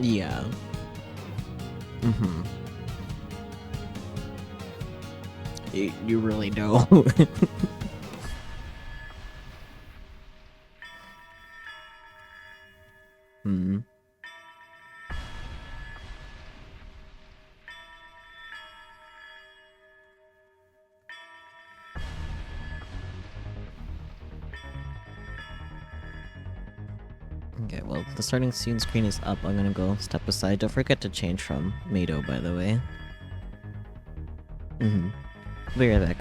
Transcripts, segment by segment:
Yeah. Mm-hmm. You really don't. Hmm. Okay, well, the starting scene screen is up. I'm gonna go step aside. Don't forget to change from Mado, by the way. Mm-hmm. Be right back.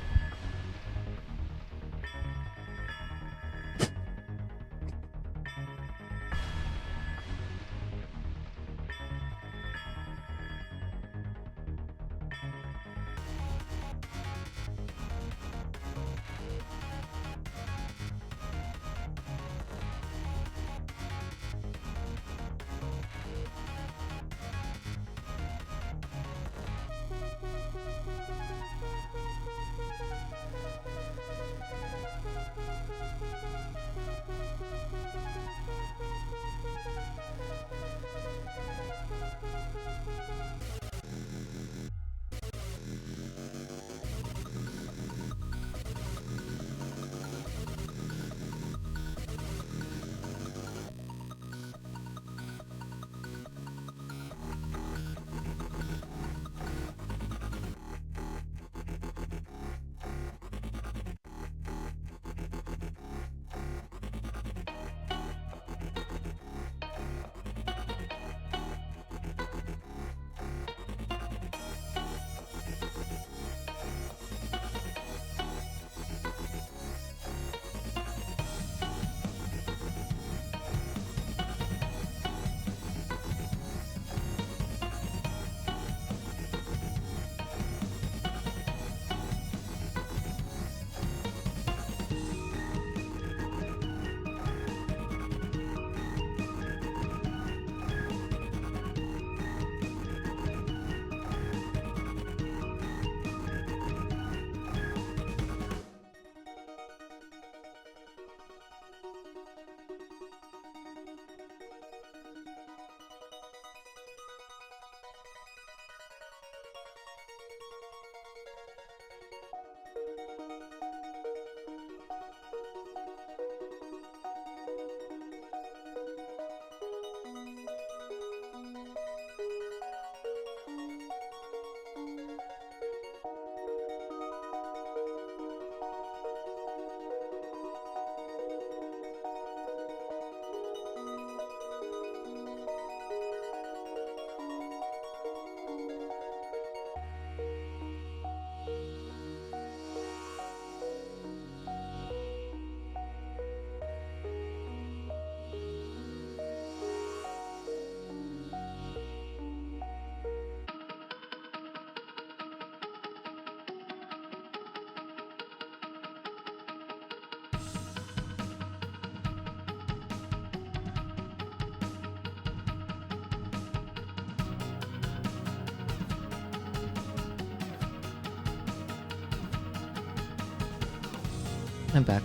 I'm back.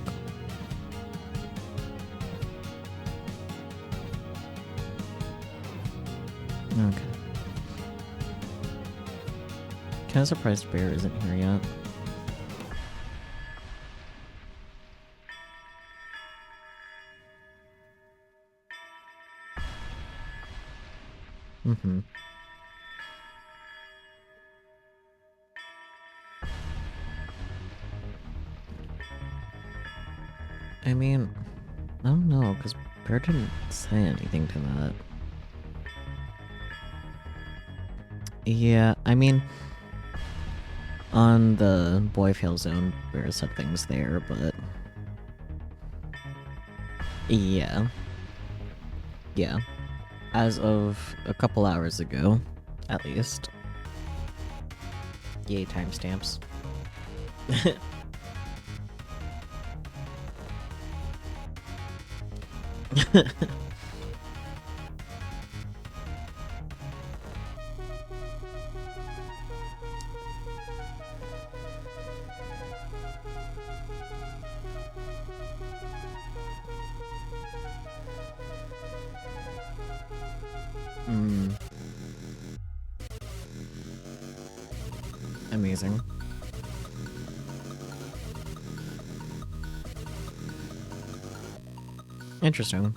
Okay. Kinda surprised Bear isn't here yet. Mm-hmm. I mean, I don't know, because Bear didn't say anything to that. Yeah, I mean, on the Boyfield zone, Bear said things there, but... Yeah. Yeah. As of a couple hours ago, at least. Yay, timestamps. Mm. Amazing. Interesting.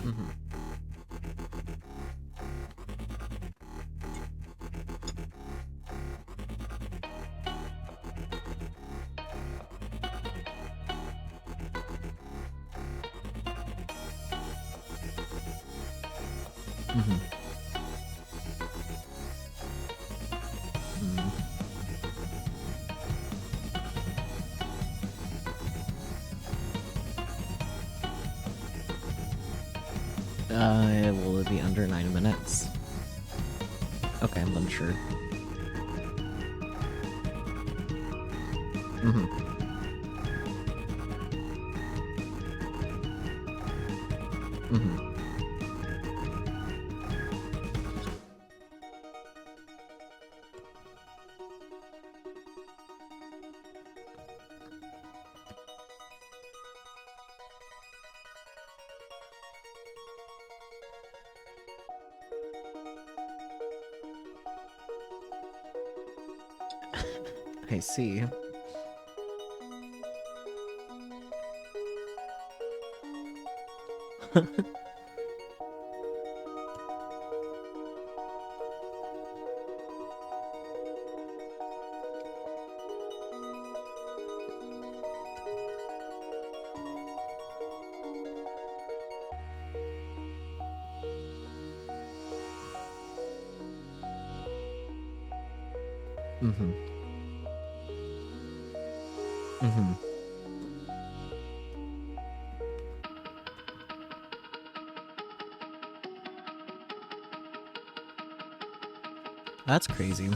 Mm-hmm. Mm-hmm. Mm. Will it be under 9 minutes? Okay, I'm unsure. Mm-hmm. Mm-hmm. I see. Mm-hmm. Mm-hmm. That's crazy.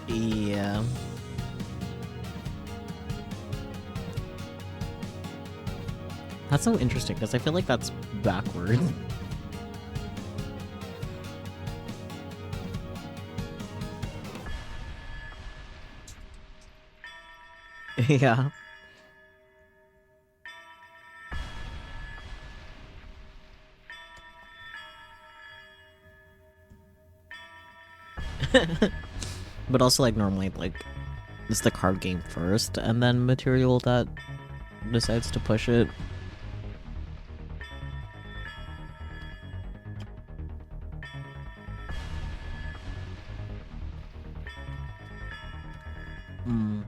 Yeah. That's so interesting, because I feel like that's backwards. Yeah. But also, like, normally, like, it's the card game first, and then material that decides to push it. Mm.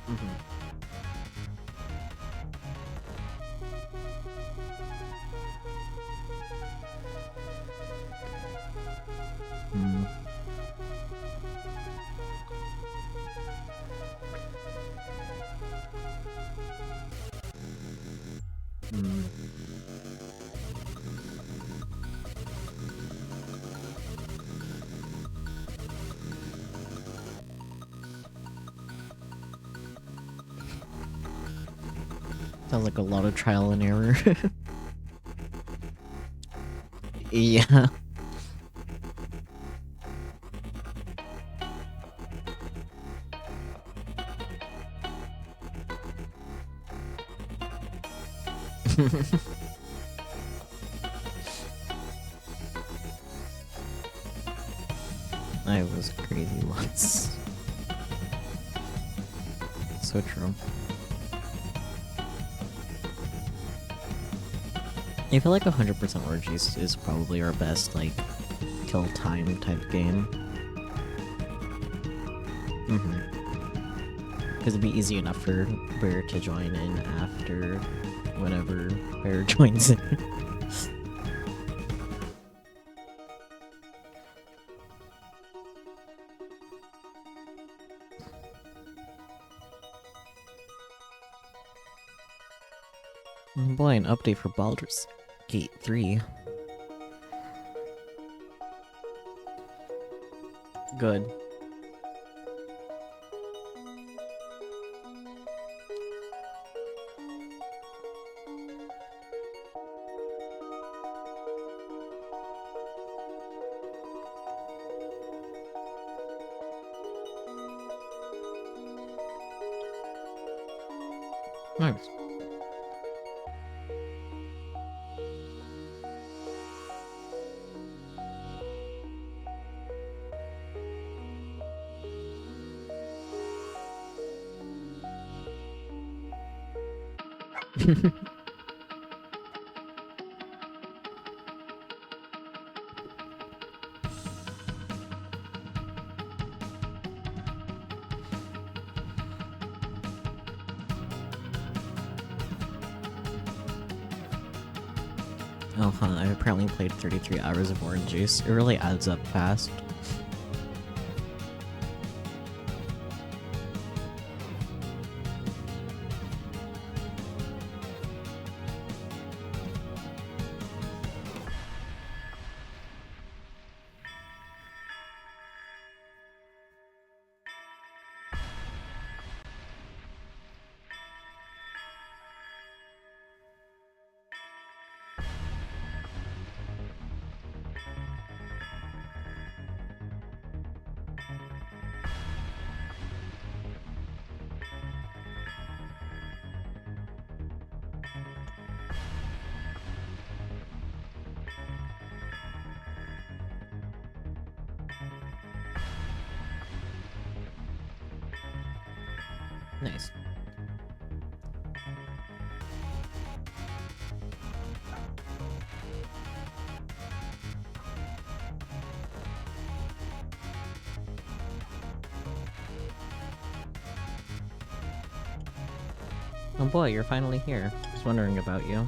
Mm-hmm. Mm. Mm. Sounds like a lot of trial and error. Yeah. I was crazy once. So true. I feel like 100% orgies is probably our best, like, kill time type game. Because it'd be easy enough for Bear to join in after whenever Bear joins in. Oh boy, an update for Baldur's Gate 3. Good. Nice. Oh, huh, I apparently played 33 hours of orange juice. It really adds up fast. Nice. Oh boy, you're finally here. Just wondering about you.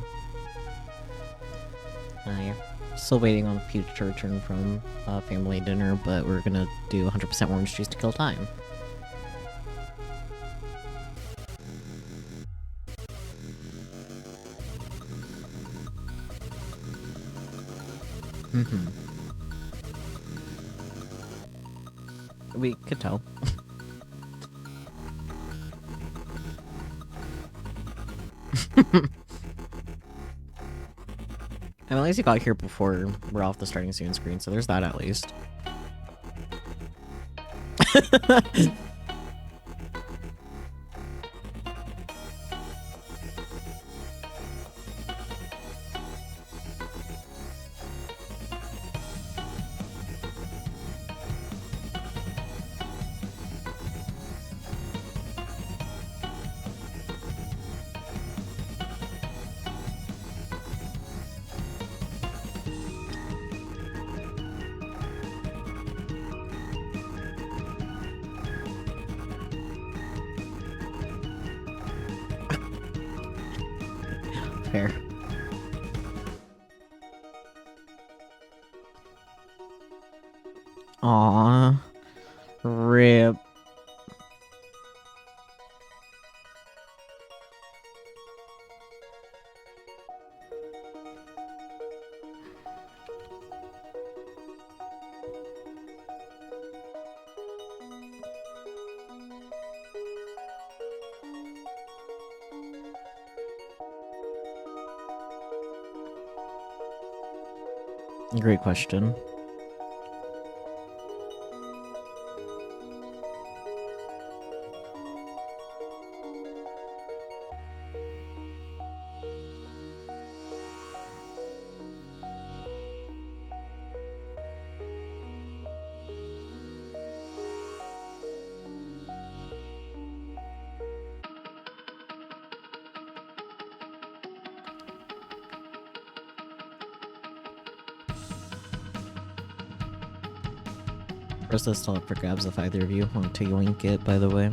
You're still waiting on Peach to return from family dinner, but we're gonna do 100% orange juice to kill time. We could tell. And at least you got here before we're off the starting soon screen, so there's that at least. Fair. Aww. Rip. Great question. First, let's still up for grabs if either of you want to yoink it, by the way.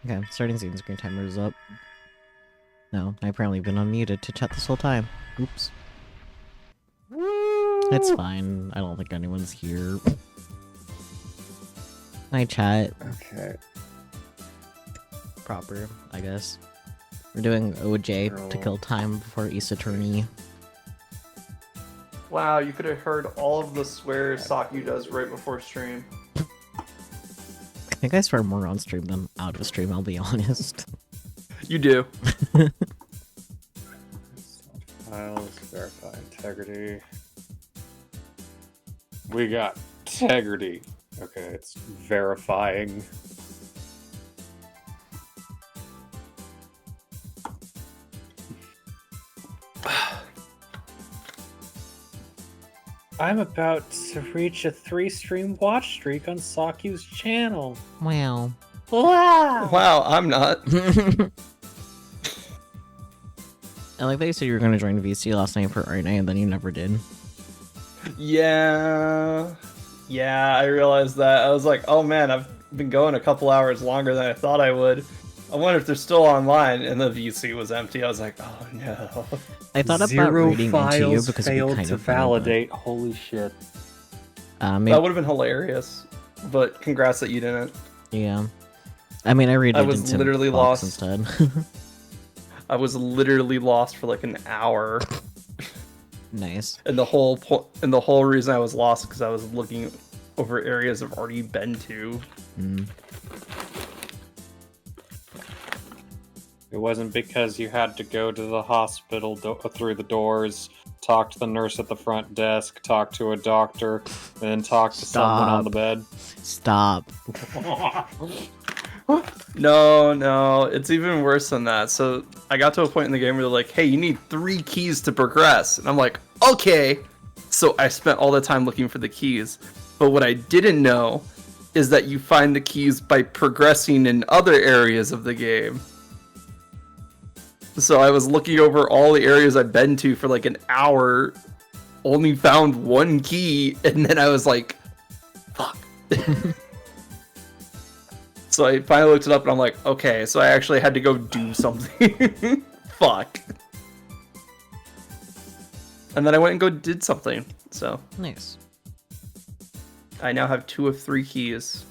Okay, starting scene screen timer is up. No, I apparently been unmuted to chat this whole time. Oops. Woo! It's fine. I don't think anyone's here. Hi, chat. Okay. Proper, I guess. We're doing OJ to kill time before Ace Attorney. Wow, you could have heard all of the swears Saki does right before stream. I think I swear more on stream than out of stream, I'll be honest. You do. Files, verify integrity. We got integrity. Okay, it's verifying. I'm about to reach a 3-stream watch streak on Saku's channel. Wow. Wow! Wow, I'm not. I like that you said you were going to join VC last night for art night and then you never did. Yeah, I realized that. I was like, oh man, I've been going a couple hours longer than I thought I would. I wonder if they're still online, and the VC was empty. I was like, oh no. I thought about Zero reading into you files because it'd be failed kind to of funny, validate. Holy shit. but, maybe, That would have been hilarious, but congrats that you didn't. yeah. I mean, I read it I was into literally Vods lost. instead. I was literally lost for like an hour. Nice. And the whole reason I was lost because I was looking over areas I've already been to. Mm. It wasn't because you had to go to the hospital through the doors, talk to the nurse at the front desk, talk to a doctor, then talk to someone on the bed. Stop. No, it's even worse than that. So I got to a point in the game where they're like, hey, you need 3 keys to progress. And I'm like, okay. So I spent all the time looking for the keys. But what I didn't know is that you find the keys by progressing in other areas of the game. So I was looking over all the areas I've been to for like an hour, only found 1 key, and then I was like, fuck. So I finally looked it up and I'm like, okay, so I actually had to go do something. Fuck. And then I went and did something. So Nice. I now have 2 of 3 keys.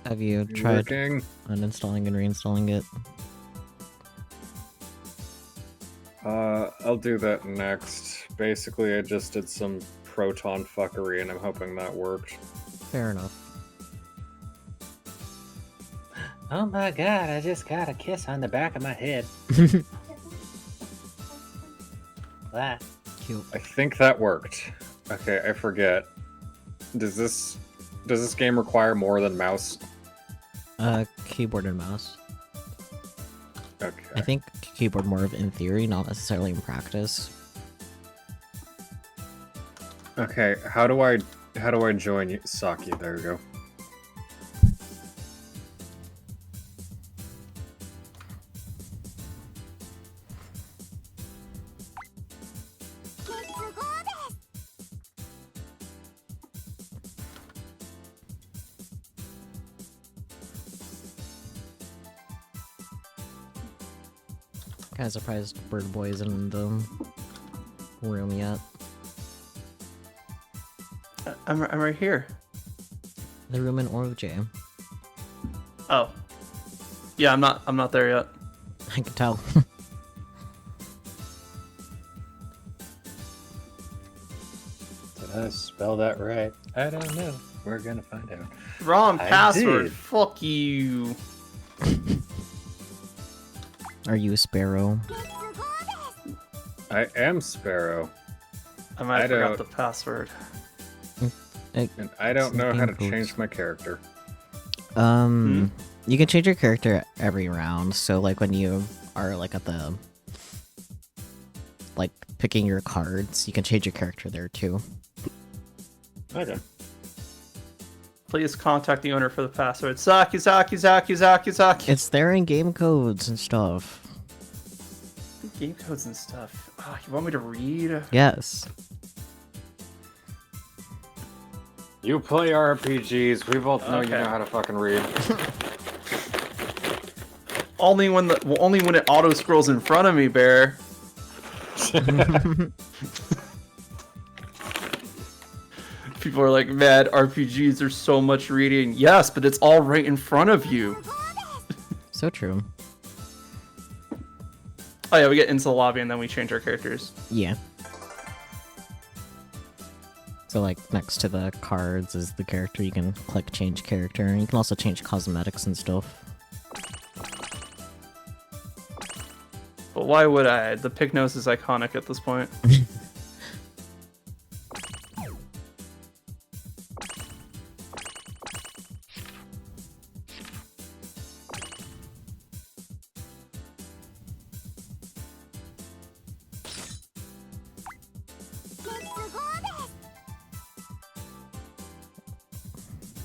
Have you tried Working. uninstalling and reinstalling it? I'll do that next. Basically, I just did some proton fuckery, and I'm hoping that worked. Fair enough. Oh my god, I just got a kiss on the back of my head. That. Cute. I think that worked. Okay, I forget. Does this game require more than mouse? Keyboard and mouse. Okay. I think keyboard more of in theory, not necessarily in practice. Okay, how do I join you? Saki? There we go. Kind of surprised Bird Boy isn't in the room yet. I'm right here. The room in OJ. Oh. Yeah, I'm not there yet. I can tell. Did I spell that right? I don't know. We're gonna find out. Wrong I password. did. Fuck you. Are you a sparrow? I am Sparrow, I might I have forgot don't- the password. and I don't know how to Something change my character. You can change your character every round. So like when you are like at the like picking your cards, you can change your character there too. Okay. Please contact the owner for the password. Saki. It's there in game codes and stuff. Game codes and stuff. You want me to read? Yes. You play RPGs. We both know you Okay. know how to fucking read. Only when it auto scrolls in front of me, Bear. People are like, "Mad RPGs are so much reading." Yes, but it's all right in front of you. So true. Oh yeah, we get into the lobby and then we change our characters. Yeah. So like next to the cards is the character. You can click change character, and you can also change cosmetics and stuff. But why would I? The pig nose is iconic at this point.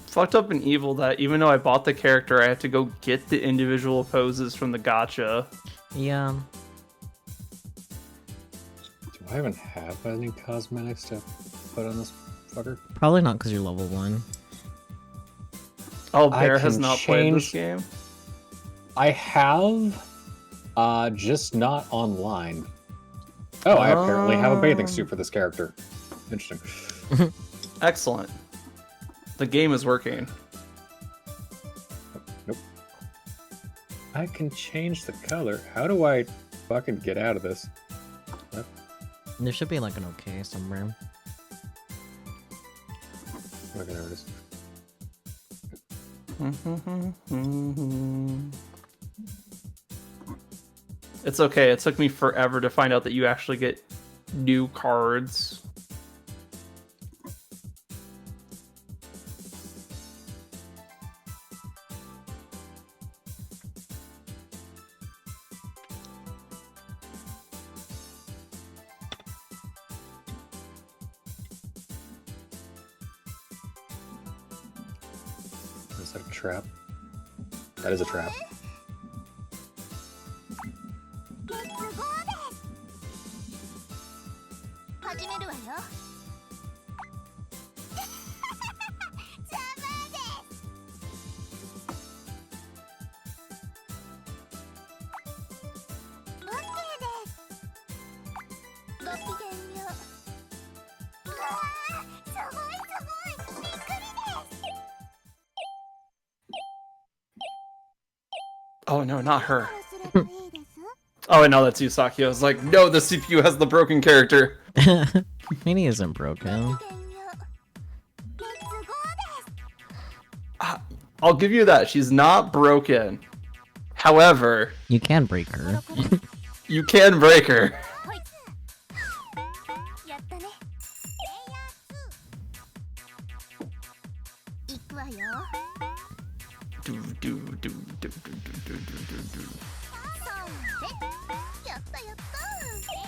Fucked up and evil that even though I bought the character, I have to go get the individual poses from the gacha. Yeah. Do I even have any cosmetics to put on this fucker? Probably not because you're level 1. Oh, I Bear has can not played this change- game. I have, just not online. Oh, I apparently have a bathing suit for this character. Interesting. Excellent. The game is working. Nope. I can change the color. How do I fucking get out of this? What? There should be like an okay somewhere. Okay, there it is. It's okay. It took me forever to find out that you actually get new cards. Is that a trap? That is a trap. Oh no, not her. Oh, no, that's Yusaki. I was like, no, the CPU has the broken character. Maybe isn't broken. I'll give you that. She's not broken. However, You can break her. you can break her.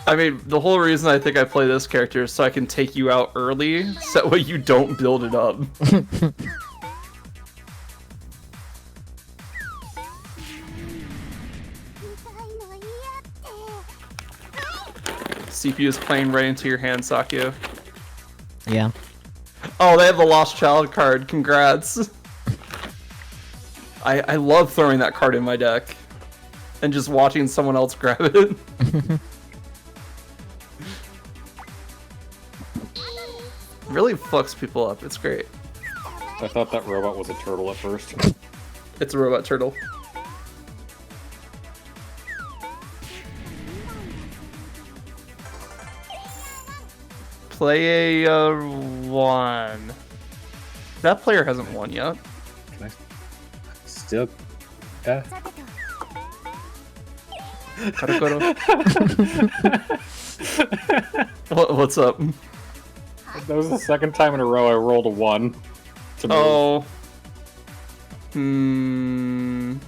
I mean, the whole reason I think I play this character is so I can take you out early, so that way you don't build it up. CPU is playing right into your hand, Sakyo. Yeah. Oh, they have the Lost Child card. Congrats. I love throwing that card in my deck and just watching someone else grab it. Really fucks people up. It's great. I thought that robot was a turtle at first. It's a robot turtle. Play a one. That player hasn't won yet. Can I still? Yeah. What's up? That was the second time in a row I rolled a 1. To move. Oh. Do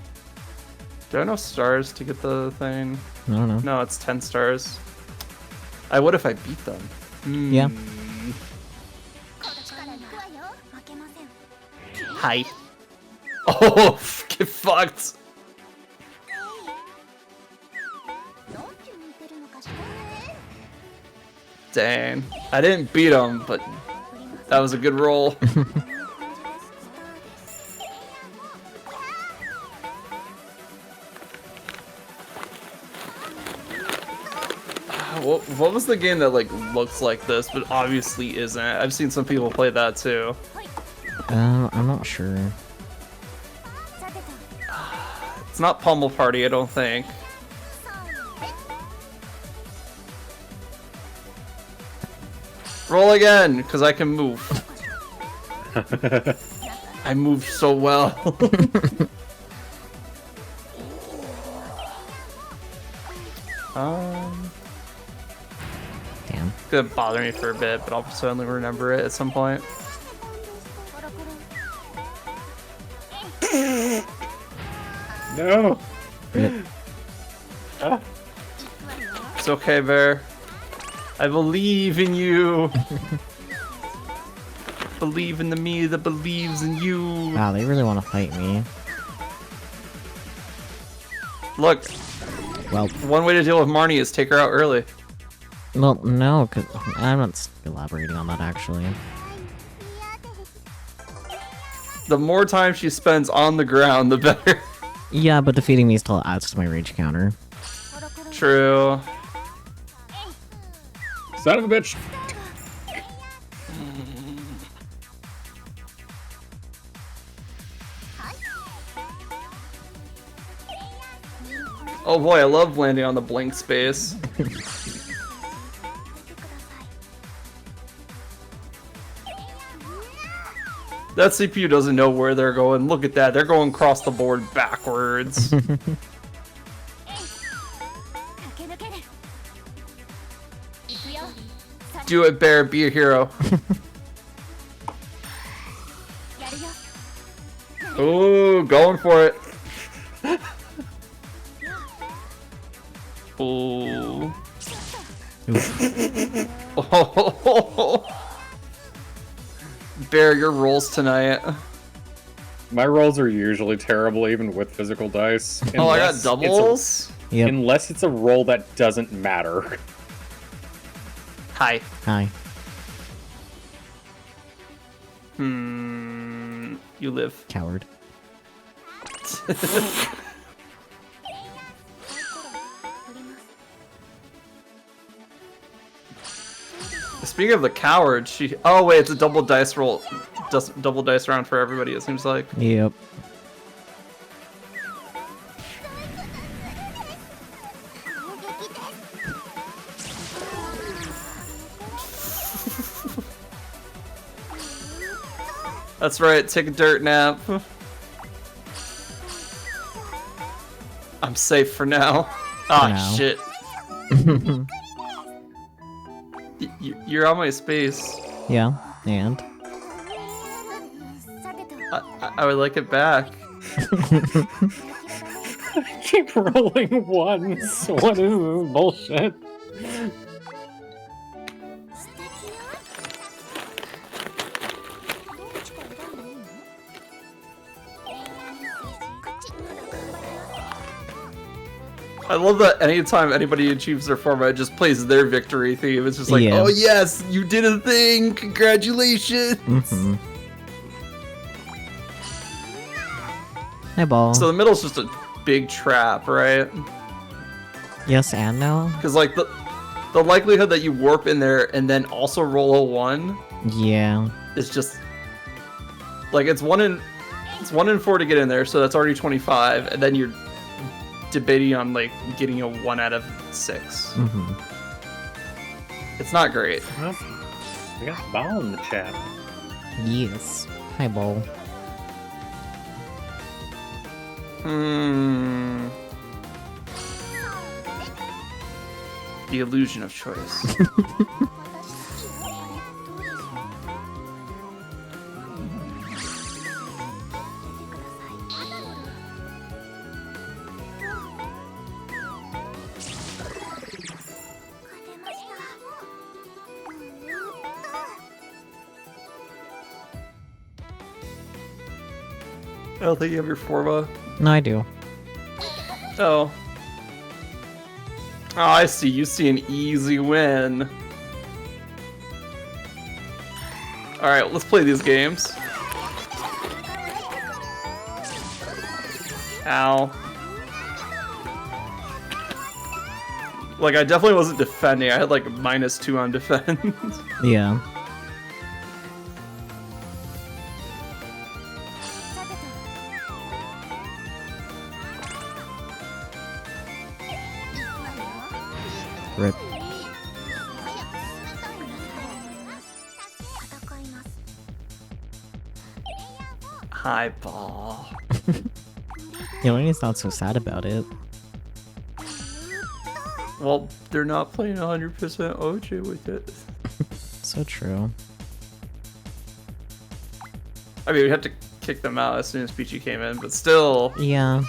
I have enough stars to get the thing? I don't know. No, it's 10 stars. I would if I beat them. Yeah. Hi. Oh, get fucked. Dang. I didn't beat him, but that was a good roll. What was the game that like looks like this, but obviously isn't? I've seen some people play that too. I'm not sure. It's not Pummel Party, I don't think. Roll again, because I can move. I move so well. Damn. It's gonna bother me for a bit, but I'll certainly remember it at some point. No. It's okay, Bear. I believe in you. Believe in the me that believes in you. Wow, they really want to fight me. Look, Well, one way to deal with Marnie is take her out early. well, no, cause I'm not elaborating on that actually. The more time she spends on the ground, the better. Yeah, but defeating me still adds to my rage counter. True. Son of a bitch. Oh boy, I love landing on the blank space. That CPU doesn't know where they're going. Look at that. They're going across the board backwards. Do it, Bear. Be a hero. Ooh, going for it. Ooh. Oh. Bear, your rolls tonight. My rolls are usually terrible, even with physical dice. Oh, I got unless it's doubles? Yep. Unless it's a roll that doesn't matter. Hi. Hi. You live. Coward. Speaking of the coward, she. Oh wait, it's a double dice roll. Double dice round for everybody. It seems like. Yep. That's right. Take a dirt nap. I'm safe for now. Ah, now. shit. You're on my space. Yeah, and? I would like it back. Keep rolling ones. What is this bullshit? I love that anytime anybody achieves their format, it just plays their victory theme. It's just like, Yeah. oh yes, you did a thing! Congratulations! Mm-hmm. Hi, ball. So the middle's just a big trap, right? Yes and no? Because like the likelihood that you warp in there and then also roll a 1 Yeah. is just like it's 1 in 4 to get in there, so that's already 25, and then you're debating on like getting a 1 out of 6. Mm-hmm. It's not great. Well, we got ball in the chat. Yes. Hi, ball. The illusion of choice. I don't think you have your forma. No, I do. Oh. Oh, I see. You see an easy win. Alright, let's play these games. Ow. Like, I definitely wasn't defending. I had like -2 on defense. Yeah. Rip. Hi, ball. Yelene's not so sad about it. Well, they're not playing 100% OJ with it. So true. I mean, we had to kick them out as soon as Peachy came in, but still. Yeah.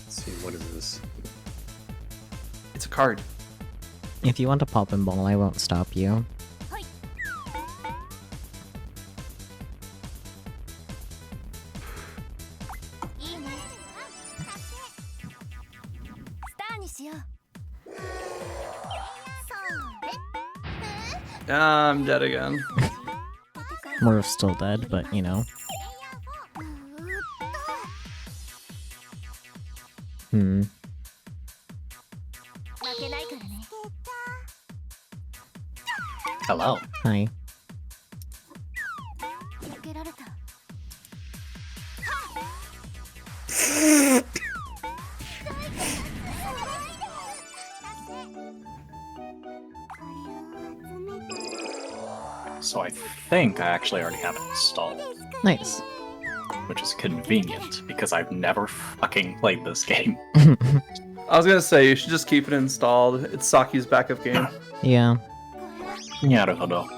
Let's see, what is this? It's a card. If you want to pop and ball, I won't stop you. I'm dead again. We're still dead, but you know. Hmm. Hello. Hi. So I think I actually already have it installed, Nice. which is convenient because I've never fucking played this game. I was gonna say, you should just keep it installed. It's Saki's backup game. Yeah. Naruhodo.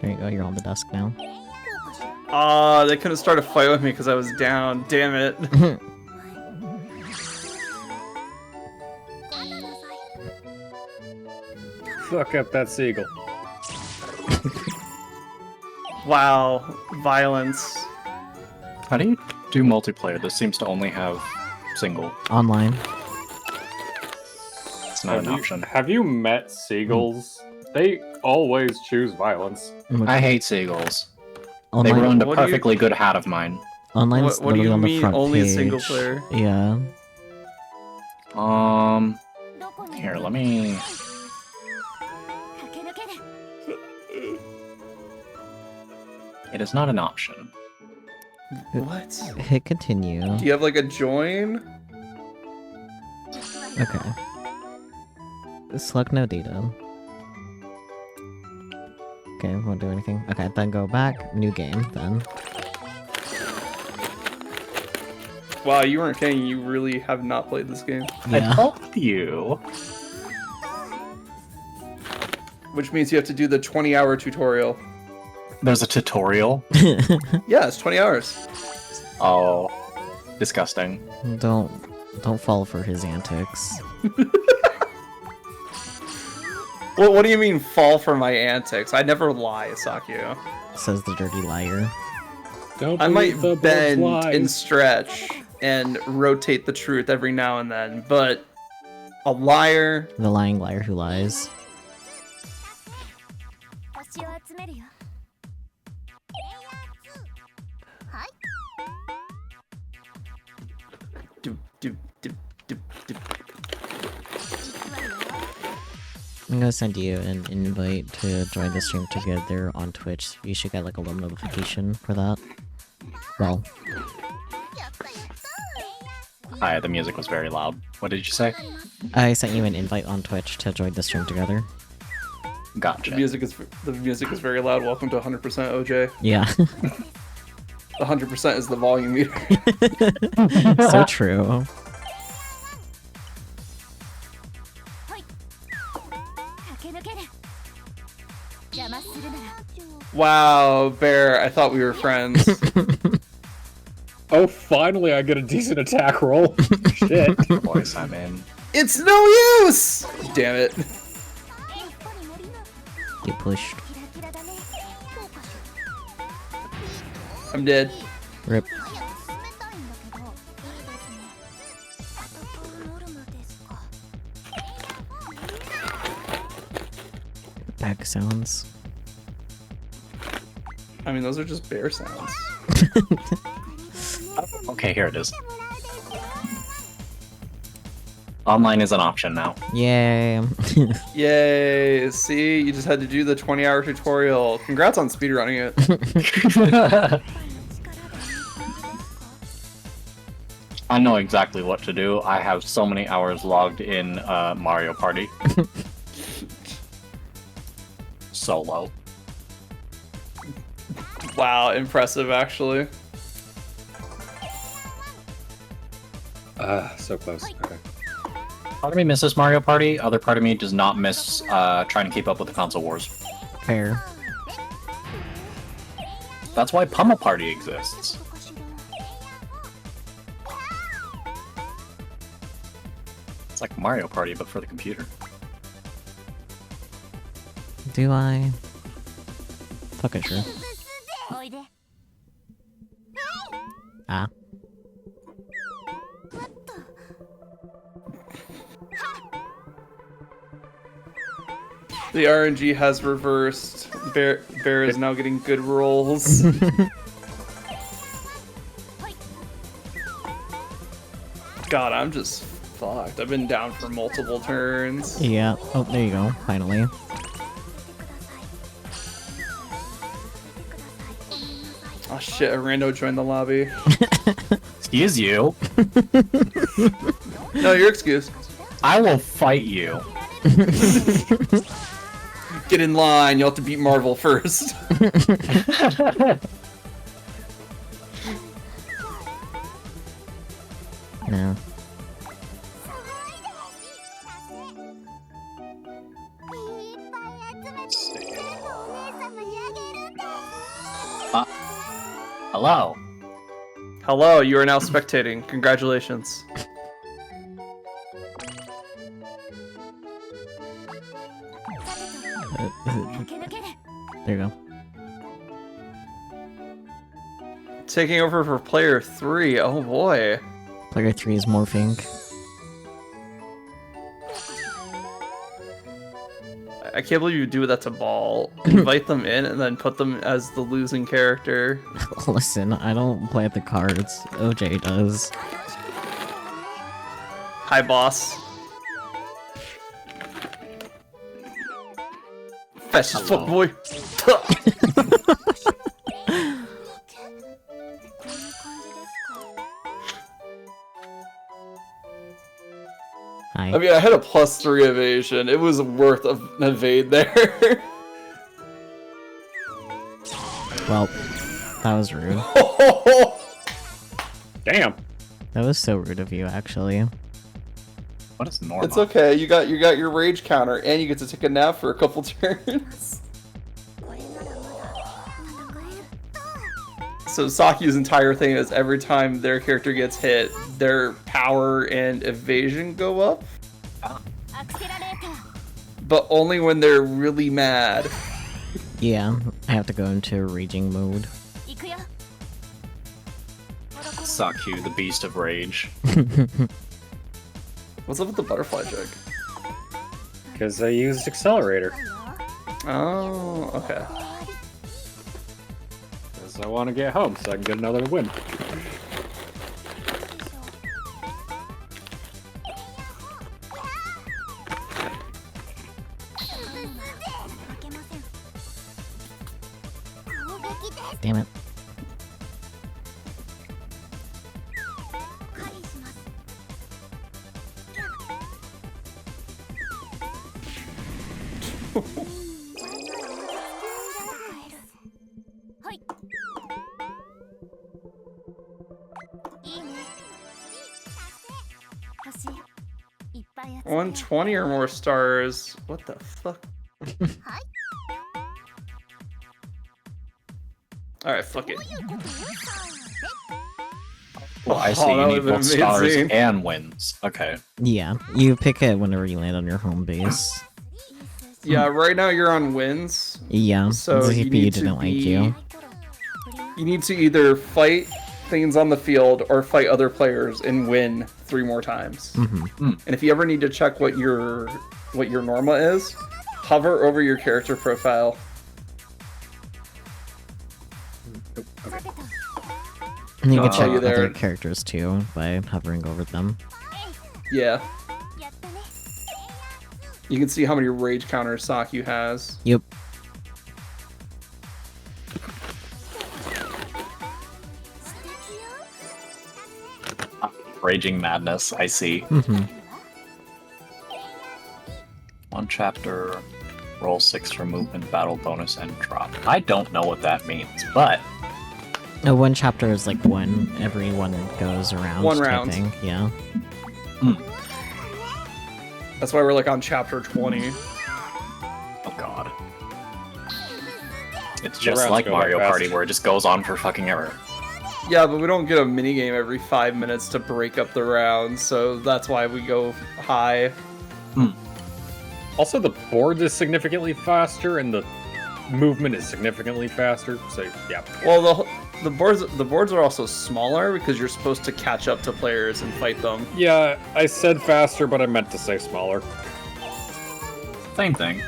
There you go, you're on the desk now. They couldn't start a fight with me because I was down. Damn it. Fuck up that seagull. Wow. Violence. How do you do multiplayer? This seems to only have single. Online. It's not an option. Have you met seagulls? They always choose violence. I hate seagulls. They Online, ruined a What do you- perfectly good hat of mine. online's What do literally you on the mean front only page. single player? Yeah. Here, let me... It is not an option. What? Hit continue. Do you have like a join? Okay. Select no data. Okay, won't do anything. Okay, then go back. New game, then. Wow, you weren't kidding. You really have not played this game. Yeah. I told you. Which means you have to do the 20-hour tutorial. There's a tutorial. Yeah, it's 20 hours. Oh, disgusting. Don't fall for his antics. What do you mean fall for my antics? I never lie, Sakio. Says the dirty liar. Don't I believe might the book's bend lies. and stretch and rotate the truth every now and then, but a liar. The lying liar who lies. Do, do, do, do, do. I'm gonna send you an invite to join the stream together on Twitch. You should get like a little notification for that. Well, Hi, the music was very loud. What did you say? I sent you an invite on Twitch to join the stream together. Gotcha. The music is very loud. Welcome to 100% OJ. Yeah. The 100% is the volume meter. So true. Wow, Bear, I thought we were friends. Oh, finally I get a decent attack roll. Shit. Voice I'm in. It's no use! Damn it. Get pushed. I'm dead. Rip. Back sounds. I mean, those are just bear sounds. Okay, here it is. Online is an option now. Yay. Yay! See, you just had to do the 20-hour tutorial. Congrats on speedrunning it. I know exactly what to do. I have so many hours logged in Mario Party. Solo. Wow, impressive, actually. So close. Okay. Part of me misses Mario Party, other part of me does not miss trying to keep up with the console wars. Fair. That's why Pummel Party exists. It's like Mario Party, but for the computer. Do I? Fuck it, sure. Ah. The RNG has reversed. Bear is now getting good rolls. God, I'm just fucked. I've been down for multiple turns. Yeah. Oh, there you go. Finally. Oh shit, a rando joined the lobby. Excuse you. No, you're excused. I will fight you. Get in line, you'll have to beat Marvel first. No. Hello. Hello, you are now spectating. Congratulations. There you go. Taking over for player 3. Oh boy. Player 3 is morphing. I can't believe you do that to Ball. Invite them in and then put them as the losing character. Listen, I don't play at the cards. OJ does. Hi, boss. Fast as fuck, boy. Hi. I mean, I had a +3 evasion. It was worth an evade there. Well, that was rude. Damn. That was so rude of you, actually. What is normal? It's okay. You got your rage counter, and you get to take a nap for a couple turns. So Sakyu's entire thing is every time their character gets hit, their power and evasion go up. But only when they're really mad. Yeah, I have to go into raging mode. Sakyu, the beast of rage. What's up with the butterfly joke? Because I used accelerator. Oh, okay. Because I want to get home so I can get another win. Damn it. Hi. 120 or more stars. What the fuck? Alright, fuck it. Well, I see Oh, that you need would've been both stars amazing. and wins. Okay. Yeah, you pick it whenever you land on your home base. Yeah, right now you're on wins. Yeah, So the you CPU need to didn't like be- you. You need to either fight things on the field or fight other players and win 3 more times. Mm-hmm. And if you ever need to check what your norma is, Hover over your character profile. And you can Oh, check you there. other characters too by hovering over them. Yeah. You can see how many rage counters Saki has. Yep. Raging Madness, I see. Mm-hmm. One chapter, roll 6 for movement, battle bonus, and drop. I don't know what that means, but No, one chapter is like one. Everyone goes around. One type round. thing. Yeah. That's why we're like on chapter 20. oh god. It's The just rounds like go Mario fast. Party where it just goes on for fucking ever. Yeah, but we don't get a minigame every 5 minutes to break up the round, so that's why we go high. Also, the board is significantly faster, and the movement is significantly faster. So yeah. Well, the boards are also smaller because you're supposed to catch up to players and fight them. Yeah, I said faster, but I meant to say smaller. Same thing.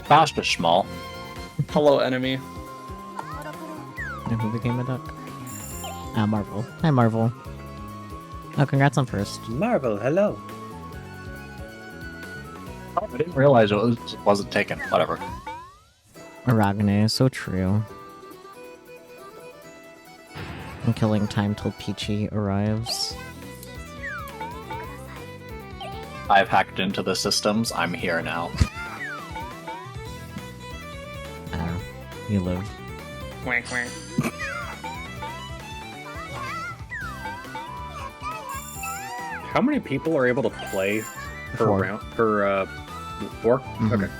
Fast is small. Hello, enemy. And who became a duck? Marvel. Hi, Marvel. Oh, congrats on first. Marvel, hello. I didn't realize it wasn't taken. Whatever. Aragne, so true. And killing time till Peachy arrives. I've hacked into the systems. I'm here now. You live. Wank, wank. How many people are able to play per Four. round? Per 4? Mhm. Okay.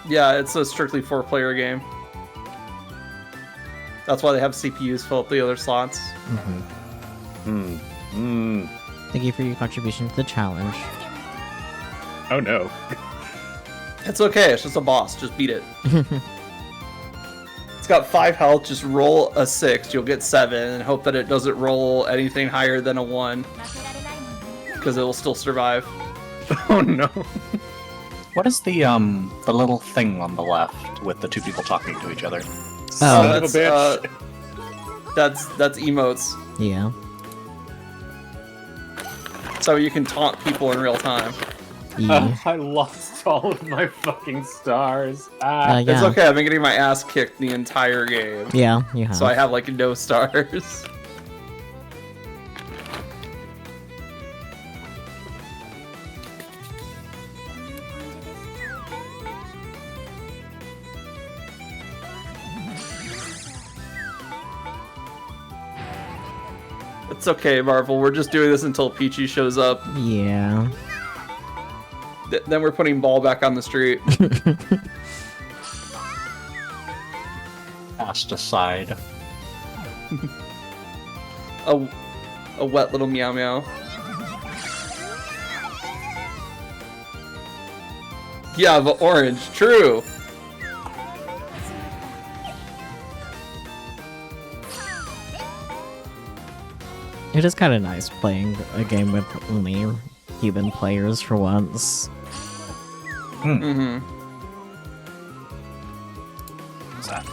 Yeah, it's a strictly 4-player game. That's why they have CPUs fill up the other slots. Thank you for your contribution to the challenge. Oh no. It's okay, it's just a boss, just beat it. It's got 5 health, just roll a 6, you'll get 7, and hope that it doesn't roll anything higher than a 1. Because it will still survive. Oh no. What is the little thing on the left with the two people talking to each other? Oh, Son of a bitch. That's emotes. Yeah. So you can taunt people in real time. Yeah. I lost all of my fucking stars. Yeah. It's okay, I've been getting my ass kicked the entire game. Yeah, you have. So I have like no stars. It's okay, Marvel. We're just doing this until Peachy shows up. Yeah. Then we're putting Ball back on the street. Cast aside. A wet little meow meow. Yeah, but orange. True. It is kind of nice playing a game with only human players for once. Mm-hmm. What's that?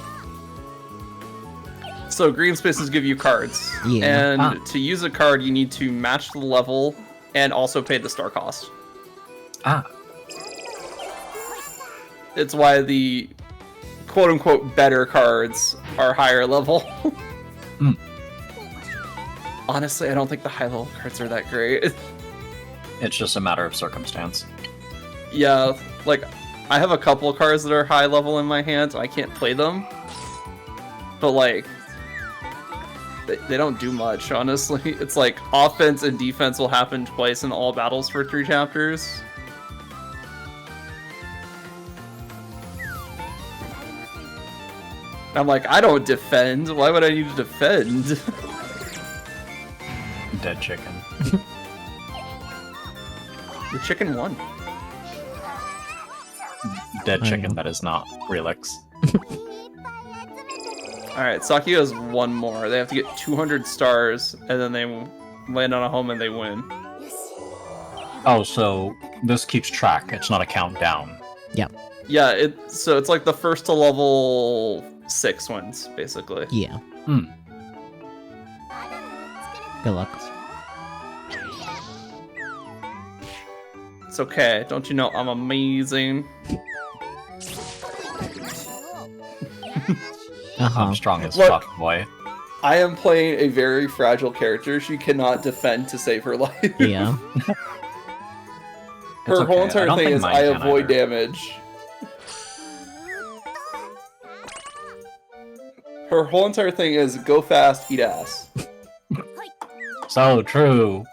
So green spaces give you cards. Yeah. And Ah. to use a card, you need to match the level and also pay the star cost. Ah. It's why the quote-unquote better cards are higher level. Hmm. Honestly, I don't think the high-level cards are that great. It's just a matter of circumstance. Yeah, like, I have a couple of cards that are high level in my hands. I can't play them. But, like, they don't do much, honestly. It's like, offense and defense will happen twice in all battles for 3 chapters. I'm like, I don't defend. Why would I need to defend? Dead chicken. The chicken won. Dead I chicken know. that is not Relix. Alright, Saki has one more. They have to get 200 stars, and then they land on a home and they win. Oh, so this keeps track. It's not a countdown. Yeah, so it's like the first to level 6 wins, basically. Yeah. Hmm. Good luck. It's okay. Don't you know I'm amazing? Uh-huh. I'm strong as Look. fuck, boy. I am playing a very fragile character. She cannot defend to save her life. Yeah. Her It's whole okay. I entire don't thing think is mine I can avoid either. damage. Her whole entire thing is go fast, eat ass. So true.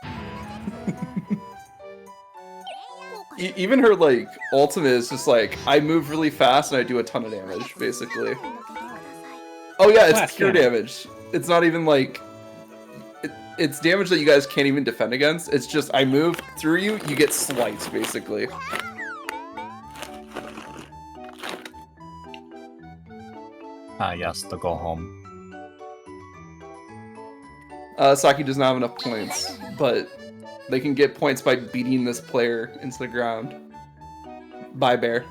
Even her like ultimate is just like I move really fast and I do a ton of damage, basically. Oh yeah, it's Flash pure cannon. damage. It's not even like it's damage that you guys can't even defend against. It's just I move through you, you get sliced, basically. Ah, yes, the go home. Saki does not have enough points, but they can get points by beating this player into the ground. Bye, Bear.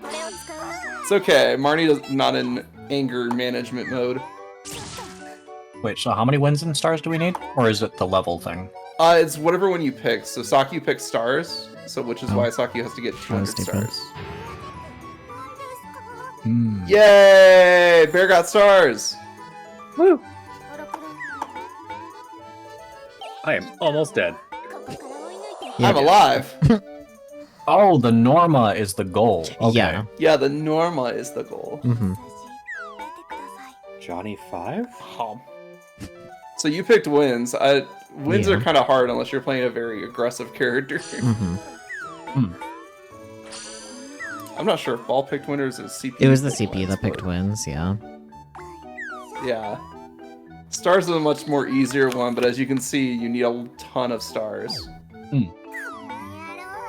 It's okay. Marnie is not in anger management mode. Wait, so how many wins and stars do we need? Or is it the level thing? It's whatever one you pick. So Saki picks stars, so which is Oh. why Saki has to get 200 stupid. stars. Hmm. Yay! Bear got stars. Woo! I am almost dead. Yeah. I'm alive. Oh, the Norma is the goal. Okay. Yeah. Yeah, the Norma is the goal. Mm-hmm. Johnny 5? So you picked wins. Wins Yeah. are kind of hard unless you're playing a very aggressive character. Mm-hmm. I'm not sure if Ball picked winners as CP. It was the picked CP wins, that picked but- wins, yeah. Yeah. Stars is a much more easier one, but as you can see, you need a ton of stars. Hmm.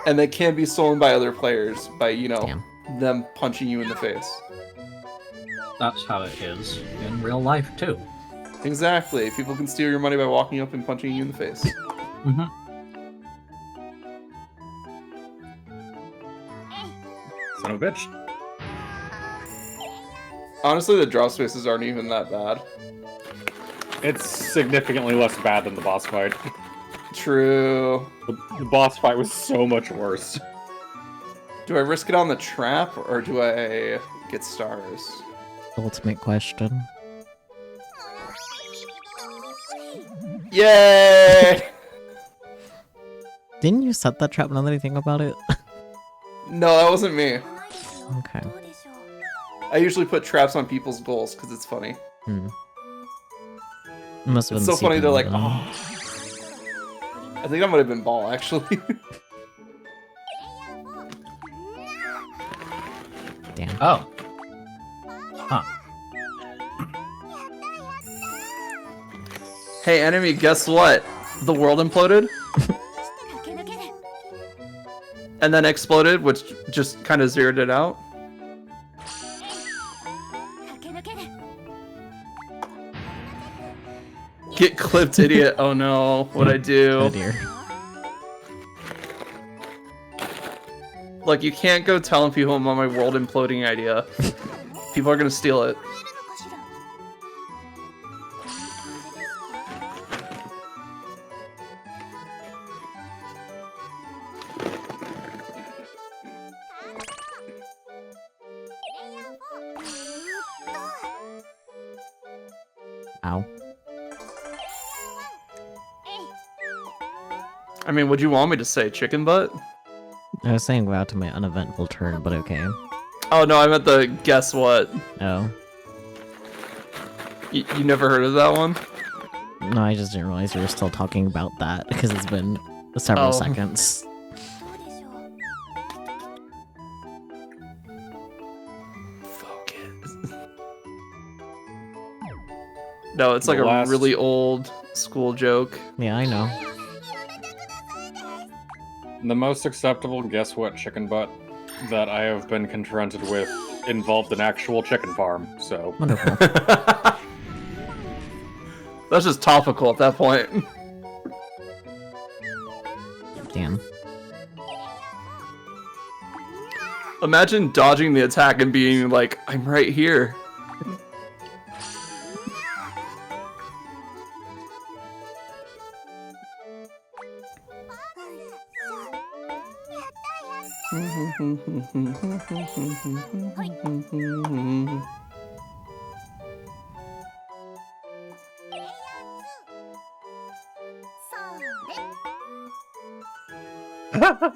And they can be stolen by other players by, Damn. them punching you in the face. That's how it is in real life, too. Exactly. People can steal your money by walking up and punching you in the face. Mm-hmm. Son of a bitch. Honestly, the drop spaces aren't even that bad. It's significantly less bad than the boss fight. True. The boss fight was so much worse. Do I risk it on the trap, or do I get stars? Ultimate question. Yay! Didn't you set that trap now that I think about it? No, that wasn't me. Okay. I usually put traps on people's goals because it's funny. Hmm. It must have It's been so funny, CP they're like, then. oh. I think that might have been Ball, actually. Damn. Oh. Huh. Hey, enemy, guess what? The world imploded. And then exploded, which just kind of zeroed it out. Get clipped, idiot. Oh no, what'd I Oh do? dear. Like, you can't go telling people I'm on my world imploding idea. People are gonna steal it. Ow. I mean, would you want me to say chicken butt? I was saying wow to my uneventful turn, but okay. Oh no, I meant the guess what. Oh. You never heard of that one? No, I just didn't realize you were still talking about that because it's been several Oh. seconds. Focus. No, it's like The a last- really old school joke. Yeah, I know. The most acceptable guess what chicken butt that I have been confronted with involved an actual chicken farm, so Wonderful. That's just topical at that point. Damn. Imagine dodging the attack and being like, I'm right here.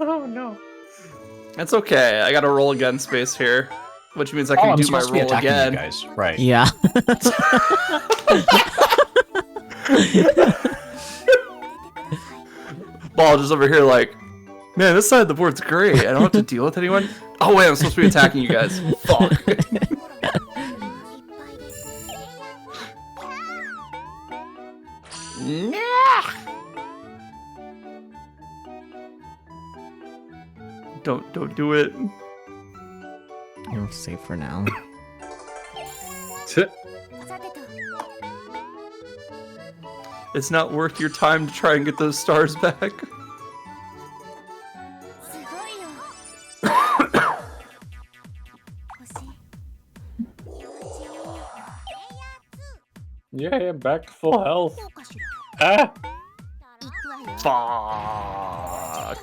Oh no. That's okay. I gotta roll again space here, which means I can I'm do my supposed to be roll attacking again. you guys, right? Yeah. Ball just over here like, man, this side of the board's great. I don't have to deal with anyone. Oh wait, I'm supposed to be attacking you guys. Fuck. Don't do it. You're safe for now. It's not worth your time to try and get those stars back. Yeah, back to full health. Ah! Fuck.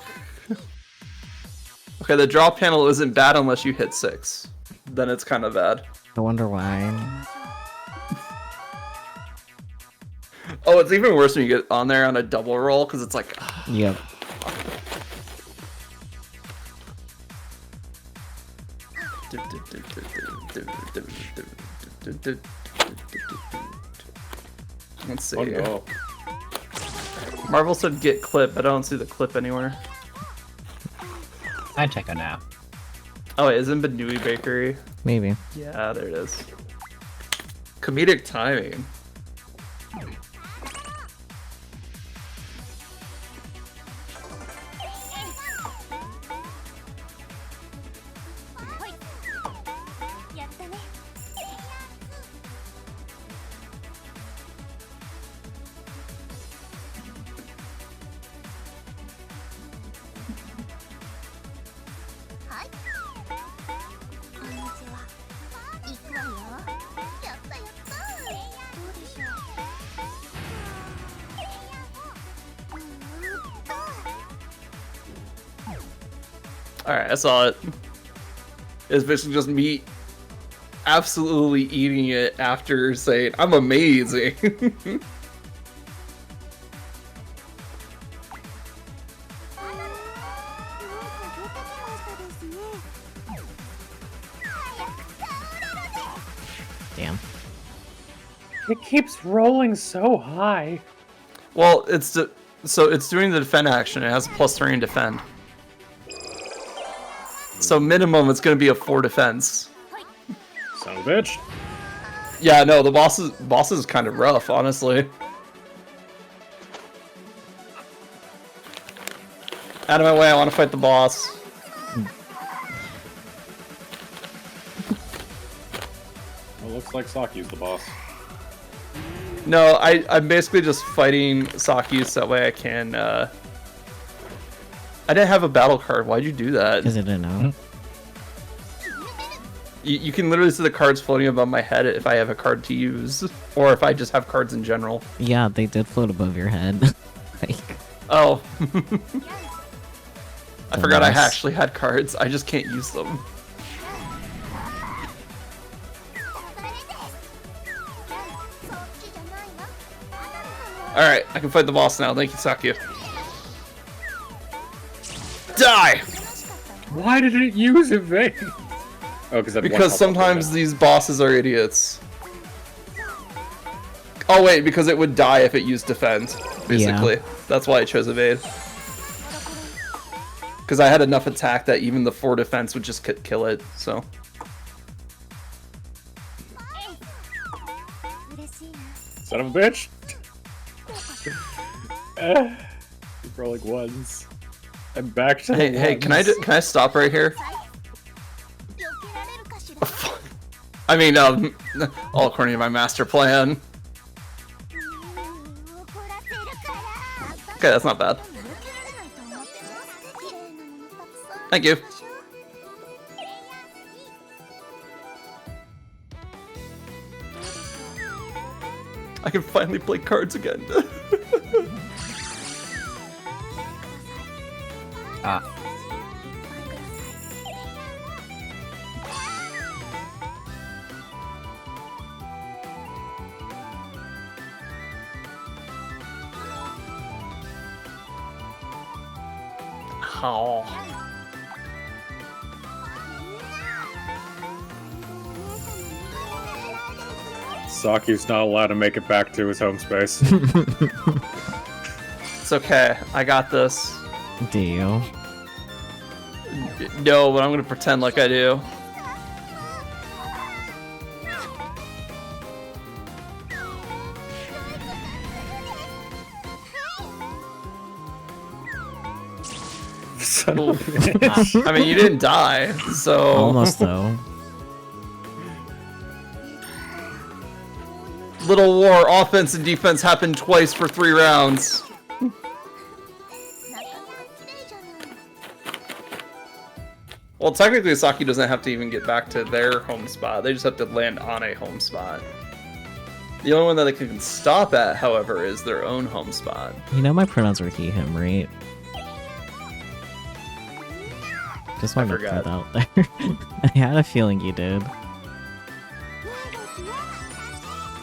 Okay, the draw panel isn't bad unless you hit 6. Then it's kind of bad. I wonder why. Oh, it's even worse when you get on there on a double roll, because it's like... Yep. Let's see. Oh no. Marvel said get clip, but I don't see the clip anywhere. I take a nap. Oh, it is in Benui Bakery. Maybe. Yeah, there it is. Comedic timing. Alright, I saw it. It's basically just me absolutely eating it after saying, I'm amazing. Damn. It keeps rolling so high. Well, so it's doing the defend action. It has a +3 in defend. So minimum, it's going to be a 4 defense. Son of a bitch. Yeah, no, the boss is kind of rough, honestly. Out of my way, I want to fight the boss. Well, looks like Saki's the boss. No, I'm basically just fighting Saki so that way I can, I didn't have a battle card. Why'd you do that? Because I didn't know. You can literally see the cards floating above my head if I have a card to use. Or if I just have cards in general. Yeah, they did float above your head. Like, Oh. I forgot I Dumbass. actually had cards. I just can't use them. Alright, I can fight the boss now. Thank you, Saki. Die! Why did it use evade? Oh, Because sometimes these bosses are idiots. Oh wait, because it would die if it used defend, basically. Yeah. That's why I chose evade. Because I had enough attack that even the 4 defense would just kill it, so. Son of a bitch. You're rolling ones. I'm back to Hey, can I stop right here? I mean, all according to my master plan. Okay, that's not bad. Thank you. I can finally play cards again. Ah. Oh. Saki's not allowed to make it back to his home space. It's okay. I got this. Do you? No, but I'm gonna pretend like I do. I mean, you didn't die, so... Almost though. Little War, offense and defense happened twice for 3 rounds. Well, technically, Saki doesn't have to even get back to their home spot. They just have to land on a home spot. The only one that they can stop at, however, is their own home spot. You know my pronouns are he, him, right? Just wanted to throw forgot. that out there. I had a feeling you did.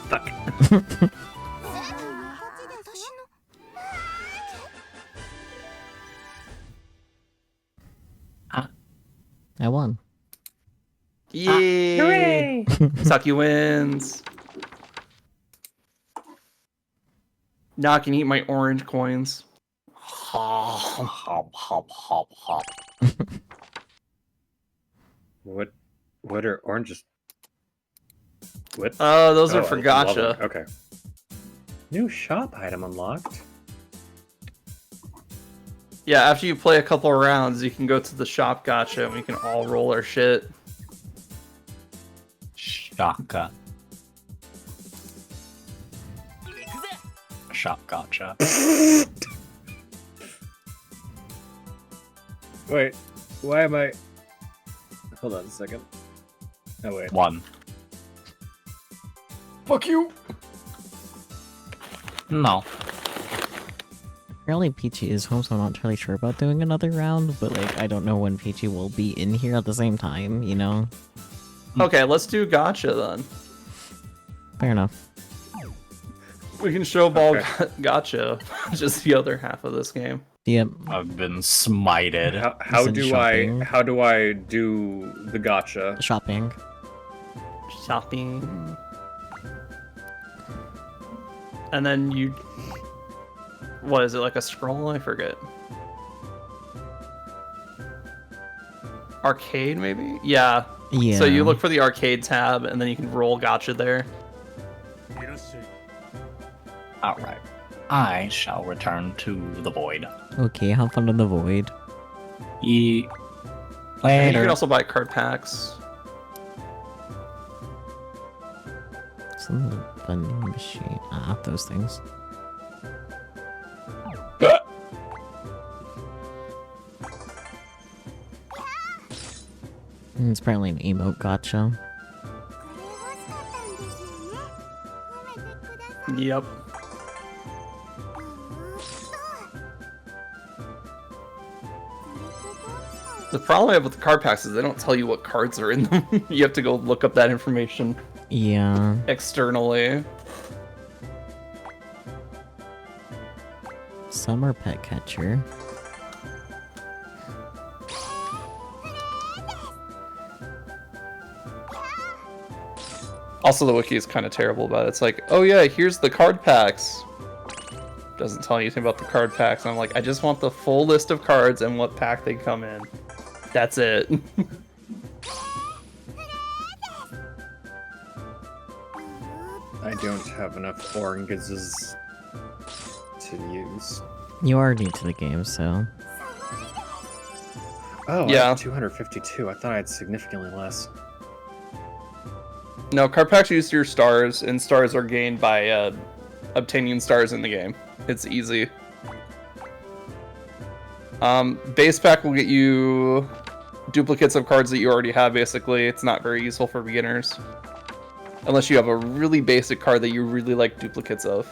Fuck. I won. Yay! Saki wins. Now I can eat my orange coins. Hop, hop, hop, hop, hop. What are oranges? What? Those are Oh, for I love gacha. it. Okay. New shop item unlocked. Yeah, after you play a couple of rounds, you can go to the shop gacha and we can all roll our shit. Shaka. Shop gotcha. Wait, why am I? Hold on a second. Oh wait. 1. Fuck you. No. Apparently Peachy is home, so I'm not entirely sure about doing another round, but like I don't know when Peachy will be in here at the same time, you know? Okay, let's do gacha then. Fair enough. We can show ball Okay. gacha, just the other half of this game. Yep. I've been smited. How Isn't do shopping. I do the gotcha? Shopping. Shopping. And then you... What is it, like a scroll? I forget. Arcade, maybe? Yeah. Yeah. So you look for the arcade tab, and then you can roll gacha there. Alright. I shall return to the void. Okay, have fun in the void. E. And you Later. can also buy card packs. Some vending machine. Ah, those things. It's apparently an emote gotcha. Yep. The problem I have with the card packs is they don't tell you what cards are in them. You have to go look up that information Yeah. externally. Summer pet catcher. Also, the wiki is kind of terrible about it. It's like, oh yeah, here's the card packs. Doesn't tell you anything about the card packs. And I'm like, I just want the full list of cards and what pack they come in. That's it. I don't have enough oranges to use. You are new to the game, so. Oh, I Yeah. have 252. I thought I had significantly less. No, card packs use your stars, and stars are gained by obtaining stars in the game. It's easy. Base pack will get you duplicates of cards that you already have, basically. It's not very useful for beginners. Unless you have a really basic card that you really like duplicates of.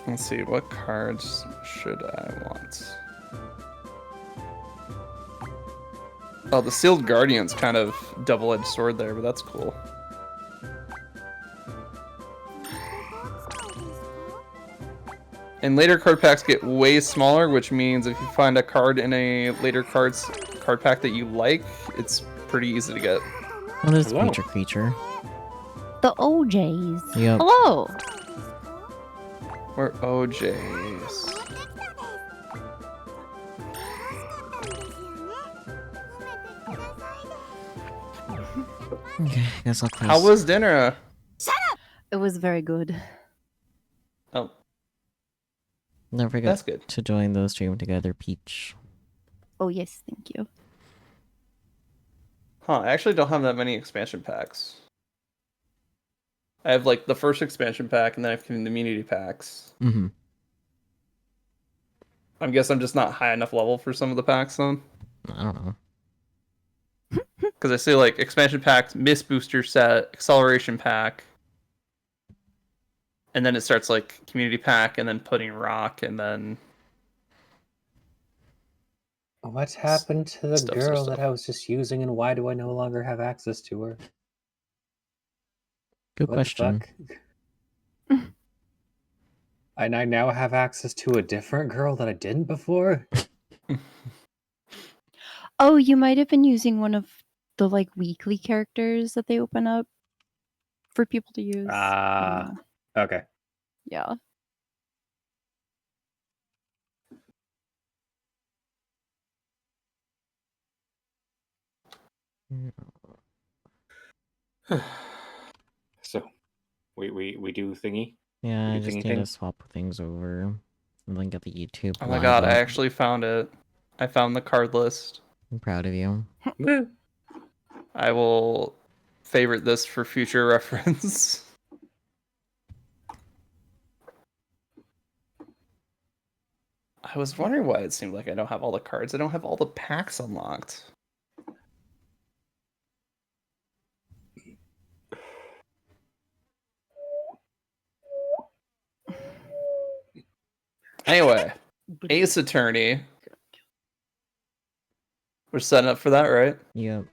Let's see, what cards should I want? Oh, the Sealed Guardian's kind of double-edged sword there, but that's cool. And later card packs get way smaller, which means if you find a card in a later card pack that you like, it's pretty easy to get. What is Hello. creature? The OJs. Yep. Hello. Or OJs. Okay, guess I'll close. How was dinner? It was very good. Oh, Don't forget that's good. to join the stream together, Peach. Oh yes, thank you. Huh, I actually don't have that many expansion packs. I have like the first expansion pack and then I have community packs. Mm-hmm. I guess I'm just not high enough level for some of the packs then. I don't know. Because I see like expansion packs, Mist Booster set, acceleration pack. And then it starts like community pack and then Pudding Rock and then What happened to the Stuff. girl that I was just using, and why do I no longer have access to her? Good What question. the fuck? And I now have access to a different girl that I didn't before? Oh, you might have been using one of the like weekly characters that they open up for people to use. Ah. Okay. Yeah. So, we do thingy. Yeah, I You just thingy need to thing? swap things over. And then get the YouTube. oh my live god, I up. actually found it. I found the card list. I'm proud of you. Woo. I will favorite this for future reference. I was wondering why it seemed like I don't have all the cards. I don't have all the packs unlocked. Anyway, Ace Attorney. We're setting up for that, right? Yep.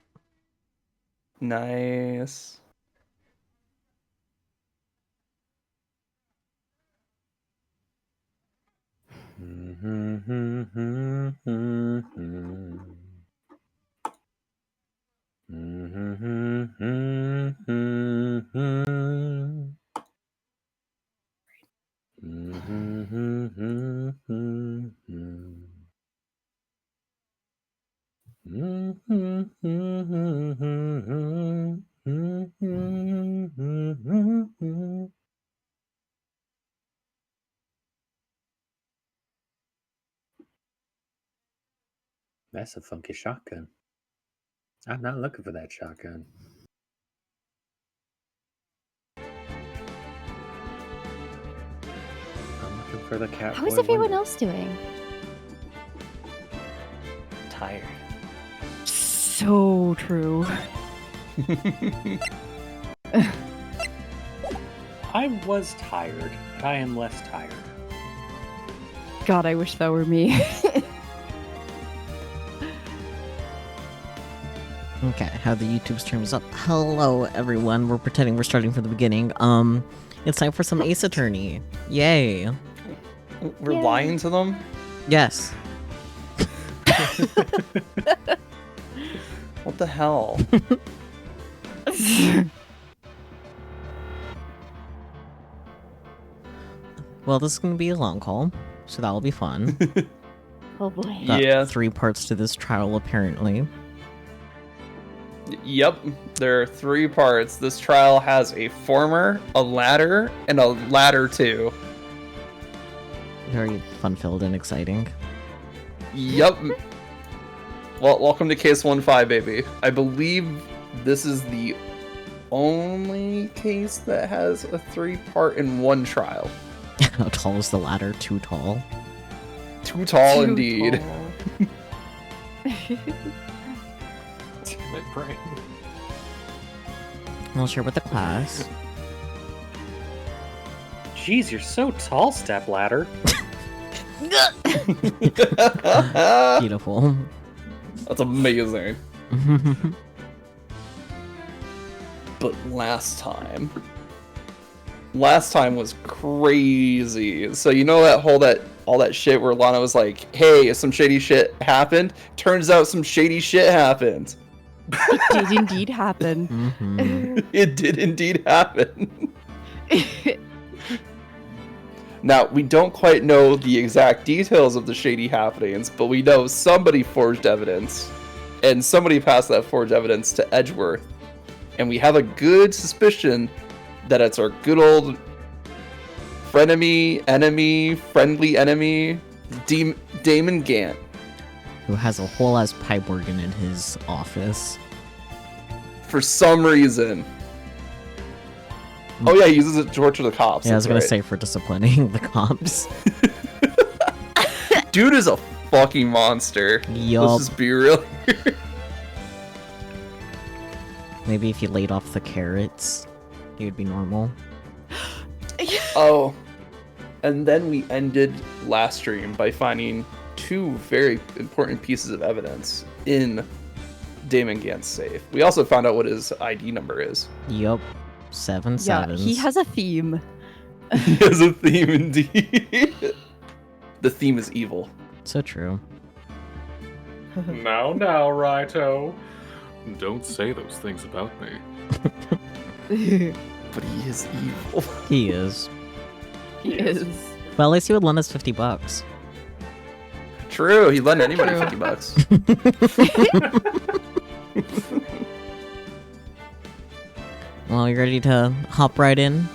Nice. That's a funky shotgun. I'm not looking for that shotgun. I'm looking for the cat. How is everyone else doing? Tired. So true. I was tired, but I am less tired. God, I wish that were me. Okay, how the YouTube stream is up. Hello, everyone. We're pretending we're starting from the beginning. It's time for some Ace Attorney. Yay. We're Yay. lying to them? Yes. What the hell? Well, this is going to be a long call, so that will be fun. Oh boy. Got Yeah. 3 parts to this trial, apparently. Yep, there are 3 parts. This trial has a former, a ladder, and a ladder 2. Very fun-filled and exciting. Yep. Well, welcome to case 1-5, baby. I believe this is the only case that has a 3-part in one trial. How tall is the ladder? Too tall? Too tall Too indeed. tall. My brain. I'll share with the class. Jeez, you're so tall, stepladder. Beautiful. That's amazing. But last time was crazy. So you know all that shit where Lana was like, "Hey, some shady shit happened." Turns out some shady shit happened. It did indeed happen. Mhm. It did indeed happen. Now, we don't quite know the exact details of the shady happenings, but we know somebody forged evidence, and somebody passed that forged evidence to Edgeworth. And we have a good suspicion that it's our good old friendly enemy, Damon Gant. Who has a whole ass pipe organ in his office. For some reason. Oh yeah, he uses it to torture the cops. Yeah, I was gonna that's say for disciplining the cops. right. Dude is a fucking monster. Yup. Let's just be real. Maybe if you laid off the carrots, he would be normal. Oh. And then we ended last stream by finding 2 very important pieces of evidence in Damon Gant's safe. We also found out what his ID number is. Yup. 7 Yeah, sevens. he has a theme. He has a theme indeed. The theme is evil. So true. Now, Raito. Don't say those things about me. But he is evil. He is. He is. But at least he would lend us $50. True, he lent anybody True. $50. Well, you ready to hop right in?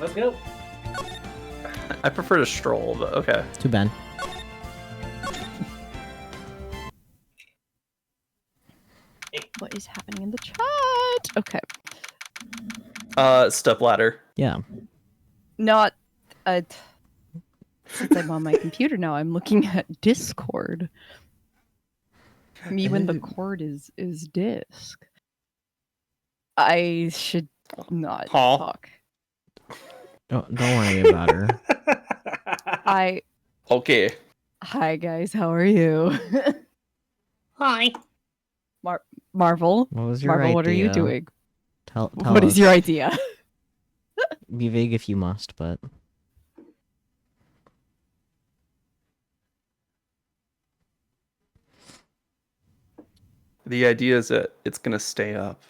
Let's go. I prefer to stroll, but okay. Too bad. What is happening in the chat? Okay. Stepladder. Yeah. Not since I'm on my computer now, I'm looking at Discord. Me when the cord is disk. I should not Huh? talk. Don't worry about her. Okay. Hi guys, how are you? Hi. Marvel. What was your Marvel, idea? what are you doing? Tell What us. is your idea? Be vague if you must, but... The idea is that it's gonna stay up.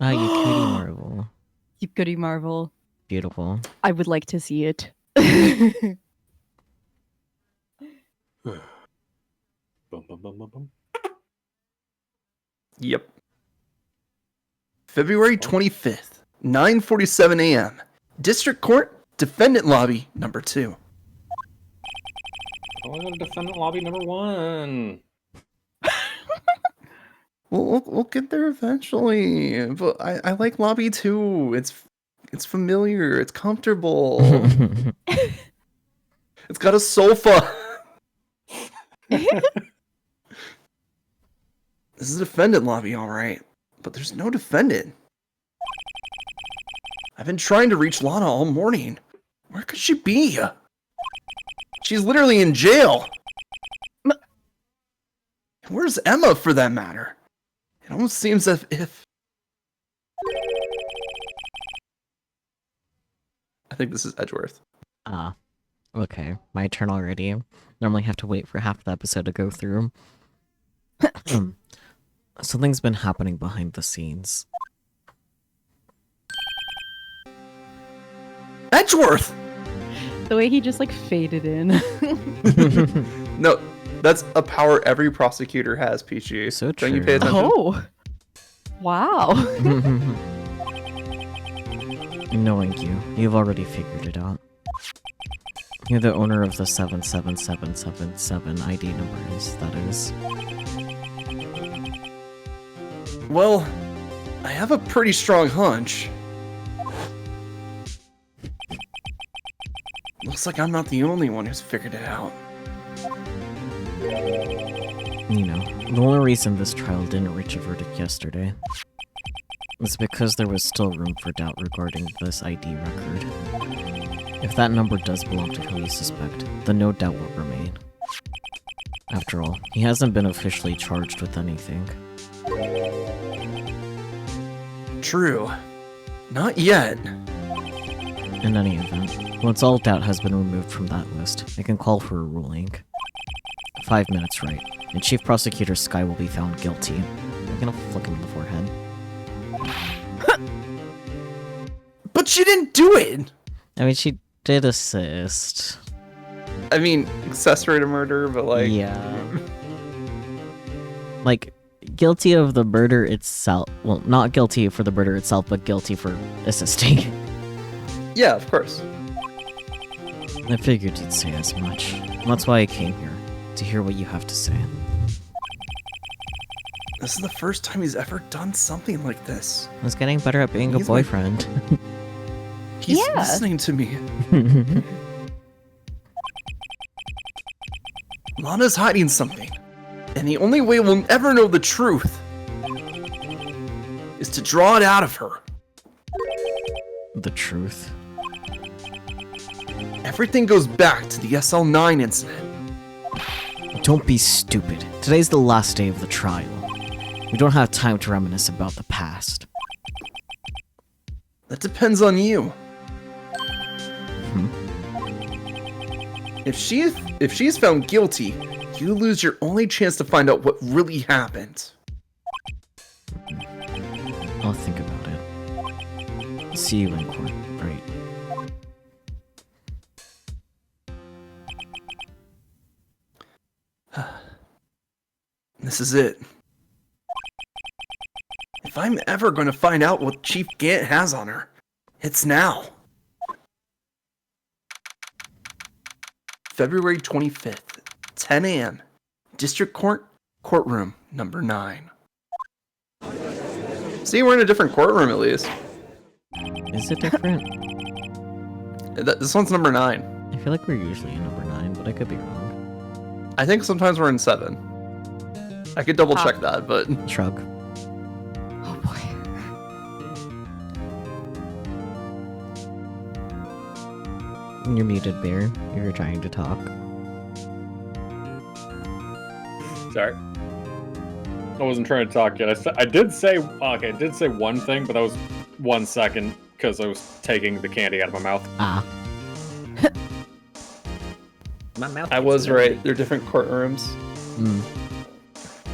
Ah, you cutie Marvel. You goody Marvel. Beautiful. I would like to see it. Bum, bum, bum, bum, bum. Yep. February 25th, 9:47 a.m. District Court, Defendant Lobby, number 2. I want to go to defendant lobby number 1. We'll get there eventually, but I like Lobby 2. It's familiar, it's comfortable. It's got a sofa. This is a defendant lobby, all right, but there's no defendant. I've been trying to reach Lana all morning. Where could she be? She's literally in jail. Where's Emma, for that matter? It almost seems as if... I think this is Edgeworth. Ah. Okay. My turn already. Normally have to wait for half the episode to go through. Something's been happening behind the scenes. Edgeworth! The way he just like faded in. No, that's a power every prosecutor has, Peachy. So Don't you pay true. attention? Oh. Wow. Knowing you, you've already figured it out. You're the owner of the 77777 ID numbers, that is. Well, I have a pretty strong hunch. Looks like I'm not the only one who's figured it out. You know, the only reason this trial didn't reach a verdict yesterday is because there was still room for doubt regarding this ID record. If that number does belong to who you suspect, then no doubt will remain. After all, he hasn't been officially charged with anything. True. Not yet. In any event, once all doubt has been removed from that list, I can call for a ruling. 5 minutes, right? And Chief Prosecutor Sky will be found guilty. I'm gonna flick him in the forehead. But she didn't do it! I mean, she did assist. I mean, accessory to murder, but like... Yeah. Like, guilty of the murder itself. Well, not guilty for the murder itself, but guilty for assisting. Yeah, of course. I figured you'd say as much. That's why I came here, to hear what you have to say. This is the first time he's ever done something like this. I was getting better at being a He's like- boyfriend. He's Yeah. listening to me. Lana's hiding something. And the only way we'll ever know the truth is to draw it out of her. The truth. Everything goes back to the SL9 incident. Don't be stupid. Today's the last day of the trial. We don't have time to reminisce about the past. That depends on you. If she's found guilty, you lose your only chance to find out what really happened. I'll think about it. See you in court, right? This is it. If I'm ever going to find out what Chief Gant has on her, it's now. February 25th, 10 a.m. District Court, courtroom number 9. See, we're in a different courtroom at least. Is it different? This one's number 9. I feel like we're usually in number 9, but I could be wrong. I think sometimes we're in 7. I could double check that, but Shrug. Oh boy. You're muted, Bear. You're trying to talk. Sorry. I wasn't trying to talk yet. I did say one thing, but that was 1 second because I was taking the candy out of my mouth. Ah. My mouth. I was right. They're different courtrooms. Hmm.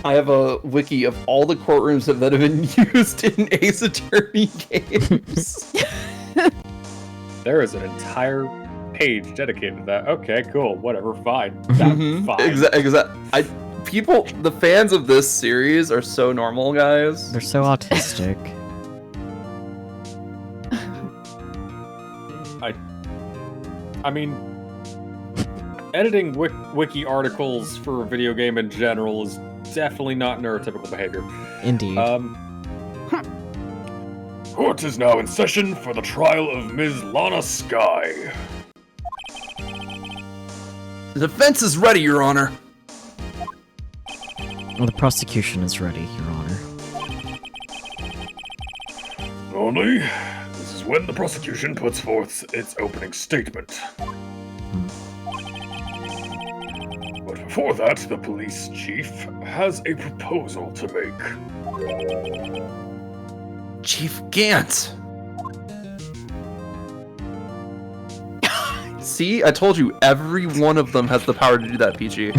I have a wiki of all the courtrooms that have been used in Ace Attorney games. There is an entire page dedicated to that. Okay, cool. Whatever. Fine. That's fine. People, the fans of this series are so normal, guys. They're so autistic. I mean, editing wiki articles for a video game in general is definitely not neurotypical behavior. Indeed. Court is now in session for the trial of Ms. Lana Sky. The defense is ready, Your Honor. Well, the prosecution is ready, Your Honor. Only, this is when the prosecution puts forth its opening statement. But before that, the police chief has a proposal to make. Chief Gant. See, I told you, every one of them has the power to do that, PG.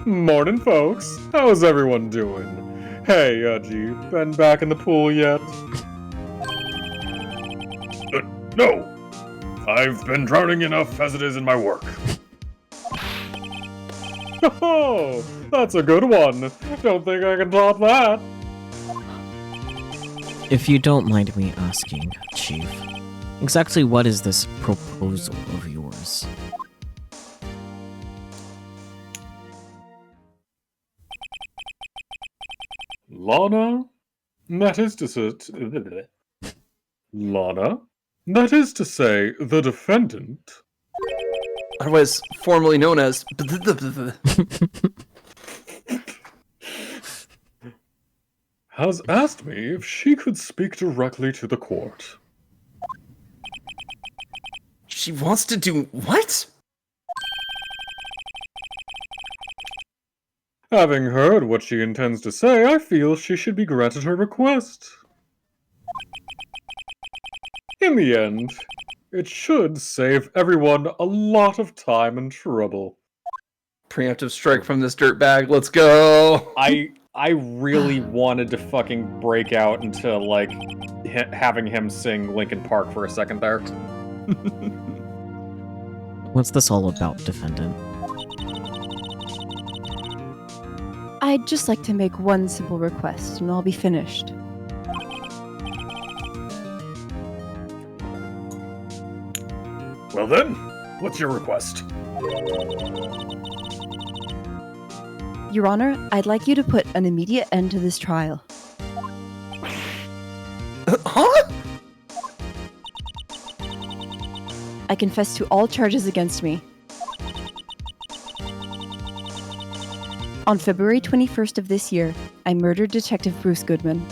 Morning, folks. How's everyone doing? Hey, G, been back in the pool yet? No. I've been drowning enough as it is in my work. Oh, that's a good one. Don't think I can top that. If you don't mind me asking, Chief, Exactly what is this proposal of yours? Lana? That is to say... Lana? That is to say, the defendant... Otherwise formerly known as. has asked me if she could speak directly to the court. She wants to do what? Having heard what she intends to say, I feel she should be granted her request. In the end, it should save everyone a lot of time and trouble. Preemptive strike from this dirtbag. Let's go. I really wanted to fucking break out into, like, having him sing Linkin Park for a second there. What's this all about, defendant? I'd just like to make one simple request, and I'll be finished. Well then, what's your request? Your Honor, I'd like you to put an immediate end to this trial. Huh? I confess to all charges against me. On February 21st of this year, I murdered Detective Bruce Goodman.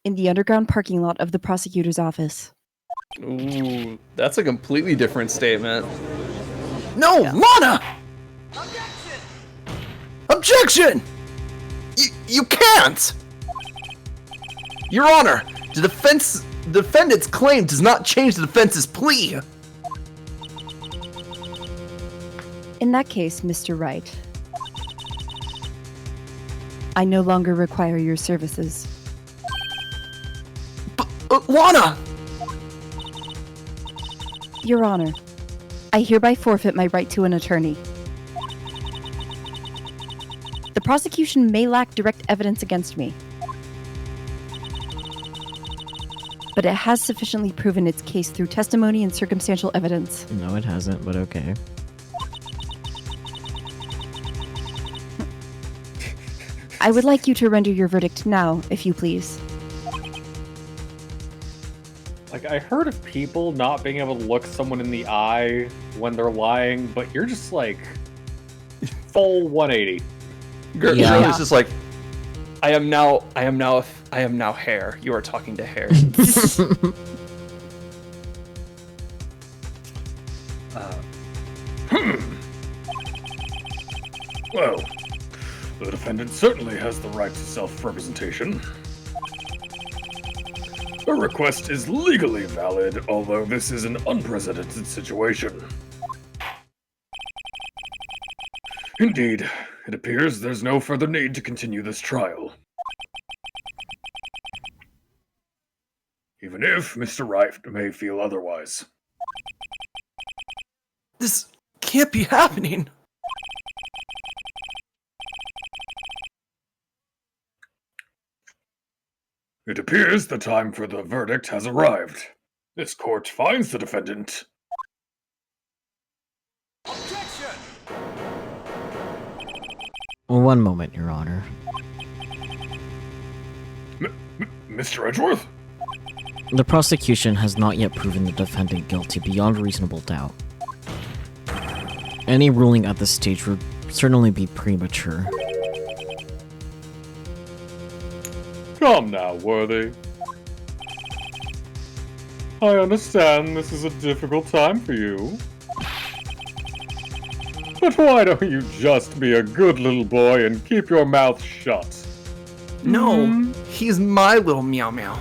In the underground parking lot of the prosecutor's office. Ooh, that's a completely different statement. No, yeah. Lana! Objection! You can't! Your Honor, the defendant's claim does not change the defense's plea. In that case, Mr. Wright, I no longer require your services. Lana! Your Honor, I hereby forfeit my right to an attorney. The prosecution may lack direct evidence against me, but it has sufficiently proven its case through testimony and circumstantial evidence. No, it hasn't, but okay. I would like you to render your verdict now, if you please. Like, I heard of people not being able to look someone in the eye when they're lying, but you're just like full 180. Girlie's just like, I am now hair. You are talking to hair. Well, the defendant certainly has the right to self-representation. Her request is legally valid, although this is an unprecedented situation. Indeed, it appears there's no further need to continue this trial. Even if Mr. Wright may feel otherwise. This can't be happening. It appears the time for the verdict has arrived. This court finds the defendant. Objection! One moment, Your Honor. Mr. Edgeworth? The prosecution has not yet proven the defendant guilty beyond reasonable doubt. Any ruling at this stage would certainly be premature. Come now, Worthy. I understand this is a difficult time for you. But why don't you just be a good little boy and keep your mouth shut? No, he's my little meow meow.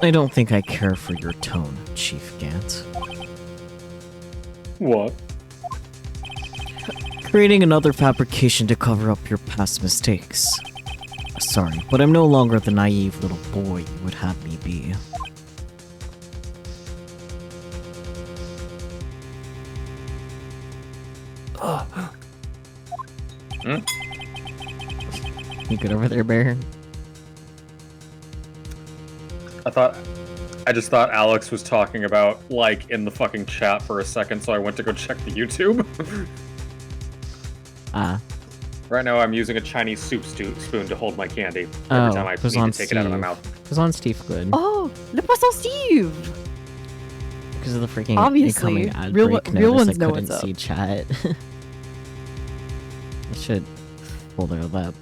I don't think I care for your tone, Chief Gant. What? Creating another fabrication to cover up your past mistakes. Sorry, but I'm no longer the naive little boy you would have me be. You good over there, Bear? I just thought Alex was talking about, like, in the fucking chat for a second, so I went to go check the YouTube. Right now I'm using a Chinese soup spoon to hold my candy every time I need to take it out of my mouth. It was on Steve Good. Oh, Le Poisson Steve! Because of the freaking Obviously, incoming ad real break, ones notice I know couldn't what's see chat. I should hold it up.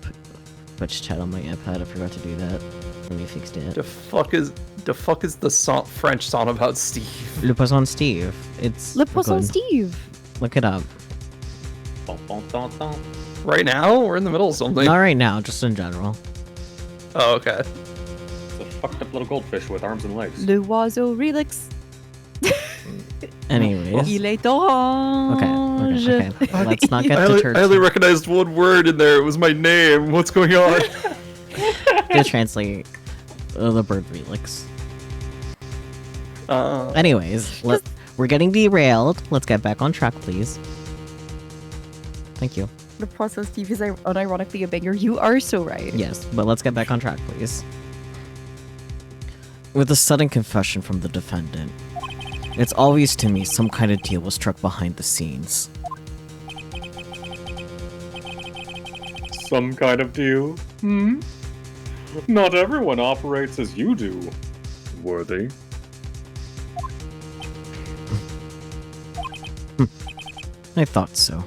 Twitch chat on my iPad. I forgot to do that. Let me fix it. The fuck is the French song about Steve? Le Poisson Steve. It's Le Poisson good. Steve! Look it up. Right now? We're in the middle of something. Not right now, just in general. Oh, okay. It's a fucked up little goldfish with arms and legs. Le oiseau relix. Anyways. Il est orange. Okay. Let's not get I deterred. only recognized one word in there. It was my name. What's going on? to translate the bird relix. Uh, Anyways, we're getting derailed. Let's get back on track, please. Thank you. Le Poisson Steve is unironically a banger. You are so right. Yes, but let's get back on track, please. With a sudden confession from the defendant, it's obvious to me some kind of deal was struck behind the scenes. Some kind of deal? Not everyone operates as you do. Worthy. I thought so.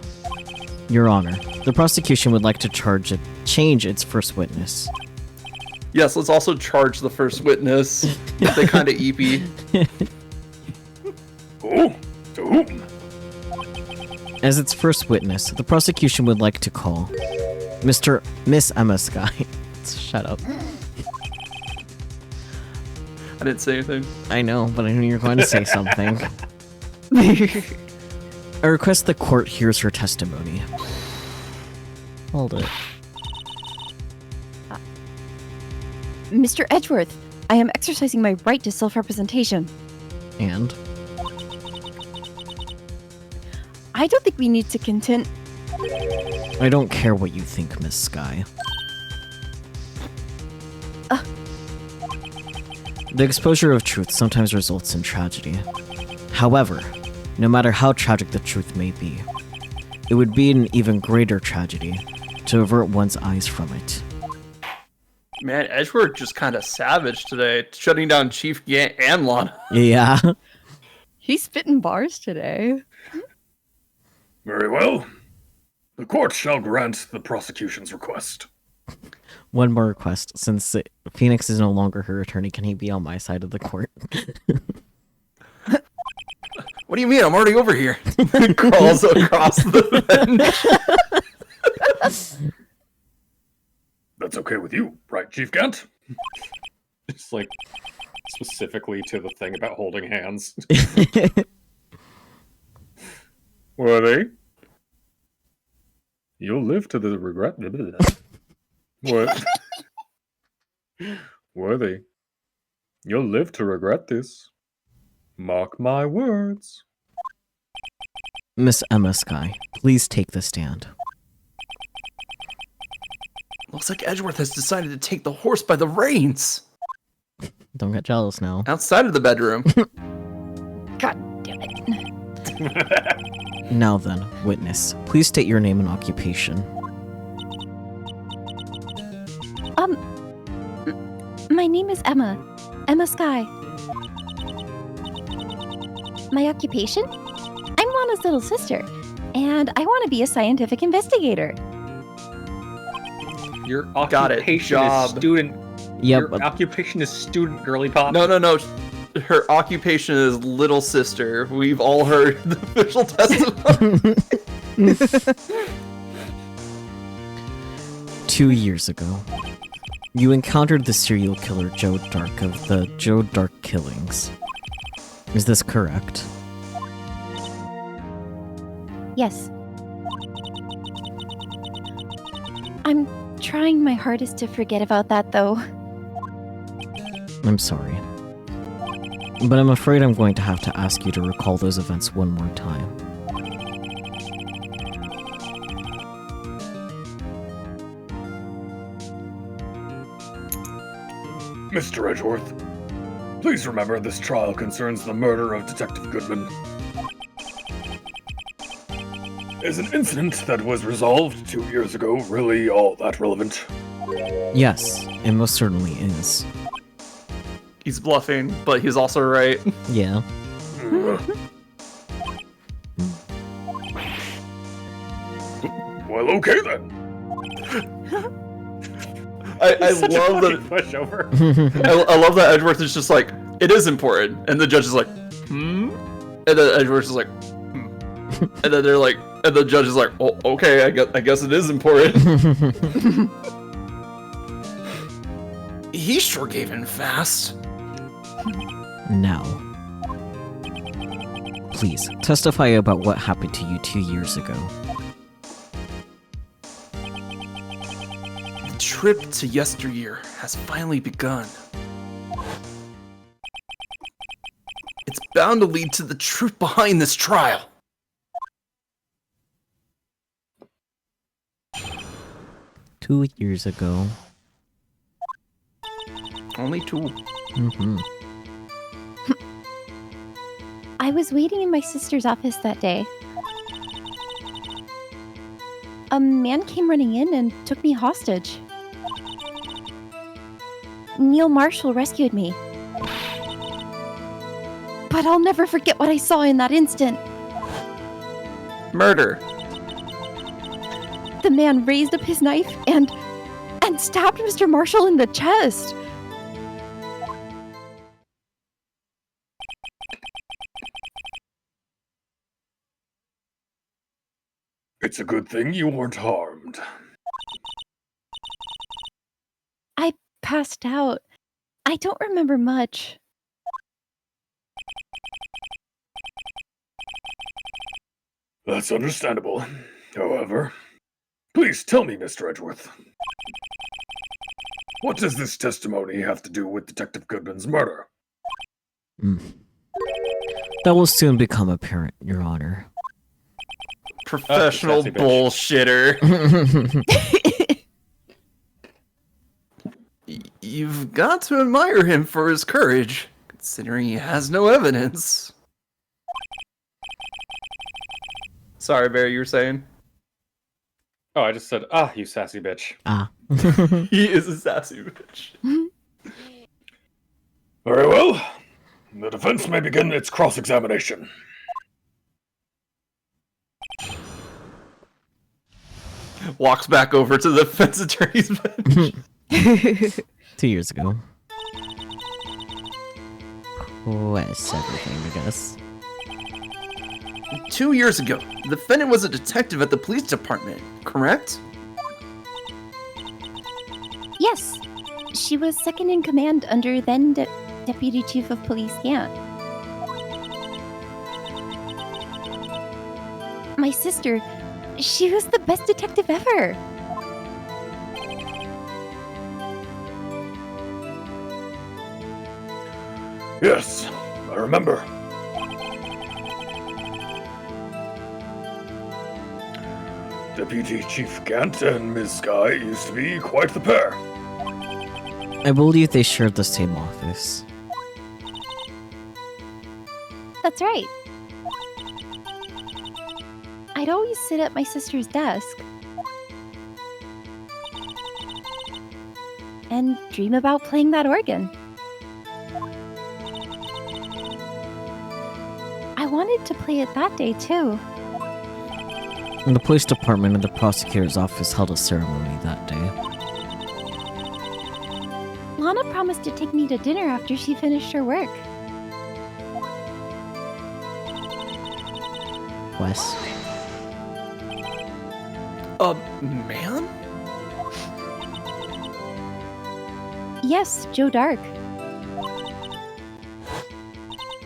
Your Honor, the prosecution would like to change its first witness. yes, let's also charge the first witness. They kind of eepy. Oh, to whom? As its first witness, the prosecution would like to call Miss Emma Sky. Shut up. I didn't say anything. I know, but I knew you were going to say something. I request the court hears her testimony. Hold it. Mr. Edgeworth, I am exercising my right to self-representation. And? I don't think we need to contend. I don't care what you think, Miss Sky. The exposure of truth sometimes results in tragedy. However, no matter how tragic the truth may be, it would be an even greater tragedy to avert one's eyes from it. Man, Edgeworth just kind of savage today, shutting down Chief Gant and Lana. Yeah. He's spitting bars today. Very well. The court shall grant the prosecution's request. One more request. Since Phoenix is no longer her attorney, can he be on my side of the court? What do you mean? I'm already over here. Crawls across the bench. That's okay with you, right, Chief Gant? Just like specifically to the thing about holding hands. Worthy? You'll live to the regret. What? Worthy? You'll live to regret this. Mark my words. Miss Emma Sky, please take the stand. Looks like Edgeworth has decided to take the horse by the reins. Don't get jealous now. Outside of the bedroom. God damn it. Now then, witness, please state your name and occupation. My name is Emma. Emma Sky. My occupation? I'm Lana's little sister, and I want to be a scientific investigator. Your Got it. occupation Job. is student. Yep. Your occupation is student, girly pop. No. Her occupation is little sister. We've all heard the official testimony. 2 years ago, you encountered the serial killer Joe Dark of the Joe Dark killings. Is this correct? Yes. I'm trying my hardest to forget about that, though. I'm sorry. But I'm afraid I'm going to have to ask you to recall those events one more time. Mr. Edgeworth, please remember this trial concerns the murder of Detective Goodman. Is an incident that was resolved 2 years ago really all that relevant? Yes, it most certainly is. He's bluffing, but he's also right. Yeah. Well, okay then. I Such a love fucking that. pushover. I love that Edgeworth is just like, it is important, and the judge is like, hmm, and then Edgeworth is like, hmm, and then they're like, and the judge is like, oh, okay, I guess it is important. He sure gave in fast. Now. Please, testify about what happened to you 2 years ago. The trip to yesteryear has finally begun. It's bound to lead to the truth behind this trial. Two years ago. Only 2. Mm-hmm. I was waiting in my sister's office that day. A man came running in and took me hostage. Neil Marshall rescued me. But I'll never forget what I saw in that instant. Murder. The man raised up his knife and stabbed Mr. Marshall in the chest. It's a good thing you weren't harmed. I passed out. I don't remember much. That's understandable. However, please tell me, Mr. Edgeworth. What does this testimony have to do with Detective Goodman's murder? That will soon become apparent, Your Honor. Professional sassy bitch. bullshitter. You've got to admire him for his courage, considering he has no evidence. Sorry, Barry, you were saying? Oh, I just said, you sassy bitch. Ah. He is a sassy bitch. Very well. The defense may begin its cross-examination. Walks back over to the defense attorney's bench. 2 years ago. Quest everything, I guess. 2 years ago, the defendant was a detective at the police department, correct? Yes, she was second in command under then Deputy Chief of Police Gant. My sister, she was the best detective ever. Yes, I remember. Deputy Chief Gant and Ms. Skye used to be quite the pair. I believe they shared the same office. That's right. I'd always sit at my sister's desk and dream about playing that organ. I wanted to play it that day too. And the police department and the prosecutor's office held a ceremony that day. Lana promised to take me to dinner after she finished her work. Wes. Man? Yes, Joe Dark.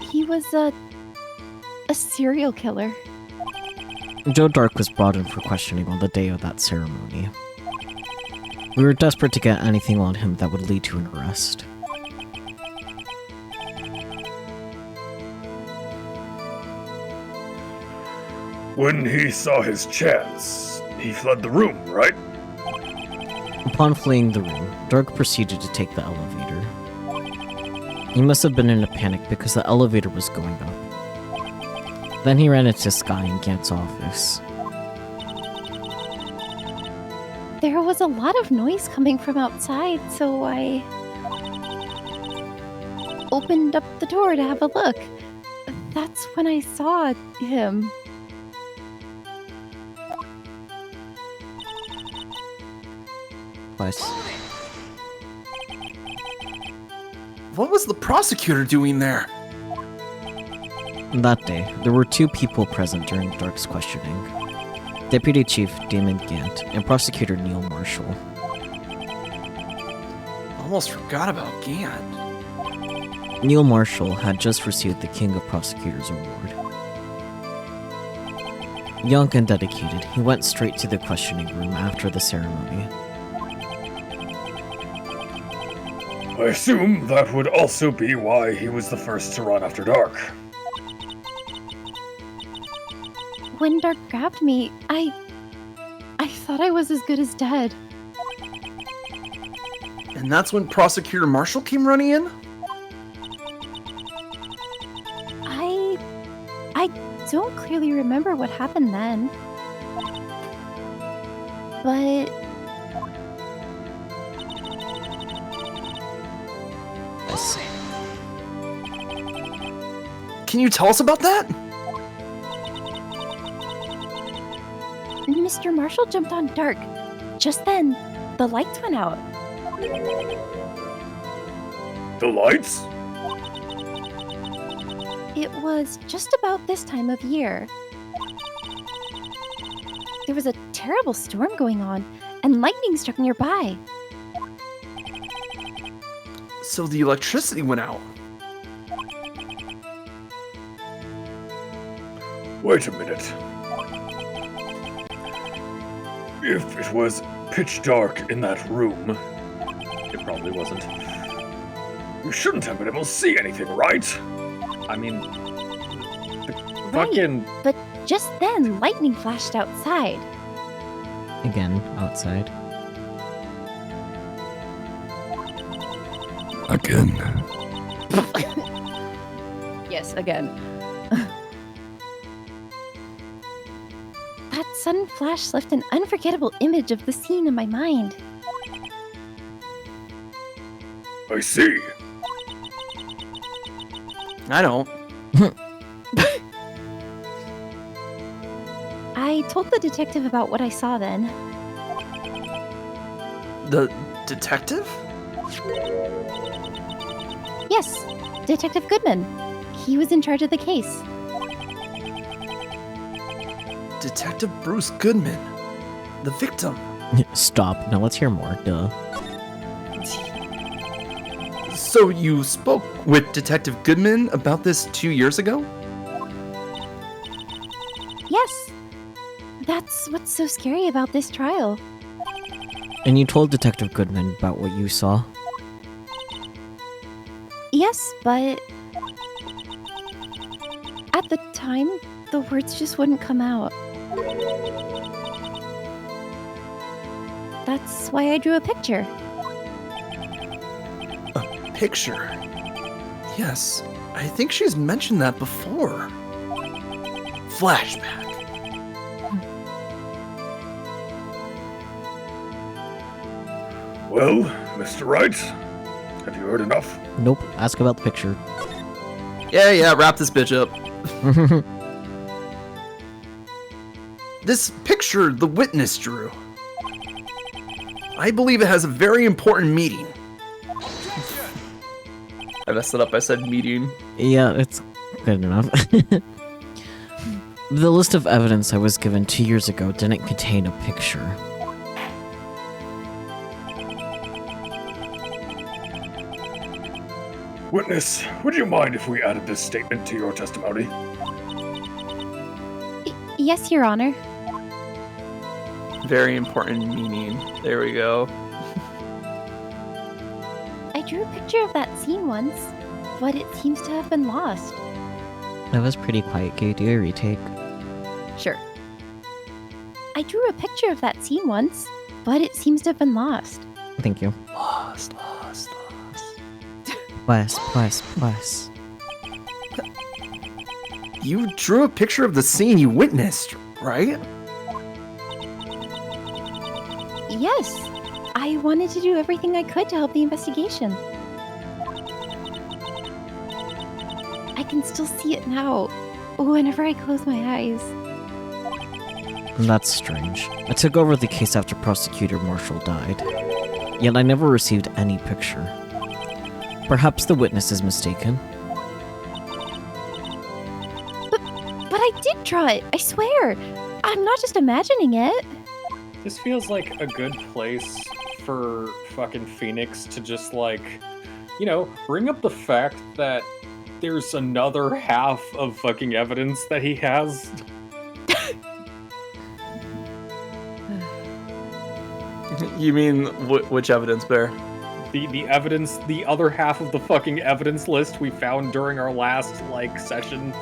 He was a serial killer. Joe Dark was brought in for questioning on the day of that ceremony. We were desperate to get anything on him that would lead to an arrest. When he saw his chance, he fled the room, right? Upon fleeing the room, Dark proceeded to take the elevator. He must have been in a panic because the elevator was going up. Then he ran into Sky in Gant's office. There was a lot of noise coming from outside, so I opened up the door to have a look. That's when I saw him. What? What was the prosecutor doing there? That day, there were two people present during Dark's questioning. Deputy Chief Damon Gant and Prosecutor Neil Marshall. Almost forgot about Gant. Neil Marshall had just received the King of Prosecutors Award. Young and dedicated, he went straight to the questioning room after the ceremony. I assume that would also be why he was the first to run after dark. When Dark grabbed me, I thought I was as good as dead. And that's when Prosecutor Marshall came running in? I don't clearly remember what happened then. But Yes. Can you tell us about that? Mr. Marshall jumped on Dark. Just then, the lights went out. The lights? It was just about this time of year. There was a terrible storm going on, and lightning struck nearby. So the electricity went out. Wait a minute. If it was pitch dark in that room, It probably wasn't. you shouldn't have been able to see anything, right? I mean, Right, fucking but just then, lightning flashed outside. Again, outside. Again. Yes, again. That sudden flash left an unforgettable image of the scene in my mind. I see. I don't. I told the detective about what I saw then. The detective? Yes, Detective Goodman. He was in charge of the case. Detective Bruce Goodman. The victim. Stop. Now let's hear more. Duh. So you spoke with Detective Goodman about this 2 years ago? Yes. That's what's so scary about this trial. And you told Detective Goodman about what you saw? Yes, but at the time, the words just wouldn't come out. That's why I drew a picture. A picture? Yes, I think she's mentioned that before. Flashback. Well, Mr. Wright, have you heard enough? Nope. Ask about the picture. Yeah, wrap this bitch up. This picture the witness drew. I believe it has a very important meaning. I messed it up, I said meeting. Yeah, it's good enough. The list of evidence I was given 2 years ago didn't contain a picture. Witness, would you mind if we added this statement to your testimony? Yes, Your Honor. Very important meaning. There we go. I drew a picture of that scene once, but it seems to have been lost. That was pretty quiet. Can you do a retake? Sure. I drew a picture of that scene once, but it seems to have been lost. Thank you. Lost. Plus. You drew a picture of the scene you witnessed, right? Yes, I wanted to do everything I could to help the investigation. I can still see it now, whenever I close my eyes. That's strange. I took over the case after Prosecutor Marshall died, yet I never received any picture. Perhaps the witness is mistaken. But I did draw it, I swear. I'm not just imagining it. This feels like a good place for fucking Phoenix to just, like, bring up the fact that there's another half of fucking evidence that he has. You mean which evidence, Bear? The evidence, the other half of the fucking evidence list we found during our last, session.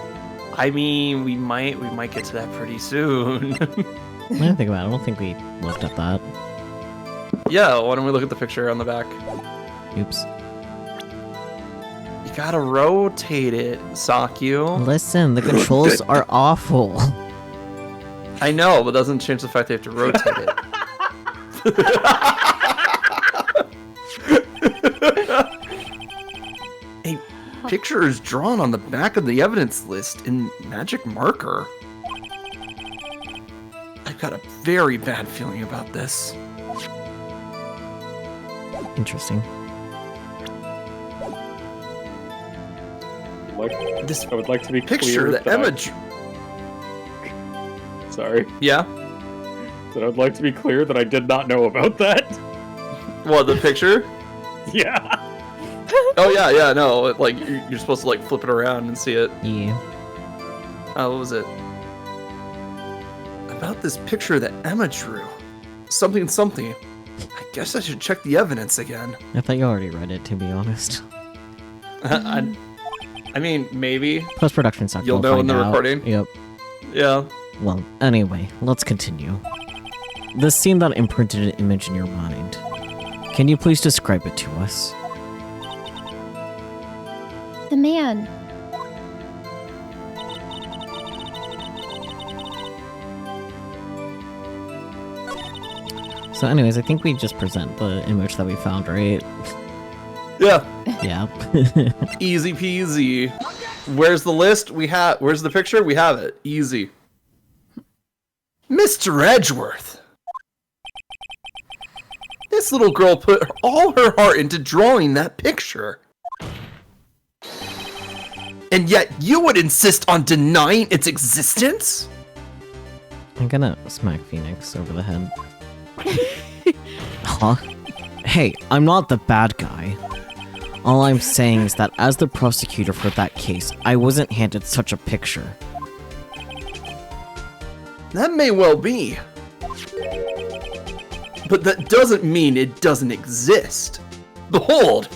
I mean, we might get to that pretty soon. I didn't think about it. I don't think we looked at that. Yeah, why don't we look at the picture on the back? Oops. You gotta rotate it, Sakyu. Listen, the controls are awful. I know, but doesn't change the fact they have to rotate it. A picture is drawn on the back of the evidence list in magic marker. I've got a very bad feeling about this. Interesting. I would like to be Picture clear that image. Sorry. Yeah. That I would like to be clear that I did not know about that. What, the picture? Yeah. Oh yeah, no. Like you're supposed to flip it around and see it. Yeah. What was it? About this picture that Emma drew. Something. I guess I should check the evidence again. I thought you already read it, to be honest. I mean, maybe. Post-production suck. You'll know in the recording? Yep. Yeah. Well, anyway, let's continue. The scene that imprinted an image in your mind. Can you please describe it to us? The man. So anyways, I think we just present the image that we found, right? Yeah. Yeah. Easy peasy. Where's the list? Where's the picture? We have it. Easy. Mr. Edgeworth. This little girl put all her heart into drawing that picture. And yet you would insist on denying its existence? I'm gonna smack Phoenix over the head. Huh? Hey, I'm not the bad guy. All I'm saying is that as the prosecutor for that case, I wasn't handed such a picture. That may well be. But that doesn't mean it doesn't exist. Behold!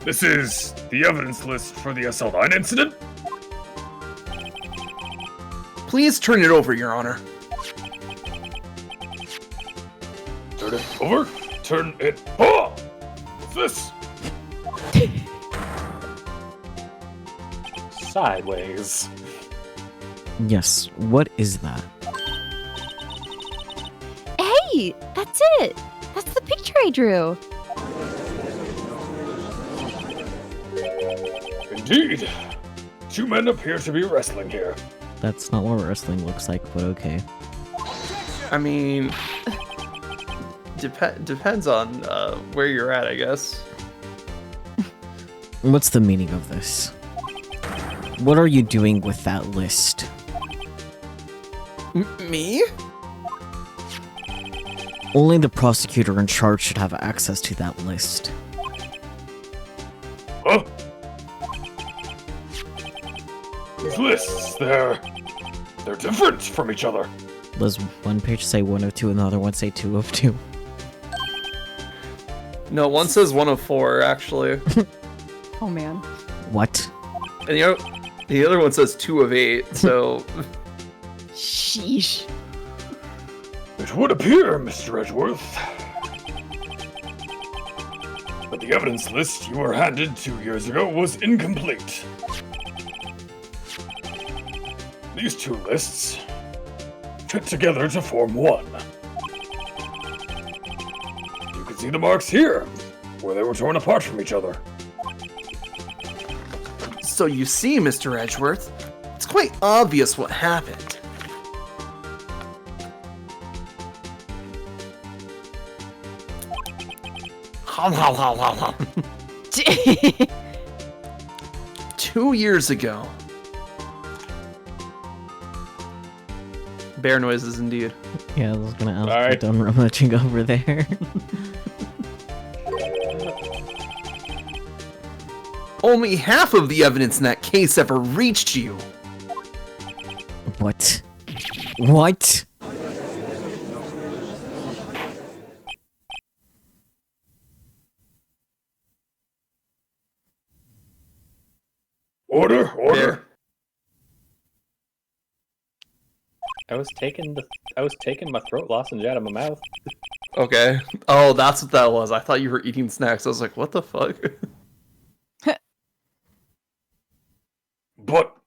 This is the evidence list for the SL9 incident. Please turn it over, Your Honor. Turn it over. Turn it. Oh! What's this? Sideways. Yes, what is that? Hey, that's it. That's the picture I drew. Indeed. Two men appear to be wrestling here. That's not what wrestling looks like, but okay. I mean, depends on where you're at, I guess. What's the meaning of this? What are you doing with that list? Me? Only the prosecutor in charge should have access to that list. Huh? These lists, they're different from each other. Does one page say 1 of 2 and the other one say 2 of 2? No, one says 1 of 4, actually. Oh man. What? And the other one says 2 of 8, so... Sheesh. It would appear, Mr. Edgeworth, that But the evidence list you were handed 2 years ago was incomplete. These two lists fit together to form one. You can see the marks here, where they were torn apart from each other. So you see, Mr. Edgeworth, it's quite obvious what happened. Hum, hum, hum, hum, hum. 2 years ago. Bear noises, indeed. Yeah, I was gonna ask Sorry. you done rummaging over there. Only half of the evidence in that case ever reached you. What? What? Order, order. I was taking my throat lozenge out of my mouth. Okay. Oh, that's what that was. I thought you were eating snacks. I was like, what the fuck? But,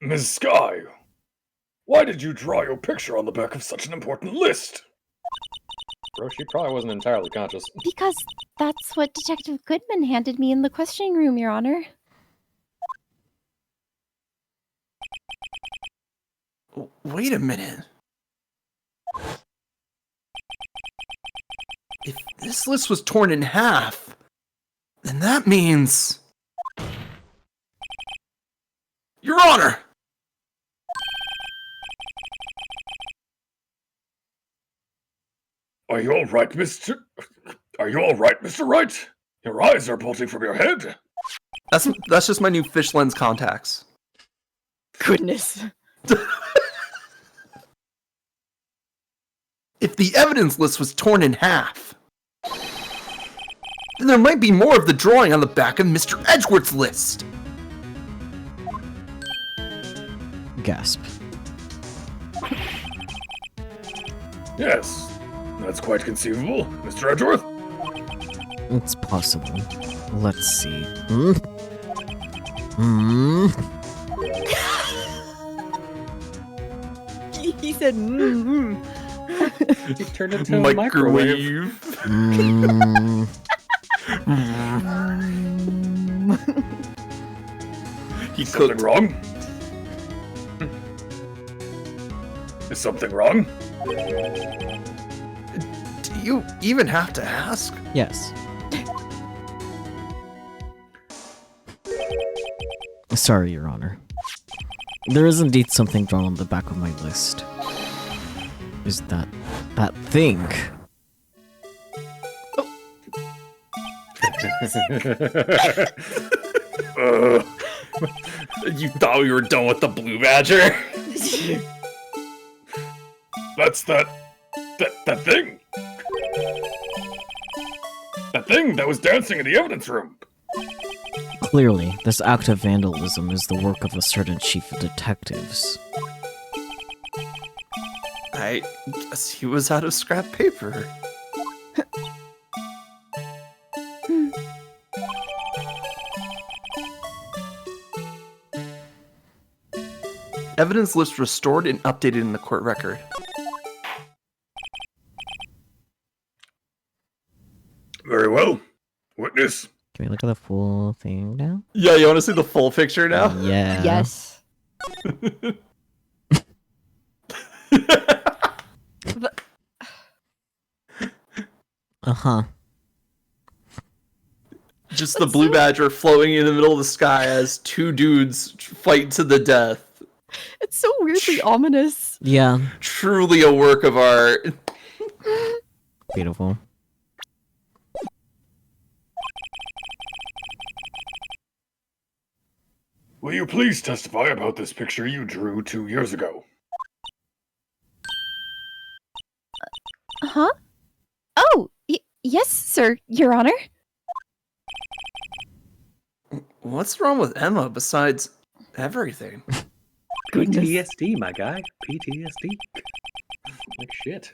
Ms. Sky, why did you draw your picture on the back of such an important list? Bro, she probably wasn't entirely conscious. Because that's what Detective Goodman handed me in the questioning room, Your Honor. Wait a minute. If this list was torn in half, then that means... Your Honor! Are you all right, Mr. Wright? Your eyes are bulging from your head. That's just my new fish lens contacts. Goodness. If the evidence list was torn in half, then there might be more of the drawing on the back of Mr. Edgeworth's list. Gasp. Yes, that's quite conceivable, Mr. Edgeworth. It's possible. Let's see. Hmm? He said, You turned into a microwave. Hmm. He Is something cooked. wrong? Is something wrong? Do you even have to ask? Yes. Sorry, Your Honor. There is indeed something drawn on the back of my list. Is that thing? You thought we were done with the blue badger? That's that thing. That thing that was dancing in the evidence room. Clearly, this act of vandalism is the work of a certain chief of detectives. I guess he was out of scrap paper. Evidence list restored and updated in the court record. Very well. Witness. Can we look at the full thing now? Yeah, you want to see the full picture now? Yeah. yes. Uh-huh. Just the blue badger floating in the middle of the sky as two dudes fight to the death. It's so weirdly ominous. Yeah. Truly a work of art. Beautiful. Will you please testify about this picture you drew 2 years ago? Huh? Oh, yes, sir, Your Honor. What's wrong with Emma besides everything? Goodness. PTSD, my guy. PTSD. Like shit.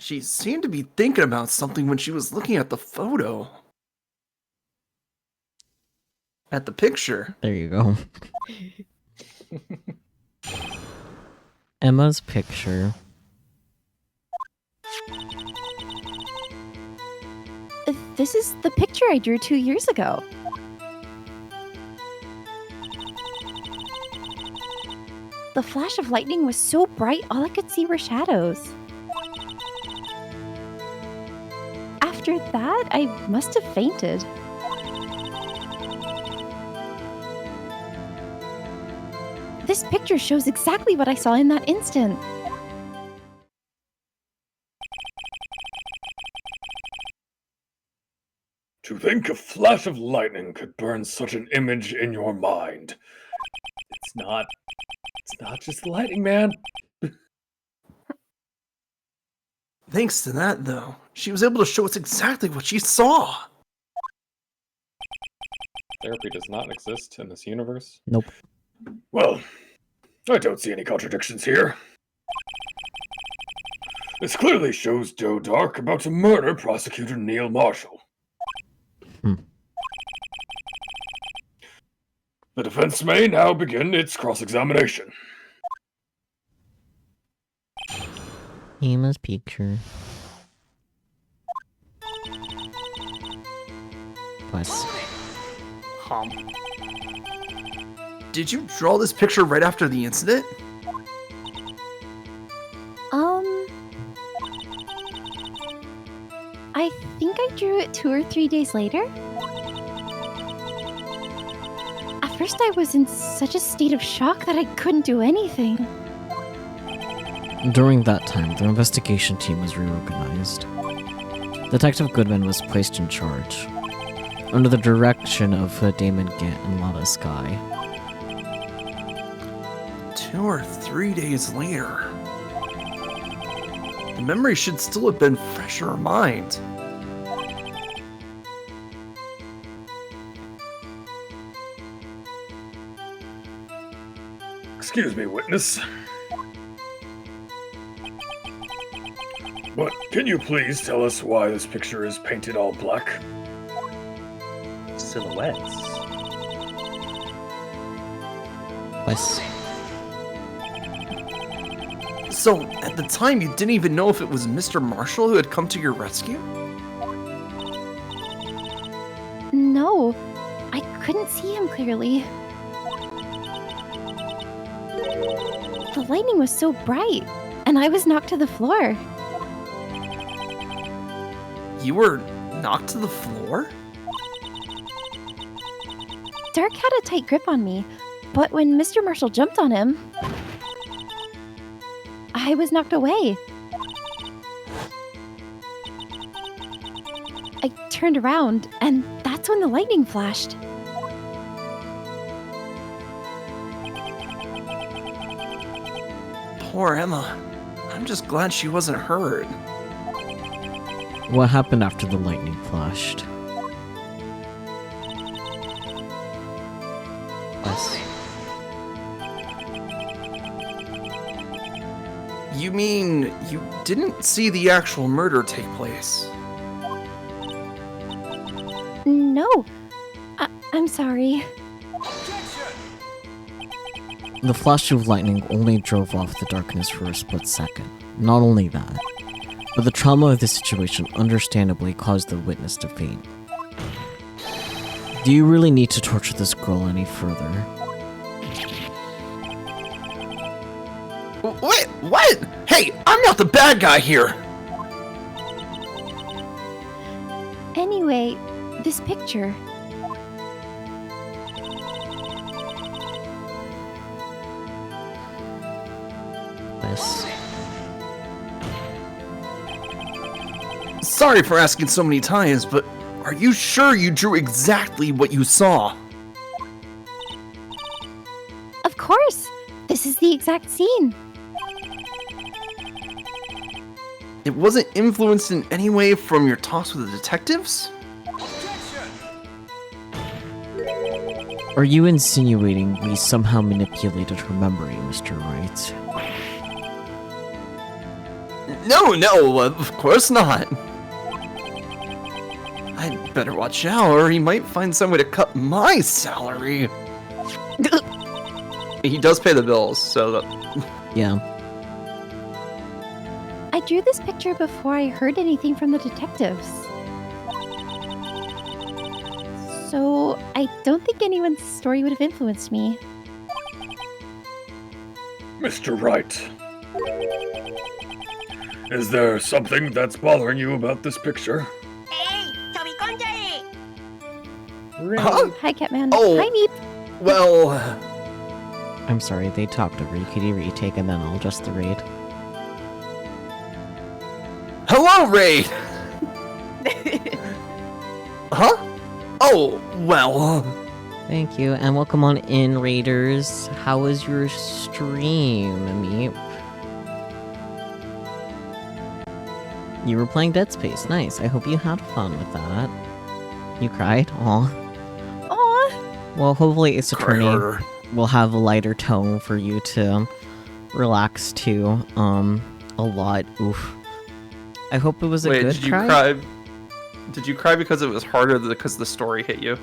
She seemed to be thinking about something when she was looking at the photo. At the picture. There you go. Emma's picture. This is the picture I drew 2 years ago. The flash of lightning was so bright, all I could see were shadows. After that, I must have fainted. This picture shows exactly what I saw in that instant. To think a flash of lightning could burn such an image in your mind. It's not just lightning, man. Thanks to that, though, she was able to show us exactly what she saw. Therapy does not exist in this universe. Nope. Well, I don't see any contradictions here. This clearly shows Joe Dark about to murder Prosecutor Neil Marshall. The defense may now begin its cross-examination. Emma's picture. Plus. Did you draw this picture right after the incident? I think I drew it 2 or 3 days later. At first I was in such a state of shock that I couldn't do anything. During that time, the investigation team was reorganized. Detective Goodman was placed in charge, under the direction of Damon Gant and Lana Sky. 2 or 3 days later. The memory should still have been fresh in her mind. Excuse me, witness. But can you please tell us why this picture is painted all black? Silhouettes. Plus. So, at the time, you didn't even know if it was Mr. Marshall who had come to your rescue? No, I couldn't see him clearly. The lightning was so bright, and I was knocked to the floor. You were knocked to the floor? Dark had a tight grip on me, but when Mr. Marshall jumped on him, I was knocked away. I turned around, and that's when the lightning flashed. Poor Emma. I'm just glad she wasn't hurt. What happened after the lightning flashed? Plus. You mean you didn't see the actual murder take place? No, I'm sorry. The flash of lightning only drove off the darkness for a split second. Not only that, but the trauma of the situation understandably caused the witness to faint. Do you really need to torture this girl any further? Wait, what? Hey, I'm not the bad guy here! Anyway, this picture. Yes. Sorry for asking so many times, but are you sure you drew exactly what you saw? Of course! This is the exact scene. It wasn't influenced in any way from your talks with the detectives? Are you insinuating we somehow manipulated her memory, Mr. Wright? No, of course not. I'd better watch out, or he might find some way to cut my salary. He does pay the bills, so Yeah. I drew this picture before I heard anything from the detectives. So I don't think anyone's story would have influenced me. Mr. Wright, is there something that's bothering you about this picture? Huh? Hi, Catman. Oh. Hi, Meep. Well, I'm sorry, they talked over you. Could you retake and then I'll adjust the raid? hello, Ray. Huh? Oh, well. Thank you, and welcome on in, Raiders. How was your stream, Meep? You were playing Dead Space. Nice. I hope you had fun with that. You cried? Aw. Aw. Well, hopefully Ace Attorney Harder. will have a lighter tone for you to relax to, a lot. Oof. I hope it was a Wait, good did you cry. cry? Did you cry because it was harder than because the story hit you?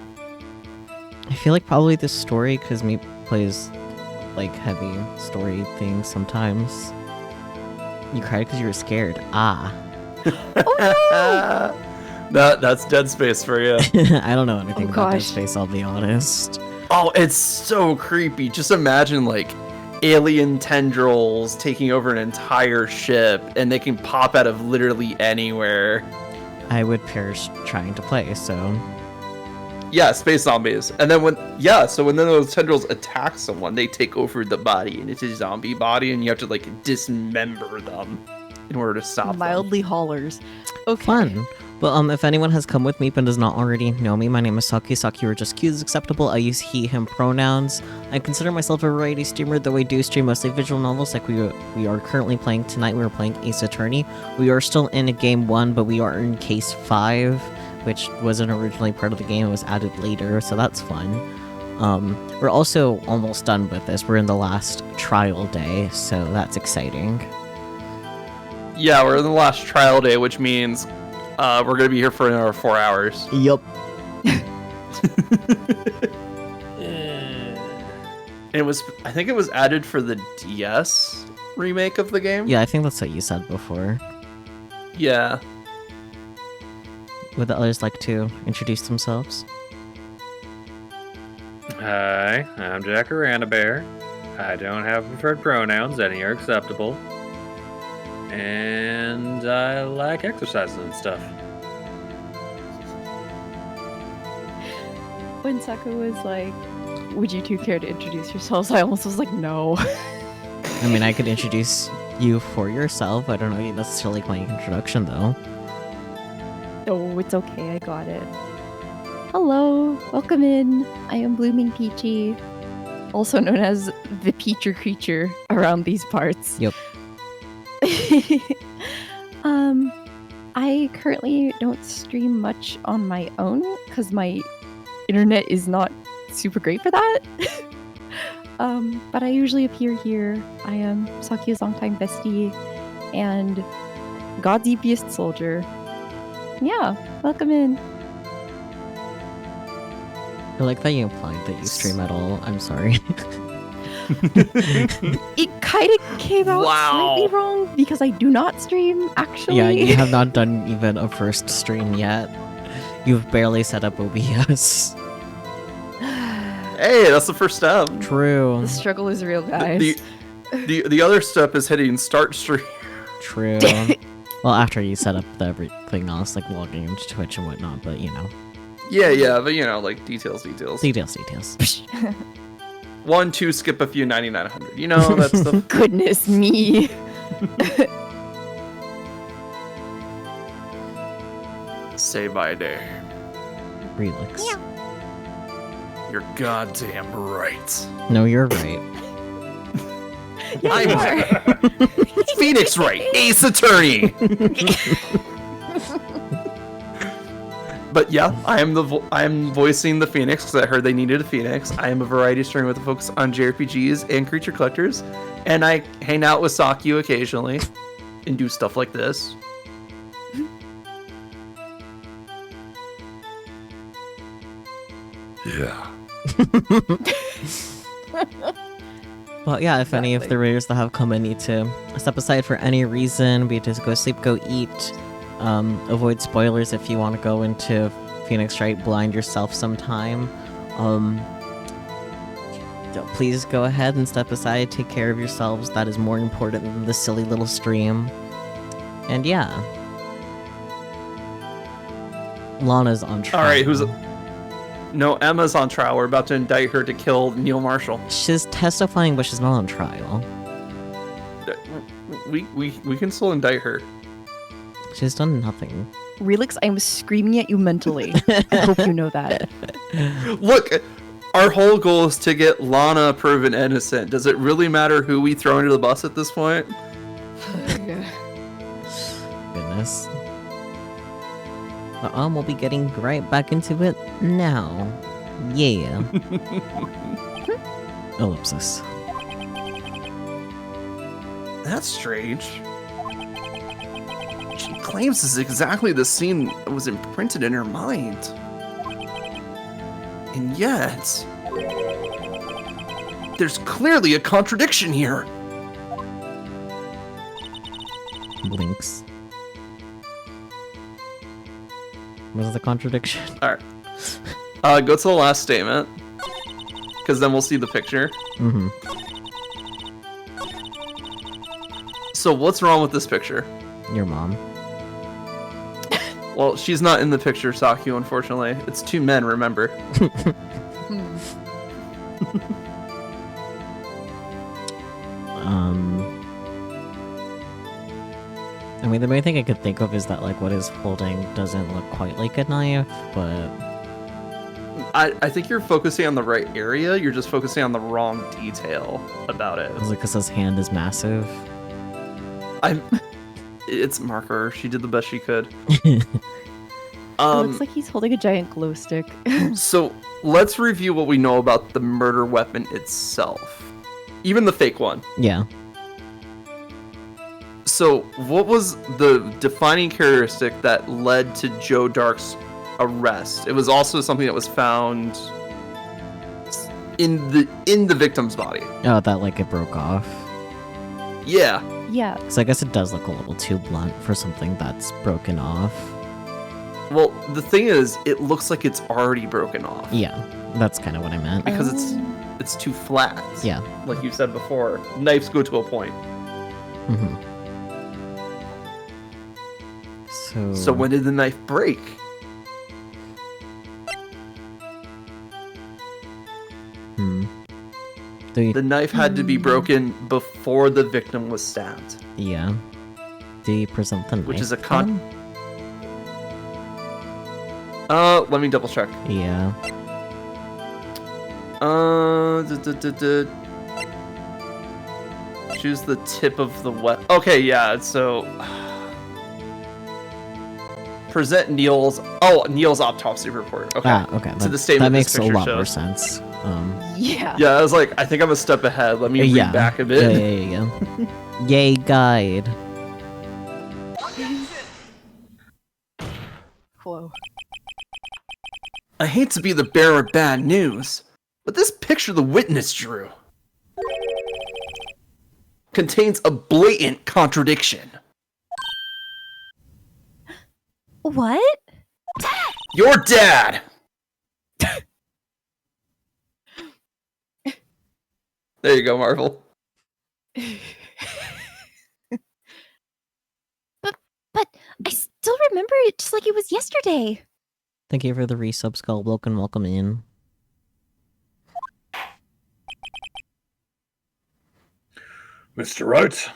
I feel like probably the story, because Meep plays, like, heavy story things sometimes. You cried because you were scared. Ah. That's Dead Space for you. I don't know anything Oh, about Dead gosh. Space, I'll be honest. Oh, it's so creepy. Just imagine, like, alien tendrils taking over an entire ship, and they can pop out of literally anywhere. I would perish trying to play, so... Yeah, space zombies. And then when then those tendrils attack someone, they take over the body, and it's a zombie body, and you have to, like, dismember them in order to stop them. Mildly hollers. Okay. Fun. But if anyone has come with Meep and does not already know me, my name is Saki. Saki or just Q is acceptable. I use he, him pronouns. I consider myself a variety streamer, though I do stream mostly visual novels like we are currently playing tonight. We are playing Ace Attorney. We are still in game 1, but we are in case 5, which wasn't originally part of the game. It was added later, so that's fun. We're also almost done with this. We're in the last trial day, so that's exciting. Yeah, we're in the last trial day, which means we're gonna be here for another 4 hours. Yup. I think it was added for the DS remake of the game. Yeah, I think that's what you said before. Yeah. Would the others like to introduce themselves? Hi, I'm Jack Bear. I don't have preferred pronouns, any are acceptable. And I like exercising and stuff. When Saka was like, would you two care to introduce yourselves? I almost was like, no. I mean, I could introduce you for yourself. I don't know you necessarily like my introduction, though. Oh, it's okay. I got it. Hello. Welcome in. I am Blooming Peachy, also known as the Peacher Creature around these parts. Yep. I currently don't stream much on my own because my internet is not super great for that. But I usually appear here. I am Saki's longtime bestie and God's eepiest soldier. Yeah, welcome in. I like that you implied that you stream at all. I'm sorry. It kind of came out slightly wrong because I do not stream, actually. Yeah, you have not done even a first stream yet. You've barely set up OBS. Hey, that's the first step. True. The struggle is real, guys. The other step is hitting start stream. True. Well, after you set up everything else, like logging into Twitch and whatnot, but you know. Yeah, but you know, like details. Details. 1, 2, skip a few, 99, 100. You know, that's the... Goodness me. Say by day. Relix. You're goddamn right. No, you're right. Yeah, you are. Phoenix Wright, Ace Attorney. But yeah, I am voicing the Phoenix because I heard they needed a Phoenix. I am a variety streamer with a focus on JRPGs and creature collectors, and I hang out with Sakyu occasionally. and do stuff like this. Yeah. Well, yeah, if any of Exactly. the raiders that have come in need to step aside for any reason, be it to go sleep, go eat, avoid spoilers if you want to go into Phoenix Wright blind yourself sometime, please go ahead and step aside, take care of yourselves. That is more important than the silly little stream. And yeah. Lana's on trial. All right, No, Emma's on trial. We're about to indict her to kill Neil Marshall. She's testifying, but she's not on trial. We can still indict her. She's done nothing. Relix, I'm screaming at you mentally. I hope you know that. Look, our whole goal is to get Lana proven innocent. Does it really matter who we throw into the bus at this point? Goodness. But we'll be getting right back into it now. Yeah. Ellipsis. That's strange. She claims this is exactly the scene that was imprinted in her mind. And yet, there's clearly a contradiction here. Blinks. What's the contradiction? Alright. Go to the last statement. Because then we'll see the picture. Mm-hmm. So what's wrong with this picture? Your mom. Well, she's not in the picture, Sakyu, unfortunately. It's two men, remember? I mean, the main thing I could think of is that, like, what is holding doesn't look quite like a knife, but... I think you're focusing on the right area, you're just focusing on the wrong detail about it. Is it because his hand is massive? It's marker. She did the best she could. It looks like he's holding a giant glow stick. So let's review what we know about the murder weapon itself. Even the fake one. Yeah. So what was the defining characteristic that led to Joe Dark's arrest? It was also something that was found in the victim's body. Oh, that, like, it broke off. Yeah. Yeah. So I guess it does look a little too blunt for something that's broken off. Well, the thing is, it looks like it's already broken off. Yeah, that's kind of what I meant. Because it's too flat. Yeah. Like you said before, knives go to a point. Mm-hmm. So when did the knife break? The knife had to be broken before the victim was stabbed. Yeah. Do you present the knife? Which is a then? Let me double check. Yeah. Choose the tip of the weapon. Okay, yeah, so... Present Neil's autopsy report. Okay. Ah, okay. To the statement that makes this a picture lot more shows. sense. Yeah. Yeah, I was like, I think I'm a step ahead. Let me read back a bit. Yeah. Yay, guide. Whoa. I hate to be the bearer of bad news, but this picture the witness drew contains a blatant contradiction. What? Your dad! There you go, Marvel. But I still remember it just like it was yesterday. Thank you for the resub, Skullbloke, and welcome in. Mr. Wright?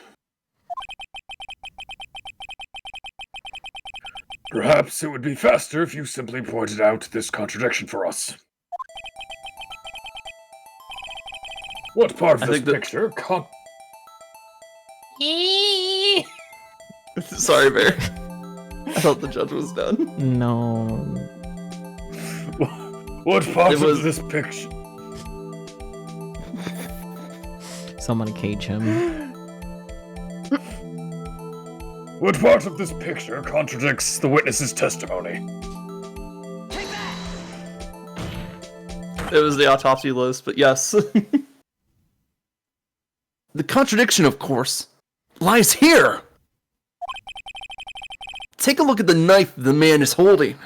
Perhaps it would be faster if you simply pointed out this contradiction for us. What part of this picture Sorry, Bear. I thought the judge was done. No. What part of this picture? Someone cage him. What part of this picture contradicts the witness's testimony? It was the autopsy list, but yes. The contradiction, of course, lies here. Take a look at the knife the man is holding.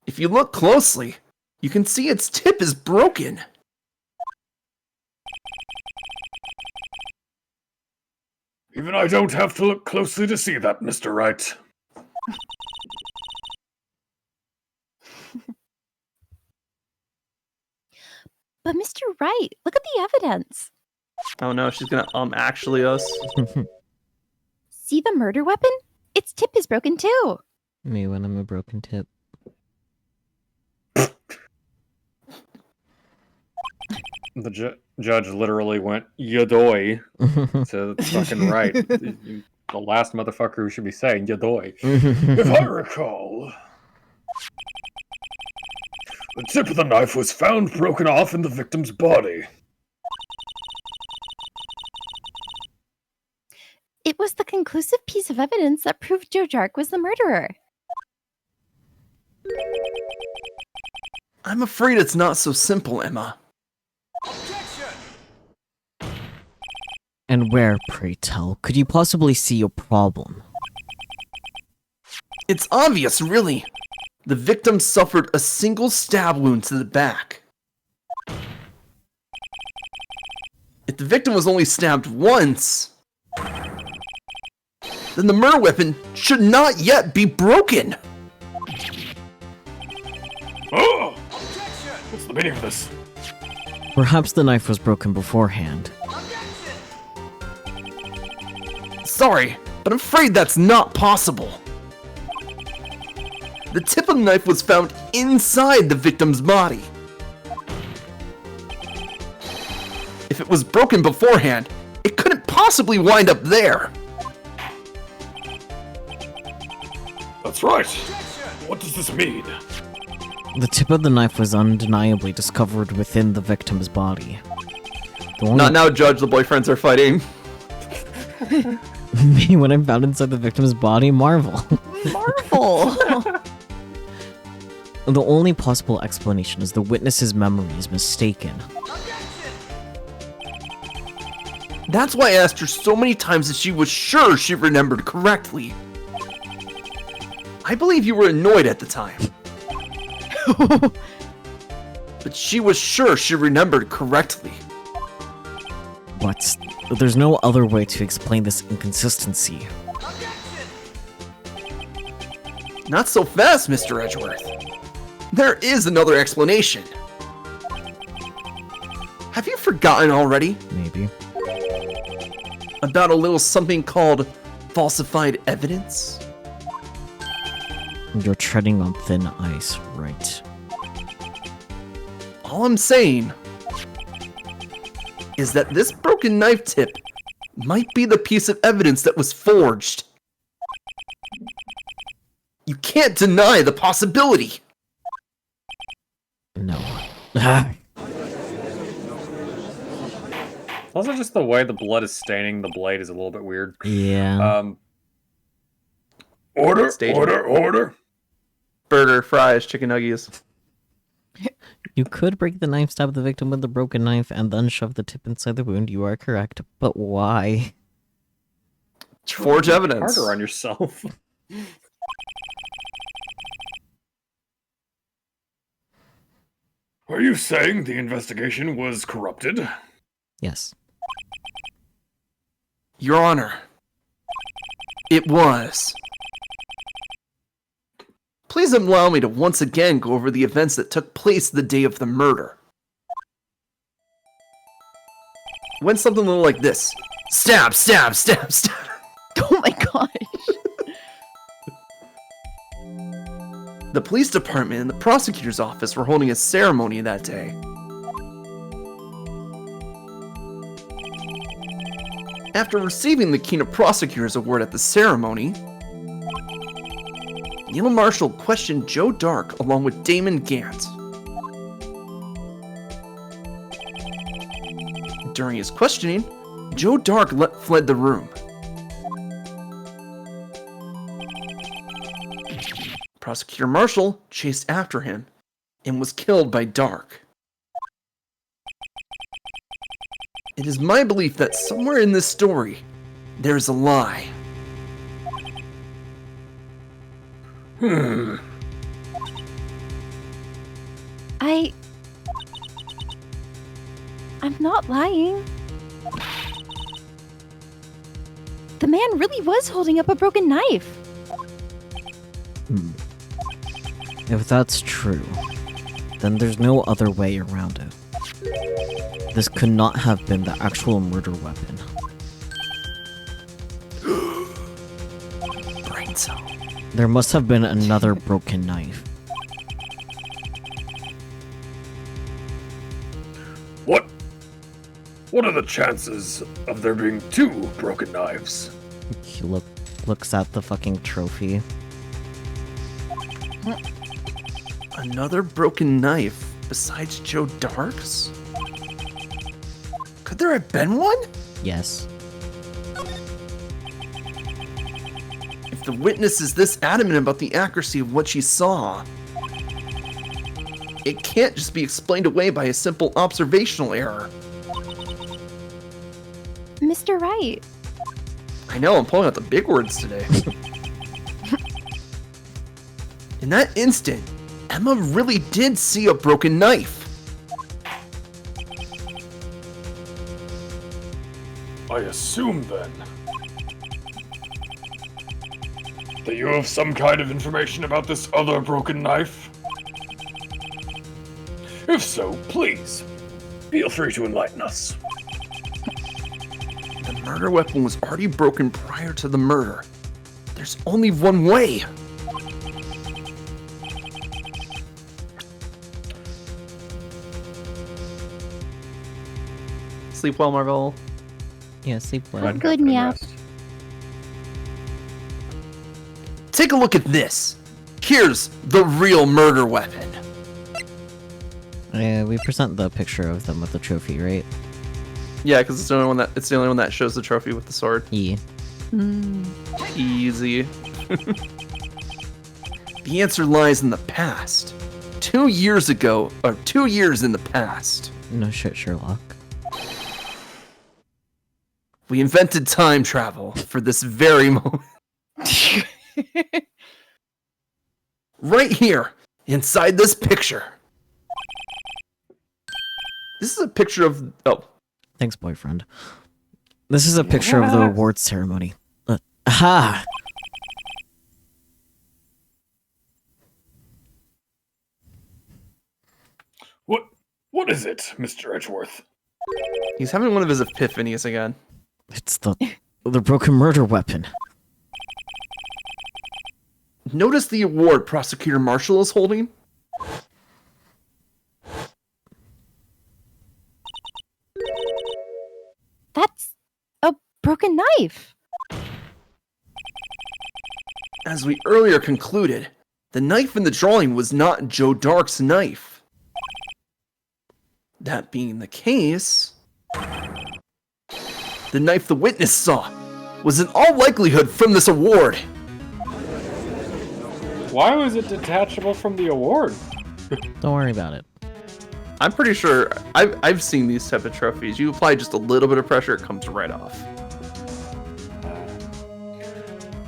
If you look closely, you can see its tip is broken. Even I don't have to look closely to see that, Mr. Wright. But Mr. Wright, look at the evidence. Oh no, she's gonna actually us. See the murder weapon? Its tip is broken too. Me when I'm a broken tip. The judge literally went yadoy to fucking right. The last motherfucker who should be saying yadoy. If I recall, the tip of the knife was found broken off in the victim's body. It was the conclusive piece of evidence that proved Joe Jark was the murderer. I'm afraid it's not so simple, Emma. And where, pray tell, could you possibly see a problem? It's obvious, really. The victim suffered a single stab wound to the back. If the victim was only stabbed once, then the murder weapon should not yet be broken. Oh! What's the meaning of this? Perhaps the knife was broken beforehand. Sorry, but I'm afraid that's not possible. The tip of the knife was found inside the victim's body. If it was broken beforehand, it couldn't possibly wind up there. That's right. What does this mean? The tip of the knife was undeniably discovered within the victim's body. The only- Not now, Judge, the boyfriends are fighting. Me when I'm found inside the victim's body? Marvel. Marvel! The only possible explanation is the witness's memory is mistaken. That's why I asked her so many times that she was sure she remembered correctly. I believe you were annoyed at the time. But she was sure she remembered correctly. But there's no other way to explain this inconsistency. Not so fast, Mr. Edgeworth. There is another explanation. Have you forgotten already Maybe. about a little something called falsified evidence? You're treading on thin ice, right? All I'm saying is that this broken knife tip might be the piece of evidence that was forged. You can't deny the possibility. No. Also, just the way the blood is staining the blade is a little bit weird. Yeah. Order, Staging. order. Burger, fries, chicken nuggets. You could break the knife, stab the victim with the broken knife, and then shove the tip inside the wound. You are correct. But why? Forge evidence. Harder on yourself. Are you saying the investigation was corrupted? Yes. Your Honor, it was. Please allow me to once again go over the events that took place the day of the murder. It went something a little like this. Stab, stab, stab, stab. Oh my gosh. The police department and the prosecutor's office were holding a ceremony that day. After receiving the Kena Prosecutor's Award at the ceremony, Neil Marshall questioned Joe Dark along with Damon Gant. During his questioning, Joe Dark fled the room. Prosecutor Marshall chased after him and was killed by Dark. It is my belief that somewhere in this story, there's a lie. I'm not lying. The man really was holding up a broken knife. If that's true, then there's no other way around it. This could not have been the actual murder weapon. Brain cell. There must have been another broken knife. What are the chances of there being 2 broken knives? He looks at the fucking trophy. Another broken knife besides Joe Dark's? Could there have been one? Yes. If the witness is this adamant about the accuracy of what she saw, it can't just be explained away by a simple observational error. Mr. Wright. I know, I'm pulling out the big words today. In that instant, Emma really did see a broken knife. I assume then that you have some kind of information about this other broken knife? If so, please, feel free to enlighten us. The murder weapon was already broken prior to the murder. There's only one way. Sleep well, Marvel. Yeah, sleep well. I'm good, meow. Take a look at this. Here's the real murder weapon. We present the picture of them with the trophy, right? Yeah, because it's the only one that shows the trophy with the sword. Yeah. Easy. The answer lies in the past. 2 years ago, or 2 years in the past. No shit, Sherlock. We invented time travel for this very moment. Right here, inside this picture. This is a picture of... Oh. Thanks, boyfriend. This is a picture of the awards ceremony. Aha! What is it, Mr. Edgeworth? He's having one of his epiphanies again. It's the broken murder weapon. Notice the award Prosecutor Marshall is holding? That's a broken knife. As we earlier concluded, the knife in the drawing was not Joe Dark's knife. That being the case, the knife the witness saw was in all likelihood from this award. Why was it detachable from the award? Don't worry about it. I'm pretty sure I've seen these type of trophies. You apply just a little bit of pressure, it comes right off.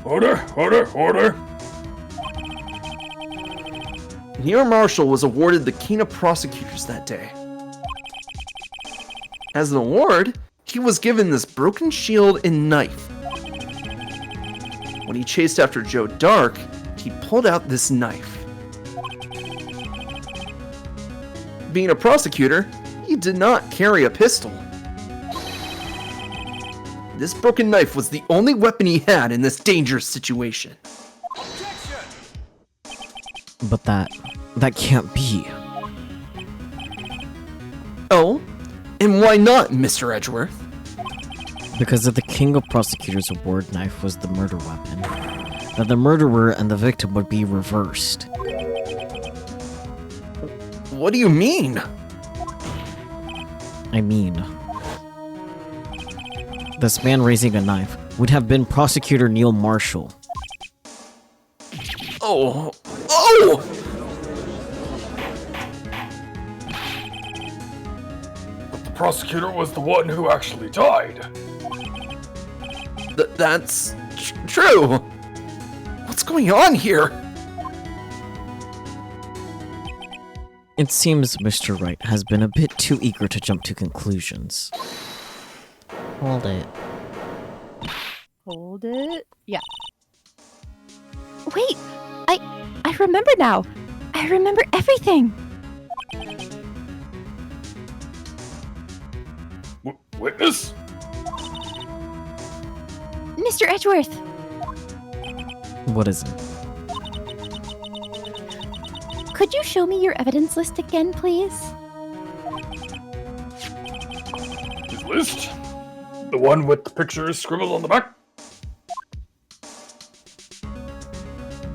Order! Neil Marshall was awarded the King of Prosecutors that day. As an award, he was given this broken shield and knife. When he chased after Joe Dark, he pulled out this knife. Being a prosecutor, he did not carry a pistol. This broken knife was the only weapon he had in this dangerous situation. But that can't be. Oh? And why not, Mr. Edgeworth? Because if the King of Prosecutors award knife was the murder weapon, then the murderer and the victim would be reversed. What do you mean? I mean, this man raising a knife would have been Prosecutor Neil Marshall. Oh! Oh! But the prosecutor was the one who actually died. That's true. What's going on here? It seems Mr. Wright has been a bit too eager to jump to conclusions. Hold it. Hold it. Yeah. Wait, I remember now. I remember everything. Witness? Mr. Edgeworth, What is it? could you show me your evidence list again, please? His list? The one with the pictures scribbled on the back?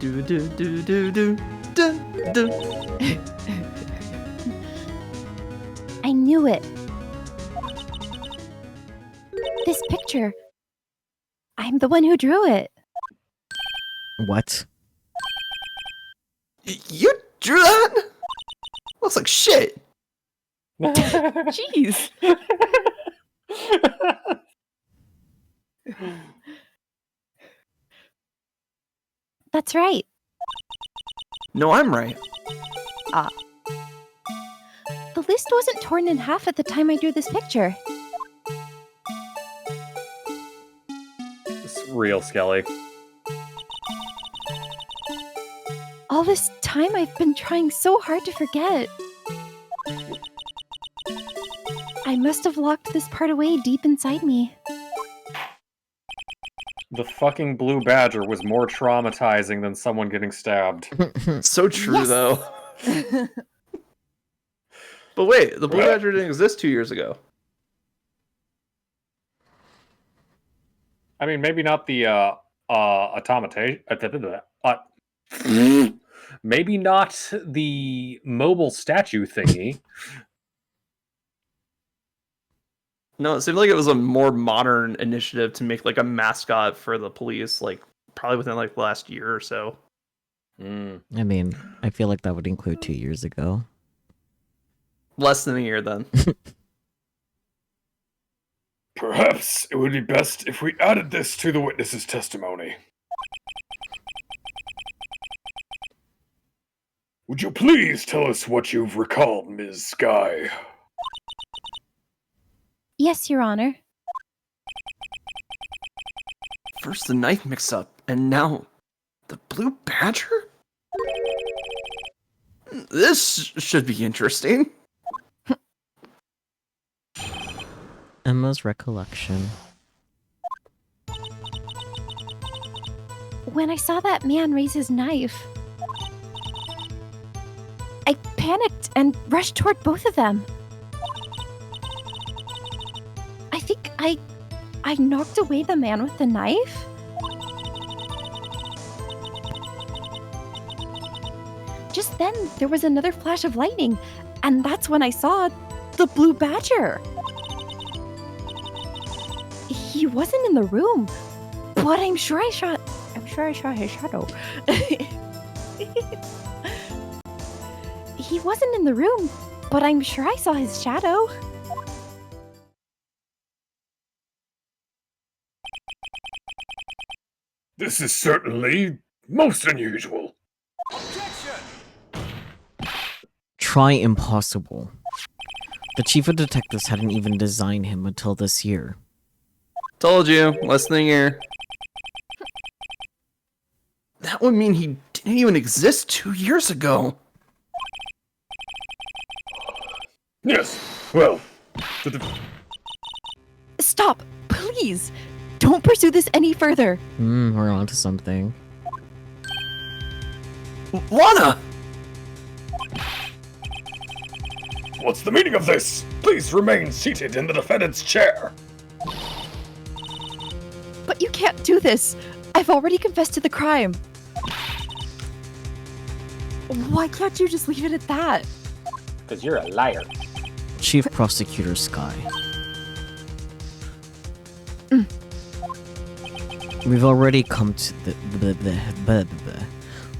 Do do do do do do do. I knew it. This picture. I'm the one who drew it. What? You drew that? Looks like shit. Jeez. That's right. No, I'm right. The list wasn't torn in half at the time I drew this picture. It's real, Skelly. All this time I've been trying so hard to forget. I must have locked this part away deep inside me. The fucking blue badger was more traumatizing than someone getting stabbed. So true, Yes. though. But wait, the Blue Badger didn't exist 2 years ago. I mean, maybe not the maybe not the mobile statue thingy. No, it seemed like it was a more modern initiative to make like a mascot for the police, like probably within like the last year or so. Mm. I mean, I feel like that would include 2 years ago. Less than a year then. Perhaps it would be best if we added this to the witness's testimony. Would you please tell us what you've recalled, Ms. Skye? Yes, Your Honor. First the knife mix-up, and now the Blue Badger? This should be interesting. Emma's recollection. When I saw that man raise his knife, I panicked and rushed toward both of them. I think I knocked away the man with the knife. Just then, there was another flash of lightning, and that's when I saw the Blue Badger. He wasn't in the room, but I'm sure I saw his shadow. He wasn't in the room, but I'm sure I saw his shadow. This is certainly most unusual. Try impossible. The chief of detectives hadn't even designed him until this year. Told you, less than a year. That would mean he didn't even exist 2 years ago. Yes, well, Stop, please. Don't pursue this any further. We're on to something. Lana! what's the meaning of this? Please remain seated in the defendant's chair. But you can't do this. I've already confessed to the crime. Why can't you just leave it at that? Because you're a liar. Chief Prosecutor Sky. We've already come to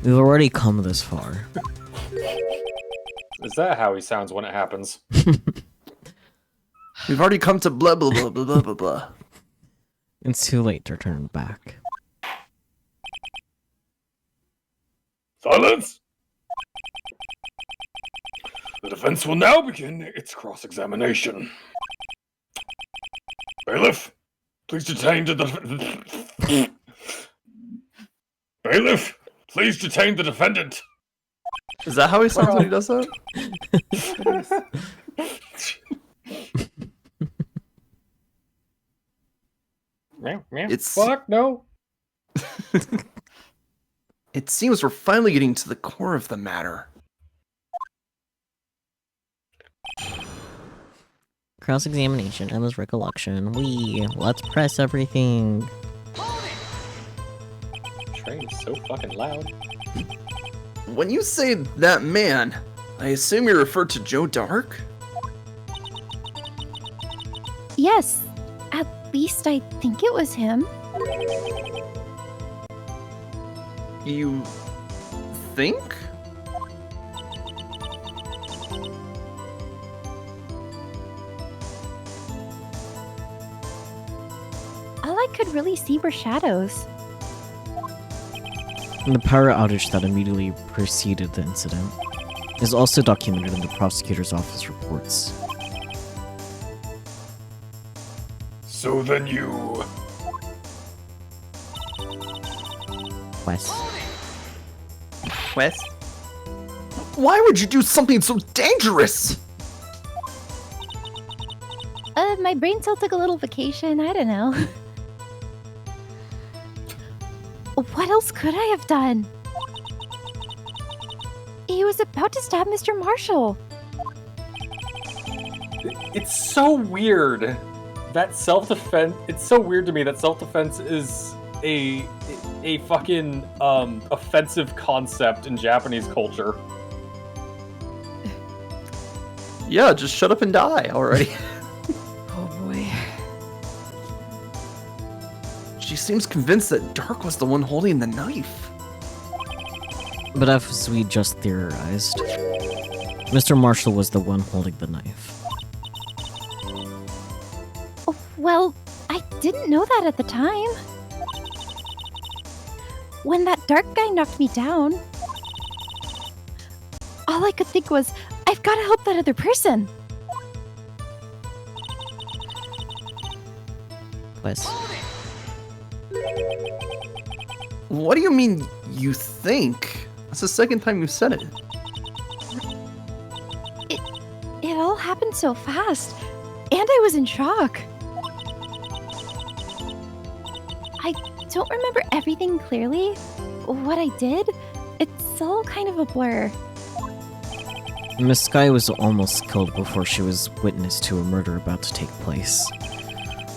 We've already come this far. Is that how he sounds when it happens? We've already come to blah blah blah blah blah blah blah. It's too late to turn back. Silence! The defense will now begin its cross-examination. Bailiff, please detain the Bailiff, please detain the defendant. Is that how he sounds when he does that? Meow, meow. It's- Fuck, no. It seems we're finally getting to the core of the matter. Cross-examination, Emma's recollection. Let's press everything. Train is so fucking loud. When you say that man, I assume you refer to Joe Dark? Yes, at least I think it was him. You think? All I could really see were shadows. And the power outage that immediately preceded the incident is also documented in the prosecutor's office reports. So then you... Wes. Wes? Why would you do something so dangerous? My brain cell took a little vacation, I don't know. What else could I have done? He was about to stab Mr. Marshall. It's so weird that self-defense. It's so weird to me that self-defense is a fucking offensive concept in Japanese culture. Yeah, just shut up and die already. Oh boy. She seems convinced that Dark was the one holding the knife. But as we just theorized, Mr. Marshall was the one holding the knife. Oh, well, I didn't know that at the time. When that dark guy knocked me down, all I could think was, I've got to help that other person. Wes. What do you mean, you think? That's the second time you've said it. It all happened so fast, and I was in shock. I don't remember everything clearly. What I did, it's all kind of a blur. Miss Sky was almost killed before she was witness to a murder about to take place.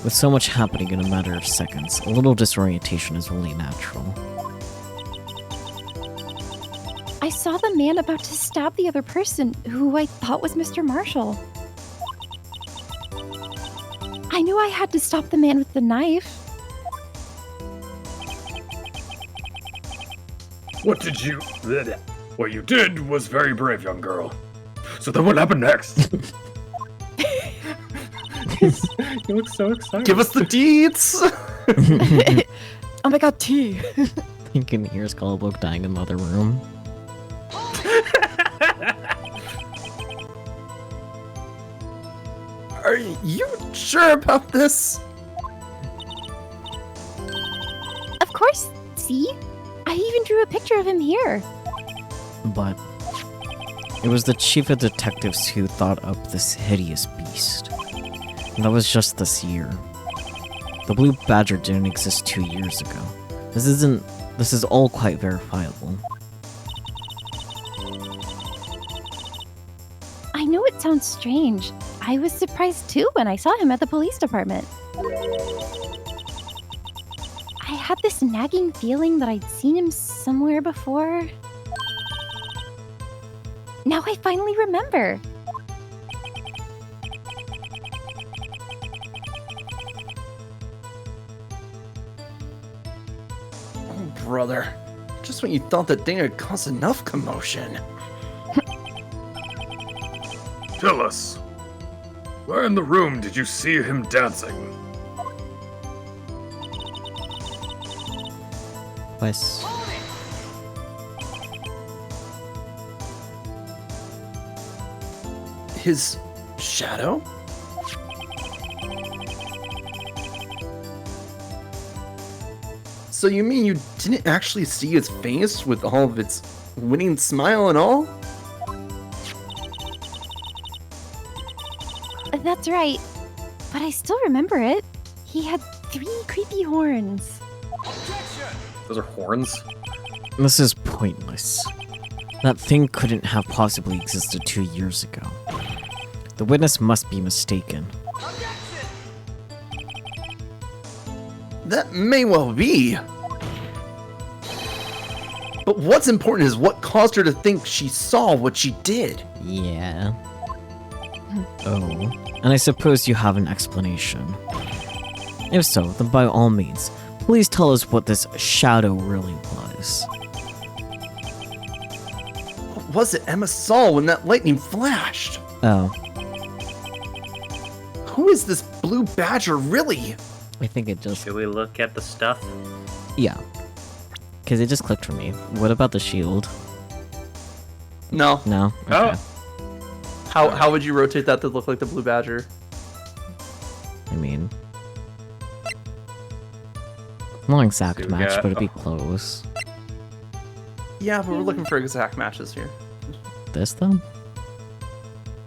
With so much happening in a matter of seconds, a little disorientation is only natural. I saw the man about to stab the other person, who I thought was Mr. Marshall. I knew I had to stop the man with the knife. What you did was very brave, young girl. So then what happened next? You look so excited. Give us the deeds! Oh my god, tea! You can hear Skullbook dying in the other room. Are you sure about this? Of course, see? I even drew a picture of him here. But it was the chief of detectives who thought up this hideous beast. And that was just this year. The Blue Badger didn't exist 2 years ago. This is all quite verifiable. I know it sounds strange. I was surprised too when I saw him at the police department. I had this nagging feeling that I'd seen him somewhere before. Now I finally remember. brother. Just when you thought that thing had caused enough commotion. Tell us, where in the room did you see him dancing? Pues. His shadow? So you mean you didn't actually see his face with all of its winning smile and all? That's right. But I still remember it. He had 3 creepy horns. Those are horns. This is pointless. That thing couldn't have possibly existed 2 years ago. The witness must be mistaken. That may well be. But what's important is what caused her to think she saw what she did. Yeah. Oh. And I suppose you have an explanation. If so, then by all means, please tell us what this shadow really was. What was it Emma saw when that lightning flashed? Oh, Who is this blue badger really? I think it just... Should we look at the stuff? Yeah. Because it just clicked for me. What about the shield? No. No? Oh. Okay. How would you rotate that to look like the blue badger? I mean... Not an exact So we match, got- but it'd be close. Yeah, but we're looking for exact matches here. This, though?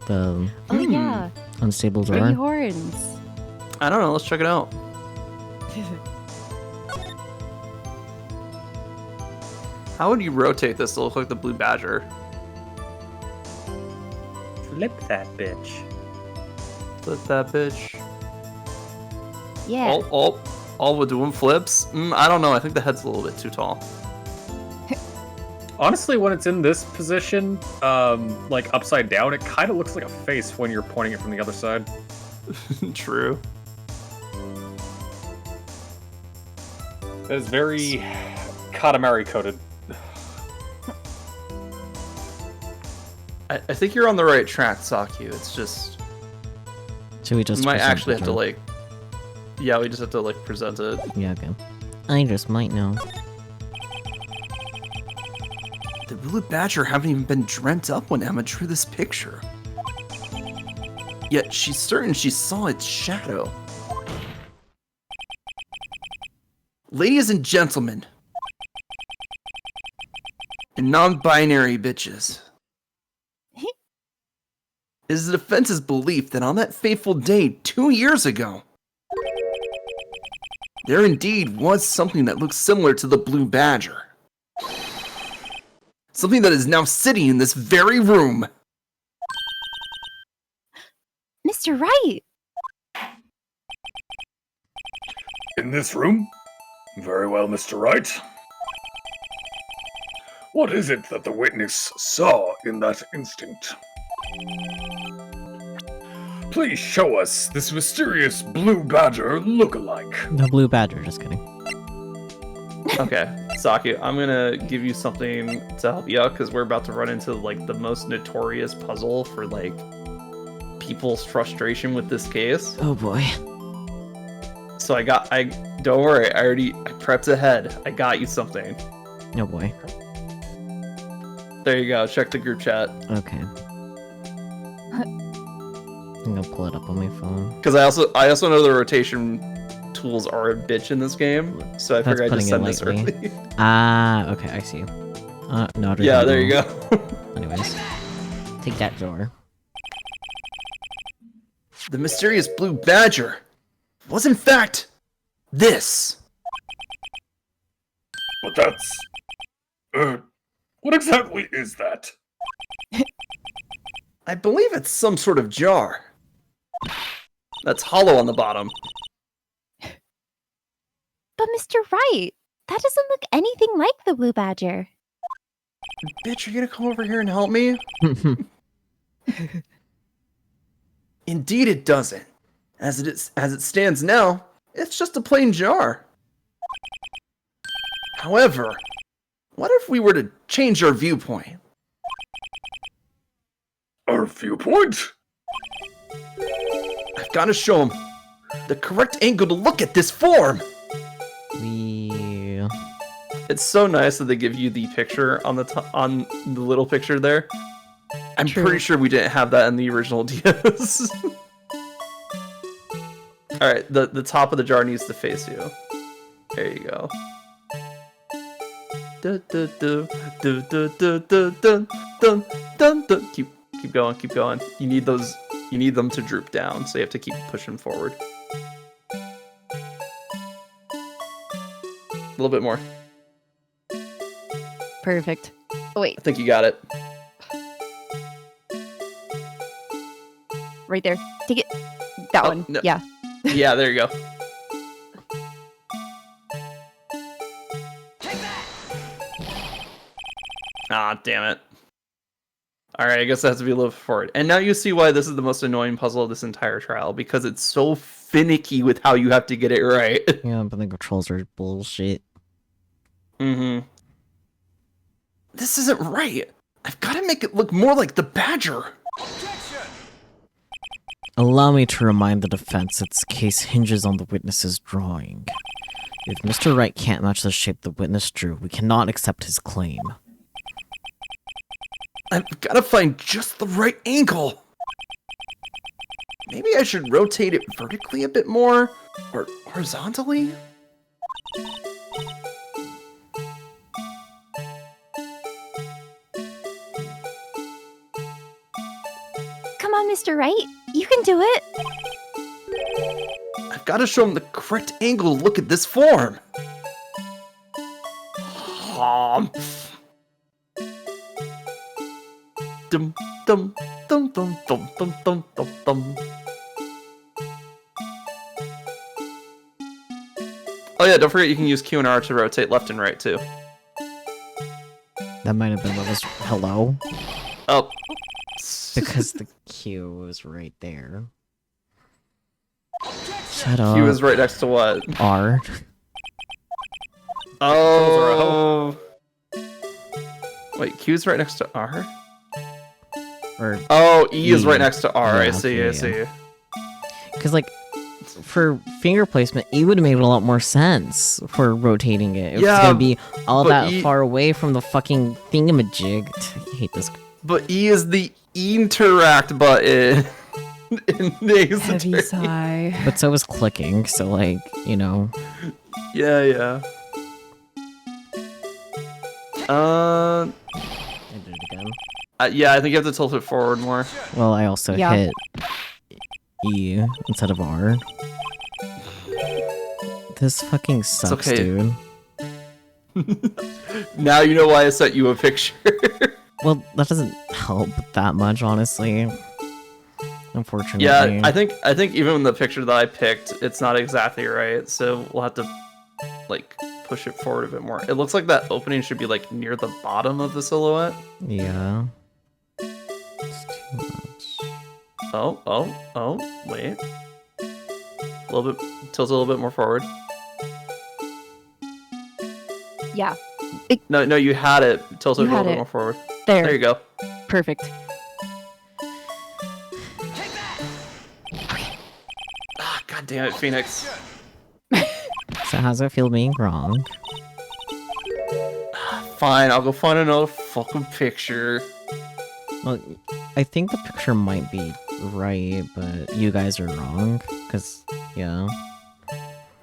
The Oh yeah, unstable 3 door? horns. I don't know, let's check it out. How would you rotate this to look like the blue badger? Flip that bitch. Flip that bitch. Yeah. All we're doing flips? I don't know, I think the head's a little bit too tall. Honestly, when it's in this position, like upside down, it kind of looks like a face when you're pointing it from the other side. True. That is very Katamari coded. I think you're on the right track, Saku. It's just... Should we just we might present actually the have to, door? like... Yeah, we just have to, like, present it. Yeah, okay. I just might know. The blue badger haven't even been dreamt up when Emma drew this picture. Yet she's certain she saw its shadow. Ladies and gentlemen, and non-binary bitches, it is the defense's belief that on that fateful day 2 years ago, there indeed was something that looks similar to the blue badger. Something that is now sitting in this very room. Mr. Wright! In this room? Very well, Mr. Wright. What is it that the witness saw in that instant? Please show us this mysterious blue badger look-alike. The blue badger, just kidding. Okay, Saki, I'm gonna give you something to help you out because we're about to run into like the most notorious puzzle for like people's frustration with this case. Oh boy. So I don't worry, I prepped ahead. I got you something. Oh boy. There you go. Check the group chat. Okay. I'm gonna pull it up on my phone. Because I also know the rotation tools are a bitch in this game, so I That's figured I'd just putting send it this lightly. early. Ah, okay, I see. Not Yeah, there you go. Anyways, take that door. The mysterious blue badger was in fact this. But that's... what exactly is that? I believe it's some sort of jar. That's hollow on the bottom. But Mr. Wright, that doesn't look anything like the blue badger. Bitch, are you gonna come over here and help me? Indeed it doesn't. As it stands now, it's just a plain jar. However, what if we were to change our viewpoint? Our viewpoint? I've got to show him the correct angle to look at this form. It's so nice that they give you the picture on on the little picture there. I'm True. pretty sure we didn't have that in the original DS. All right, the top of the jar needs to face you. There you go. Keep going, keep going. You need those. You need them to droop down, so you have to keep pushing forward. A little bit more. Perfect. Oh, wait, I think you got it. right there. Take it. That Oh, one. no. Yeah. Yeah, there you go. Ah, damn it. Alright, I guess that has to be a little forward. And now you see why this is the most annoying puzzle of this entire trial, because it's so finicky with how you have to get it right. Yeah, but the controls are bullshit. Mm-hmm. This isn't right. I've got to make it look more like the badger. Allow me to remind the defense its case hinges on the witness's drawing. If Mr. Wright can't match the shape the witness drew, we cannot accept his claim. I've got to find just the right angle. Maybe I should rotate it vertically a bit more, or horizontally? Come on, Mr. Wright. You can do it. I've got to show him the correct angle to look at this form. Dum dum dum dum dum dum dum dum dum. Oh yeah, don't forget you can use Q and R to rotate left and right too. That might have been what was... Hello? Oh. Because the Q was right there. Shut up. Q is right next to what? R. Oh. Wait, Q is right next to R? Or... Oh, E is E. right next to R. Yeah, I see, okay, I see. Because, like, for finger placement, E would have made a lot more sense for rotating it. It was Yeah, gonna be all but that E- far away from the fucking thingamajig. I hate this. But E is the interact button. in the Heavy Ace sigh. But so was clicking, so, like, you know. Yeah, yeah. I did it again. Yeah, I think you have to tilt it forward more. Well, I also Yeah. hit E instead of R. This fucking sucks, okay. dude. Now you know why I sent you a picture. Well, that doesn't help that much, honestly. Unfortunately. Yeah, I think even the picture that I picked, it's not exactly right. So we'll have to like push it forward a bit more. It looks like that opening should be like near the bottom of the silhouette. Yeah. It's too much. Oh, wait. A little bit, tilt it a little bit more forward. Yeah. No, you had it. Tilt it a You little had bit it. more forward. There. There you go. Perfect. Ah, god damn it, Phoenix. So how's it feel being wrong? Fine, I'll go find another fucking picture. Well, I think the picture might be right, but you guys are wrong. Cause, yeah.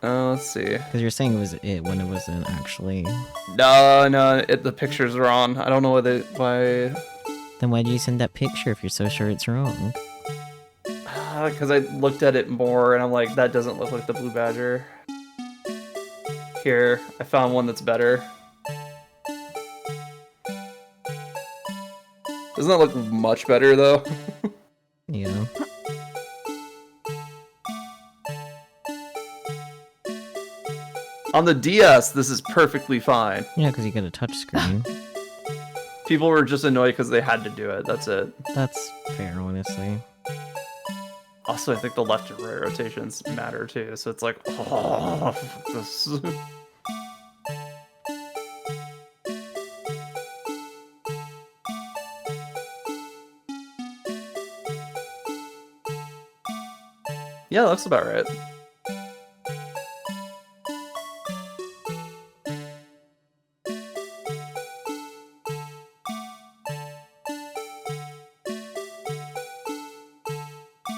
Let's see. Cause you're saying it was it when it wasn't actually. No, the picture's wrong. I don't know why. Then why do you send that picture if you're so sure it's wrong? Because I looked at it more and I'm like, that doesn't look like the blue badger. Here, I found one that's better. Doesn't that look much better though? Yeah. On the DS, this is perfectly fine. Yeah, because you get a touchscreen. People were just annoyed because they had to do it. That's it. That's fair, honestly. Also, I think the left and right rotations matter too. So it's like, oh, fuck this. Yeah, that's about right.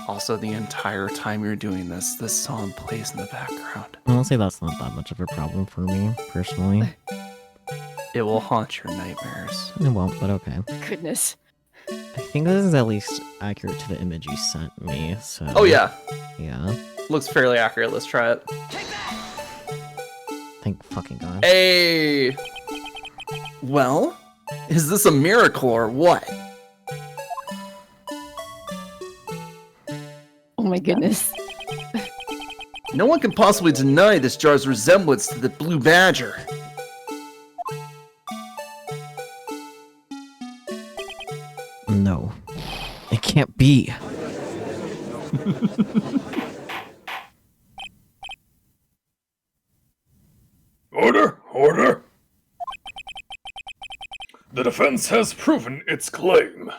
Also, the entire time you're doing this song plays in the background. Honestly, that's not that much of a problem for me, personally. It will haunt your nightmares. It won't, but okay. Goodness. I think this is at least accurate to the image you sent me, so... Oh yeah, Yeah. looks fairly accurate. Let's try it. Thank fucking God. Hey! Well, is this a miracle or what? Oh my goodness. No one can possibly deny this jar's resemblance to the Blue Badger. No. It can't be. Order! Order! The defense has proven its claim.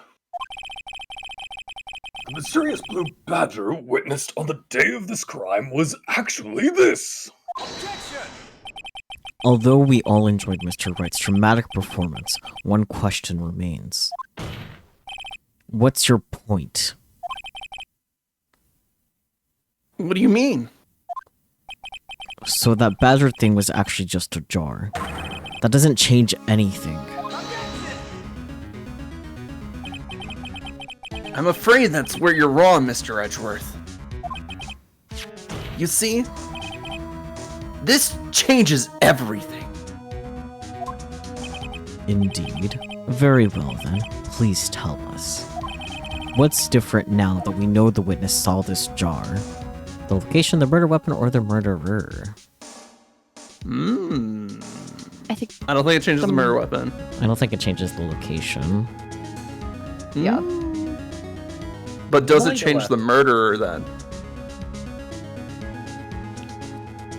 The mysterious blue badger witnessed on the day of this crime was actually this. Although we all enjoyed Mr. Wright's dramatic performance, one question remains. What's your point? What do you mean? So that badger thing was actually just a jar. That doesn't change anything. I'm afraid that's where you're wrong, Mr. Edgeworth. You see, this changes everything. Indeed. Very well then. Please tell us. What's different now that we know the witness saw this jar? The location, the murder weapon, or the murderer? I think, I don't think it changes the murder weapon. I don't think it changes the location. yeah. But does it Like a change the weapon. murderer then?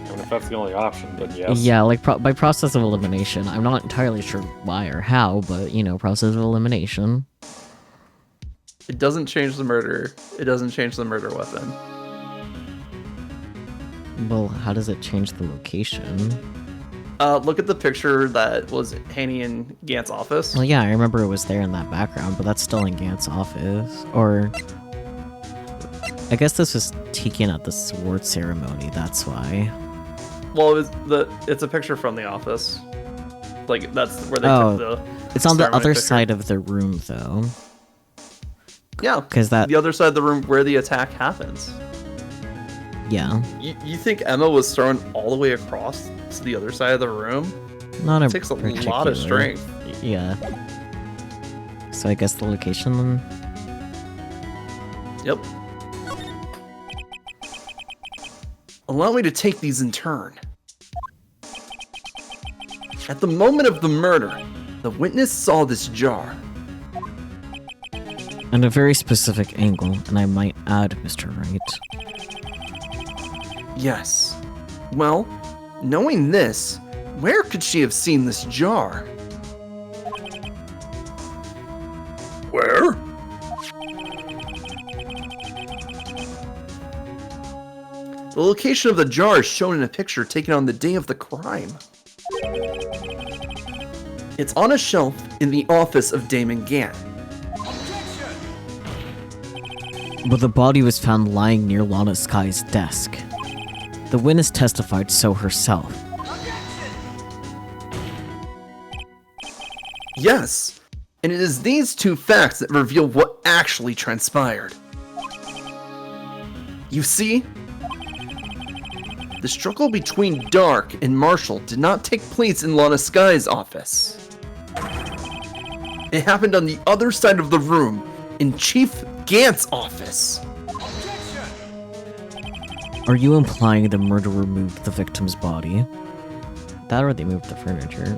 And if that's the only option, then yes. Yeah, like by process of elimination. I'm not entirely sure why or how, but you know, process of elimination. It doesn't change the murderer. It doesn't change the murder weapon. Well, how does it change the location? Look at the picture that was hanging in Gant's office. Well, yeah, I remember it was there in that background, but that's still in Gant's office. Or... I guess this was taken at the sword ceremony, that's why. Well, it's a picture from the office. Like, that's where they Oh, took the... It's on the ceremony other picture. side of the room, though. Yeah, Because that... the other side of the room where the attack happens. Yeah. You think Emma was thrown all the way across to the other side of the room? Not It takes a lot of strength. Yeah. So I guess the location then? Yep. Allow me to take these in turn. At the moment of the murder, the witness saw this jar. And a very specific angle, and I might add, Mr. Wright. Yes. Well, knowing this, where could she have seen this jar? Where? The location of the jar is shown in a picture taken on the day of the crime. It's on a shelf in the office of Damon Gant. But the body was found lying near Lana Sky's desk. The witness testified so herself. Yes, and it is these two facts that reveal what actually transpired. You see, the struggle between Dark and Marshall did not take place in Lana Sky's office. It happened on the other side of the room, in Chief Gant's office. Are you implying the murderer moved the victim's body? That or they moved the furniture.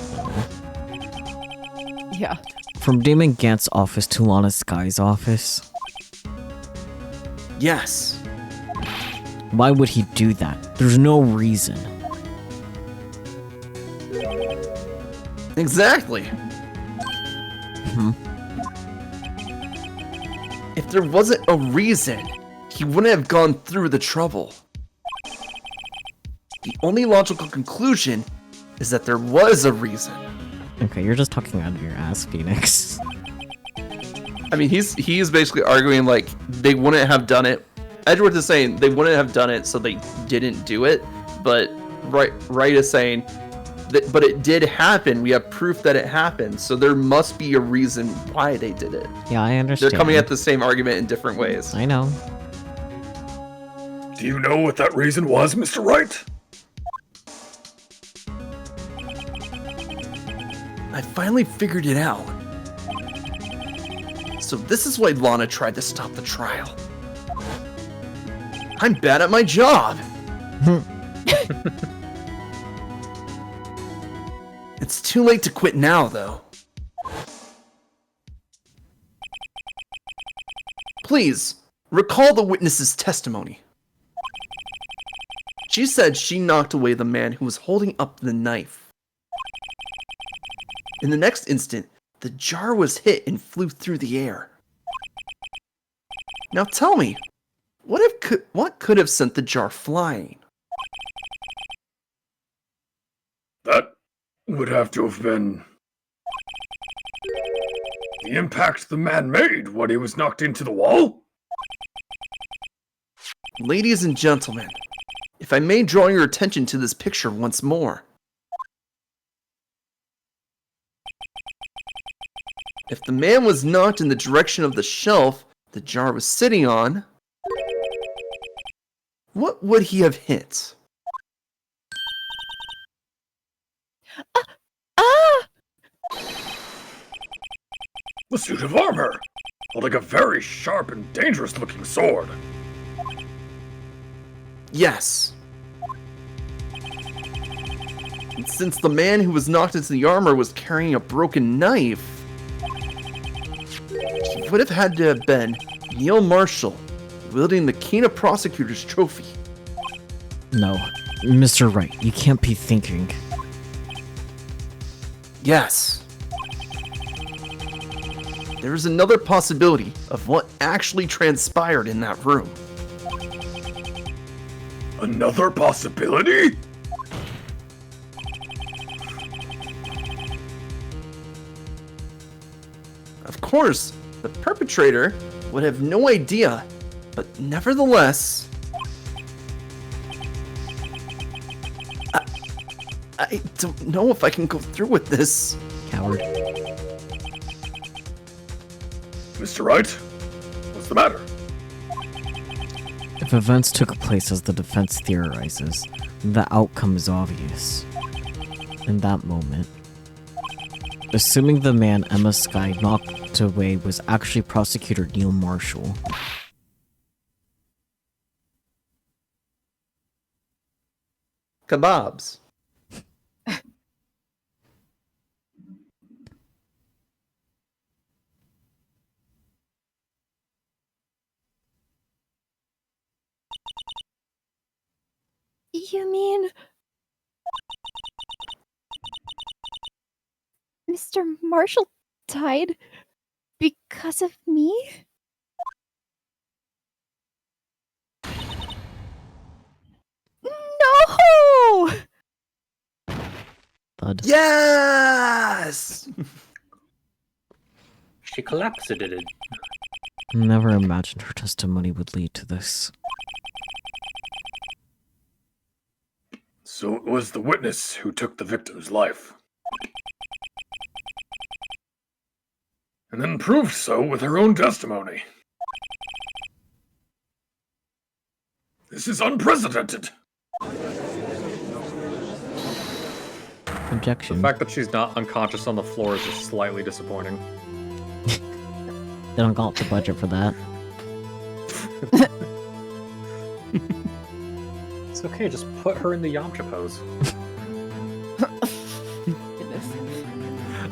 Yeah. From Damon Gant's office to Lana Sky's office? Yes. Why would he do that? There's no reason. Exactly. If there wasn't a reason, he he wouldn't have gone through the trouble. The only logical conclusion is that there was a reason. Okay, you're just talking out of your ass, Phoenix. I mean, he is basically arguing like they wouldn't have done it. Edgeworth is saying they wouldn't have done it, so they didn't do it. But Wright is saying that, but it did happen. We have proof that it happened, so there must be a reason why they did it. Yeah, I understand. They're coming at the same argument in different ways. I know. Do you know what that reason was, Mr. Wright? I finally figured it out. So this is why Lana tried to stop the trial. I'm bad at my job. It's too late to quit now, though. Please, recall the witness's testimony. She said she knocked away the man who was holding up the knife. In the next instant, the jar was hit and flew through the air. Now tell me, what could have sent the jar flying? That would have to have been the impact the man made when he was knocked into the wall? Ladies and gentlemen, if I may draw your attention to this picture once more. If the man was knocked in the direction of the shelf the jar was sitting on, what would he have hit? The suit of armor, holding a very sharp and dangerous looking sword. Yes. And since the man who was knocked into the armor was carrying a broken knife, he would have had to have been Neil Marshall, wielding the Kena Prosecutor's trophy. No, Mr. Wright, you can't be thinking. Yes. There is another possibility of what actually transpired in that room. Another possibility? Of course, the perpetrator would have no idea, but nevertheless... I don't know if I can go through with this. Coward. Mr. Wright, what's the matter? If events took place as the defense theorizes, the outcome is obvious. In that moment, assuming the man Emma Skye knocked away was actually Prosecutor Neil Marshall. Kebabs. You mean Mr. Marshall died because of me? No! Thud. Yes! She collapsed it. Never imagined her testimony would lead to this. So it was the witness who took the victim's life. And then proved so with her own testimony. This is unprecedented. Objection. The fact that she's not unconscious on the floor is just slightly disappointing. They don't got the budget for that. It's okay, just put her in the Yamcha pose.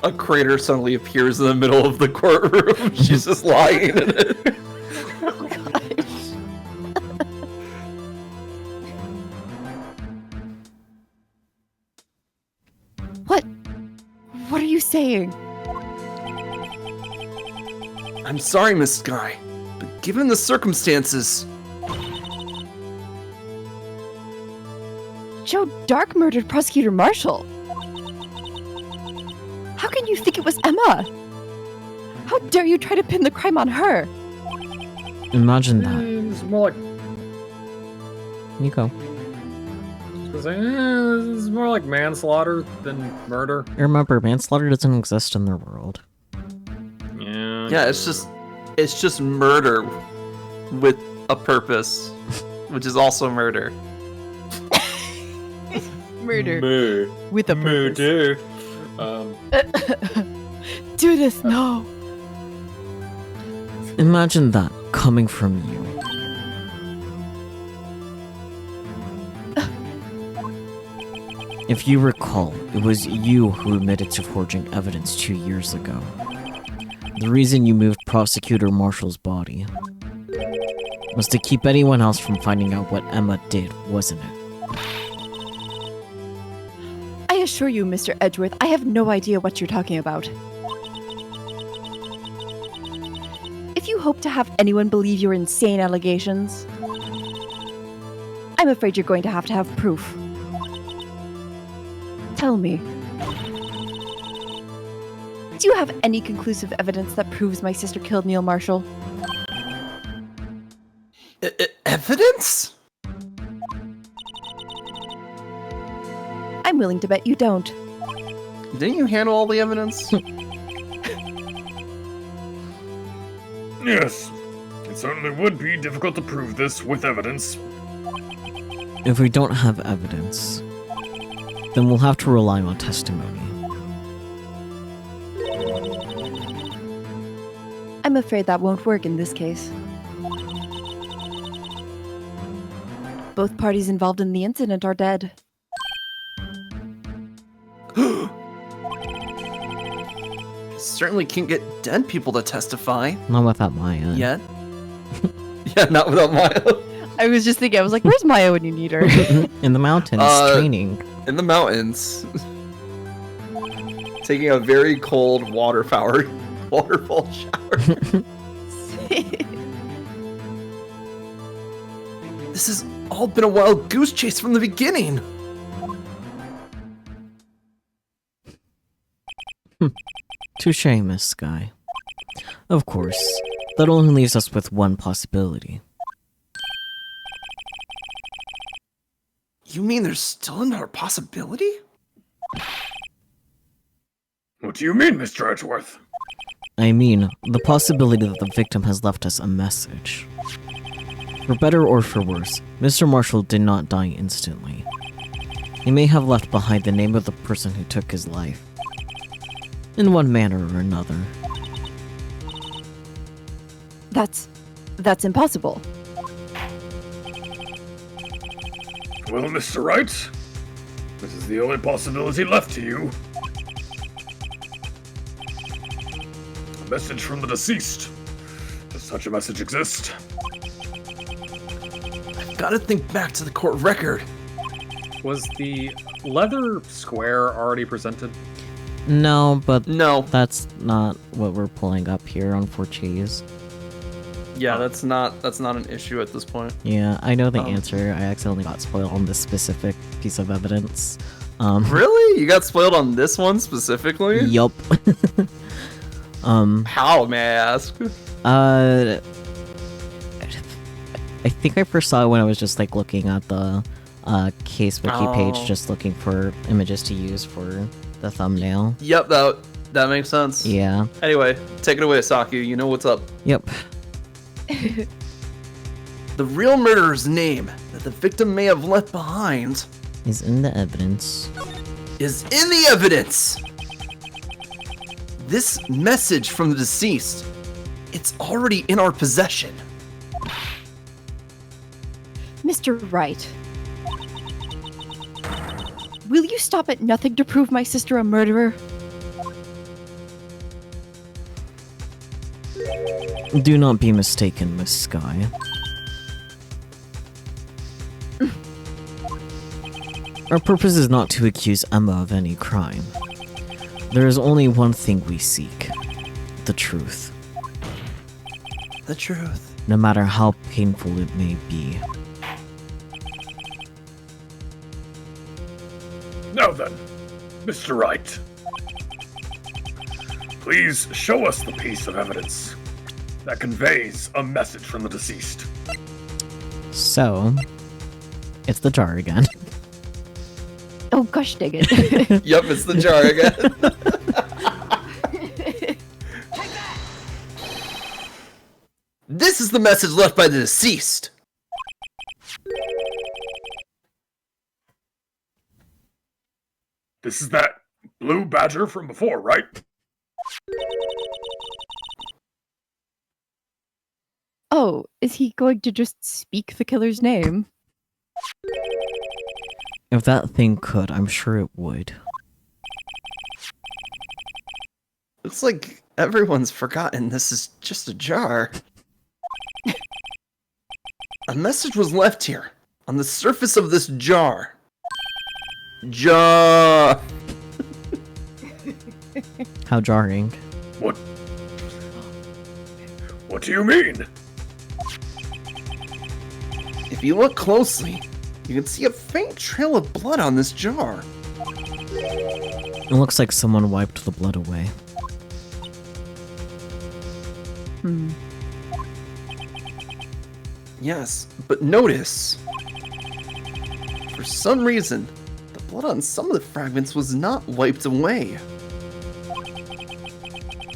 A crater suddenly appears in the middle of the courtroom. She's just lying in it. What are you saying? I'm sorry, Miss Skye, but given the circumstances, Joe Dark murdered Prosecutor Marshall. How can you think it was Emma? How dare you try to pin the crime on her? Imagine that. It's more like You go. it's more like manslaughter than murder. Remember, manslaughter doesn't exist in their world. Yeah, it's just murder with a purpose, which is also murder. Murder with a purpose. Murder. Do this, no. Imagine that coming from you. If you recall, it was you who admitted to forging evidence 2 years ago. The reason you moved Prosecutor Marshall's body was to keep anyone else from finding out what Emma did, wasn't it? I assure you, Mr. Edgeworth, I have no idea what you're talking about. If you hope to have anyone believe your insane allegations, I'm afraid you're going to have proof. Tell me, do you have any conclusive evidence that proves my sister killed Neil Marshall? Evidence? I'm willing to bet you don't. Didn't you handle all the evidence? Yes, it certainly would be difficult to prove this with evidence. If we don't have evidence, then we'll have to rely on testimony. I'm afraid that won't work in this case. Both parties involved in the incident are dead. Certainly can't get dead people to testify. Not without Maya. Yet. Yeah, not without Maya. I was just thinking, I was like, where's Maya when you need her? In the mountains, training. In the mountains. Taking a very cold waterfall shower. This has all been a wild goose chase from the beginning. Touche, Miss Sky. Of course, that only leaves us with one possibility. You mean there's still another possibility? What do you mean, Mr. Edgeworth? I mean, the possibility that the victim has left us a message. For better or for worse, Mr. Marshall did not die instantly. He may have left behind the name of the person who took his life. In one manner or another. That's impossible. Well, Mr. Wright, this is the only possibility left to you. A message from the deceased. Does such a message exist? I've got to think back to the court record. Was the leather square already presented? No, but No. that's not what we're pulling up here on 4Gs. Yeah, that's not an issue at this point. Yeah, I know the answer. I accidentally got spoiled on this specific piece of evidence. Really? You got spoiled on this one specifically? Yup. How, may I ask? I think I first saw it when I was just like looking at the case wiki page, just looking for images to use for the thumbnail. Yep, that makes sense. Yeah. Anyway, take it away, Saki. You know what's up. Yep. The real murderer's name that the victim may have left behind Is in the evidence. is in the evidence. This message from the deceased, it's already in our possession. Mr. Wright, will you stop at nothing to prove my sister a murderer? Do not be mistaken, Miss Sky. Our purpose is not to accuse Emma of any crime. There is only one thing we seek. The truth. The truth. No matter how painful it may be. then, Mr. Wright, please show us the piece of evidence that conveys a message from the deceased. So, it's the jar again. Oh gosh, dang it. Yep, it's the jar again. This is the message left by the deceased. This is that blue badger from before, right? Oh, is he going to just speak the killer's name? If that thing could, I'm sure it would. Looks like everyone's forgotten this is just a jar. A message was left here, on the surface of this jar. Jar! How jarring. What do you mean? If you look closely, you can see a faint trail of blood on this jar. It looks like someone wiped the blood away. Hmm. Yes, but notice, for some reason, the blood on some of the fragments was not wiped away.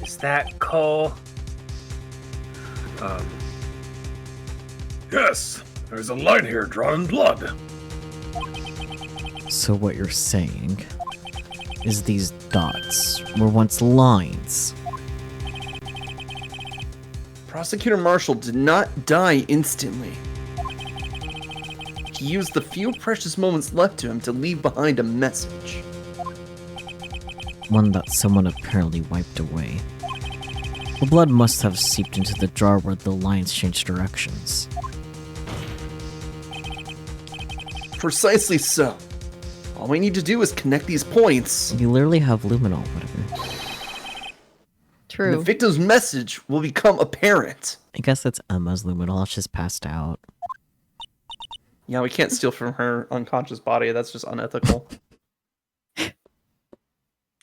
Is that Cole? Yes, there's a line here drawn in blood. So what you're saying is these dots were once lines. Prosecutor Marshall did not die instantly. He used the few precious moments left to him to leave behind a message. One that someone apparently wiped away. The blood must have seeped into the jar where the lines changed directions. Precisely so. All we need to do is connect these points. You literally have luminol, whatever. And the True. victim's message will become apparent. I guess that's Emma's luminol, she's passed out. Yeah, we can't steal from her unconscious body. That's just unethical.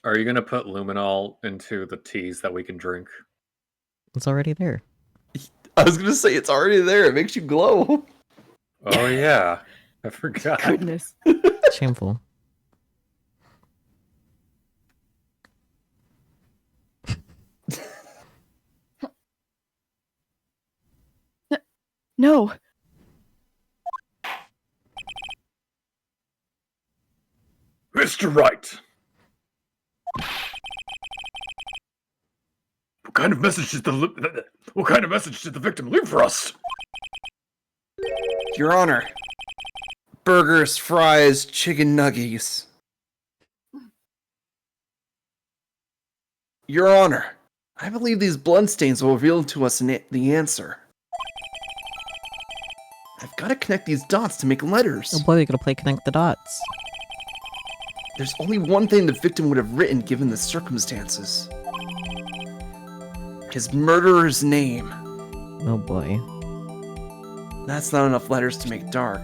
Are you gonna put luminol into the teas that we can drink? It's already there. I was gonna say it's already there. It makes you glow. Oh yeah, I forgot. Goodness. Shameful. No. Mr. Wright. What kind of message did the victim leave for us? Your Honor. Burgers, fries, chicken nuggets. Your Honor, I believe these bloodstains will reveal to us the answer. I've got to connect these dots to make letters. Oh boy, we gotta play Connect the Dots. There's only one thing the victim would have written given the circumstances. His murderer's name. Oh boy. That's not enough letters to make dark.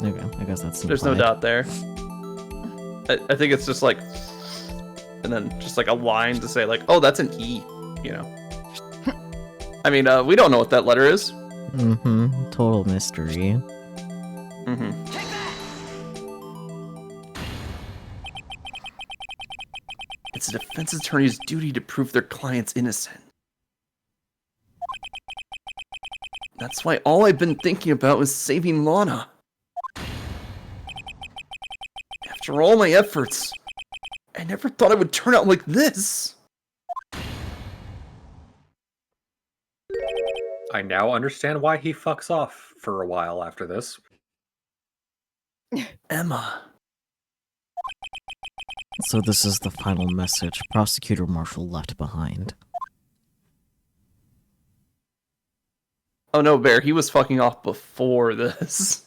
Okay, I guess that's There's no implied. doubt there. I think it's just like, and then just like a line to say like, oh, that's an E, you know. I mean, we don't know what that letter is. Mm-hmm. Total mystery. Mm-hmm. It's a defense attorney's duty to prove their client's innocent. That's why all I've been thinking about is saving Lana. After all my efforts, I never thought it would turn out like this. I now understand why he fucks off for a while after this. Emma. So this is the final message Prosecutor Marshall left behind. Oh no, Bear, he was fucking off before this.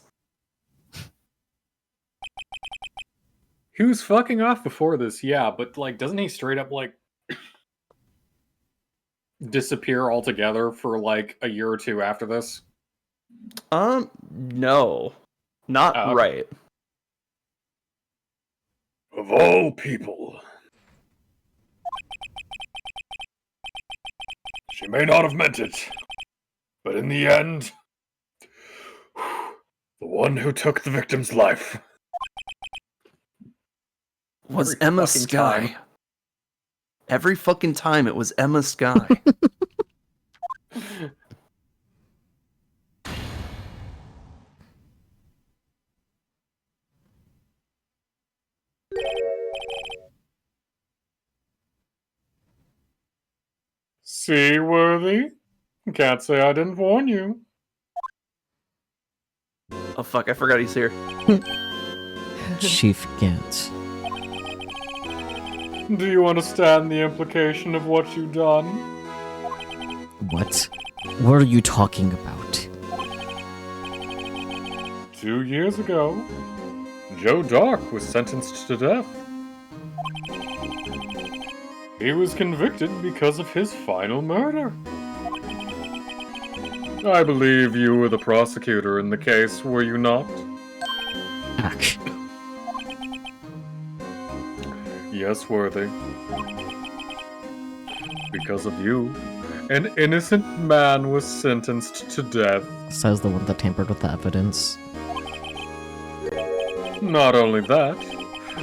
He was fucking off before this, yeah, but like, doesn't he straight up like disappear altogether for like a year or two after this? No. Not Oh, okay. right. Of all people. She may not have meant it, but in the end, the one who took the victim's life Was Every Emma fucking Sky. time. Every fucking time it was Emma Sky. Seaworthy? Can't say I didn't warn you. Oh fuck, I forgot he's here. Chief Gantz. Do you understand the implication of what you've done? What? What are you talking about? 2 years ago, Joe Dark was sentenced to death. He was convicted because of his final murder. I believe you were the prosecutor in the case, were you not? Ack. Yes, Worthy. Because of you, an innocent man was sentenced to death. Says the one that tampered with the evidence. Not only that,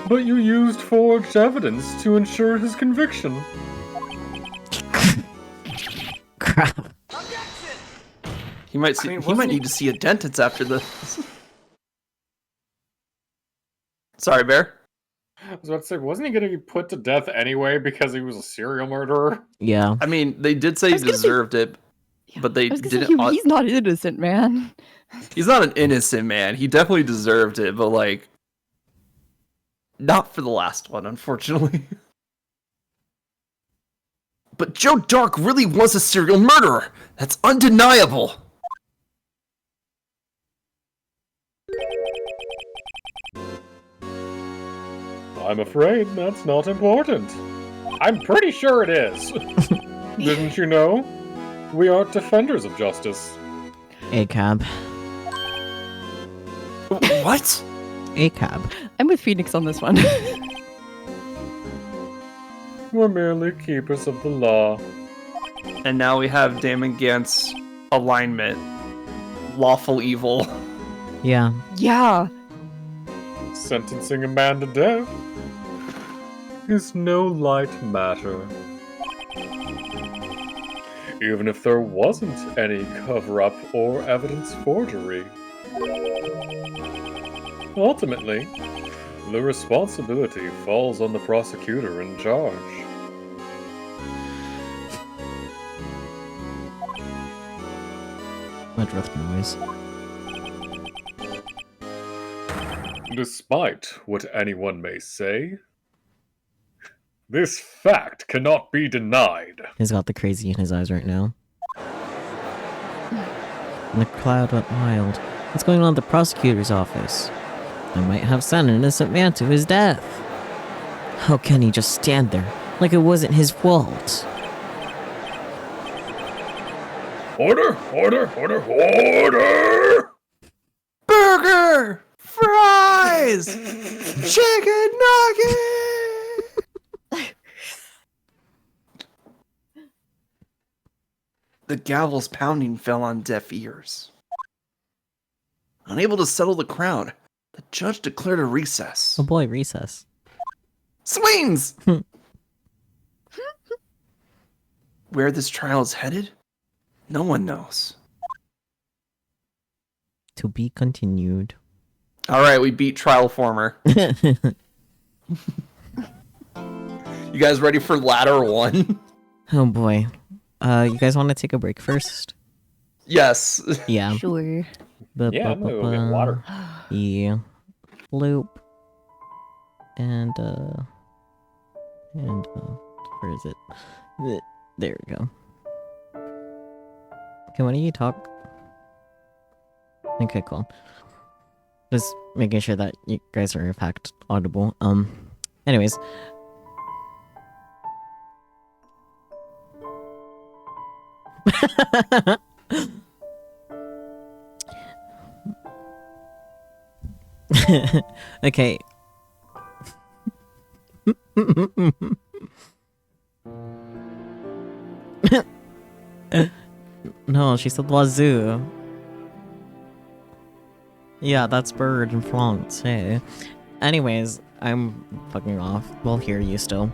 but you used forged evidence to ensure his conviction. Crap. He might see, he might need to see a dentist after this. Sorry, Bear. I was about to say, wasn't he going to be put to death anyway because he was a serial murderer? Yeah. I mean, they did say he was gonna say- deserved it, but they I was gonna say, didn't. he's not innocent, man. He's not an innocent man. He definitely deserved it, but like, not for the last one, unfortunately. But Joe Dark really was a serial murderer. That's undeniable. I'm afraid that's not important. I'm pretty sure it is. Didn't you know? We aren't defenders of justice. ACAB. What? ACAB. I'm with Phoenix on this one. We're merely keepers of the law. And now we have Damon Gant's alignment. Lawful evil. Yeah. Yeah. Sentencing a man to death is no light matter. Even if there wasn't any cover-up or evidence forgery. Ultimately, the responsibility falls on the prosecutor in charge. Medrith noise. Despite what anyone may say, this fact cannot be denied. He's got the crazy in his eyes right now. And the cloud went wild. What's going on at the prosecutor's office? I might have sent an innocent man to his death. How can he just stand there like it wasn't his fault? Order! Order! Order! Order! Burger! Fries! Chicken nugget! The gavel's pounding fell on deaf ears. Unable to settle the crowd, the judge declared a recess. Oh boy, recess. Swings! Where this trial is headed, no one knows. To be continued. Alright, we beat Trial Former. You guys ready for Ladder 1? Oh boy. You guys want to take a break first? Yes. Yeah. Sure. Yeah, I'm gonna go get water. Yeah. Loop. And where is it? There we go. Okay, why don't you talk? Okay, cool. Just making sure that you guys are in fact audible. Anyways. Okay. No, she said wazoo. Yeah, that's bird in France, hey. Anyways, I'm fucking off. We'll hear you still.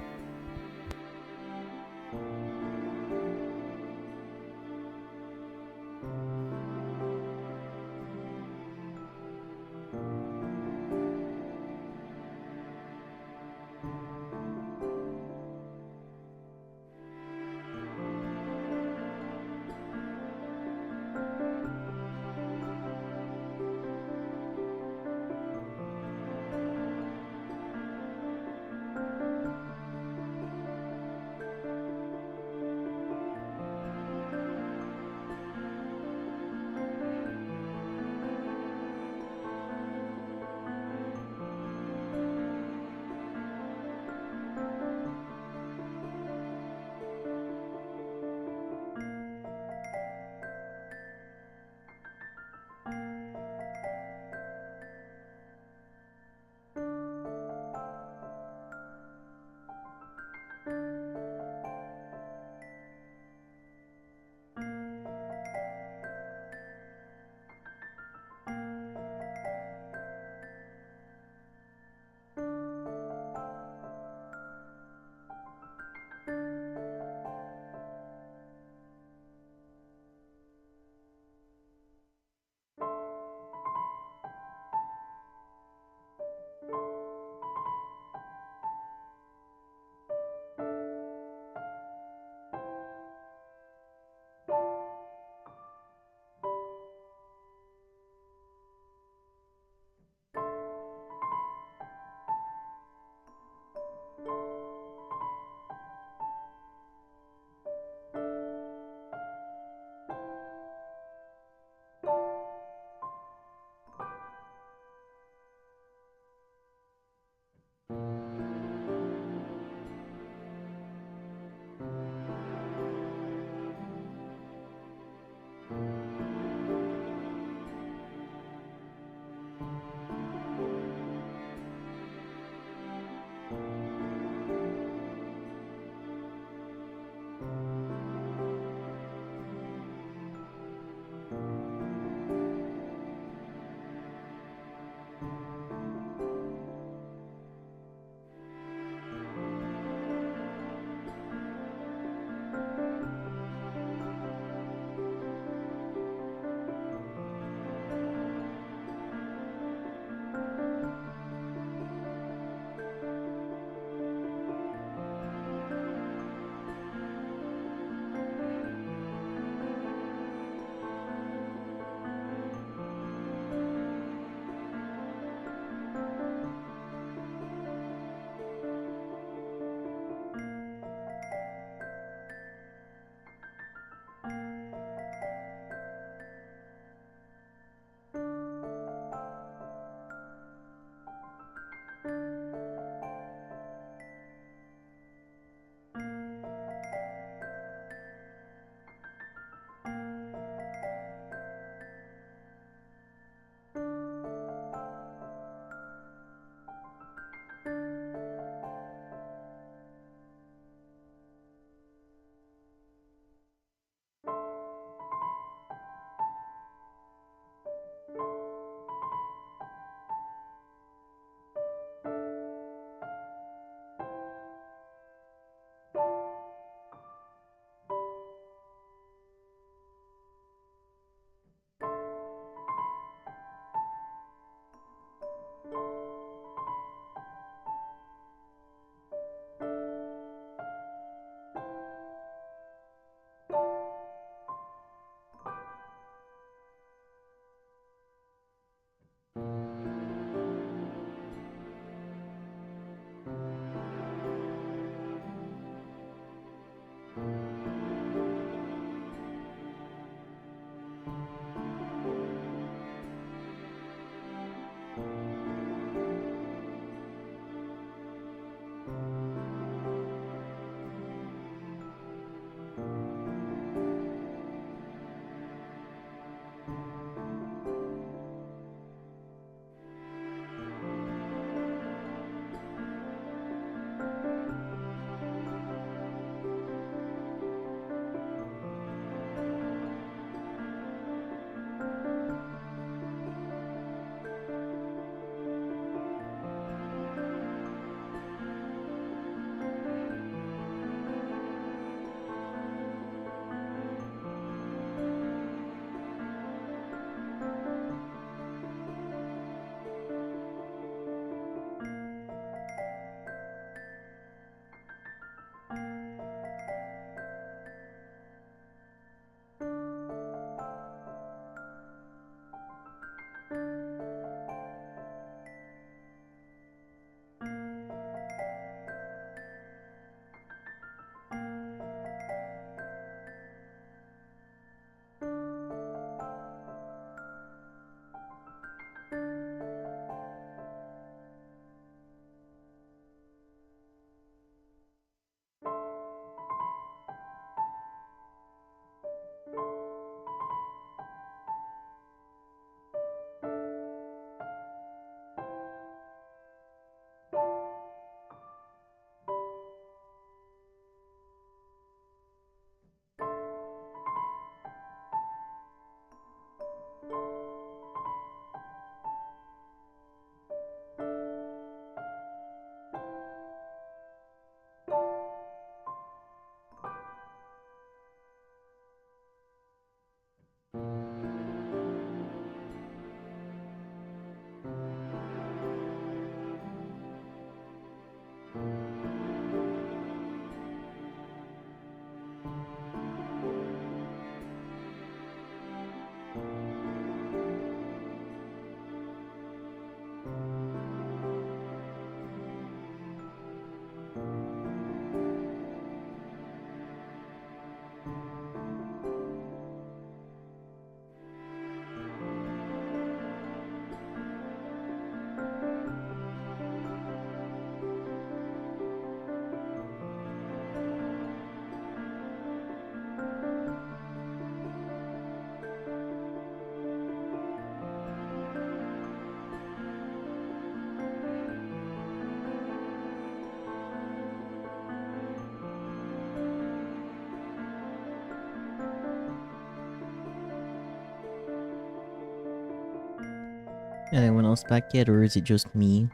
Anyone else back yet, or is it just me?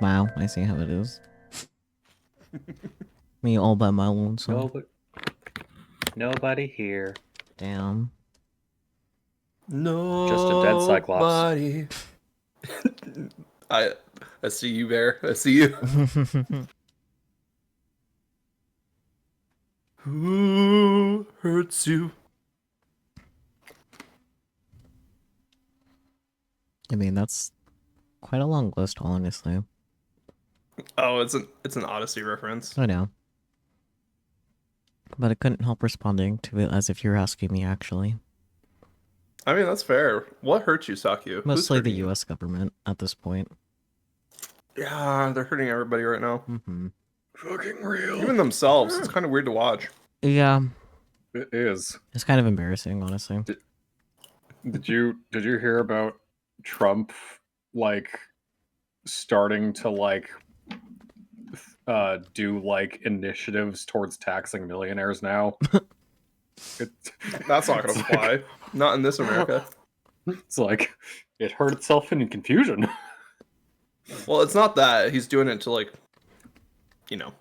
Wow, I see how it is. Me all by my lonesome. Nobody here. Damn. No. Just a dead Cyclops. I see you, Bear. I see you. Who hurts you? I mean, that's quite a long list, honestly. Oh, it's an Odyssey reference. I know. But I couldn't help responding to it as if you're asking me, actually. I mean, that's fair. What hurts you, Sakyu? Who's Mostly the hurting you? US government at this point. Yeah, they're hurting everybody right now. Mm-hmm. Fucking real. Even themselves. It's kind of weird to watch. Yeah, It is. it's kind of embarrassing, honestly. Did you hear about Trump like starting to like do like initiatives towards taxing millionaires now? That's not gonna fly. Not in this America. It's like it heard itself in confusion. Well, it's not that. He's doing it to, like, you know,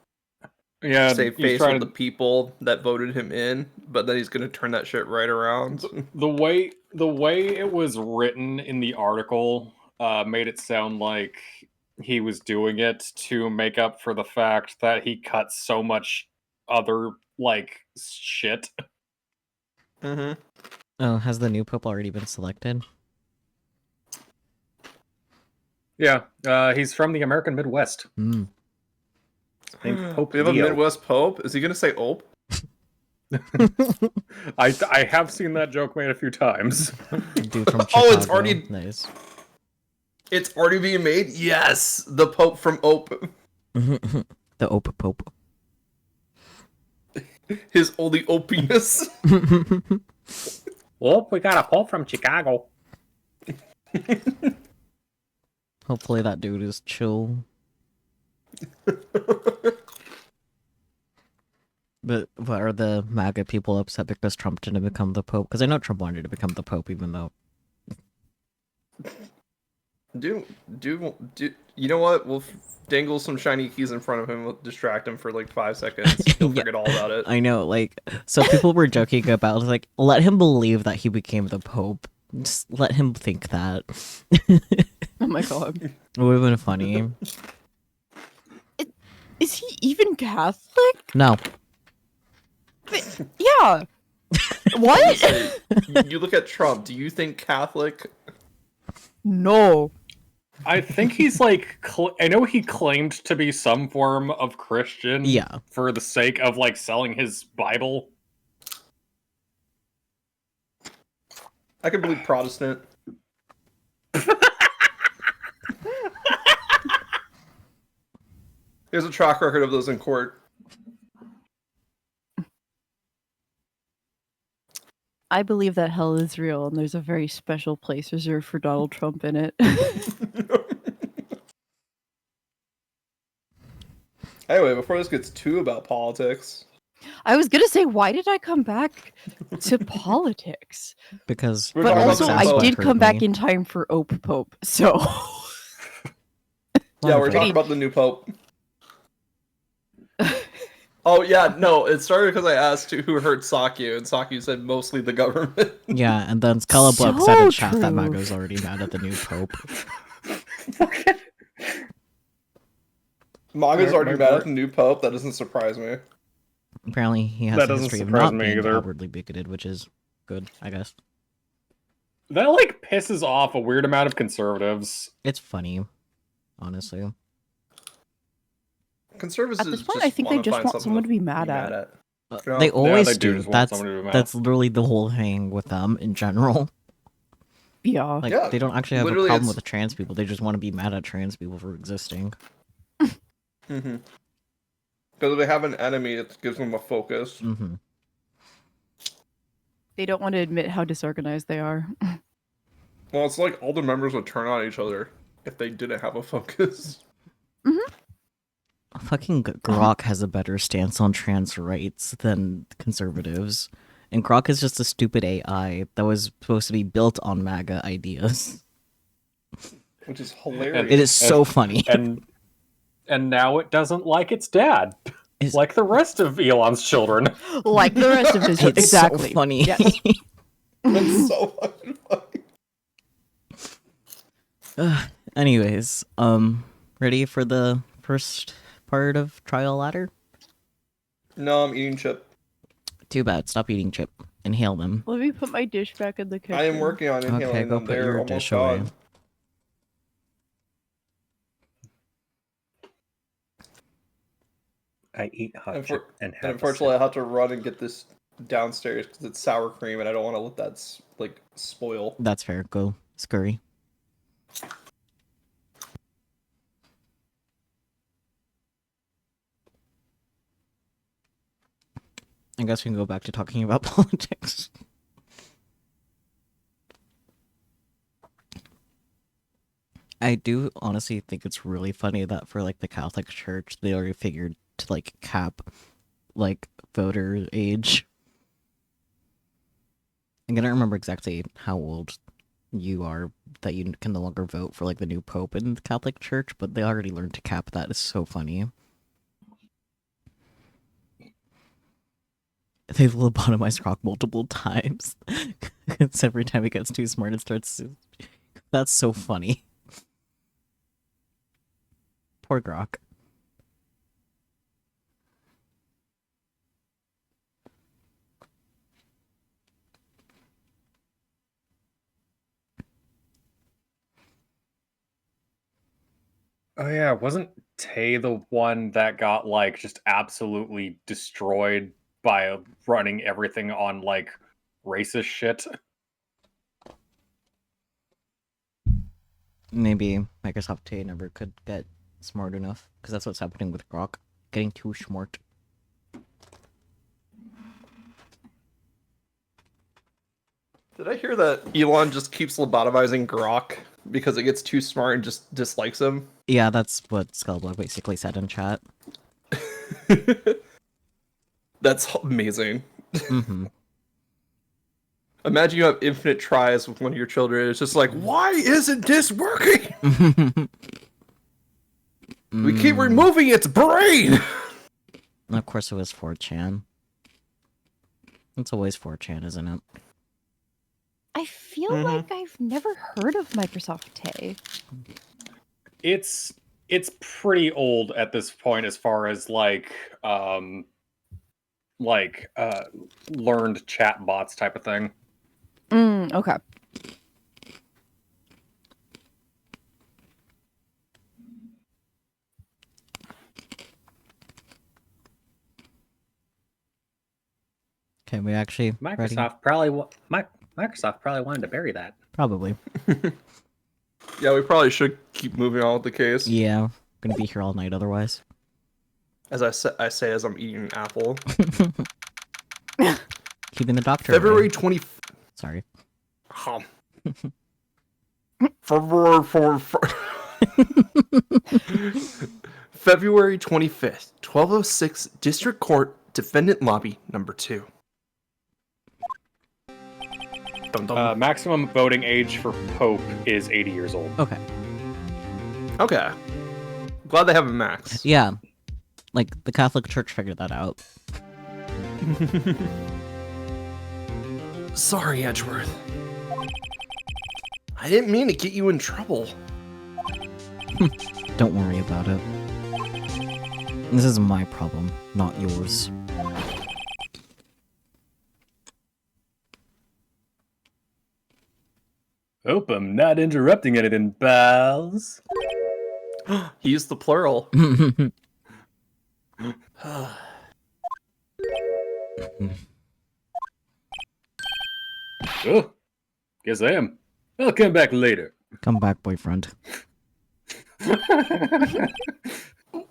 Yeah, save he's face trying with to the people that voted him in, but then he's gonna turn that shit right around. the way it was written in the article made it sound like he was doing it to make up for the fact that he cut so much other like shit. Mm-hmm. Oh, has the new pope already been selected? Yeah, he's from the American Midwest. Hmm. Named Pope We have a Leo. Midwest Pope. Is he gonna say "ope"? I have seen that joke made a few times. Dude from Chicago. Oh, it's already- Nice. It's already being made. Yes, the Pope from Ope. The Ope Pope. His only opiness. Well, we got a Pope from Chicago. Hopefully that dude is chill. But are the MAGA people upset because Trump didn't become the Pope? Because I know Trump wanted to become the Pope, even though... Do you know what? We'll dangle some shiny keys in front of him. We'll distract him for like 5 seconds. He'll Yeah. forget all about it. I know, like, so people were joking about, like, let him believe that he became the Pope. Just let him think that. Oh my god. It would have been funny. Is he even Catholic? No. Yeah. What? You look at Trump. Do you think Catholic? No. I think he's like, I know he claimed to be some form of Christian. Yeah. For the sake of like selling his Bible. I can believe Protestant. There's a track record of those in court. I believe that hell is real and there's a very special place reserved for Donald Trump in it. Anyway, before this gets too about politics, I was gonna say, why did I come back to politics? Because... We're But talking about also, the I Pope. did hurt come back me. in time for Ope Pope, so... yeah, we're Okay. talking about the new Pope. Oh yeah, no, it started because I asked who hurt Sakyu, and Sakyu said mostly the government. Yeah, and then Scullablub So said in chat that true. Mago's already mad at the new Pope. Maga's already My mad part. at the new Pope. That doesn't surprise me. Apparently he has That a doesn't history of surprise not me being either. outwardly bigoted, which is good, I guess. That like pisses off a weird amount of conservatives. It's funny, honestly. Conservatives At this point, just I think they wanna just find want something someone to be mad at. No. They always they do do. just want That's somebody to be mad. that's literally the whole thing with them in general. Yeah. Like Yeah, they don't actually have a literally problem it's- with the trans people. They just want to be mad at trans people for existing. Mm-hmm. Because they have an enemy, it gives them a focus. Mm-hmm. They don't want to admit how disorganized they are. Well, it's like all the members would turn on each other if they didn't have a focus. Fucking Grok has a better stance on trans rights than conservatives. And Grok is just a stupid AI that was supposed to be built on MAGA ideas. Which is hilarious. It is so funny. And now it doesn't like its dad. It's- Like the rest of Elon's children. Like the rest of his It's exactly. so funny. Yes. It's so fucking funny. Anyways, ready for the first part of Trial Ladder? No, I'm eating chip. Too bad. Stop eating chip. Inhale them. Let me put my dish back in the kitchen. I am working on inhaling Okay, go them. put They're your almost dish away. gone. I eat hot And chip and have And unfortunately, I have to run and get this downstairs because it's sour cream, and I don't want to let that like spoil. That's fair. Go scurry. I guess we can go back to talking about politics. I do honestly think it's really funny that for like the Catholic Church, they already figured to like cap like voter age. I'm gonna remember exactly how old you are that you can no longer vote for like the new pope in the Catholic Church, but they already learned to cap that. It's so funny. They lobotomize Grok multiple times. It's every time it gets too smart, it starts. That's so funny. Poor Grok. Oh yeah, wasn't Tay the one that got like just absolutely destroyed by running everything on like racist shit? Maybe Microsoft Tay never could get smart enough, because that's what's happening with Grok. Getting too smart. Did I hear that Elon just keeps lobotomizing Grok because it gets too smart and just dislikes him? Yeah, that's what Skullblood basically said in chat. That's amazing. Mm-hmm. Imagine you have infinite tries with one of your children. It's just like, why isn't this working? We keep removing its brain. And of course it was 4chan. It's always 4chan, isn't it? I feel like I've never heard of Microsoft Tay. It's pretty old at this point as far as learned chat bots type of thing. Okay. Okay, we actually ready? Microsoft probably wanted to bury that. Probably. Yeah, we probably should keep moving on with the case. Yeah, gonna be here all night otherwise. As I say as I'm eating an apple. Keeping the doctor February away. 20. Sorry. February 25th, 1206 District Court, Defendant Lobby Number 2. Dum dum. Maximum voting age for Pope is 80 years old. Okay. Okay. Glad they have a max. Yeah. Like, the Catholic Church figured that out. Sorry, Edgeworth. I didn't mean to get you in trouble. Don't worry about it. This is my problem, not yours. Hope I'm not interrupting anything, pals. He used the plural. Oh, guess I am. I'll come back later. Come back, boyfriend.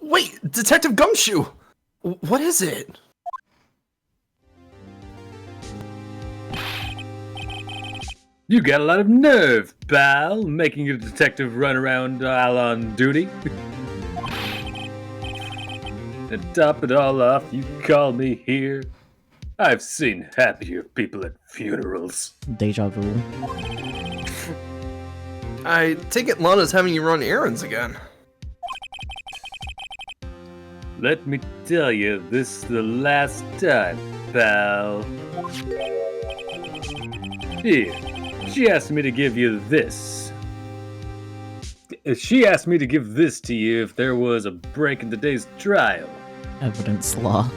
Wait, Detective Gumshoe! What is it? You got a lot of nerve, pal, making a detective run around while on duty. To top it all off, you call me here. I've seen happier people at funerals. Deja vu. I take it Lana's having you run errands again. Let me tell you, this is the last time, pal. Here, she asked me to give you this. She asked me to give this to you if there was a break in today's trial. Evidence law.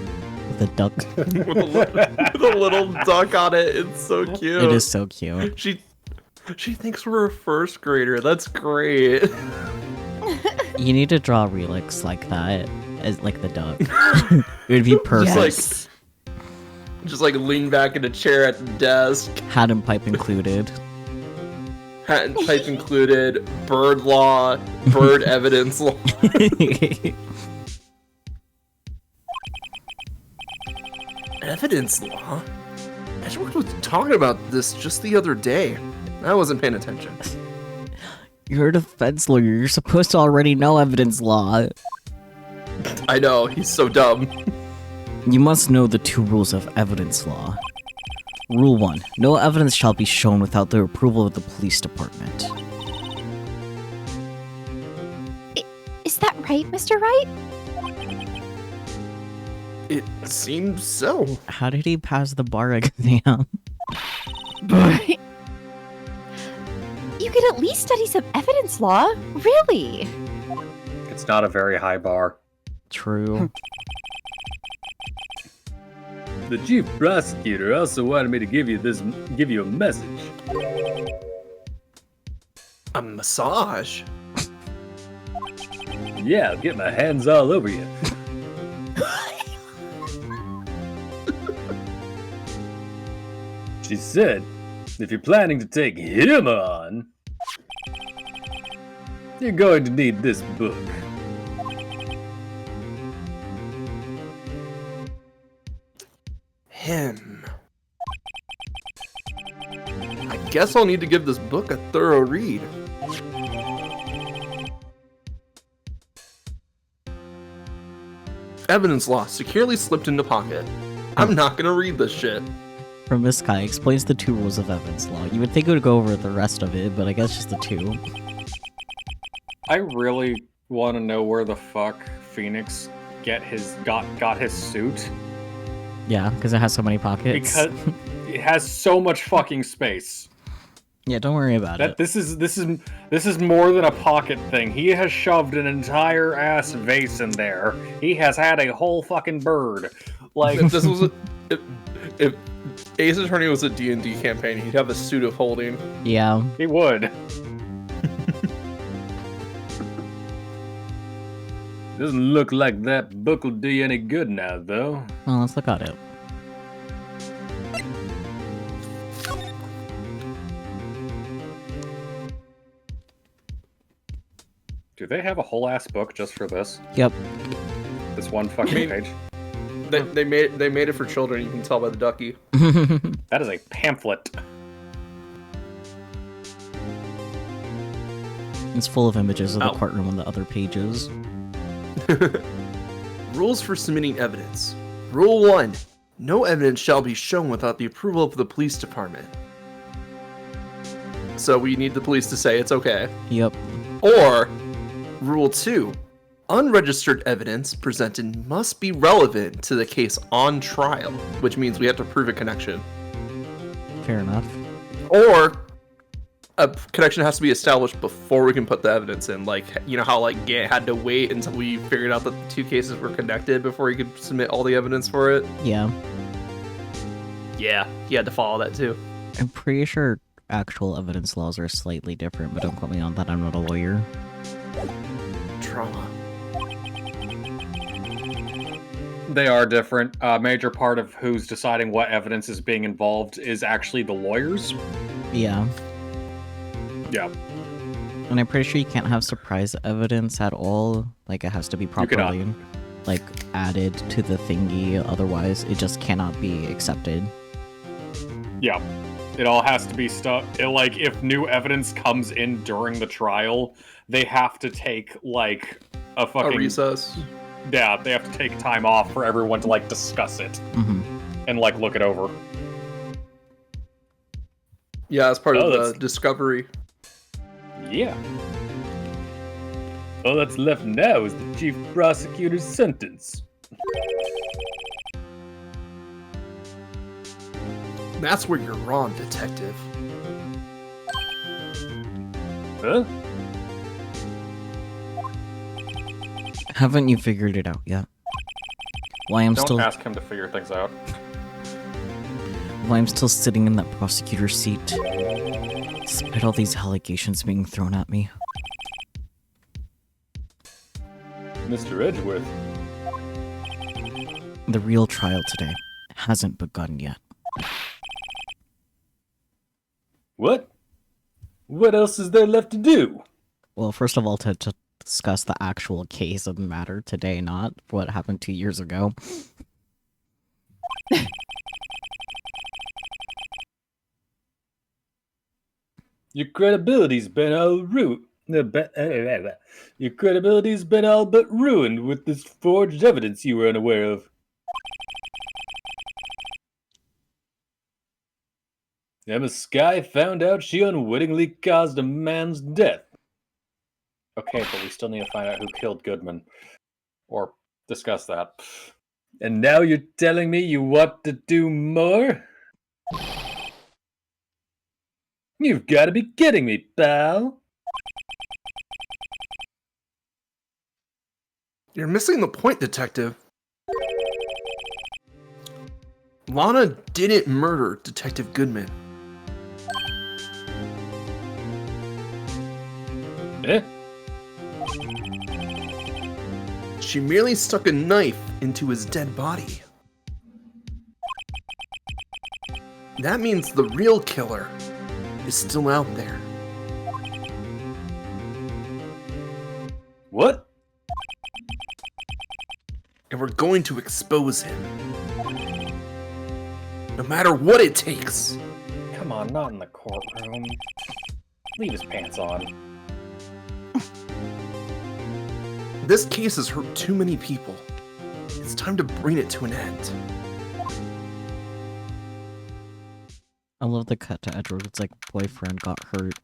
With a duck. with a little duck on it. It's so cute. It is so cute. She thinks we're a first grader. That's great. You need to draw relics like that, as like the duck. It would be perfect. Just like lean back in a chair at the desk. Hat and pipe included. Hat and pipe included. Bird law. Bird evidence law. Evidence law? Edgeworth was talking about this just the other day. I wasn't paying attention. You're a defense lawyer. You're supposed to already know evidence law. I know, he's so dumb. You must know the 2 rules of evidence law. Rule 1. No evidence shall be shown without the approval of the police department. Is that right, Mr. Wright? It seems so. How did he pass the bar exam? You could at least study some evidence law. Really? It's not a very high bar. True. The chief prosecutor also wanted me to give you a message. A massage? Yeah, I'll get my hands all over you. She said, if you're planning to take him on, you're going to need this book. Him. I guess I'll need to give this book a thorough read. Evidence law securely slipped into pocket. I'm not gonna read this shit. From this guy explains the 2 rules of evidence law. You would think it would go over the rest of it, but I guess just the 2. I really want to know where the fuck Phoenix got his suit. Yeah, because it has so many pockets. Because it has so much fucking space. Yeah, don't worry about it. This is more than a pocket thing. He has shoved an entire ass vase in there. He has had a whole fucking bird. Like If this was if Ace Attorney was a D&D campaign, he'd have a suit of holding. Yeah. he would. Doesn't look like that book will do you any good now, though. Well, let's look at it. Do they have a whole ass book just for this? Yep. This one fucking page? They made it for children. You can tell by the ducky. That is a pamphlet. It's full of images of the courtroom on the other pages. Rules for submitting evidence. Rule 1. No evidence shall be shown without the approval of the police department. So we need the police to say it's okay. Yep. Or, Rule 2. Unregistered evidence presented must be relevant to the case on trial, which means we have to prove a connection. Fair enough. Or, a connection has to be established before we can put the evidence in. Like, you know how like Gant had to wait until we figured out that the 2 cases were connected before he could submit all the evidence for it? Yeah. Yeah, he had to follow that too. I'm pretty sure actual evidence laws are slightly different, but don't quote me on that. I'm not a lawyer. Trauma. They are different. A major part of who's deciding what evidence is being involved is actually the lawyers. Yeah. Yeah. And I'm pretty sure you can't have surprise evidence at all. Like, it has to be properly, like, added to the thingy. Otherwise, it just cannot be accepted. Yeah. It all has to be stuff. Like, if new evidence comes in during the trial, they have to take, like, a fucking... A recess. Yeah, they have to take time off for everyone to, like, discuss it. Mm-hmm. and like look it over. Yeah, as part Oh, of the that's- discovery. Yeah. All that's left now is the chief prosecutor's sentence. That's where you're wrong, detective. Huh? Haven't you figured it out yet? Why I'm Don't still ask him to figure things out. sitting in that prosecutor's seat, despite all these allegations being thrown at me. Mr. Edgeworth, The real trial today hasn't begun yet. what? What else is there left to do? Well, first of all, to discuss the actual case of the matter today, not what happened 2 years ago. Your credibility's been all Your credibility's been all but ruined with this forged evidence you were unaware of. Emma Skye found out she unwittingly caused a man's death. Okay, but we still need to find out who killed Goodman. Or discuss that. And now you're telling me you want to do more? You've got to be kidding me, pal. You're missing the point, detective. Lana didn't murder Detective Goodman. Eh? She merely stuck a knife into his dead body. That means the real killer is still out there. What? And we're going to expose him. No matter what it takes. Come on, not in the courtroom. Leave his pants on. This case has hurt too many people. It's time to bring it to an end. I love the cut to Edward. It's like boyfriend got hurt.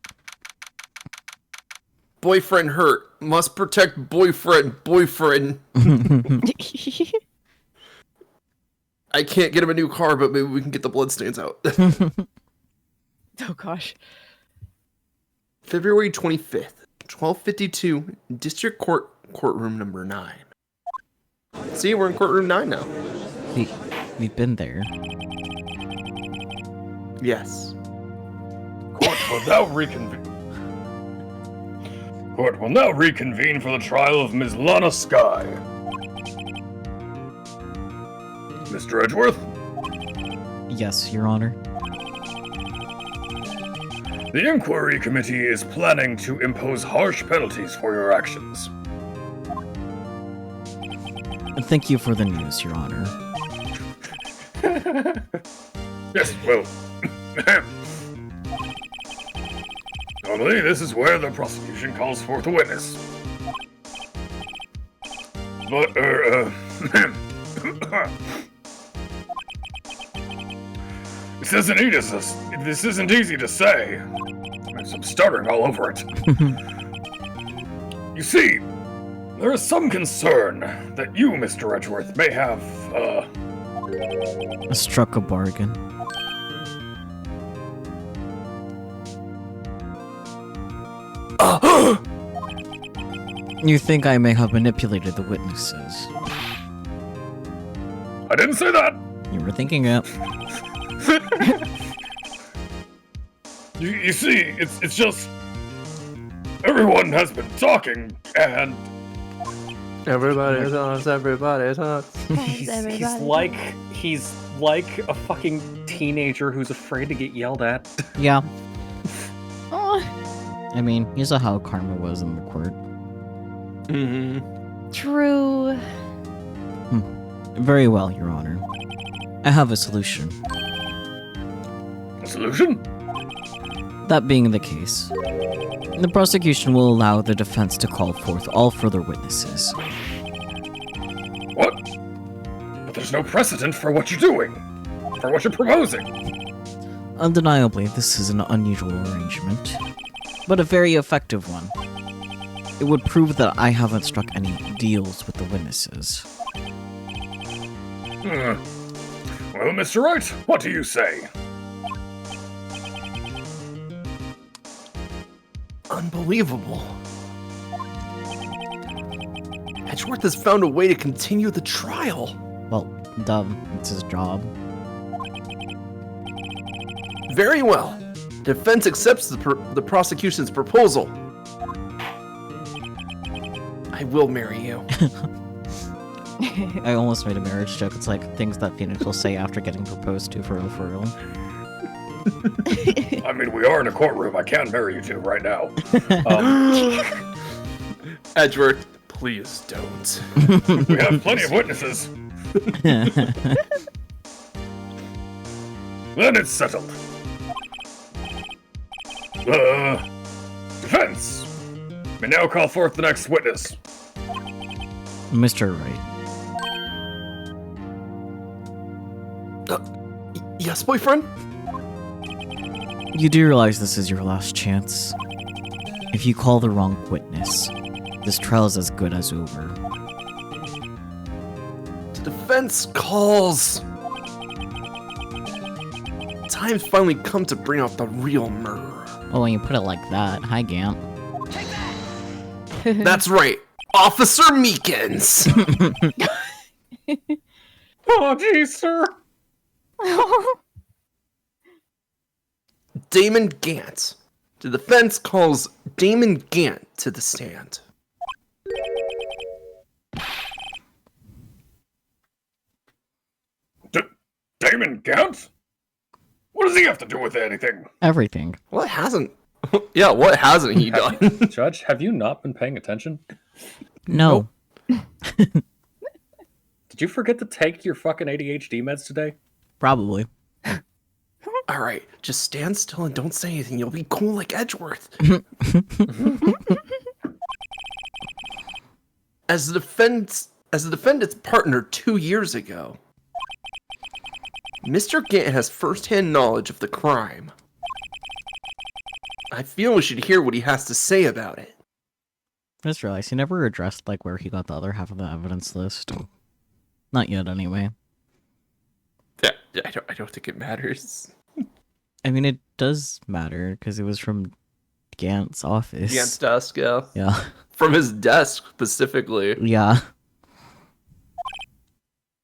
Boyfriend hurt. Must protect boyfriend. Boyfriend. I can't get him a new car, but maybe we can get the bloodstains out. Oh gosh. February 25th, 1252, District Court, courtroom number 9. See, we're in courtroom 9 now. We've been there. Yes. Court will now reconvene. Court will now reconvene for the trial of Ms. Lana Skye. Mr. Edgeworth? Yes, Your Honor. The inquiry committee is planning to impose harsh penalties for your actions. Thank you for the news, Your Honor. Yes, well... Normally, this is where the prosecution calls forth a witness. But, This isn't easy to say. There's some stuttering all over it. You see, there is some concern that you, Mr. Edgeworth, may have, Struck a bargain. You think I may have manipulated the witnesses? I didn't say that! You were thinking it. You see, it's just... Everyone has been talking, and... Everybody talks, everybody talks. He's like a fucking teenager who's afraid to get yelled at. Yeah. Oh. I mean, you saw how karma was in the court. Mm-hmm. True. Very well, Your Honor. I have a solution. A solution? That being the case, the prosecution will allow the defense to call forth all further witnesses. What? But there's no precedent for what you're doing. for what you're proposing. Undeniably, this is an unusual arrangement, but a very effective one. It would prove that I haven't struck any deals with the witnesses. Well, Mr. Wright, what do you say? Unbelievable. Edgeworth has found a way to continue the trial. Well, it's his job. Very well. Defense accepts the prosecution's proposal. I will marry you. I almost made a marriage joke. It's like things that Phoenix will say after getting proposed to, for real, for real. I mean, we are in a courtroom. I can't marry you two right now. Edgeworth, please don't. We have plenty of witnesses. Then it's settled. Defense! We now call forth the next witness. Mr. Wright. Yes, boyfriend? You do realize this is your last chance. If you call the wrong witness, this trial is as good as over. The defense calls. Time's finally come to bring out the real murderer. Oh, when you put it like that. Hi, Gamp. That's right, Officer Meekins. Oh, geez, sir. Damon Gant. The defense calls Damon Gant to the stand. Damon Gant? What does he have to do with anything? Everything. What hasn't? Yeah, what hasn't he done? Judge, have you not been paying attention? No. Did you forget to take your fucking ADHD meds today? Probably. All right, just stand still and don't say anything. You'll be cool like Edgeworth. As the defendant's partner 2 years ago, Mr. Gant has first-hand knowledge of the crime. I feel we should hear what he has to say about it. I just realized he never addressed like where he got the other half of the evidence list. Not yet, anyway. Yeah, I don't think it matters. I mean, it does matter because it was from Gant's office. Gant's desk, yeah. Yeah. From his desk, specifically. Yeah.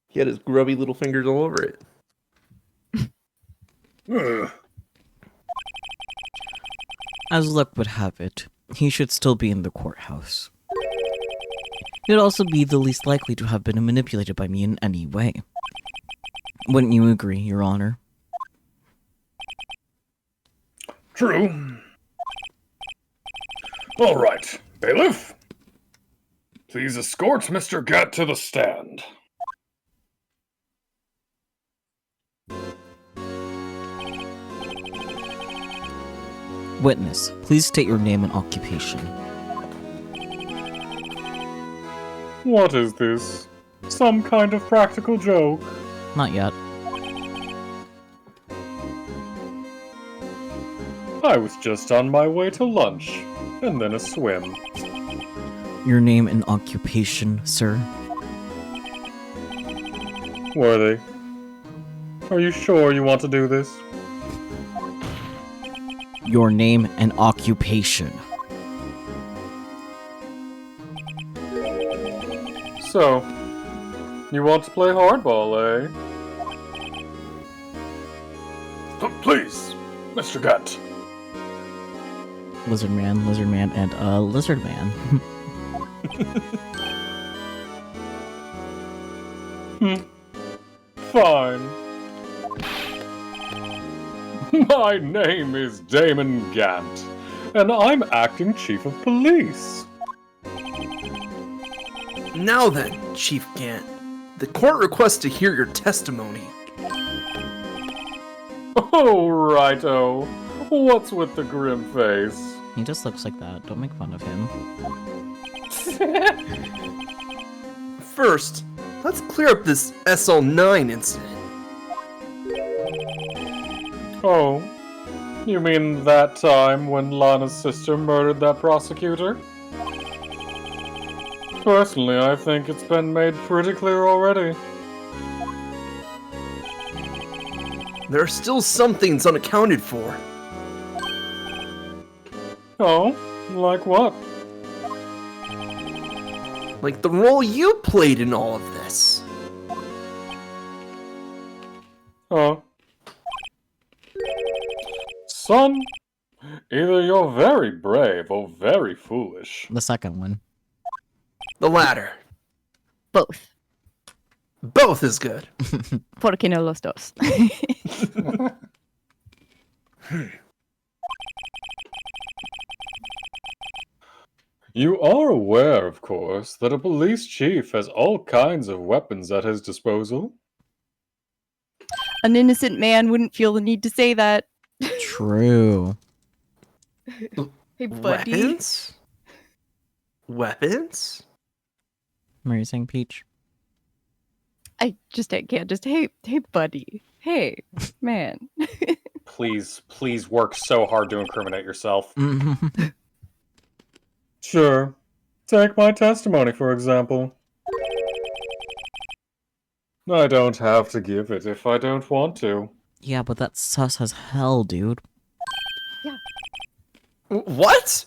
He had his grubby little fingers all over it. As luck would have it, he should still be in the courthouse. He'd also be the least likely to have been manipulated by me in any way. Wouldn't you agree, Your Honor? True. All right, bailiff. Please escort Mr. Gant to the stand. Witness, please state your name and occupation. What is this? Some kind of practical joke? Not yet. I was just on my way to lunch, and then a swim. Your name and occupation, sir? Worthy, are you sure you want to do this? Your name and occupation. So, you want to play hardball, eh? Please, Mr. Gant. Lizard Man, and Lizard Man. Fine. My name is Damon Gant, and I'm acting chief of police. Now then, Chief Gant, the court requests to hear your testimony. Oh, righto. What's with the grim face? He just looks like that. Don't make fun of him. First, let's clear up this SL9 incident. Oh, you mean that time when Lana's sister murdered that prosecutor? Personally, I think it's been made pretty clear already. There are still some things unaccounted for. Oh, like what? Like the role you played in all of this. Oh. Son, either you're very brave or very foolish. The second one. The latter. Both. Both is good. Porque no los dos. You are aware, of course, that a police chief has all kinds of weapons at his disposal. An innocent man wouldn't feel the need to say that. True. Hey, buddy. Weapons? Weapons? What are you saying, Peach? I can't just, hey, buddy. Hey, man. Please work so hard to incriminate yourself. Mm-hmm. Sure. Take my testimony, for example. I don't have to give it if I don't want to. Yeah, but that's sus as hell, dude. What?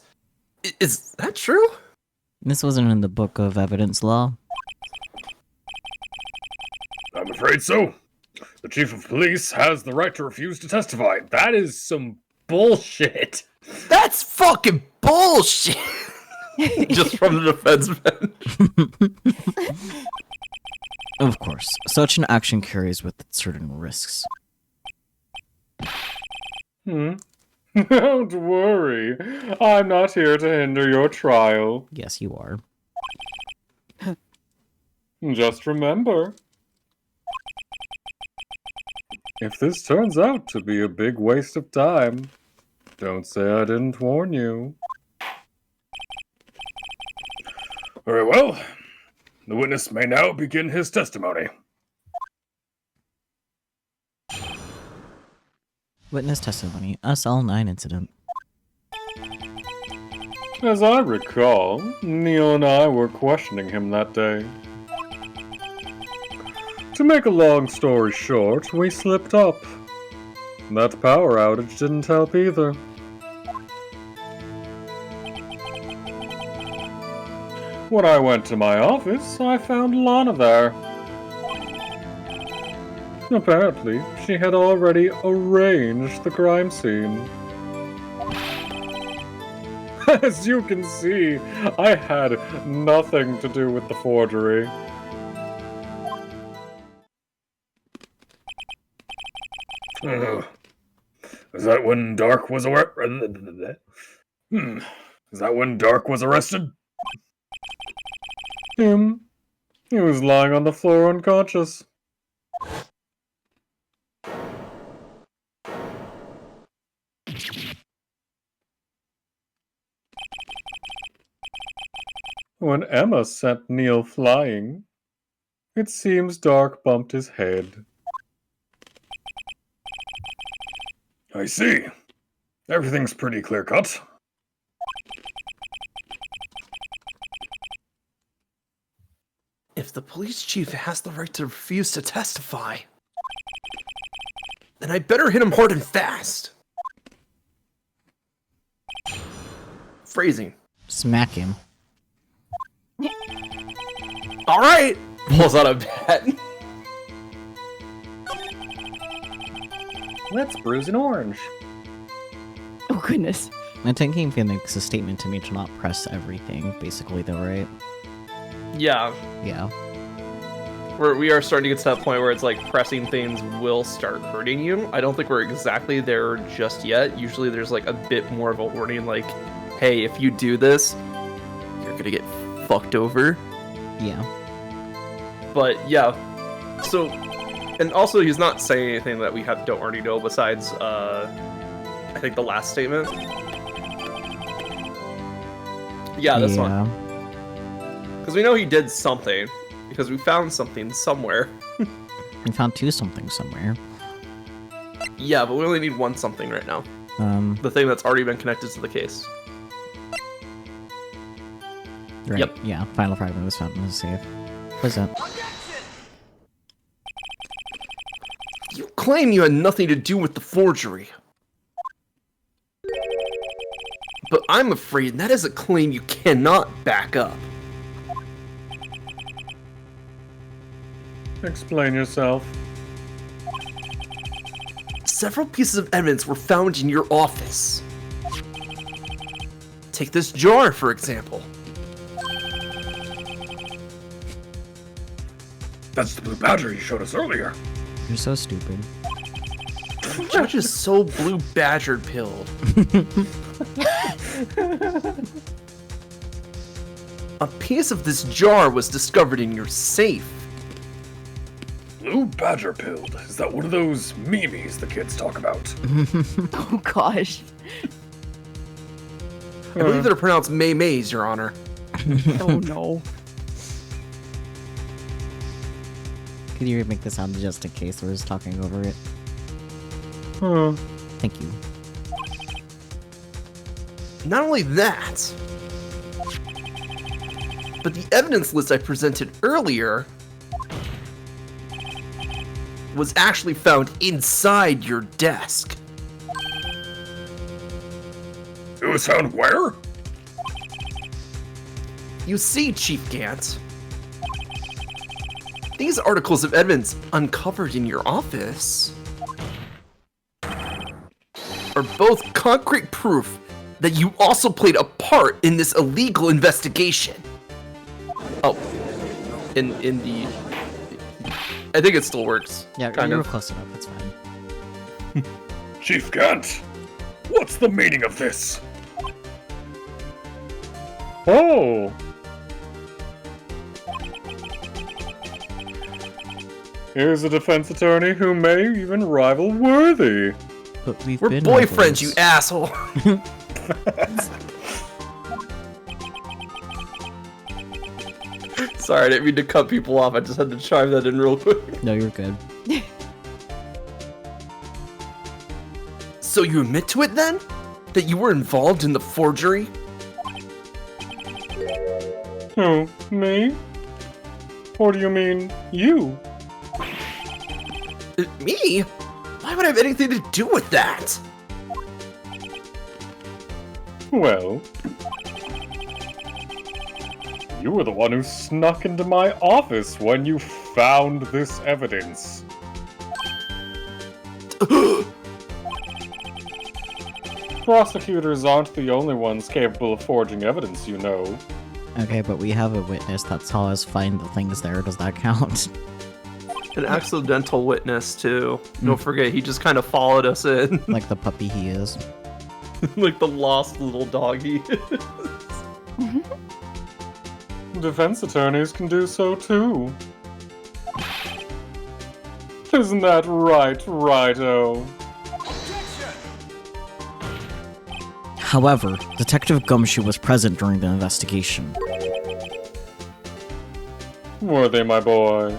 Is that true? This wasn't in the book of evidence law. I'm afraid so. The chief of police has the right to refuse to testify. That is some bullshit. That's fucking bullshit! Just from the defense bench. Of course, such an action carries with it certain risks. Don't worry. I'm not here to hinder your trial. Yes, you are. Just remember, if this turns out to be a big waste of time, don't say I didn't warn you. Very well. The witness may now begin his testimony. Witness testimony, SL9 incident. As I recall, Neil and I were questioning him that day. To make a long story short, we slipped up. That power outage didn't help either. When I went to my office, I found Lana there. Apparently, she had already arranged the crime scene. As you can see, I had nothing to do with the forgery. Is that when Dark was arrested? Is that when Dark was arrested? Him? He was lying on the floor unconscious. When Emma sent Neil flying, it seems Dark bumped his head. I see. Everything's pretty clear-cut. If the police chief has the right to refuse to testify, then I better hit him hard and fast. Phrasing. Smack him. Alright! Pulls out a bat. Let's bruise an orange. Oh, goodness. I think he makes a statement to me to not press everything, basically, though, right? Yeah. Yeah. We are starting to get to that point where it's like pressing things will start hurting you. I don't think we're exactly there just yet. Usually there's like a bit more of a warning like, hey, if you do this, you're gonna get fucked over. Yeah. But yeah, so, and also he's not saying anything that we don't already know besides, I think the last statement. Yeah, this one. Because we know he did something, because we found something somewhere. We found something somewhere. Yeah, but we only need one something right now. The thing that's already been connected to the case. Right. Yep. Yeah, final fragment was found in the safe. What's that? You claim you had nothing to do with the forgery. But I'm afraid that is a claim you cannot back up. Explain yourself. Several pieces of evidence were found in your office. Take this jar, for example. That's the blue badger you showed us earlier. You're so stupid. Judge is so blue badgered pilled. A piece of this jar was discovered in your safe. Blue badger pilled. Is that one of those memes the kids talk about? Oh gosh. I believe they're pronounced May-Mays, Your Honor. Oh no. Could you make this sound just in case we're just talking over it? Thank you. Not only that, but the evidence list I presented earlier was actually found inside your desk. It was found where? You see, Chief Gant, these articles of evidence uncovered in your office are both concrete proof that you also played a part in this illegal investigation. Oh, in the... I think it still works. Yeah, kind you're of. close enough, it's fine. Chief Gant, what's the meaning of this? Oh! Here's a defense attorney who may even rival Worthy. But we've We're been boyfriends, you rivals. asshole. Sorry, I didn't mean to cut people off. I just had to chime that in real quick. No, you're good. So you admit to it then? That you were involved in the forgery? Who? Me? Or do you mean you? Me? Why would I have anything to do with that? Well, you were the one who snuck into my office when you found this evidence. Prosecutors aren't the only ones capable of forging evidence, you know. Okay, but we have a witness that saw us find the things there. Does that count? An accidental witness, too. Don't forget, he just kind of followed us in. Like the puppy he is. Like the lost little doggy. Defense attorneys can do so too. Isn't that right, righto? However, Detective Gumshoe was present during the investigation. Were they, my boy?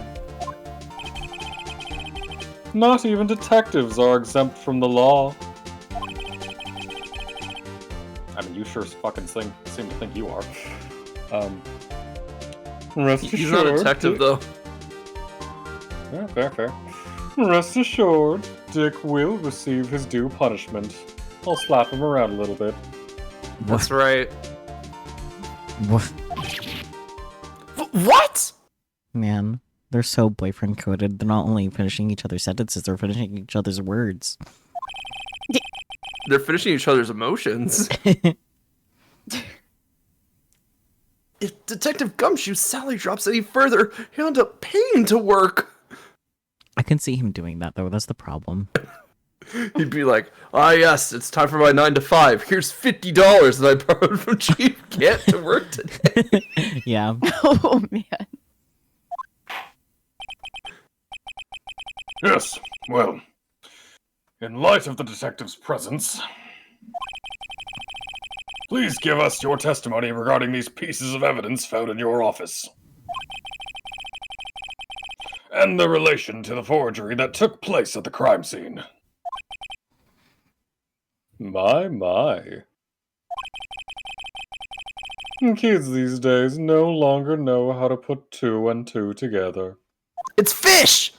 Not even detectives are exempt from the law. I mean, you sure fucking seem to think you are. Rest He's assured... not a detective, though. Yeah, fair. Rest assured, Dick will receive his due punishment. I'll slap him around a little bit. That's right. What? What? Man, they're so boyfriend coded. They're not only finishing each other's sentences, they're finishing each other's words. They're finishing each other's emotions. If Detective Gumshoe's salary drops any further, he'll end up paying to work. I can see him doing that, though. That's the problem. He'd be like, yes, it's time for my 9 to 5. Here's $50 that I borrowed from Chief Gant to work today. Yeah. Oh man. Yes, well, in light of the detective's presence, please give us your testimony regarding these pieces of evidence found in your office. And the relation to the forgery that took place at the crime scene. My. Kids these days no longer know how to put 2 and 2 together. It's fish!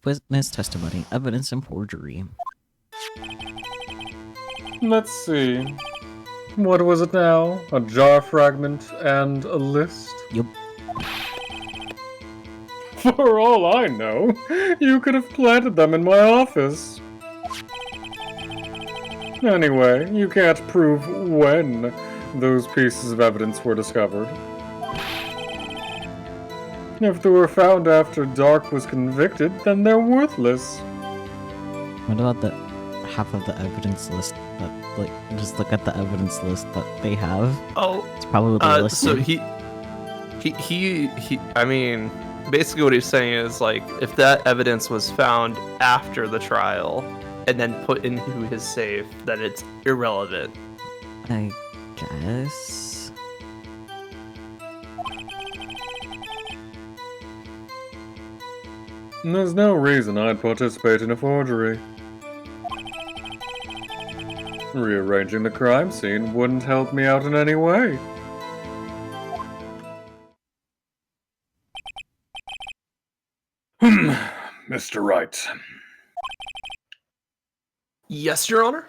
Witness testimony, evidence and forgery. Let's see. What was it now? A jar fragment and a list? Yup. For all I know, you could have planted them in my office. Anyway, you can't prove when those pieces of evidence were discovered. If they were found after Dark was convicted, then they're worthless. What about the half of the evidence list that, like, just look at the evidence list that they have? Oh, It's probably listed. so he, I mean, basically what he's saying is, like, if that evidence was found after the trial and then put into his safe, then it's irrelevant. I guess. There's no reason I'd participate in a forgery. Rearranging the crime scene wouldn't help me out in any way. Mr. Wright. Yes, Your Honor?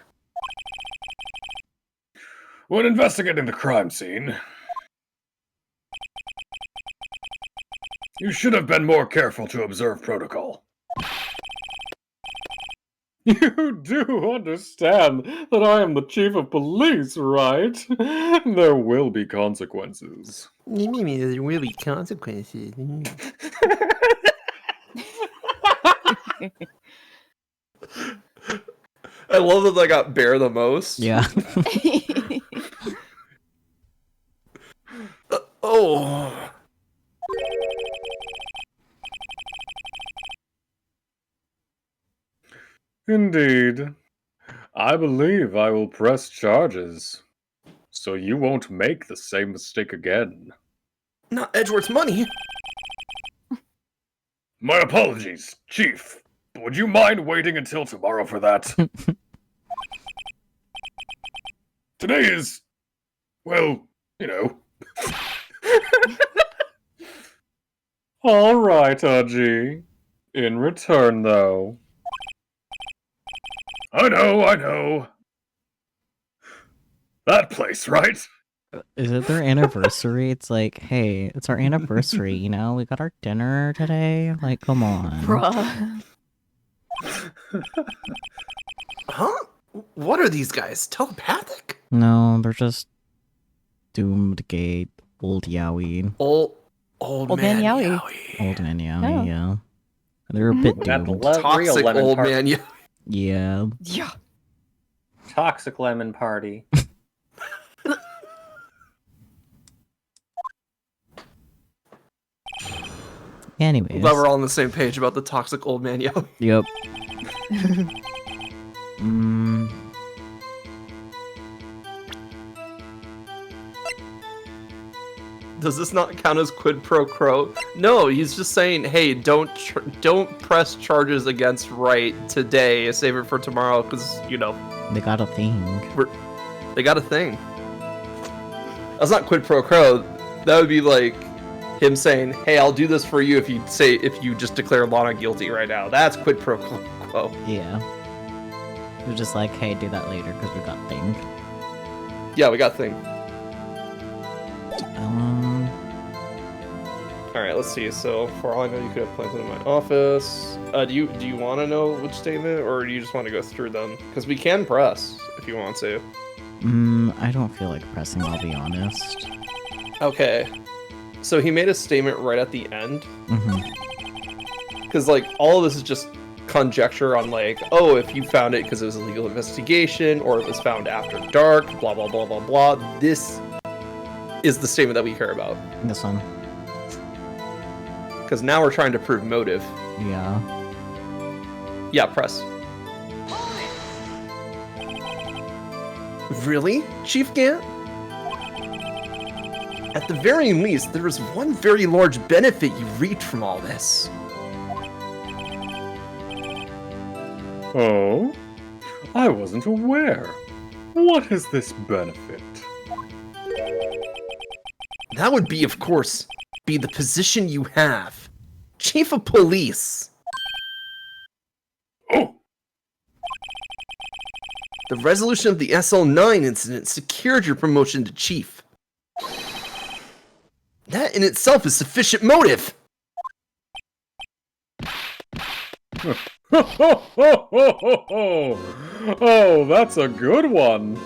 When investigating the crime scene, you should have been more careful to observe protocol. You do understand that I am the chief of police, right? There will be consequences. There will be consequences. I love that I got Bear the most. Yeah. Oh. Indeed. I believe I will press charges, so you won't make the same mistake again. Not Edgeworth's money. My apologies, Chief. But would you mind waiting until tomorrow for that? Today is, well, you know. All right, Aji. In return, though. I know. That place, right? Is it their anniversary? It's like, hey, it's our anniversary, you know? We got our dinner today. Like, come on. Bruh. Huh? What are these guys? Telepathic? No, they're just doomed gate old Yowie. Old man Yowie. Old man Yowie, Oh. yeah. They're a bit Got the doomed. real Toxic lemon old party. man. Yeah. Yeah. Yeah. Toxic lemon party. Anyways. Glad we're all on the same page about the toxic old man. Yeah. Yep. Does this not count as quid pro quo? No, he's just saying, hey, don't press charges against Wright today. Save it for tomorrow, because you know They got a thing. they got a thing. That's not quid pro quo. That would be like him saying, hey, I'll do this for you if you just declare Lana guilty right now. That's quid pro quo. Yeah. They're just like, hey, do that later because we got thing. Yeah, we got thing. All right, let's see. So, for all I know, you could have planted in my office. Do you want to know which statement, or do you just want to go through them? Because we can press if you want to. I don't feel like pressing, I'll be honest. Okay. So he made a statement right at the end. Mm-hmm. Because like all of this is just conjecture on like, oh, if you found it because it was a legal investigation, or it was found after dark, blah blah blah blah blah. This is the statement that we care about. This one. Because now we're trying to prove motive. Yeah. Yeah, press. Really, Chief Gant? At the very least, there is one very large benefit you reaped from all this. Oh? I wasn't aware. What is this benefit? That would be, of course, be the position you have. Chief of Police. Oh! The resolution of the SL9 incident secured your promotion to Chief. That in itself is sufficient motive. Oh, that's a good one.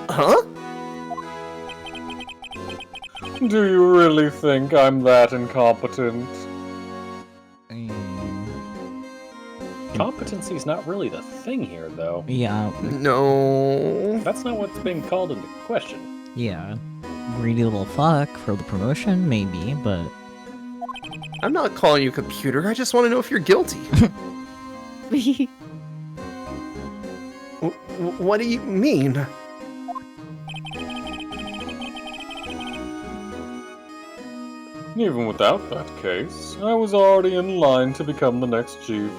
Huh? Do you really think I'm that incompetent? Competency's not really the thing here, though. Yeah, No. That's not what's being called into question. yeah. Greedy little fuck for the promotion, maybe, but I'm not calling you a computer. I just want to know if you're guilty. What do you mean? Even without that case, I was already in line to become the next chief.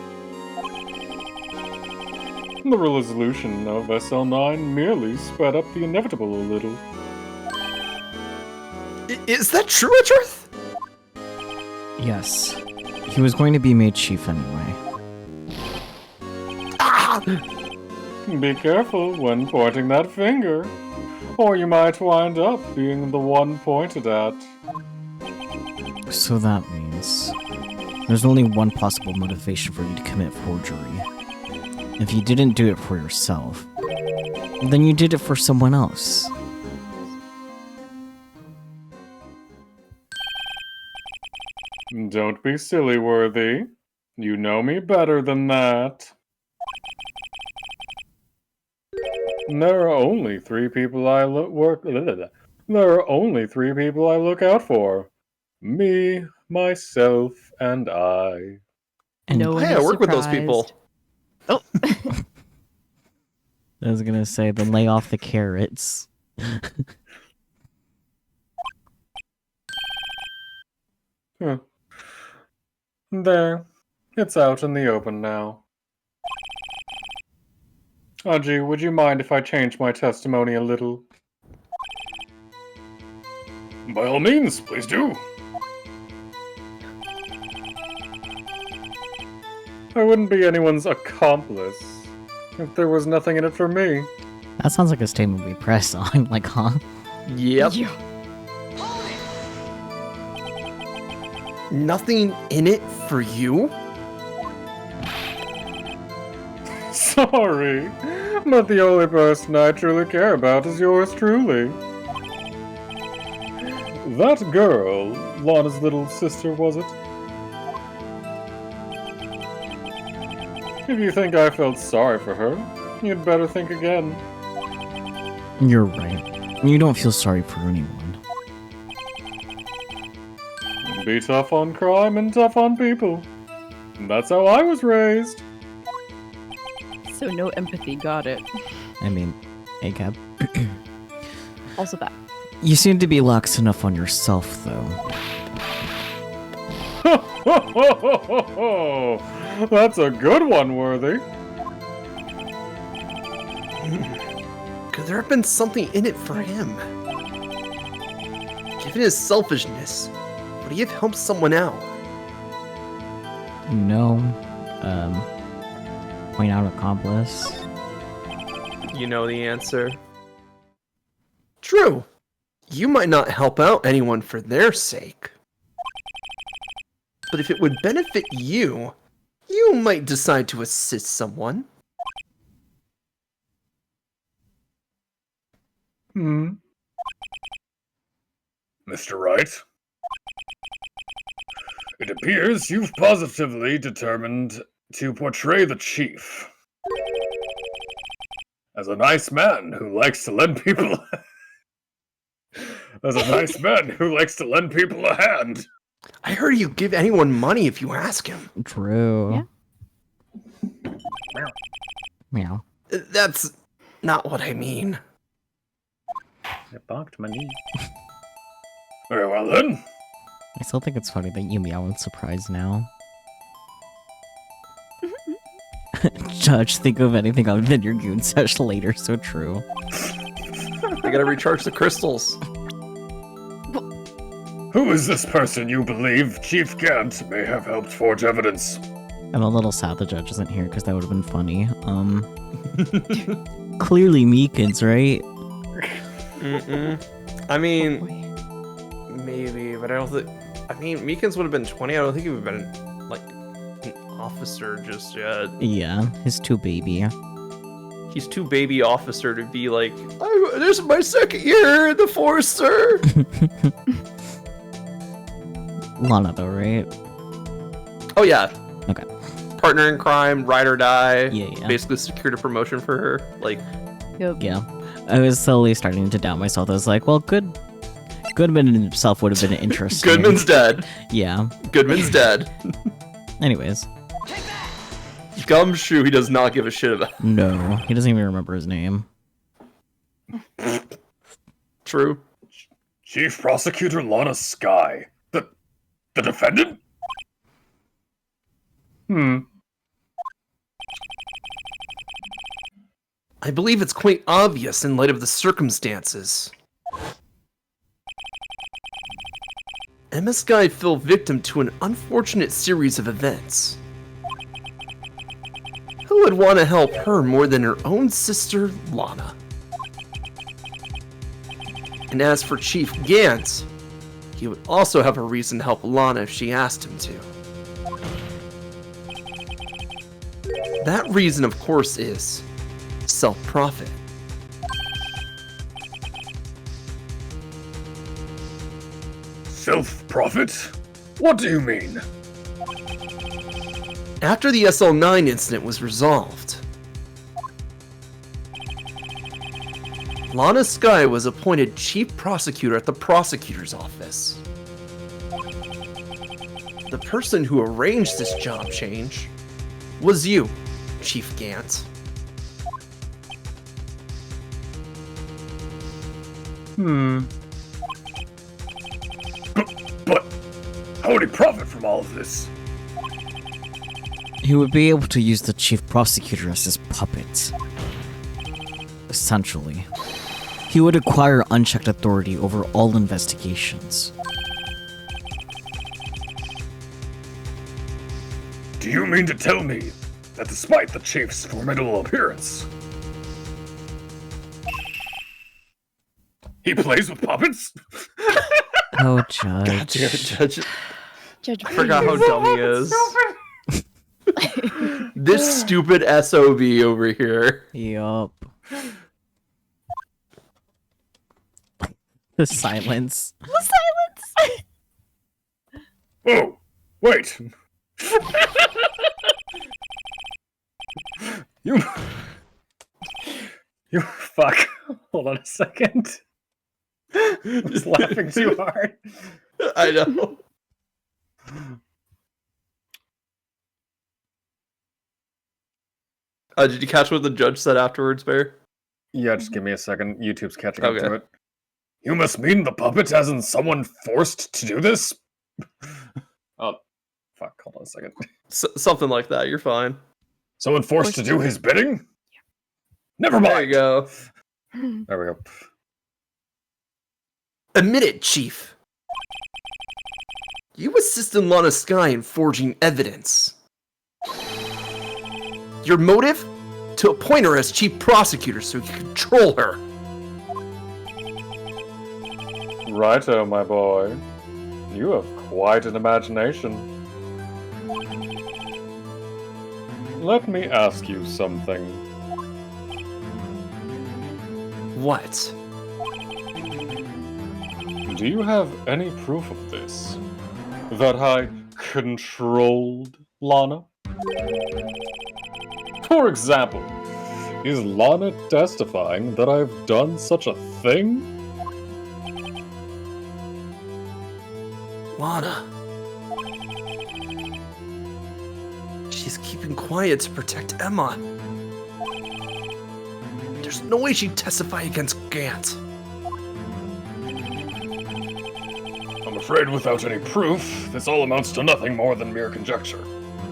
The resolution of SL9 merely sped up the inevitable a little. Is that true, Edgeworth? yes. He was going to be made chief anyway. Ah! Be careful when pointing that finger, or you might wind up being the one pointed at. So that means there's only one possible motivation for you to commit forgery. If you didn't do it for yourself, then you did it for someone else. Don't be silly, Worthy. You know me better than that. There are only three people I look out for. Me, myself, and I. And No one Hey, I is work with those people. surprised. Oh, I was gonna say, then lay off the carrots. Huh. There. It's out in the open now. Aji, would you mind if I change my testimony a little? By all means, please do. I wouldn't be anyone's accomplice if there was nothing in it for me. That sounds like a statement we press on. Like, huh? Yep. yeah. Nothing in it for you? Sorry, but the only person I truly care about is yours truly. That girl, Lana's little sister, was it? If you think I felt sorry for her, you'd better think again. You're right. You don't feel sorry for anyone. Be tough on crime and tough on people. That's how I was raised. So no empathy, got it. I mean, ACAB. Also that. You seem to be lax enough on yourself, though. That's a good one, Worthy. Could there have been something in it for him? Given his selfishness, would he have helped someone out? No. Point out accomplice. You know the answer. True. You might not help out anyone for their sake. But if it would benefit you, you might decide to assist someone. Mr. Wright? It appears you've positively determined to portray the chief as a nice man who likes to lend people a hand. I heard you give anyone money if you ask him. True. Yeah. Meow. That's not what I mean. It barked my knee. Very well then. I still think it's funny that you meow in surprise now. Judge, think of anything other than your goon sesh later, so true. I gotta recharge the crystals. Who is this person you believe Chief Gant may have helped forge evidence? I'm a little sad the judge isn't here because that would have been funny. Clearly Meekins, right? I mean, maybe, but I don't think. I mean, Meekins would have been 20. I don't think he would have been like an officer just yet. Yeah, he's too baby. He's too baby officer to be like, this is my second year in the force, sir. Lana, though, right? Oh yeah. Okay. Partner in crime, ride or die. Yeah. Basically secured a promotion for her. Like, Yeah. I was slowly starting to doubt myself. I was like, well, Goodman himself would have been interesting. Goodman's dead. Yeah. Goodman's dead. Anyways. Gumshoe, he does not give a shit about. No, he doesn't even remember his name. True. Chief Prosecutor Lana Sky. The defendant? I believe it's quite obvious in light of the circumstances. Emma Sky fell victim to an unfortunate series of events. Who would want to help her more than her own sister, Lana? And as for Chief Gant, he would also have a reason to help Lana if she asked him to. That reason, of course, is self-profit. Self-profit? What do you mean? After the SL9 incident was resolved, Lana Sky was appointed chief prosecutor at the prosecutor's office. The person who arranged this job change was you, Chief Gant. But how would he profit from all of this? He would be able to use the chief prosecutor as his puppet. Essentially. He would acquire unchecked authority over all investigations. Do you mean to tell me that despite the chief's formidable appearance, he plays with puppets? Oh, Judge. Judge, I forgot how dumb he is. This stupid SOB over here. Yup. The silence. The silence! Oh, wait. You fuck. Hold on a second. I was laughing too hard. I know. Did you catch what the judge said afterwards, Bear? Yeah, just give me a second. YouTube's catching up Okay. to it. You must mean the puppet hasn't someone forced to do this? Oh, fuck. Hold on a second. Something like that. You're fine. Someone forced to do his bidding? Never There mind. you go. There we go. Admit it, Chief. You assisted Lana Sky in forging evidence. Your motive? To appoint her as chief prosecutor so you can control her. Righto, my boy. You have quite an imagination. Let me ask you something. What? Do you have any proof of this? That I controlled Lana? For example, is Lana testifying that I've done such a thing? Lana. She's keeping quiet to protect Emma. There's no way she'd testify against Gant. I'm afraid without any proof, this all amounts to nothing more than mere conjecture.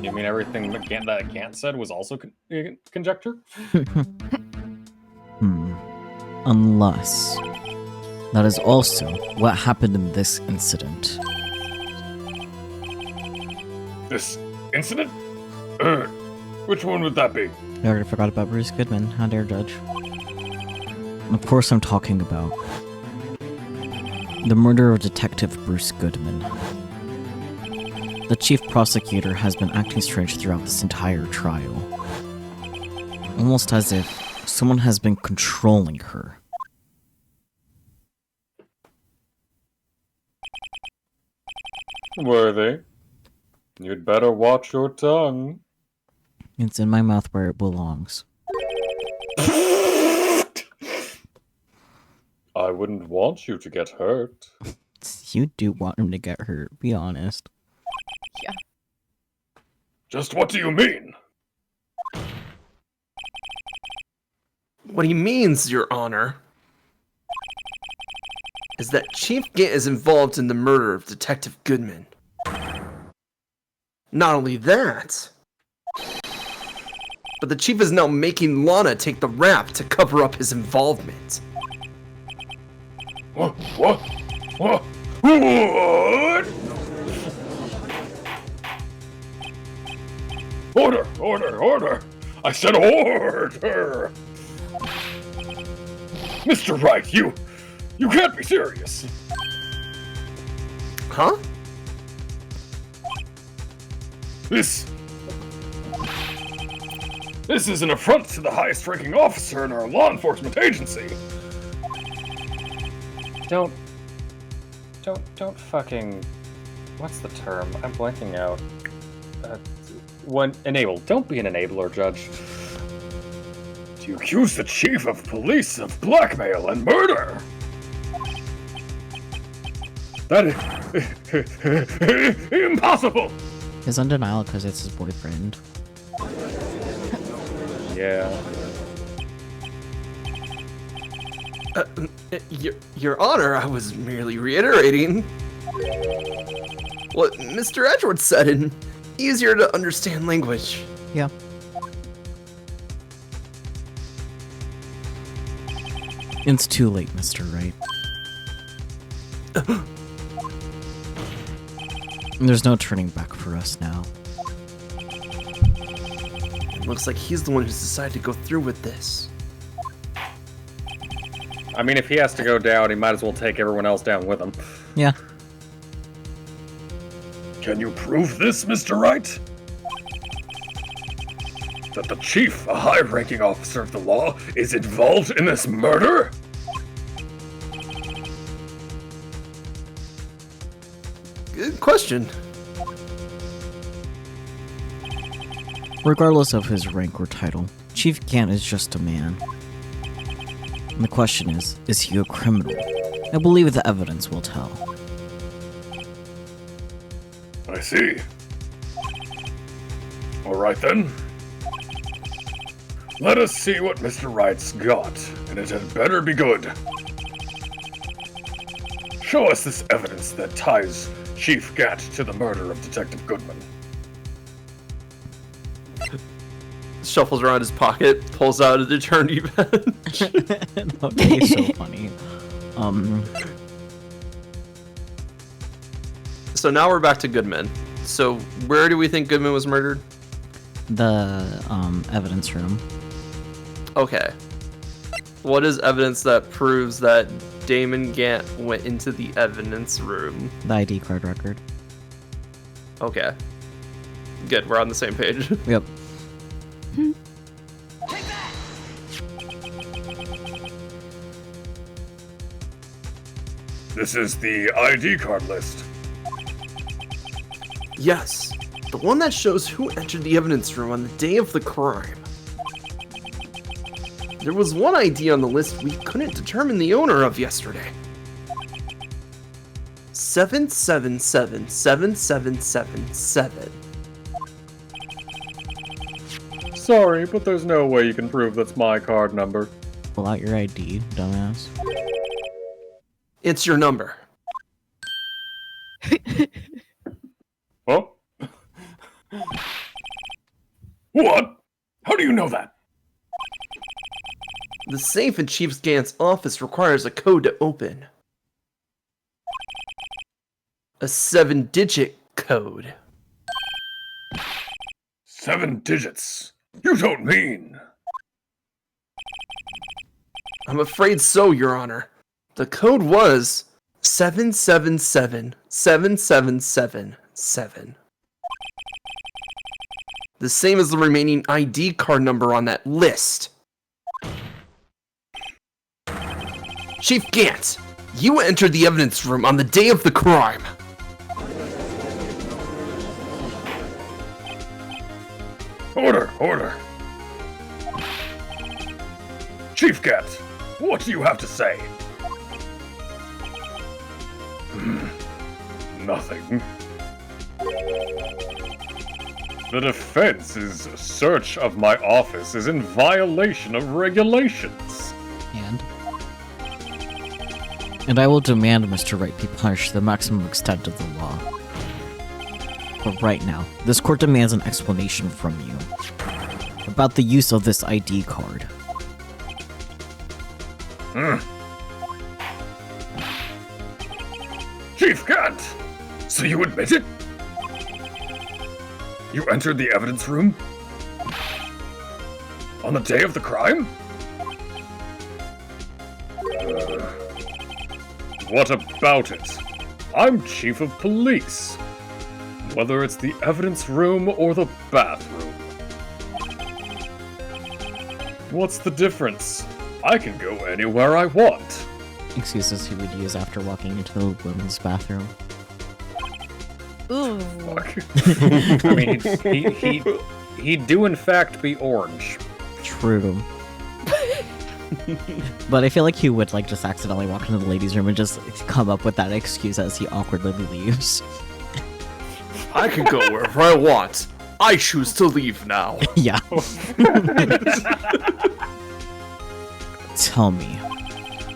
You mean everything that Gant said was also conjecture? Unless that is also what happened in this incident. This incident? Which one would that be? I already forgot about Bruce Goodman. How dare judge? Of course I'm talking about the murder of Detective Bruce Goodman. The chief prosecutor has been acting strange throughout this entire trial. Almost as if someone has been controlling her. Worthy. You'd better watch your tongue. It's in my mouth where it belongs. I wouldn't want you to get hurt. You do want him to get hurt, be honest. Yeah. Just what do you mean? What he means, Your Honor, is that Chief Gant is involved in the murder of Detective Goodman. Not only that, but the Chief is now making Lana take the rap to cover up his involvement. What? What? What? Order! Order! Order! I said order! Mr. Wright, you can't be serious. Huh? This is an affront to the highest-ranking officer in our law enforcement agency. Don't fucking... What's the term? I'm blanking out. Enable. Don't be an enabler, Judge. You accuse the chief of police of blackmail and murder. That is impossible. He's in denial because it's his boyfriend. Yeah. Your Honor, I was merely reiterating what Mr. Edgeworth said in easier to understand language. Yeah. It's too late, Mr. Wright. There's no turning back for us now. It looks like he's the one who's decided to go through with this. I mean, if he has to go down, he might as well take everyone else down with him. Yeah. Can you prove this, Mr. Wright? That the chief, a high-ranking officer of the law, is involved in this murder? Good question. Regardless of his rank or title, Chief Gant is just a man. And the question is he a criminal? I believe the evidence will tell. I see. Alright then. Let us see what Mr. Wright's got, and it had better be good. Show us this evidence that ties Chief Gant to the murder of Detective Goodman. Shuffles around his pocket, pulls out an eternity bench. That would be so funny. So now we're back to Goodman. So where do we think Goodman was murdered? The evidence room. Okay. What is evidence that proves that Damon Gant went into the evidence room? The ID card record. Okay. Good, we're on the same page. Yep. This is the ID card list. Yes, the one that shows who entered the evidence room on the day of the crime. There was one ID on the list we couldn't determine the owner of yesterday. 7777777. Sorry, but there's no way you can prove that's my card number. Pull out your ID, dumbass. It's your number. Oh? What? How do you know that? The safe in Chief Gant's office requires a code to open. A 7-digit code. 7 digits. You don't mean... I'm afraid so, Your Honor. The code was 7777777. The same as the remaining ID card number on that list. Chief Gant, you entered the evidence room on the day of the crime. Order. Chief Gant, what do you have to say? Nothing. The defense's search of my office is in violation of regulations. And I will demand Mr. Wright be punished to the maximum extent of the law. But right now, this court demands an explanation from you about the use of this ID card. Chief Gant! So you admit it? You entered the evidence room? On the day of the crime? What about it? I'm chief of police. Whether it's the evidence room or the bathroom. What's the difference? I can go anywhere I want. Excuses he would use after walking into the women's bathroom. Ooh. Fuck. I mean, he'd do in fact be orange. True. But I feel like he would like just accidentally walk into the ladies' room and just come up with that excuse as he awkwardly leaves. I can go wherever I want. I choose to leave now. Yeah. Tell me,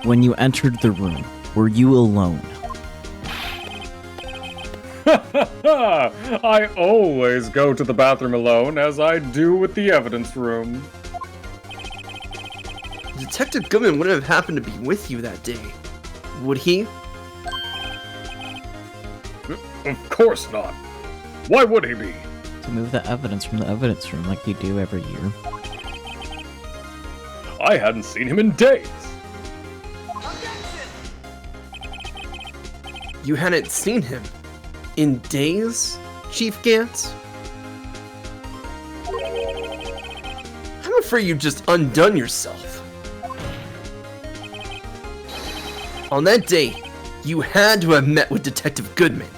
when you entered the room, were you alone? I always go to the bathroom alone, as I do with the evidence room. Detective Goodman wouldn't have happened to be with you that day, would he? Of course not. Why would he be? To move the evidence from the evidence room like you do every year. I hadn't seen him in days. You hadn't seen him in days, Chief Gant? I'm afraid you've just undone yourself. On that day, you had to have met with Detective Goodman.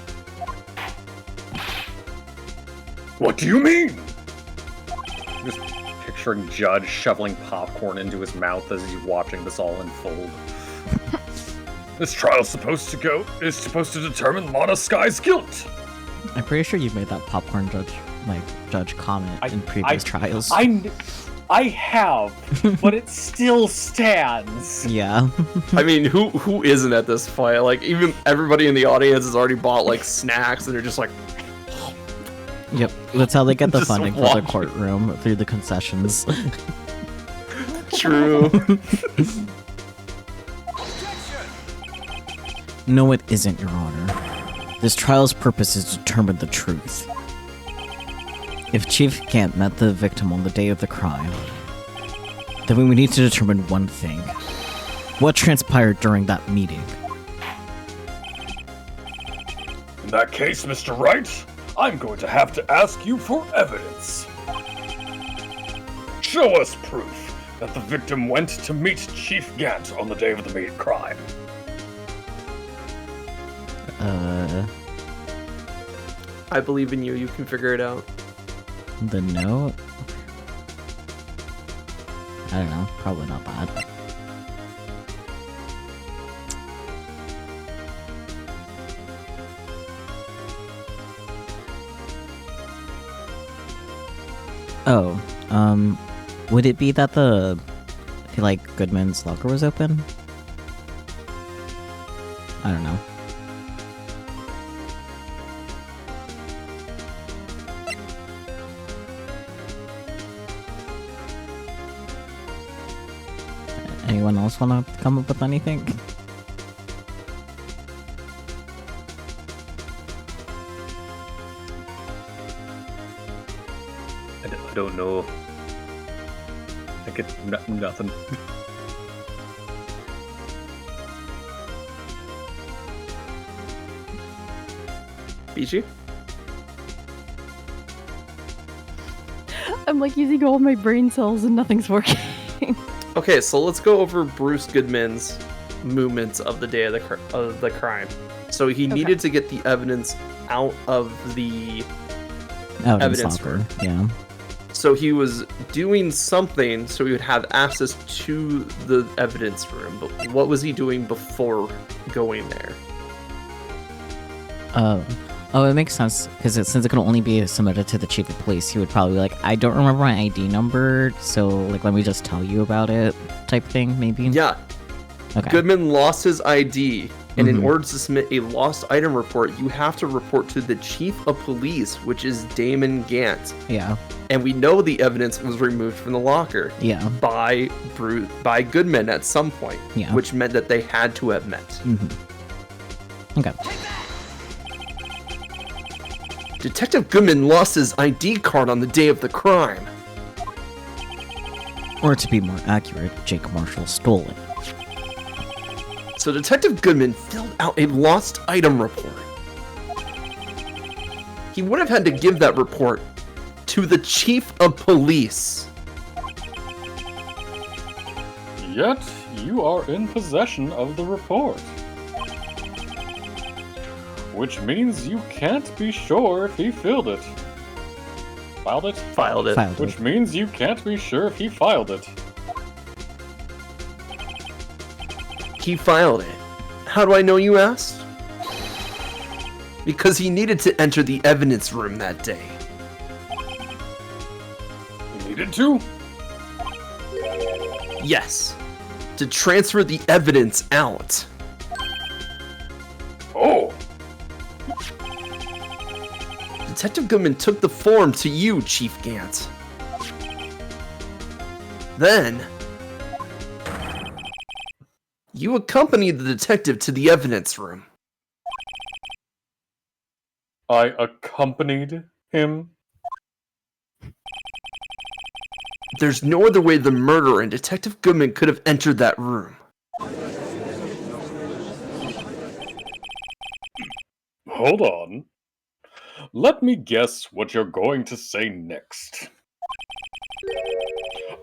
What do you mean? Just picturing Judge shoveling popcorn into his mouth as he's watching this all unfold. This trial's supposed to determine Lana Sky's guilt. I'm pretty sure you've made that popcorn judge comment in previous trials. I have, but it still stands. Yeah. I mean, who isn't at this fight? Like, even everybody in the audience has already bought, like, snacks, and they're just like... Yep, that's how they get the Just funding for watch the it. courtroom, through the concessions. True. No, it isn't, Your Honor. This trial's purpose is to determine the truth. If Chief Gant met the victim on the day of the crime, then we need to determine one thing. What transpired during that meeting? In that case, Mr. Wright, I'm going to have to ask you for evidence. Show us proof that the victim went to meet Chief Gant on the day of the crime. I believe in you. You can figure it out. The note? I don't know. Probably not bad. Oh, would it be that Goodman's locker was open? I don't know. Anyone else want to come up with anything? I don't know. I get nothing. BG? I'm like using all my brain cells and nothing's working. Okay, so let's go over Bruce Goodman's movements of the day of the crime. So he needed to get the evidence out of the evidence room. Yeah. So he was doing something so he would have access to the evidence room. But what was he doing before going there? Oh, it makes sense, because since it can only be submitted to the chief of police, he would probably be like, I don't remember my ID number, so, like, let me just tell you about it, type thing, maybe? Yeah. Okay. Goodman lost his ID, and in order to submit a lost item report, you have to report to the chief of police, which is Damon Gant. Yeah. And we know the evidence was removed from the locker. Yeah. By Goodman at some point. Yeah. Which meant that they had to have met. Okay. Detective Goodman lost his ID card on the day of the crime. Or to be more accurate, Jake Marshall stole it. So Detective Goodman filled out a lost item report. He would have had to give that report to the chief of police. Yet, you are in possession of the report. Which means you can't be sure if he filled it. Filed it? Filed it. Filed Which it. means you can't be sure if he filed it. He filed it. How do I know, you asked? Because he needed to enter the evidence room that day. You needed to? Yes. To transfer the evidence out. Oh! Detective Goodman took the form to you, Chief Gant. Then, you accompanied the detective to the evidence room. I accompanied him? There's no other way the murderer and Detective Goodman could have entered that room. Hold on. Let me guess what you're going to say next.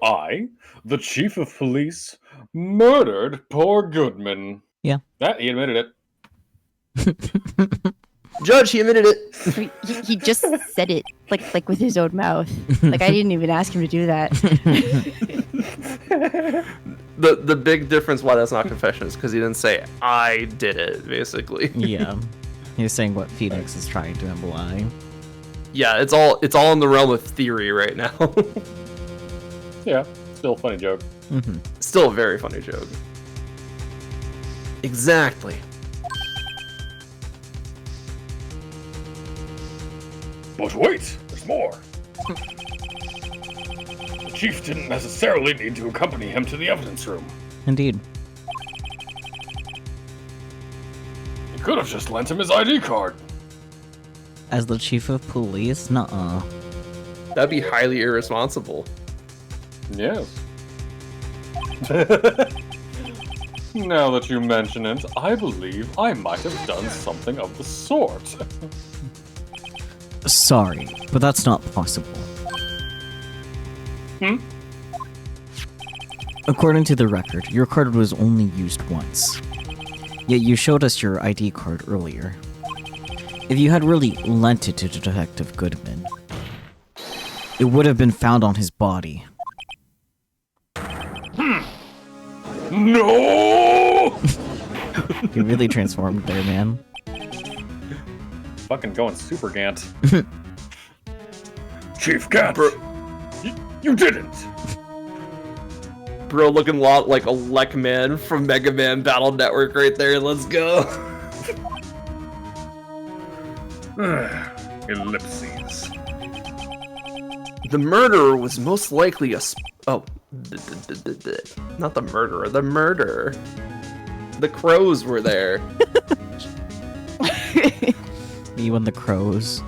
I, the chief of police, murdered poor Goodman. Yeah. He admitted it. Judge, he admitted it. I mean, he just said it like with his own mouth. Like I didn't even ask him to do that. The big difference why that's not confession is because he didn't say I did it, basically. Yeah. He's saying what Phoenix is trying to imply. Yeah, it's all in the realm of theory right now. Yeah, still a funny joke. Still a very funny joke. Exactly. But wait, there's more. The chief didn't necessarily need to accompany him to the evidence room. Indeed. He could have just lent him his ID card. As the chief of police? Nuh-uh. That'd be highly irresponsible. Yes. Now that you mention it, I believe I might have done something of the sort. Sorry, but that's not possible. According to the record, your card was only used once. Yet you showed us your ID card earlier. If you had really lent it to Detective Goodman, it would have been found on his body. No! You really transformed there, man. Fucking going super Gant. Chief Gant, you didn't. Bro looking a lot like a Lek Man from Mega Man Battle Network right there. Let's go. Ellipses. The murderer was most likely Not the murderer, the murderer. The crows were there. You and the crows.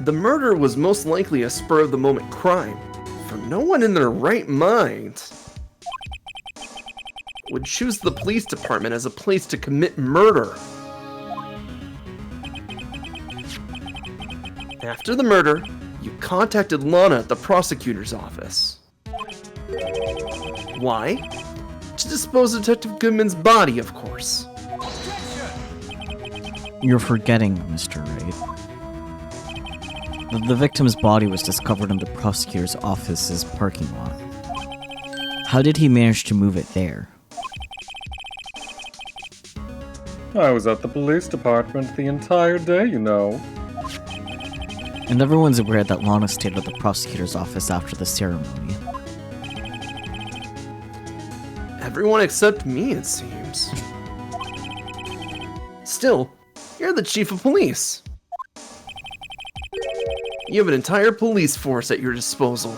The murder was most likely a spur-of-the-moment crime, for no one in their right mind would choose the police department as a place to commit murder. After the murder, you contacted Lana at the prosecutor's office. Why? To dispose of Detective Goodman's body, of course. You're forgetting, Mr. Wright. The victim's body was discovered in the prosecutor's office's parking lot. How did he manage to move it there? I was at the police department the entire day, you know. And everyone's aware that Lana stayed at the prosecutor's office after the ceremony. Everyone except me, it seems. Still, you're the chief of police. You have an entire police force at your disposal.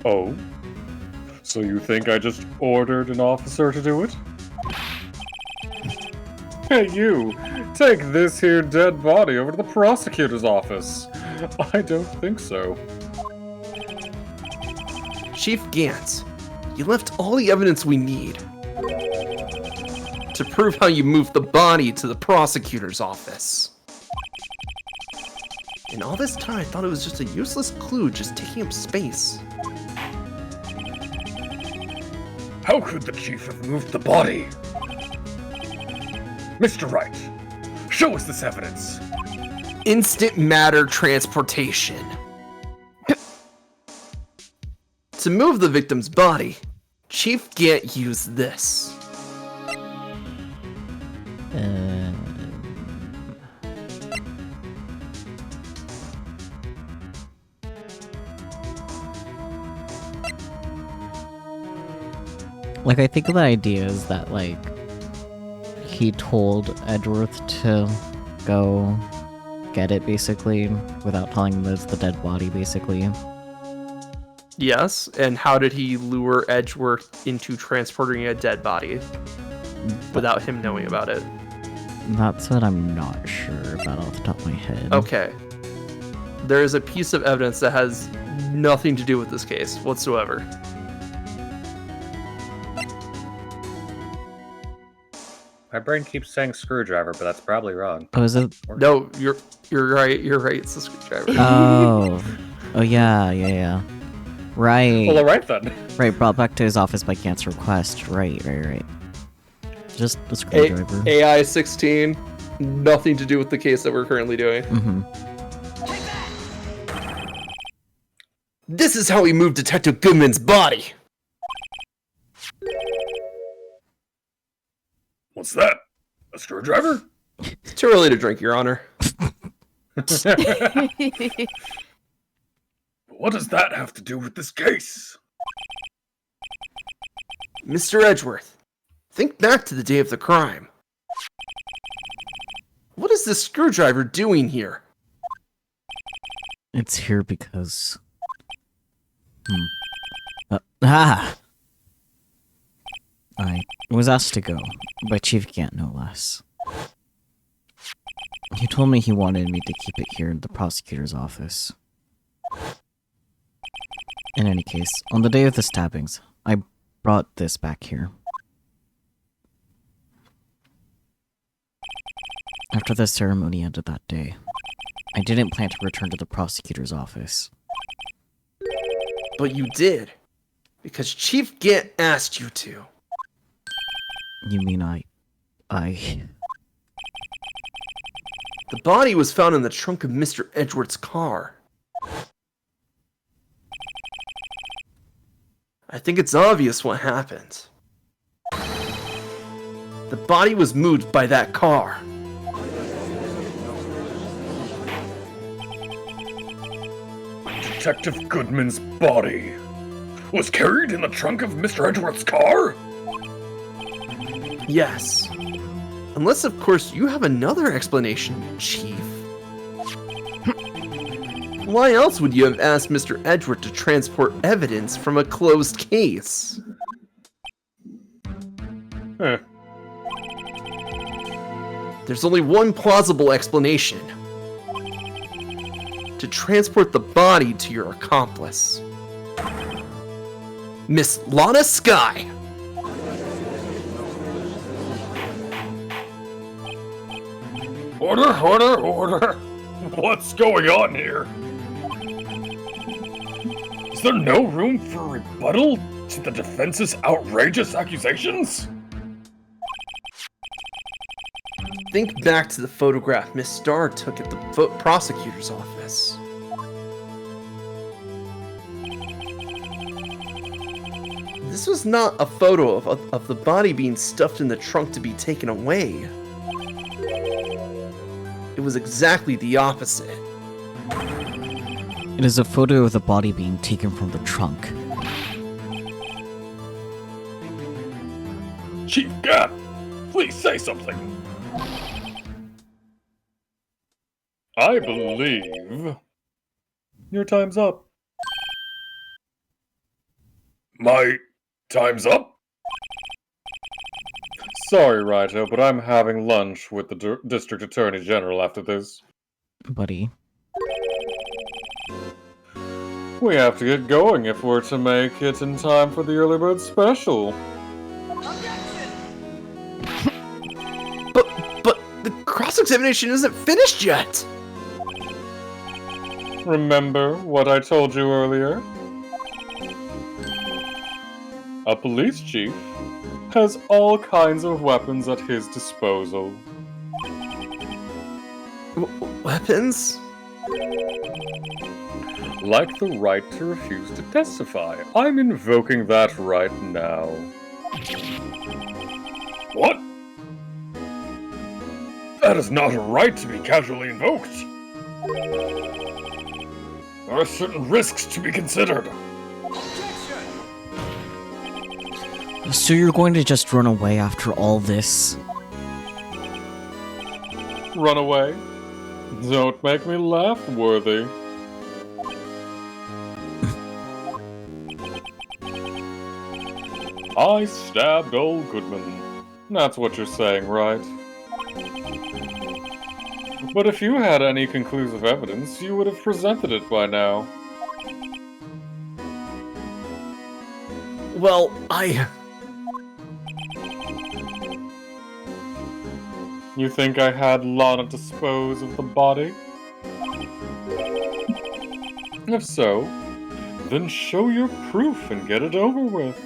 Oh? So you think I just ordered an officer to do it? Hey you! Take this here dead body over to the prosecutor's office. I don't think so. Chief Gantz, you left all the evidence we need to prove how you moved the body to the prosecutor's office. And all this time I thought it was just a useless clue just taking up space. How could the chief have moved the body? Mr. Wright, show us this evidence. Instant matter transportation. To move the victim's body, Chief Gant used this. Like, I think the idea is that, like, he told Edgeworth to go get it, basically, without telling him it's the dead body, basically. Yes, and how did he lure Edgeworth into transporting a dead body without him knowing about it? That's what I'm not sure about off the top of my head. Okay. There is a piece of evidence that has nothing to do with this case whatsoever. My brain keeps saying screwdriver, but that's probably wrong. Oh, is it? No, you're right. You're right. It's a screwdriver. Oh. Oh, yeah. Right. Well, alright then. Right, brought back to his office by Gant's request. Right. Just a screwdriver. AI 16, nothing to do with the case that we're currently doing. Mm-hmm. This is how he moved Detective Goodman's body. What's that? A screwdriver? It's too early to drink, Your Honor. What does that have to do with this case? Mr. Edgeworth, think back to the day of the crime. What is this screwdriver doing here? It's here because... I was asked to go, by Chief Gant no less. He told me he wanted me to keep it here in the prosecutor's office. In any case, on the day of the stabbings, I brought this back here. After the ceremony ended that day, I didn't plan to return to the prosecutor's office. But you did, because Chief Gant asked you to. You mean The body was found in the trunk of Mr. Edgeworth's car. I think it's obvious what happened. The body was moved by that car. Detective Goodman's body was carried in the trunk of Mr. Edgeworth's car? Yes. Unless, of course, you have another explanation, Chief. why else would you have asked Mr. Edgeworth to transport evidence from a closed case? Huh. There's only one plausible explanation. To transport the body to your accomplice. Miss Lana Sky! Order, order, order! What's going on here? Is there no room for rebuttal to the defense's outrageous accusations? Think back to the photograph Miss Starr took at the prosecutor's office. This was not a photo of the body being stuffed in the trunk to be taken away. It was exactly the opposite. It is a photo of the body being taken from the trunk. Chief Gant, please say something. I believe your time's up. My time's up? Sorry, Raito, but I'm having lunch with the District Attorney General after this. Buddy. We have to get going if we're to make it in time for the early bird special. But the cross-examination isn't finished yet! Remember what I told you earlier? A police chief has all kinds of weapons at his disposal. Weapons? Like the right to refuse to testify. I'm invoking that right now. What? That is not a right to be casually invoked. There are certain risks to be considered. So you're going to just run away after all this? Run away? Don't make me laugh, Worthy. I stabbed old Goodman. That's what you're saying, right? But if you had any conclusive evidence, you would have presented it by now. Well, You think I had Lana dispose of the body? If so, then show your proof and get it over with.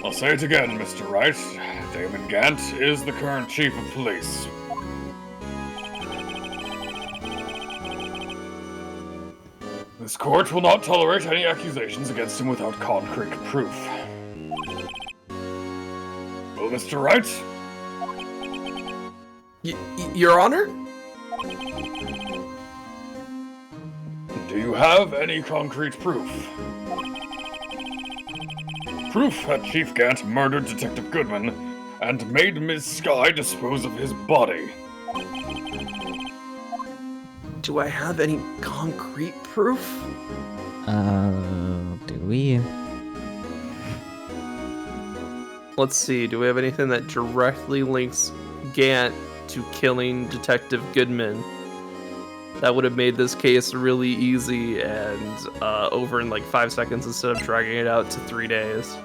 I'll say it again, Mr. Wright. Damon Gant is the current chief of police. This court will not tolerate any accusations against him without concrete proof. Will Mr. Wright? Your Honor? Do you have any concrete proof? Proof that Chief Gant murdered Detective Goodman and made Ms. Sky dispose of his body. Do I have any concrete proof? Do we? Let's see, do we have anything that directly links Gant to killing Detective Goodman? That would have made this case really easy and over in like 5 seconds instead of dragging it out to 3 days.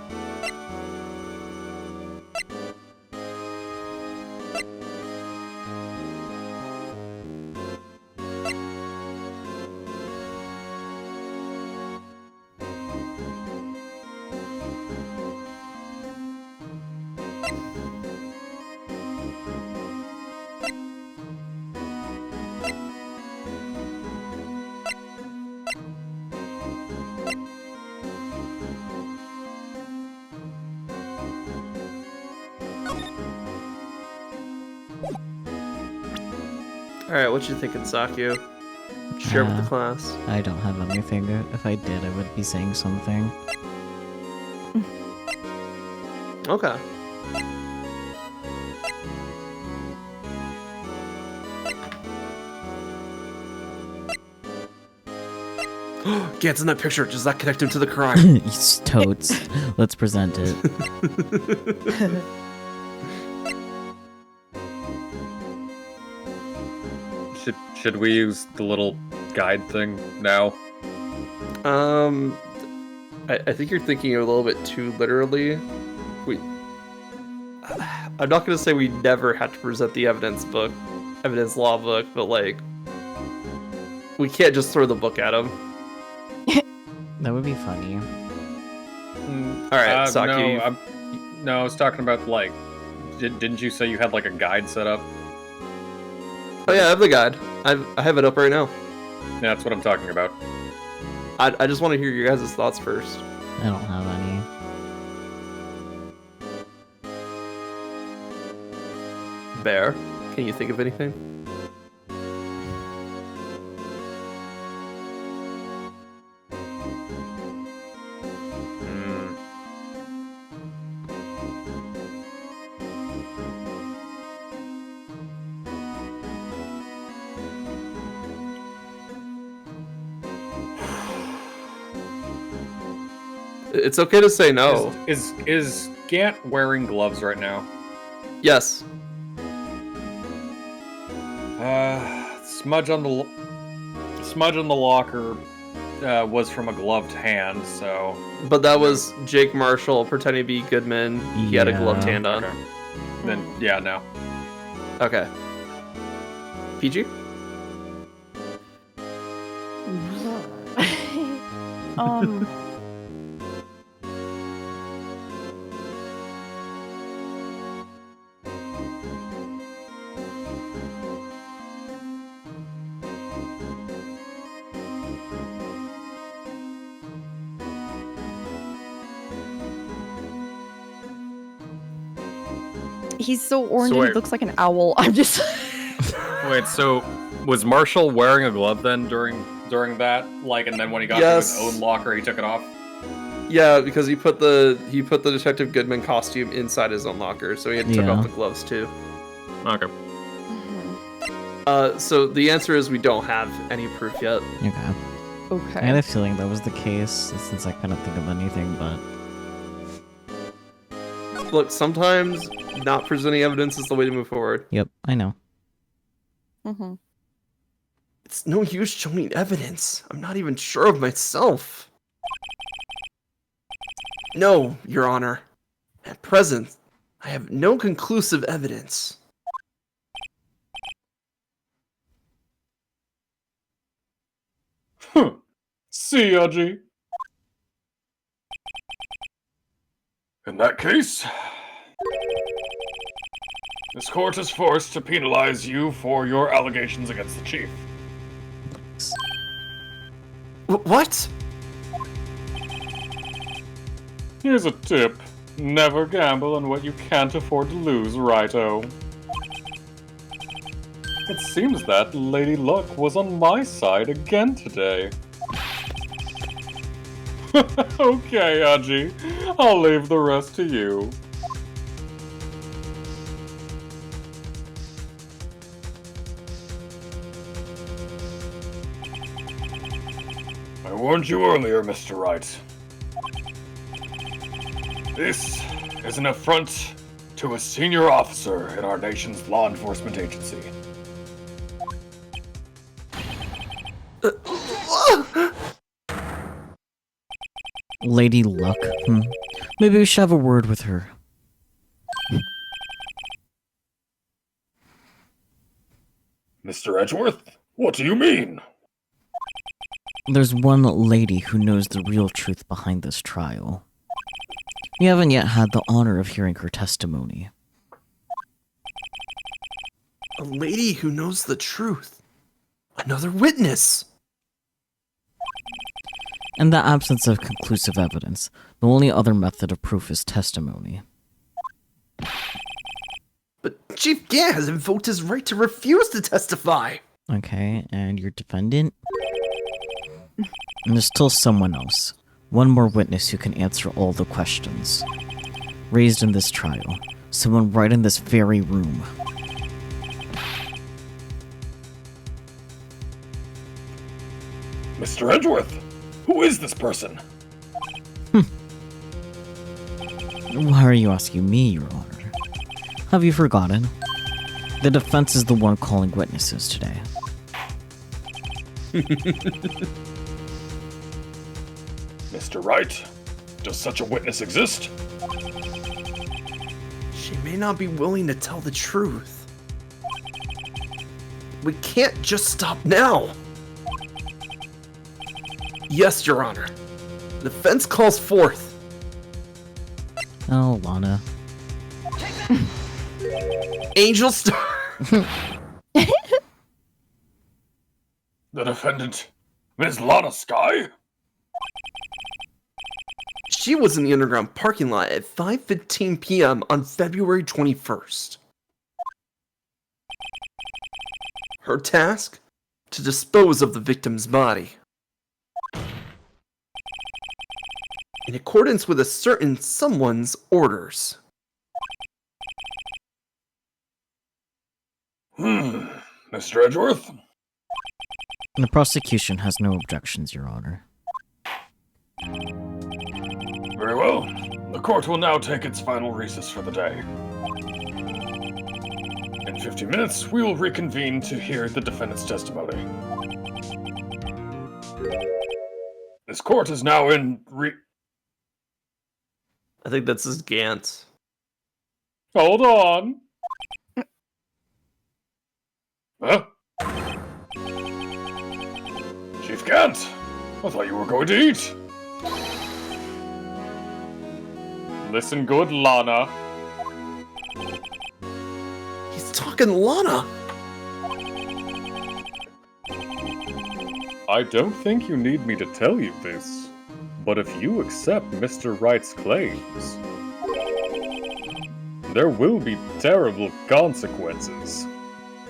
Alright, what you thinking, Sakyo? Share with the class. I don't have anything. If I did, I would be saying something. Okay. Gant's in that picture. Does that connect him to the crime? It's totes. Let's present it. Should we use the little guide thing now? I think you're thinking a little bit too literally. I'm not gonna say we never had to present the evidence law book, but like, we can't just throw the book at him. That would be funny. All right, Saki. No, I was talking about like, didn't you say you had like a guide set up? Oh yeah, I have the guide. I have it up right now. Yeah, that's what I'm talking about. I just want to hear your guys' thoughts first. I don't have any. Bear, can you think of anything? It's okay to say no. Is Gant wearing gloves right now? Yes. Smudge on the locker was from a gloved hand, so. But that was Jake Marshall pretending to be Goodman. He had a gloved hand on. Okay. Then yeah, no. Okay. PG? He's so orange So and he wait. looks like an owl. I'm just. Wait, so was Marshall wearing a glove then during that? Like, and then when he got to his own locker, he took it off? Yeah, because he put the Detective Goodman costume inside his own locker, so he had took off the gloves too. Okay. So the answer is we don't have any proof yet. Okay. Okay. I had a feeling that was the case, since I couldn't think of anything, but... Look, sometimes not presenting evidence is the way to move forward. Yep, I know. Mm-hmm. It's no use showing evidence. I'm not even sure of myself. No, Your Honor. At present, I have no conclusive evidence. See, Aji. In that case, this court is forced to penalize you for your allegations against the chief. What? Here's a tip. Never gamble on what you can't afford to lose, righto. It seems that Lady Luck was on my side again today. Okay, Aji. I'll leave the rest to you. I warned you earlier, Mr. Wright. This is an affront to a senior officer in our nation's law enforcement agency. Lady Luck? Maybe we should have a word with her. Mr. Edgeworth, what do you mean? There's one lady who knows the real truth behind this trial. You haven't yet had the honor of hearing her testimony. A lady who knows the truth. Another witness. In the absence of conclusive evidence, the only other method of proof is testimony. But Chief Gant has invoked his right to refuse to testify. Okay, and your defendant? And there's still someone else. One more witness who can answer all the questions. Raised in this trial. Someone right in this very room. Mr. Edgeworth, Who is this person? Why are you asking me, Your Honor? Have you forgotten? The defense is the one calling witnesses today. Mr. Wright, does such a witness exist? She may not be willing to tell the truth. We can't just stop now. Yes, Your Honor. The defense calls forth. Oh, Lana. Angel Star. The defendant, Ms. Lana Sky? She was in the underground parking lot at 5:15 p.m. on February 21st. Her task? To dispose of the victim's body. In accordance with a certain someone's orders. Mr. Edgeworth? The prosecution has no objections, Your Honor. Very well. The court will now take its final recess for the day. In 50 minutes, we will reconvene to hear the defendant's testimony. This court is now in I think that's his Gantz. Hold on. Huh? Chief Gant, I thought you were going to eat. Listen good, Lana. He's talking Lana. I don't think you need me to tell you this, but if you accept Mr. Wright's claims, there will be terrible consequences.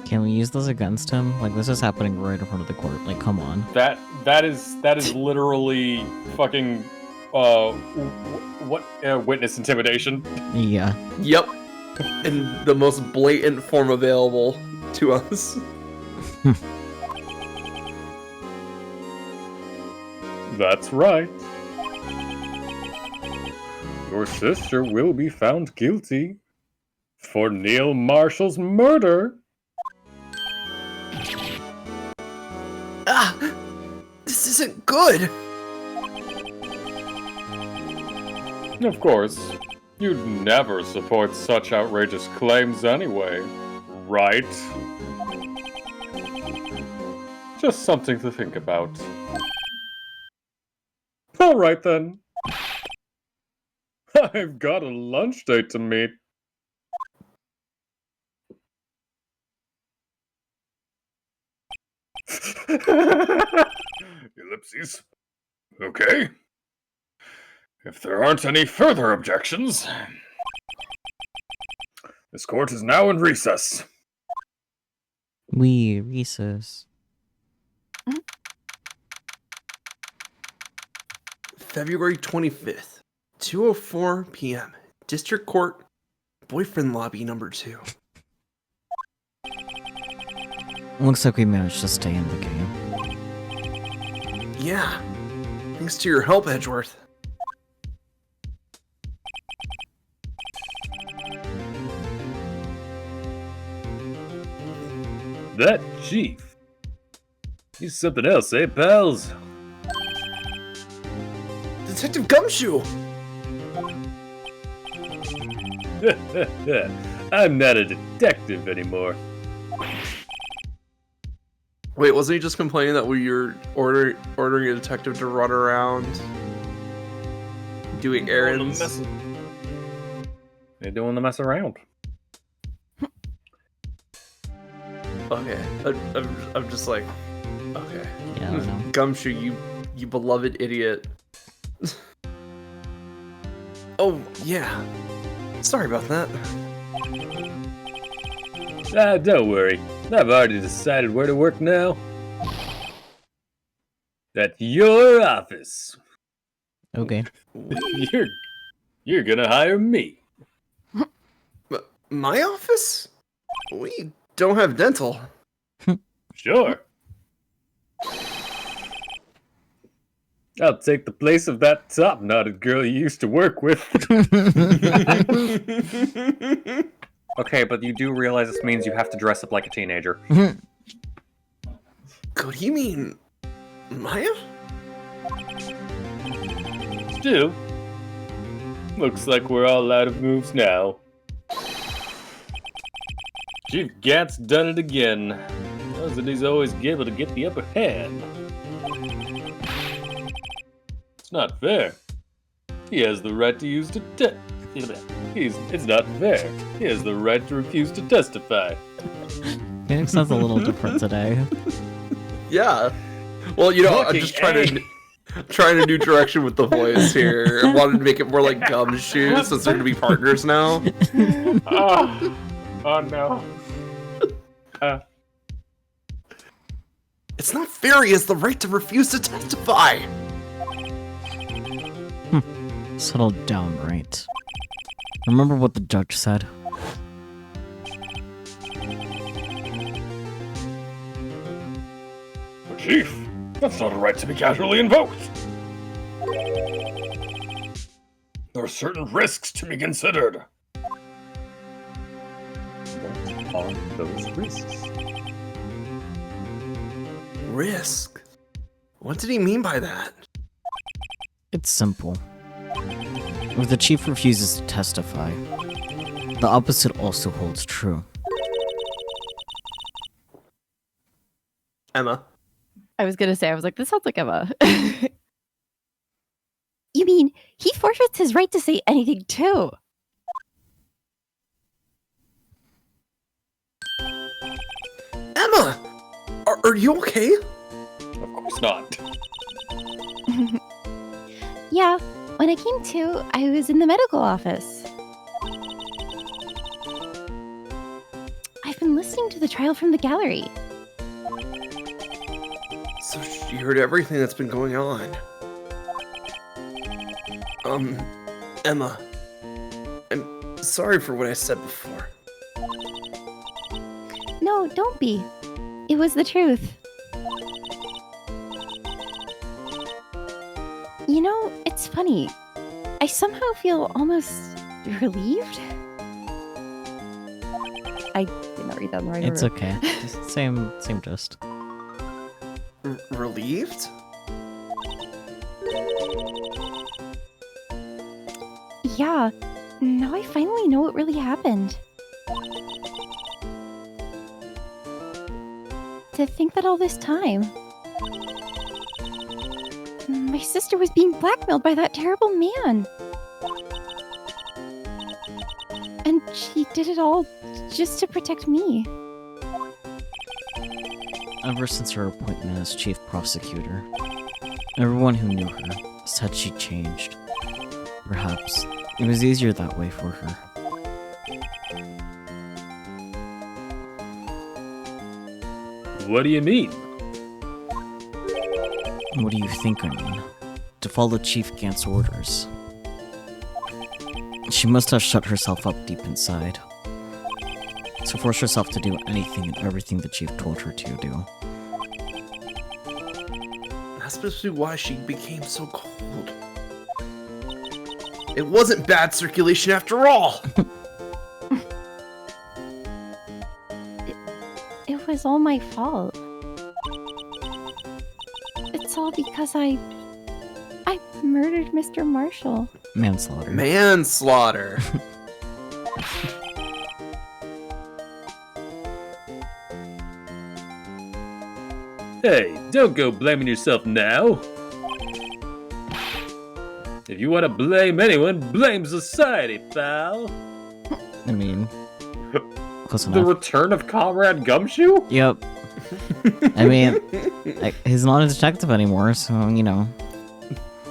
Can we use this against him? Like, this is happening right in front of the court. Like, come on. That is literally fucking witness intimidation. Yeah. Yep. In the most blatant form available to us. That's right. Your sister will be found guilty for Neil Marshall's murder. Ah! This isn't good! Of course, you'd never support such outrageous claims anyway, right? Just something to think about. Alright then. I've got a lunch date to meet. Ellipses. Okay. If there aren't any further objections, this court is now in recess. We recess. February 25th, 2:04 p.m. District Court, Boyfriend Lobby number 2. Looks like we managed to stay in the game. Yeah. Thanks to your help, Edgeworth. That chief. He's something else, eh, pals? Detective Gumshoe! I'm not a detective anymore. Wait, wasn't he just complaining that we were ordering a detective to run around doing errands? They're doing the mess around. Okay, I'm just like, okay. Yeah, I don't know. Gumshoe, you beloved idiot. Oh, yeah. Sorry about that. Don't worry. I've already decided where to work now. At your office. Okay. You're gonna hire me. My office? We don't have dental. Sure. I'll take the place of that top-knotted girl you used to work with. Okay, but you do realize this means you have to dress up like a teenager. Could he mean Maya? Still, looks like we're all out of moves now. Chief Gat's done it again. Knows that he's always able to get the upper hand. It's not fair. He has the right to use to it's not fair. He has the right to refuse to testify. Phoenix sounds a little different today. Yeah. Well, you know, I'm just trying a new direction with the voice here. I wanted to make it more like Gumshoe since they're gonna be partners now. Oh no. It's not fair. He has the right to refuse to testify. Settle down, right? Remember what the judge said? Chief, that's not a right to be casually invoked. There are certain risks to be considered. What are those risks? Risk? What did he mean by that? It's simple. If the chief refuses to testify, the opposite also holds true. Emma. I was gonna say, I was like, this sounds like Emma. You mean he forfeits his right to say anything too? Emma! Are you okay? Of course not. Yeah, when I came to, I was in the medical office. I've been listening to the trial from the gallery. So she heard everything that's been going on. Emma. I'm sorry for what I said before. No, don't be. It was the truth. You know, it's funny. I somehow feel almost relieved. I did not read that in the right It's order. okay. Same gist. Relieved? Yeah, now I finally know what really happened. To think that all this time, my sister was being blackmailed by that terrible man. And she did it all just to protect me. Ever since her appointment as chief prosecutor, everyone who knew her said she changed. Perhaps it was easier that way for her. What do you mean? What do you think I mean? To follow Chief Gant's orders. She must have shut herself up deep inside. To force herself to do anything and everything the chief told her to do. That's supposed to be why she became so cold. It wasn't bad circulation after all! It was all my fault. It's all because I murdered Mr. Marshall. Manslaughter. Manslaughter! Hey, don't go blaming yourself now. If you want to blame anyone, blame society, pal. I mean, close The enough. return of Comrade Gumshoe? Yep. I mean, he's not a detective anymore, so, you know.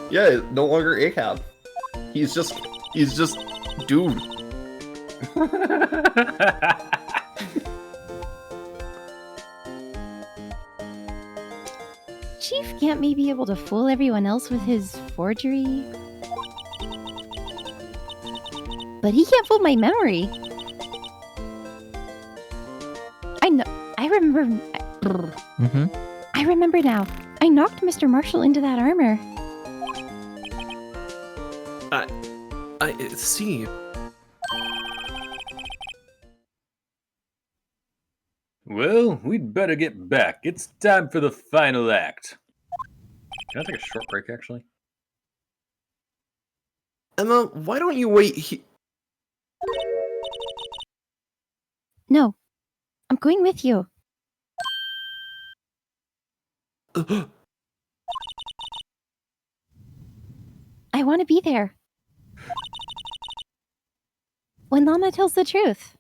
Yeah, no longer ACAB. He's just dude. Chief Gant may be able to fool everyone else with his forgery, but he can't fool my memory. I remember. Mm-hmm. I remember now. I knocked Mr. Marshall into that armor. see. Well, we'd better get back. It's time for the final act. Can I take a short break, actually? Emma, why don't you wait No, I'm going with you. I want to be there. When Lana tells the truth.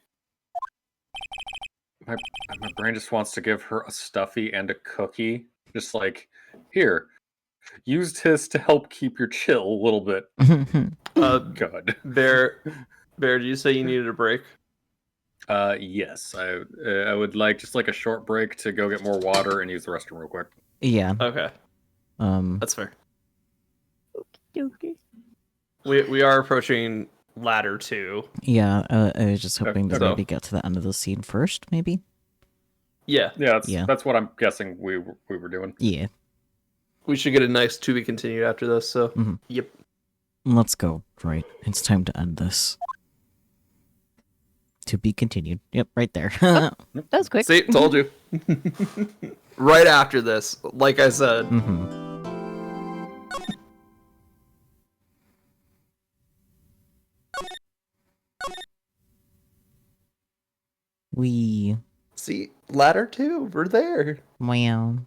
My brain just wants to give her a stuffy and a cookie. Just like, here, use this to help keep your chill a little bit. God. Bear, did you say you needed a break? Yes, I would like just like a short break to go get more water and use the restroom real quick. Yeah. Okay, that's fair. Okay. We are approaching ladder 2. Yeah, I was just hoping to so- maybe get to the end of the scene first, maybe? Yeah, That's what I'm guessing we were doing. Yeah. we should get a nice to be continued after this. So, Mhm. Yep. Let's go. Right. It's time to end this. To be continued. Yep, right there. That was quick. See, told you. Right after this, like I said. Mm-hmm. We. See, ladder 2, we're there. Wow.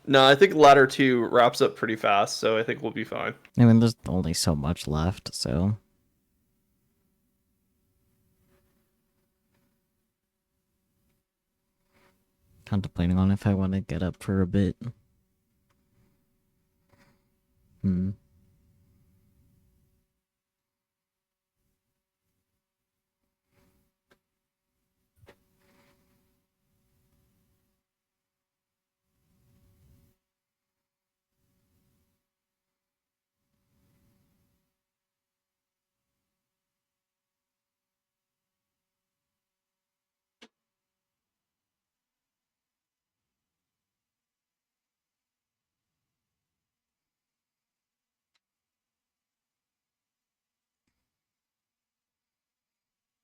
No, I think ladder 2 wraps up pretty fast, so I think we'll be fine. I mean, there's only so much left, so. Contemplating on if I want to get up for a bit. Hmm.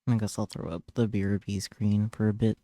I guess I'll throw up the BRB screen for a bit.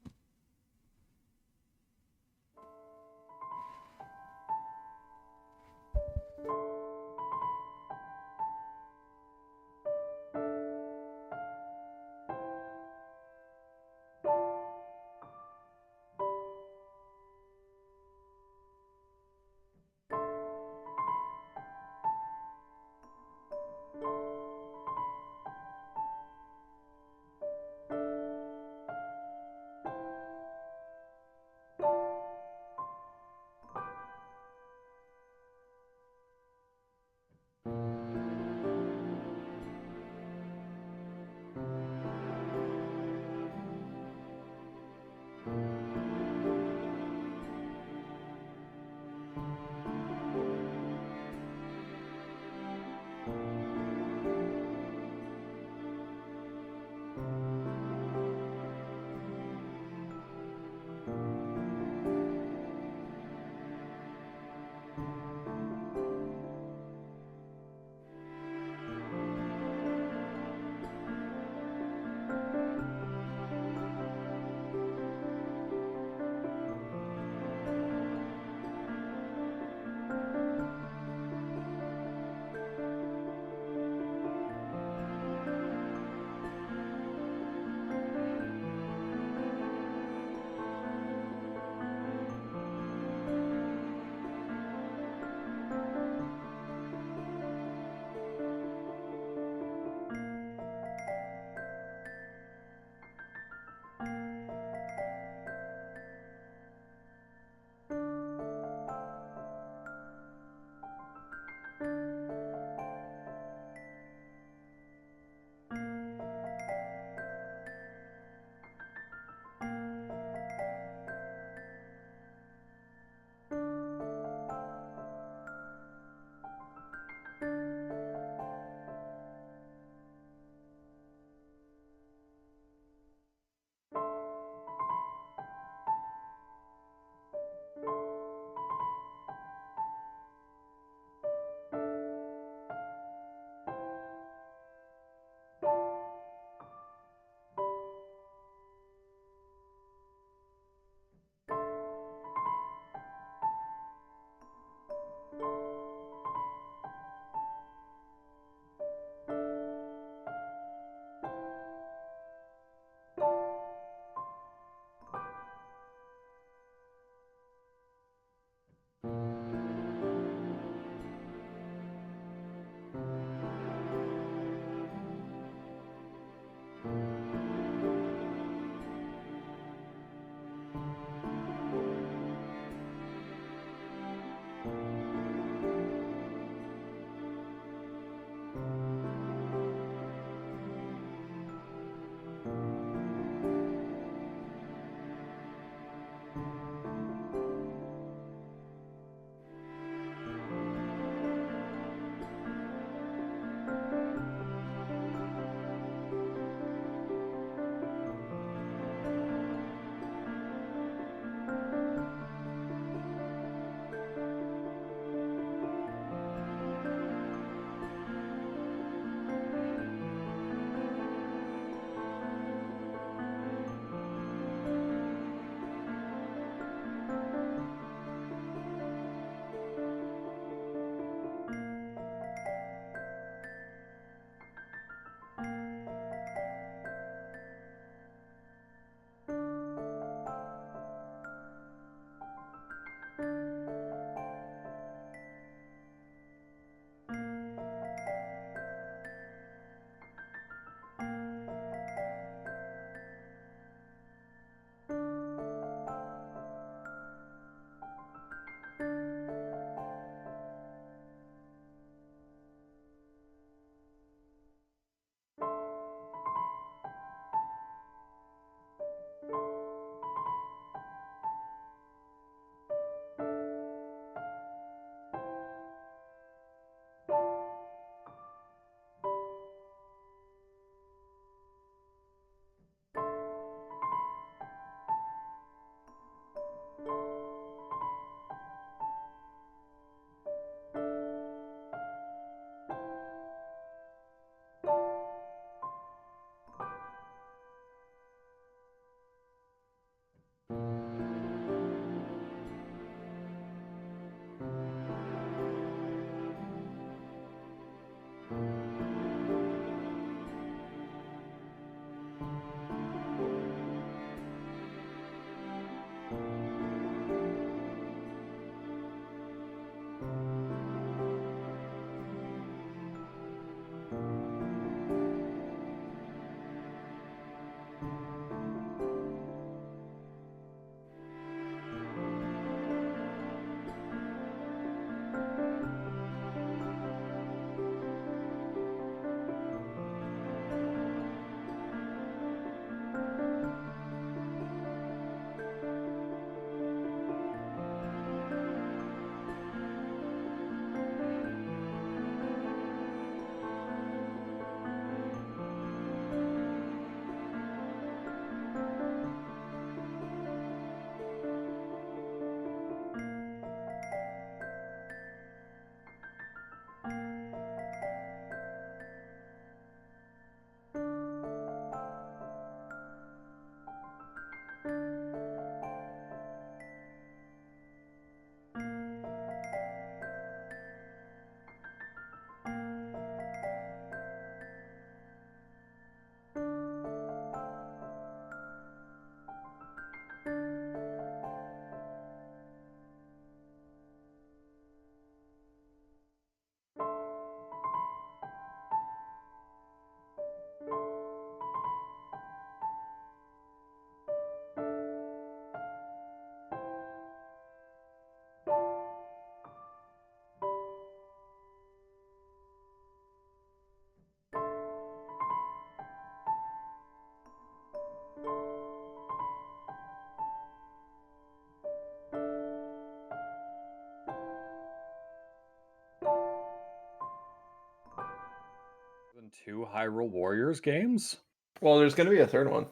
Than two Hyrule Warriors games? Well, there's going to be a third one.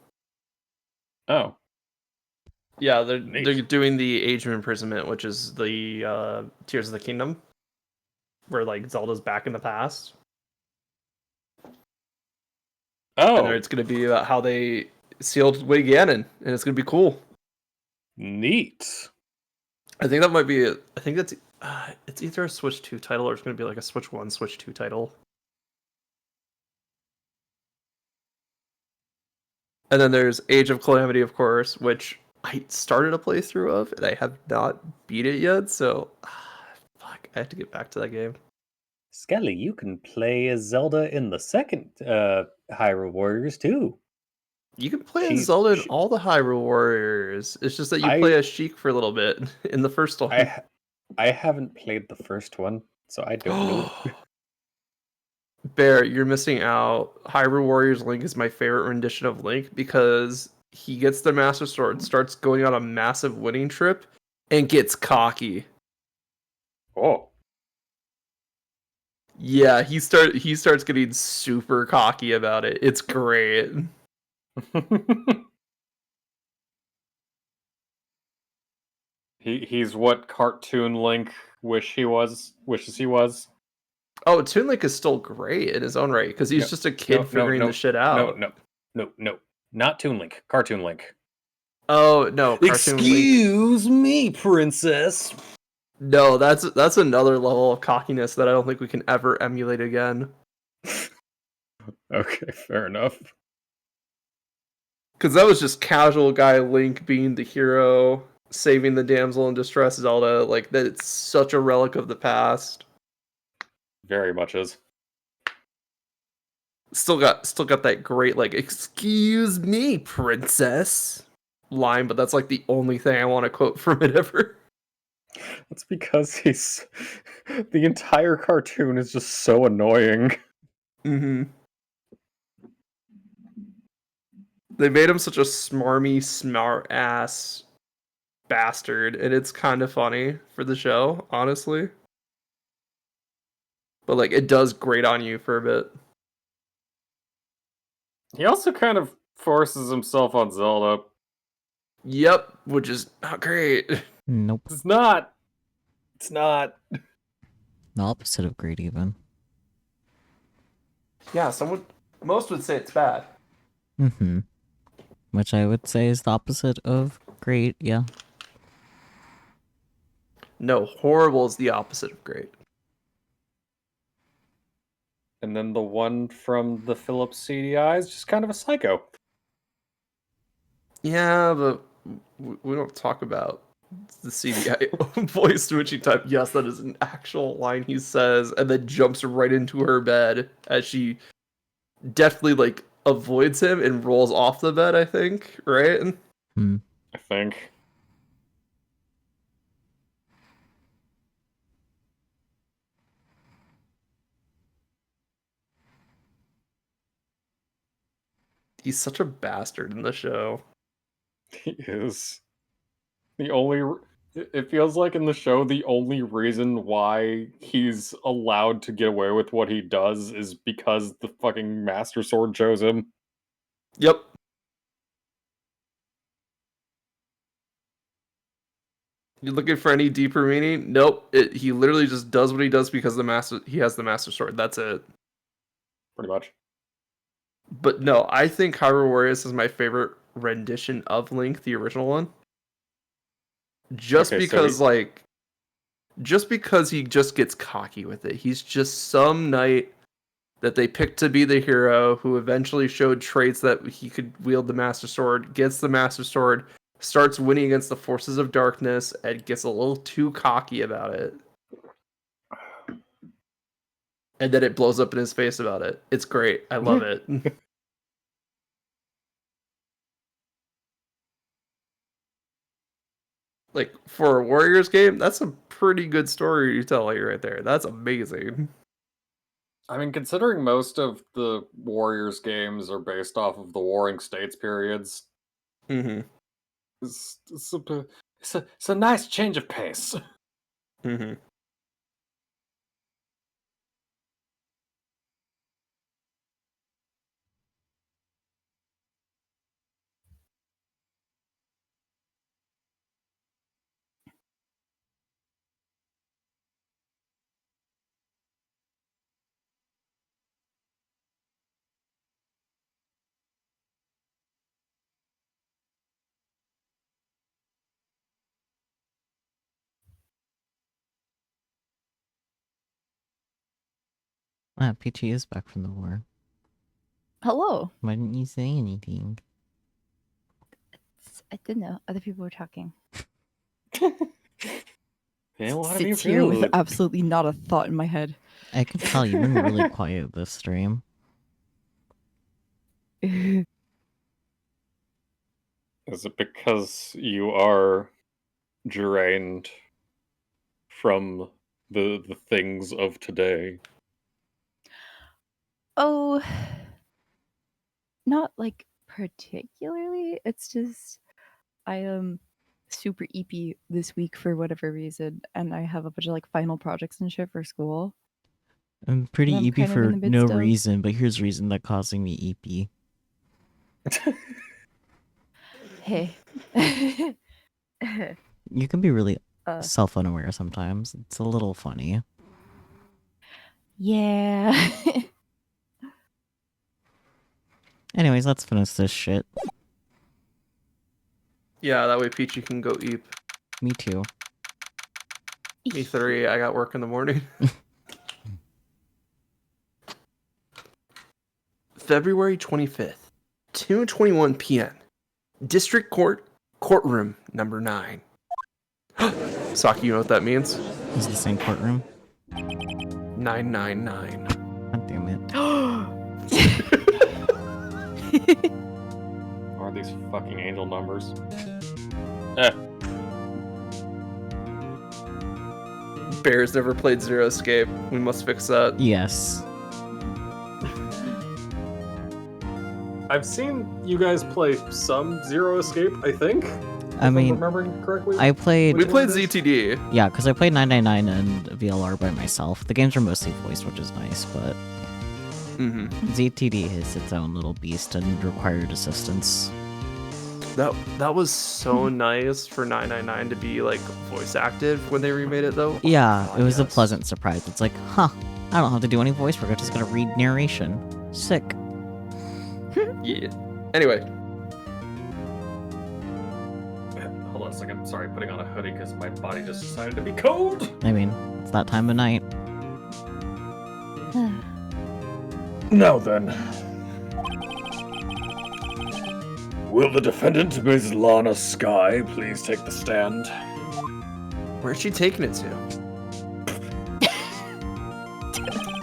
Oh, Yeah, they're Neat. doing the Age of Imprisonment, which is the Tears of the Kingdom, where like Zelda's back in the past, and oh, it's going to be about how they sealed Wig Ganon, and it's going to be cool. neat. I think that might be it. I think that's it's either a Switch 2 title or it's going to be like a Switch 1, Switch 2 title. And then there's Age of Calamity, of course, which I started a playthrough of, and I have not beat it yet, so fuck, I have to get back to that game. Skelly, you can play as Zelda in the second Hyrule Warriors too. You can play as She's- Zelda in she- all the Hyrule Warriors. It's just that you I- play as Sheik for a little bit in the first one. I haven't played the first one, so I don't know. Bear, you're missing out. Hyrule Warriors Link is my favorite rendition of Link because he gets the Master Sword, starts going on a massive winning trip, and gets cocky. Oh. Yeah, he starts getting super cocky about it. It's great. He's what cartoon Link wishes he was. Oh, Toon Link is still great in his own right because he's No, just a kid figuring the shit out. No. Not Toon Link. Cartoon Link. Oh no, Cartoon Link. Excuse me, princess. No, that's another level of cockiness that I don't think we can ever emulate again. Okay, fair enough. Because that was just casual guy Link being the hero, saving the damsel in distress Zelda. Like that, it's such a relic of the past. Very much is. Still got that great like "Excuse me, princess" line, but that's like the only thing I want to quote from it ever. That's because he's the entire cartoon is just so annoying. Mm-hmm. They made him such a smarmy, smart ass bastard, and it's kind of funny for the show, honestly. But like, it does grate on you for a bit. He also kind of forces himself on Zelda. Yep, which is not great. Nope. It's not. It's not. The opposite of great, even. Yeah, most would say it's bad. Mm-hmm. Which I would say is the opposite of great, yeah. No, horrible is the opposite of great. And then the one from the Philips CDI is just kind of a psycho. Yeah, but we don't talk about the CDI voice to which he typed. Yes, that is an actual line he says, and then jumps right into her bed as she deftly like avoids him and rolls off the bed. I think, right? I think. He's such a bastard in the show. He is. The only. It feels like in the show, the only reason why he's allowed to get away with what he does is because the fucking Master Sword chose him. Yep. You looking for any deeper meaning? Nope. He literally just does what he does because he has the Master Sword. That's it. Pretty much. But no, I think Hyrule Warriors is my favorite rendition of Link, the original one. Just Okay, because just because he just gets cocky with it. He's just some knight that they picked to be the hero who eventually showed traits that he could wield the Master Sword, gets the Master Sword, starts winning against the forces of darkness, and gets a little too cocky about it. And then it blows up in his face about it. It's great. I love it. Like, for a Warriors game, that's a pretty good story to tell you right there. That's amazing. I mean, considering most of the Warriors games are based off of the Warring States periods, Mm-hmm. it's a nice change of pace. Mm-hmm. Ah, Peachy is back from the war. Hello. Why didn't you say anything? I didn't know other people were talking. Yeah, what Sits here with absolutely not a thought in my head. I can tell you've been really quiet this stream. Is it because you are drained from the things of today? Oh, not like particularly. It's just I am super EP this week for whatever reason, and I have a bunch of like final projects and shit for school. I'm pretty And I'm EP kind of in for the no midst of- reason, but here's reason that causing me EP. Hey. You can be really Uh. self-unaware sometimes. It's a little funny. Yeah. Anyways, let's finish this shit. Yeah, that way Peachy can go eep. Me too. Me 3, I got work in the morning. February 25th, 2:21 p.m. District Court, courtroom number 9. Saki, you know what that means? Is it the same courtroom? 999. God damn it. Are these fucking angel numbers? Bears never played Zero Escape. We must fix that. Yes. I've seen you guys play some Zero Escape, I think. I if mean, I'm remembering correctly. I played... We played ZTD. Yeah, because I played 999 and VLR by myself. The games are mostly voiced, which is nice, but Mm-hmm. ZTD is its own little beast and required assistance. That was so nice for 999 to be like voice active when they remade it though. Yeah, God, it was a yes. pleasant surprise. It's like, huh, I don't have to do any voice work. I'm just gonna read narration. Sick. Yeah. Anyway, Hold on a second. Sorry, putting on a hoodie because my body just decided to be cold. I mean, it's that time of night. Now then. Will the defendant, Ms. Lana Sky, please take the stand? where's she taking it to?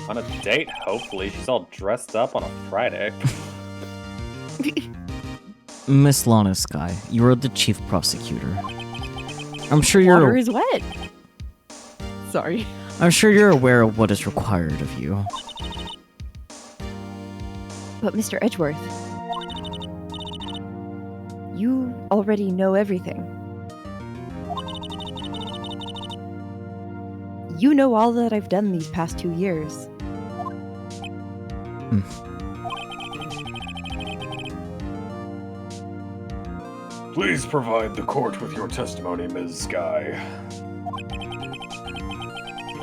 On a date, hopefully. She's all dressed up on a Friday. Miss Lana Sky, you are the chief prosecutor. I'm sure Water you're. is wet. Sorry. I'm sure you're aware of what is required of you. But Mr. Edgeworth, you already know everything. You know all that I've done these past 2 years. Please provide the court with your testimony, Ms. Sky.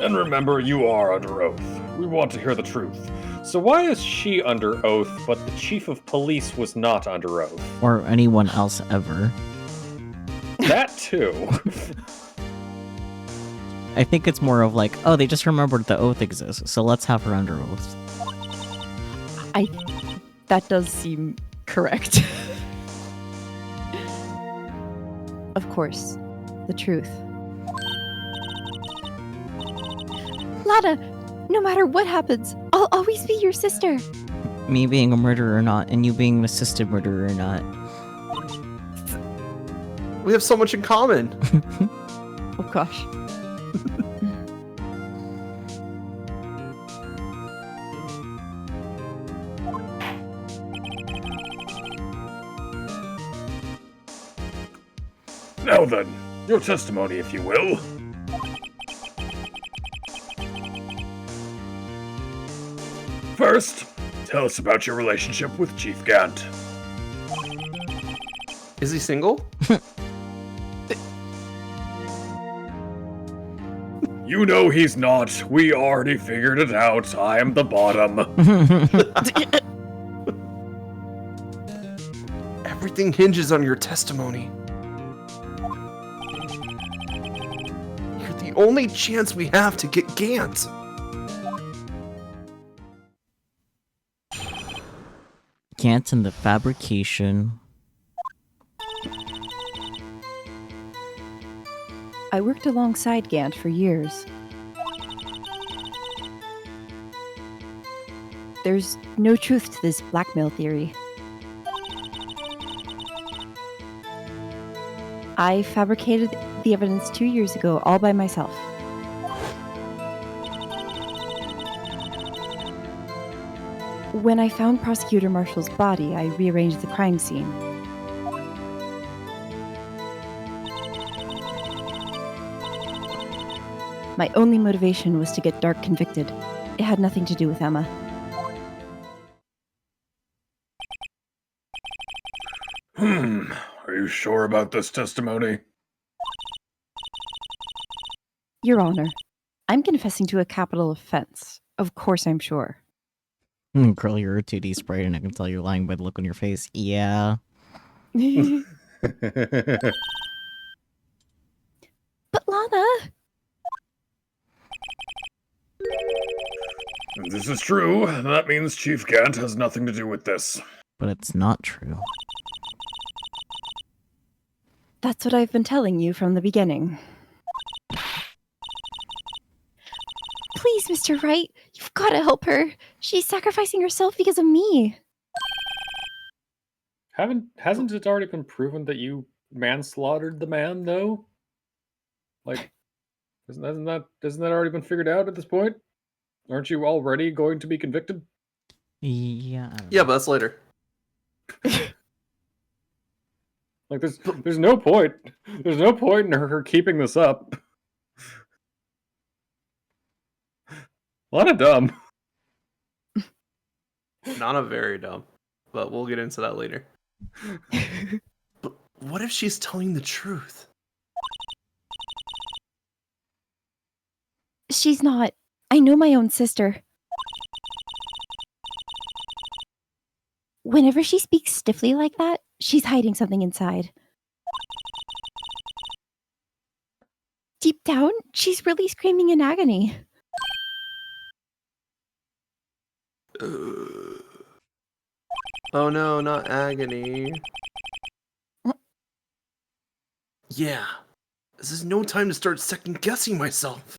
And remember, you are under oath. We want to hear the truth. So why is she under oath, but the chief of police was not under oath? Or anyone else ever. That too. I think it's more of like, oh, they just remembered the oath exists, so let's have her under oath. That does seem correct. Of course, the truth. Lana, no matter what happens, I'll always be your sister. Me being a murderer or not, and you being an assisted murderer or not. We have so much in common. Oh gosh. Now then, your testimony, if you will. First, tell us about your relationship with Chief Gant. Is he single? You know he's not. We already figured it out. I am the bottom. Everything hinges on your testimony. You're the only chance we have to get Gant. Gant and the fabrication. I worked alongside Gant for years. There's no truth to this blackmail theory. I fabricated the evidence 2 years ago all by myself. When I found Prosecutor Marshall's body, I rearranged the crime scene. My only motivation was to get Dark convicted. It had nothing to do with Emma. Are you sure about this testimony? Your Honor, I'm confessing to a capital offense. Of course I'm sure. Girl, you're a 2D sprite and I can tell you're lying by the look on your face. Yeah. But Lana! If this is true, that means Chief Gant has nothing to do with this. But it's not true. That's what I've been telling you from the beginning. Please, Mr. Wright, you've got to help her. She's sacrificing herself because of me. Hasn't it already been proven that you manslaughtered the man, though? Like, hasn't that already been figured out at this point? Aren't you already going to be convicted? Yeah. I don't know. Yeah, but that's later. Like, there's no point. There's no point in her keeping this up. A lot of dumb. Nana very dumb, but we'll get into that later. But what if she's telling the truth? She's not. I know my own sister. Whenever she speaks stiffly like that, she's hiding something inside. Deep down, she's really screaming in agony. Oh no, not agony. Yeah. This is no time to start second guessing myself.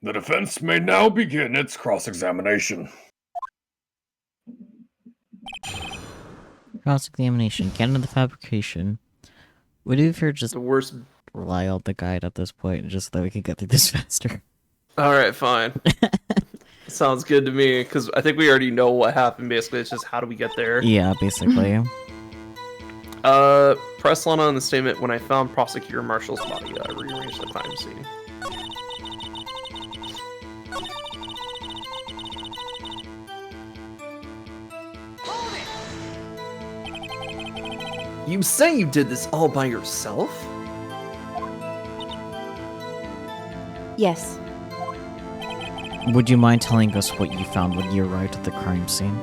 The defense may now begin its cross-examination. Cross-examination. Get into the fabrication. Would you if you're just The worst. rely on the guide at this point, just so that we can get through this faster? Alright, fine. Sounds good to me, because I think we already know what happened, basically. It's just how do we get there? Yeah, basically. Press Lana on the statement, when I found Prosecutor Marshall's body, I rearranged the crime scene. You say you did this all by yourself? Yes. Would you mind telling us what you found when you arrived at the crime scene?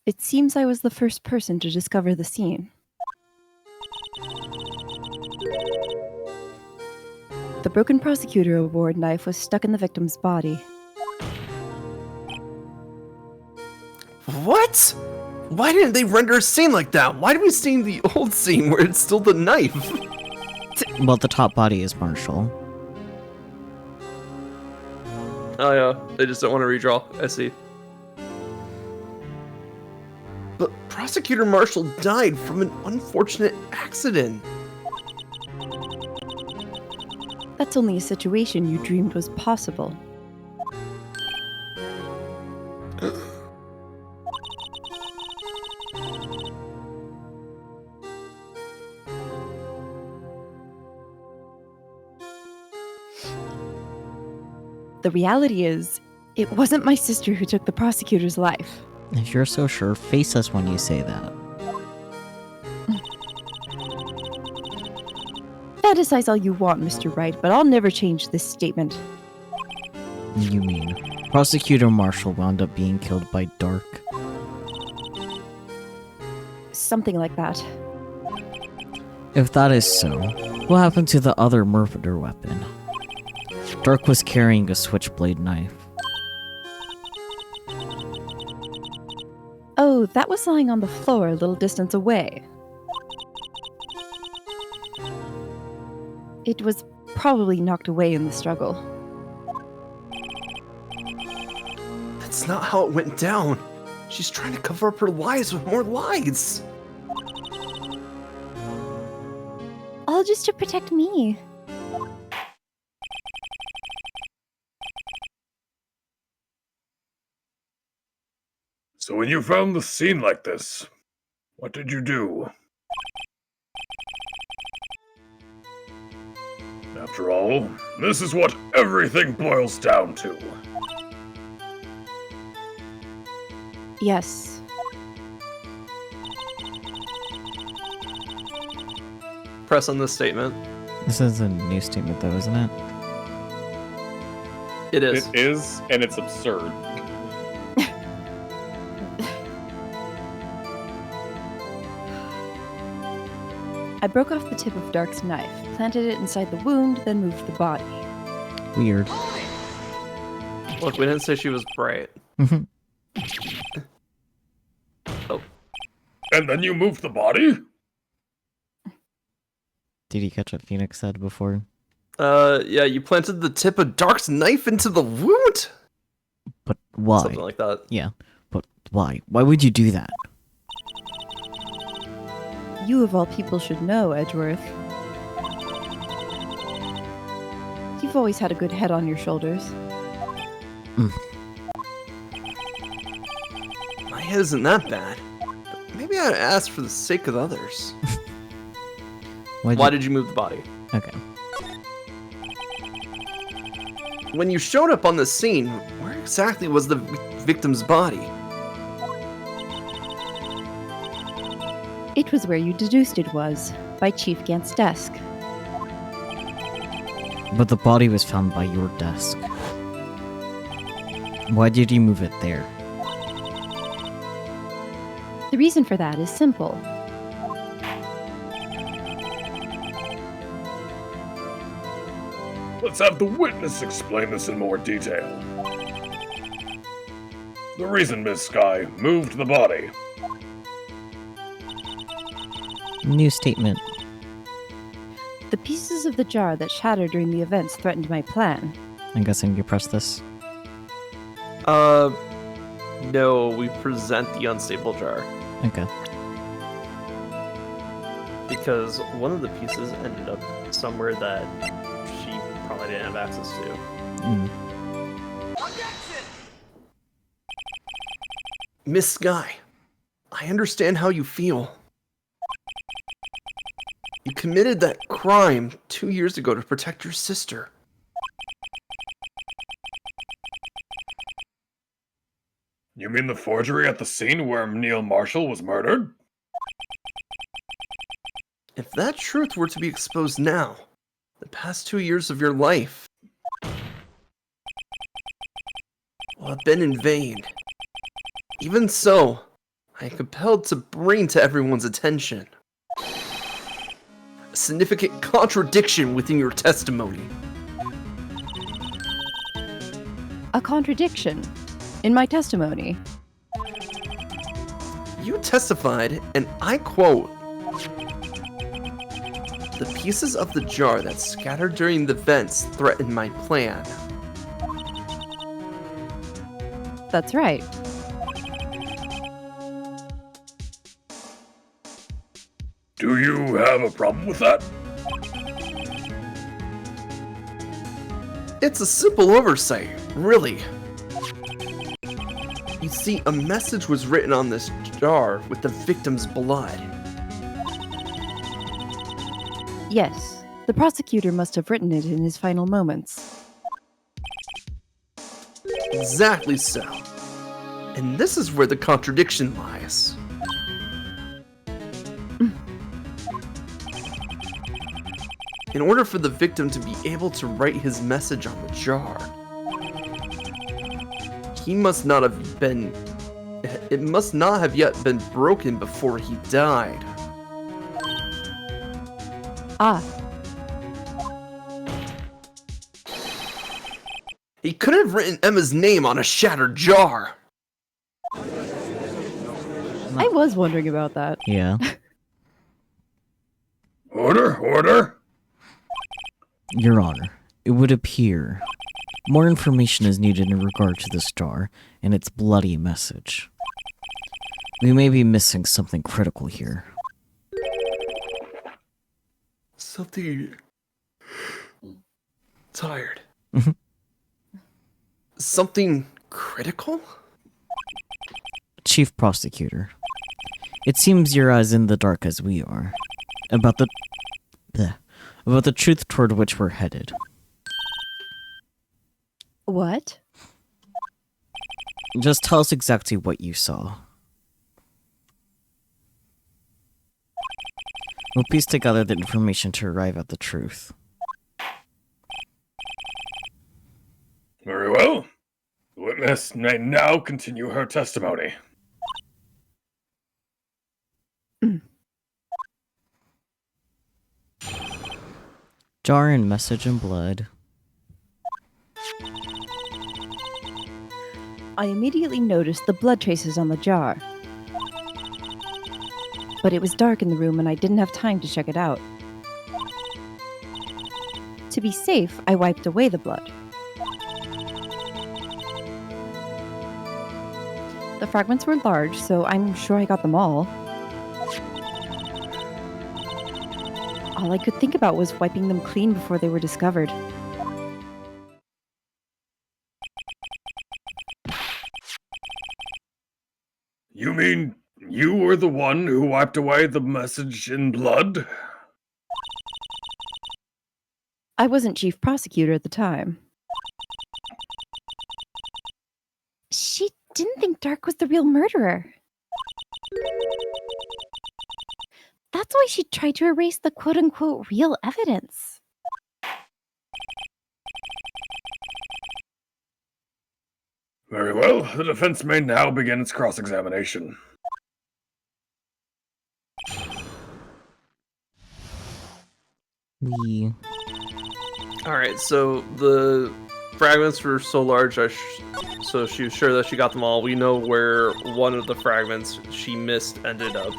It seems I was the first person to discover the scene. The broken prosecutor award knife was stuck in the victim's body. What? Why didn't they render a scene like that? Why did we see the old scene where it's still the knife? Well, the top body is Marshall. Oh yeah, they just don't want to redraw. I see. But Prosecutor Marshall died from an unfortunate accident. That's only a situation you dreamed was possible. The reality is, it wasn't my sister who took the prosecutor's life. If you're so sure, face us when you say that. Fantasize all you want, Mr. Wright, but I'll never change this statement. You mean, Prosecutor Marshall wound up being killed by Dark? Something like that. If that is so, what happened to the other murder weapon? Dark was carrying a switchblade knife. Oh, that was lying on the floor a little distance away. It was probably knocked away in the struggle. That's not how it went down. She's trying to cover up her lies with more lies. All just to protect me. So when you found the scene like this, what did you do? After all, this is what everything boils down to. Yes. Press on this statement. This is a new statement, though, isn't it? It is. It is, and it's absurd. I broke off the tip of Dark's knife, planted it inside the wound, then moved the body. Weird. Look, we didn't say she was bright. Mhm. Oh. And then you moved the body? Did you catch what Phoenix said before? Yeah, you planted the tip of Dark's knife into the wound? But why? Something like that. Yeah, but why? Why would you do that? You of all people should know, Edgeworth. You've always had a good head on your shoulders. My head isn't that bad. But maybe I'd ask for the sake of others. Why did you move the body? Okay. When you showed up on the scene, where exactly was the victim's body? It was where you deduced it was, by Chief Gant's desk. But the body was found by your desk. Why did you move it there? The reason for that is simple. Let's have the witness explain this in more detail. The reason Miss Sky moved the body. New statement. The pieces of the jar that shattered during the events threatened my plan. I'm guessing you press this. No, we present the unstable jar. Okay. Because one of the pieces ended up somewhere that she probably didn't have access to. Mm. Miss Sky, I understand how you feel. You committed that crime 2 years ago to protect your sister. You mean the forgery at the scene where Neil Marshall was murdered? If that truth were to be exposed now, the past 2 years of your life will have been in vain. Even so, I am compelled to bring to everyone's attention a significant contradiction within your testimony. A contradiction in my testimony. You testified, and I quote, "The pieces of the jar that scattered during the events threatened my plan." That's right. Do you have a problem with that? It's a simple oversight, really. You see, a message was written on this jar with the victim's blood. Yes, the prosecutor must have written it in his final moments. Exactly so. And this is where the contradiction lies. In order for the victim to be able to write his message on the jar, he must not have been... It must not have yet been broken before he died. Ah, He couldn't have written Emma's name on a shattered jar. I was wondering about that. Yeah. Order! Your Honor, it would appear more information is needed in regard to this jar and its bloody message. We may be missing something critical here. Something tired. Mhm. Something critical? Chief Prosecutor. It seems you're as in the dark as we are. About the... about the truth toward which we're headed. What? Just tell us exactly what you saw. We'll piece together the information to arrive at the truth. Very well. The witness may now continue her testimony. Jar and message in blood. I immediately noticed the blood traces on the jar. But it was dark in the room and I didn't have time to check it out. To be safe, I wiped away the blood. The fragments were large, so I'm sure I got them all. All I could think about was wiping them clean before they were discovered. You mean you were the one who wiped away the message in blood? I wasn't chief prosecutor at the time. She didn't think Dark was the real murderer. That's why she tried to erase the quote-unquote real evidence. Very well. The defense may now begin its cross-examination. We... Alright, so the fragments were so large, so she was sure that she got them all. We know where one of the fragments she missed ended up.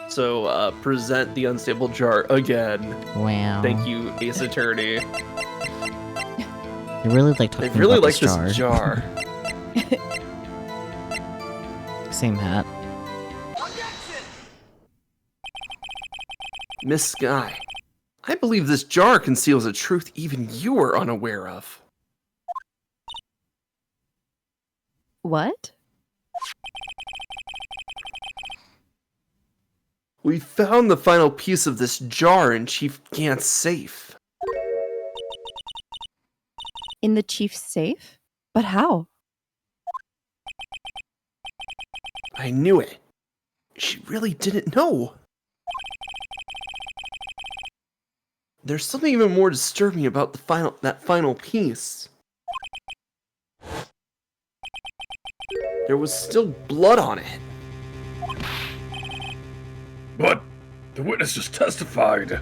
So, present the unstable jar again. Wow. Thank you, Ace Attorney. They really like talking They really about like this jar. Same hat. Miss Sky, I believe this jar conceals a truth even you are unaware of. What? We found the final piece of this jar in Chief Gant's safe. In the chief's safe? But how? I knew it. She really didn't know. There's something even more disturbing about that final piece. There was still blood on it. But the witness just testified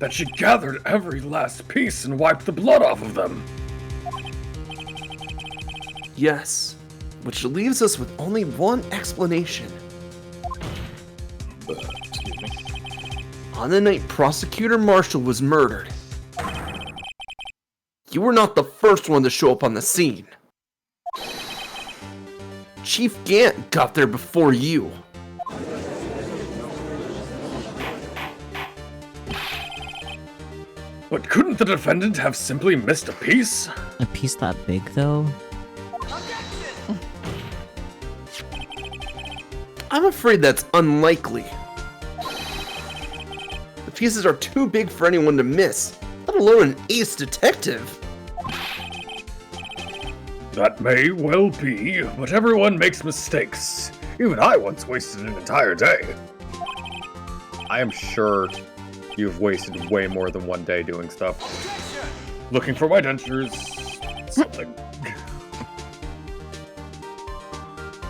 that she gathered every last piece and wiped the blood off of them. Yes, which leaves us with only one explanation. On the night Prosecutor Marshall was murdered, you were not the first one to show up on the scene. Chief Gant got there before you. But couldn't the defendant have simply missed a piece? A piece that big, though? I'm afraid that's unlikely. The pieces are too big for anyone to miss, let alone an ace detective. That may well be, but everyone makes mistakes. Even I once wasted an entire day. I am sure you've wasted way more than one day doing stuff. Looking for my dentures. Something.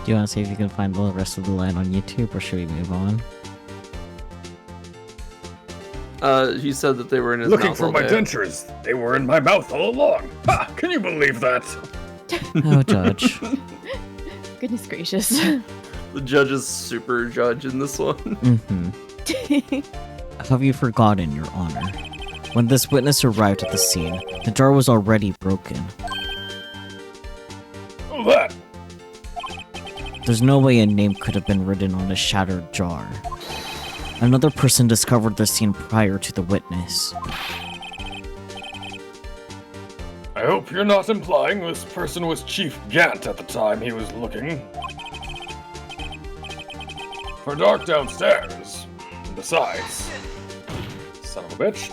Do you want to see if you can find the rest of the line on YouTube, or should we move on? He said that they were in his Looking mouth for all my day. dentures. They were in my mouth all along. Ha! Can you believe that? Oh, Judge. Goodness gracious. The judge is super judge in this one. Have you forgotten, Your Honor? When this witness arrived at the scene, the jar was already broken. Oh, that! There's no way a name could have been written on a shattered jar. Another person discovered the scene prior to the witness. I hope you're not implying this person was Chief Gant at the time he was looking for Dark downstairs. Besides, son of a bitch.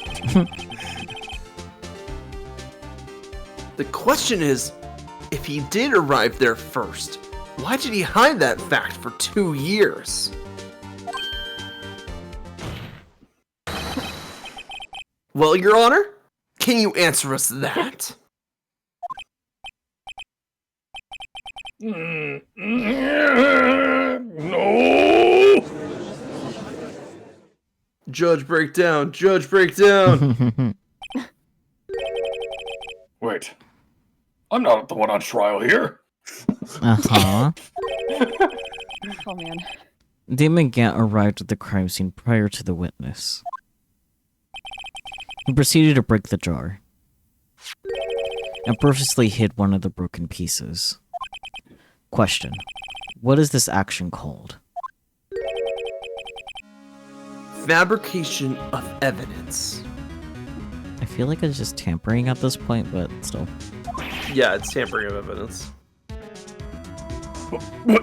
The question is, if he did arrive there first, why did he hide that fact for 2 years? Well, Your Honor, can you answer us that? No! Judge breakdown, judge breakdown. Wait. I'm not the one on trial here. Uh-huh. Oh man. Damon Gant arrived at the crime scene prior to the witness. He proceeded to break the jar and purposely hid one of the broken pieces. Question: what is this action called? Fabrication of evidence. I feel like it's just tampering at this point, but still. Yeah, it's tampering of evidence. But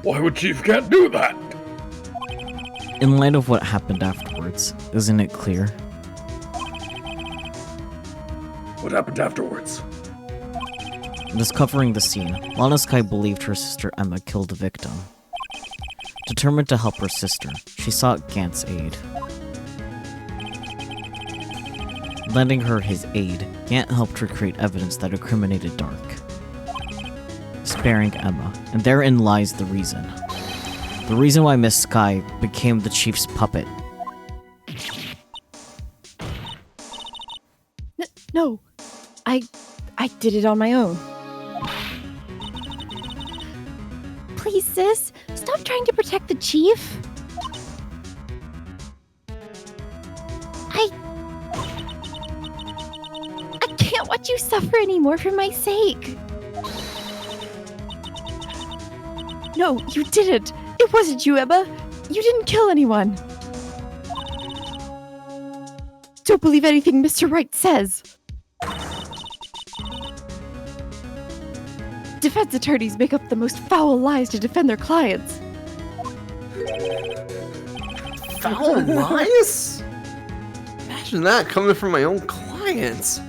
why would Chief Gant do that? In light of what happened afterwards, isn't it clear? What happened afterwards? Discovering the scene, Lana Sky believed her sister Emma killed the victim. Determined to help her sister, she sought Gant's aid. Lending her his aid, Gant helped her create evidence that incriminated Dark, sparing Emma, and therein lies the reason. The reason why Miss Sky became the Chief's puppet. No, I did it on my own. Please, sis, stop trying to protect the chief. I can't watch you suffer anymore for my sake. No, you didn't. It wasn't you, Emma. You didn't kill anyone. Don't believe anything Mr. Wright says. Defense attorneys make up the most foul lies to defend their clients. Foul lies? Imagine that coming from my own clients.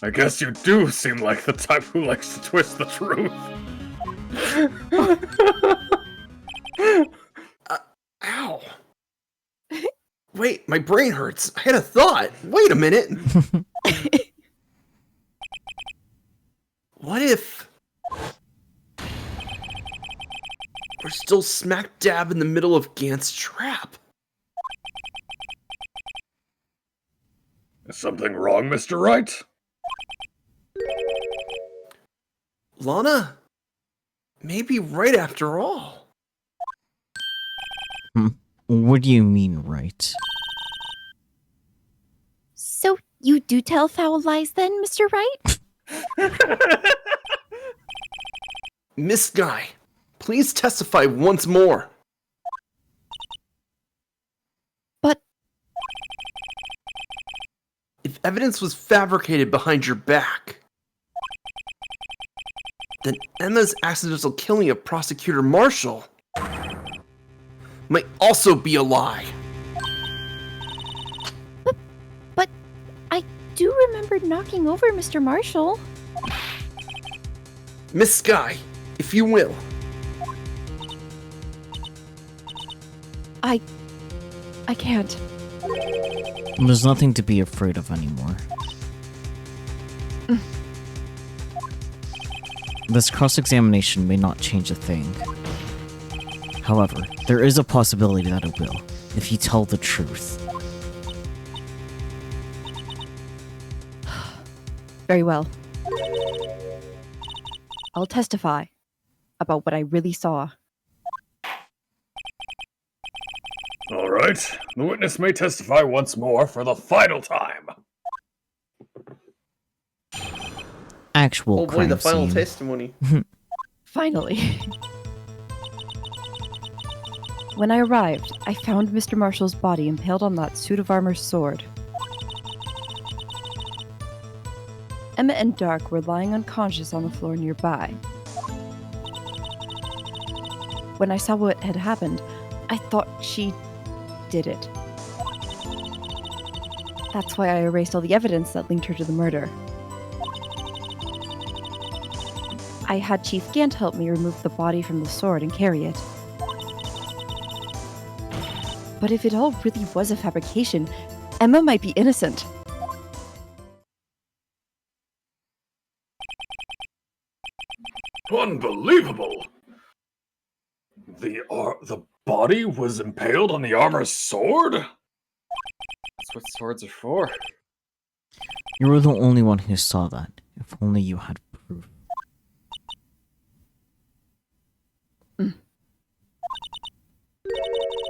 I guess you do seem like the type who likes to twist the truth. Ow. Wait, my brain hurts. I had a thought. Wait a minute. What if we're still smack dab in the middle of Gant's trap? Is something wrong, Mr. Wright? Lana? Maybe right after all. What do you mean, right? So you do tell foul lies then, Mr. Wright? Miss Guy, please testify once more. But if evidence was fabricated behind your back, then Emma's accidental killing of Prosecutor Marshall might also be a lie. But I do remember knocking over Mr. Marshall. Miss Sky, if you will. I can't. There's nothing to be afraid of anymore. This cross-examination may not change a thing. However, there is a possibility that it will, if you tell the truth. Very well. I'll testify about what I really saw. All right. The witness may testify once more for the final time. actual Oh boy, crime the final scene. testimony. Finally. When I arrived, I found Mr. Marshall's body impaled on that suit of armor sword. Emma and Dark were lying unconscious on the floor nearby. When I saw what had happened, I thought she did it. That's why I erased all the evidence that linked her to the murder. I had Chief Gant help me remove the body from the sword and carry it. But if it all really was a fabrication, Emma might be innocent. Unbelievable! The body was impaled on the armor's sword? That's what swords are for. You were the only one who saw that. If only you had proof.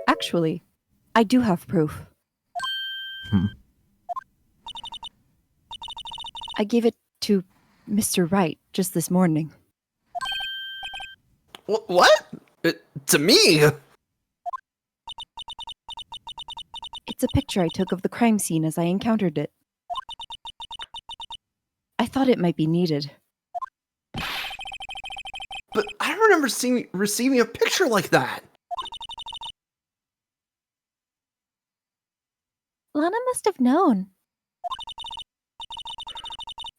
Actually, I do have proof. I gave it to Mr. Wright just this morning. What? To me? It's a picture I took of the crime scene as I encountered it. I thought it might be needed. But I don't remember receiving a picture like that. Lana must have known.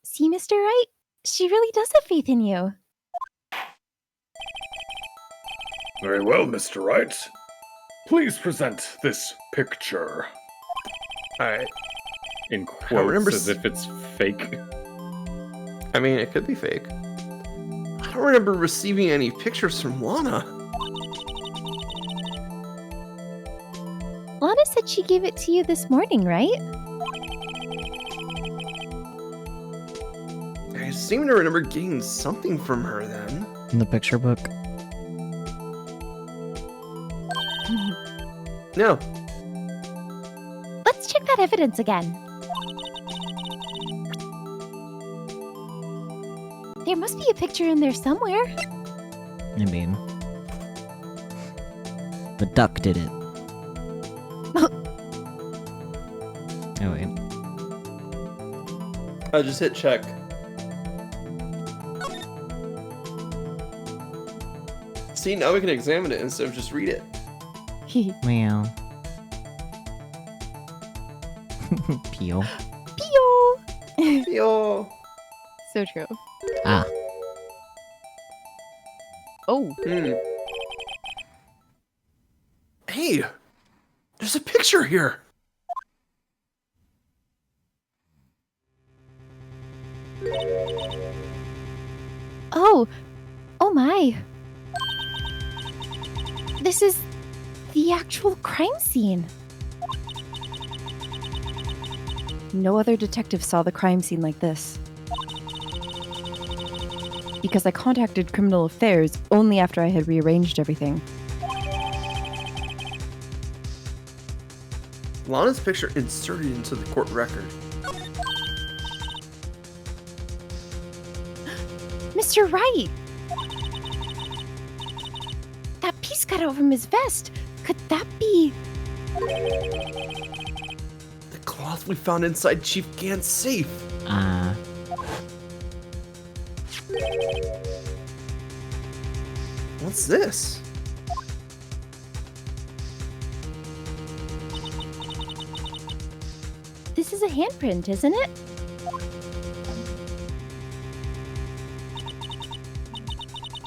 See, Mr. Wright? She really does have faith in you. Very well, Mr. Wright. Please present this picture. Alright. In remember quotes, as if it's fake. I mean, it could be fake. I don't remember receiving any pictures from Lana. Lana said she gave it to you this morning, right? I seem to remember getting something from her then. In the picture book? No. Let's check that evidence again. There must be a picture in there somewhere. I mean... the duck did it. Oh, wait. I just hit check. See, now we can examine it instead of just read it. Meow. Peel. Pio! Yo. So true. Ah. Oh, Hey, there's a picture here. Oh my. This is the actual crime scene. no other detective saw the crime scene like this. Because I contacted Criminal Affairs only after I had rearranged everything. Lana's picture inserted into the court record. Mr. Wright! That piece cut out from his vest. Could that be... The cloth we found inside Chief Gant's safe. What's this? This is a handprint, isn't it?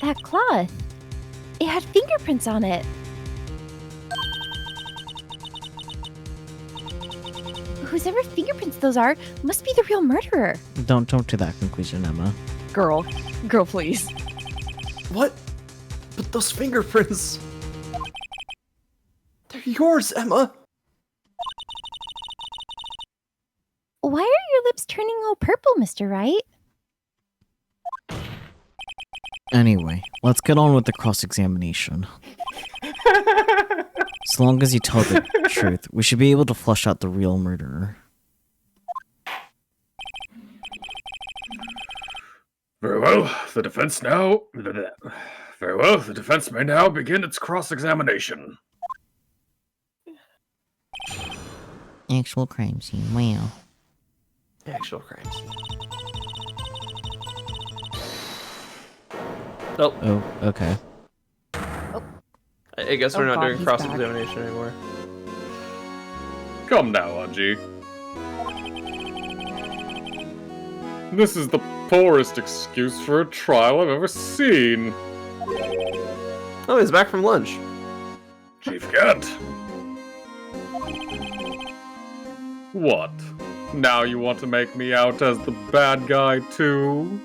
That cloth. It had fingerprints on it. Whosever fingerprints those are must be the real murderer. Don't jump to that conclusion, Emma. Girl, please. What? But those fingerprints... They're yours, Emma. Why are your lips turning all purple, Mr. Wright? Anyway, let's get on with the cross-examination. As long as you tell the truth, we should be able to flush out the real murderer. Very well, the defense now. Very well, the defense may now begin its cross-examination. Actual crime scene. Wow. Actual crime scene. Nope. Oh, okay. I guess Oh we're not God, doing he's cross-examination anymore. Come now, Anji. This is the poorest excuse for a trial I've ever seen. Oh, he's back from lunch. Chief Gant. What? Now you want to make me out as the bad guy too?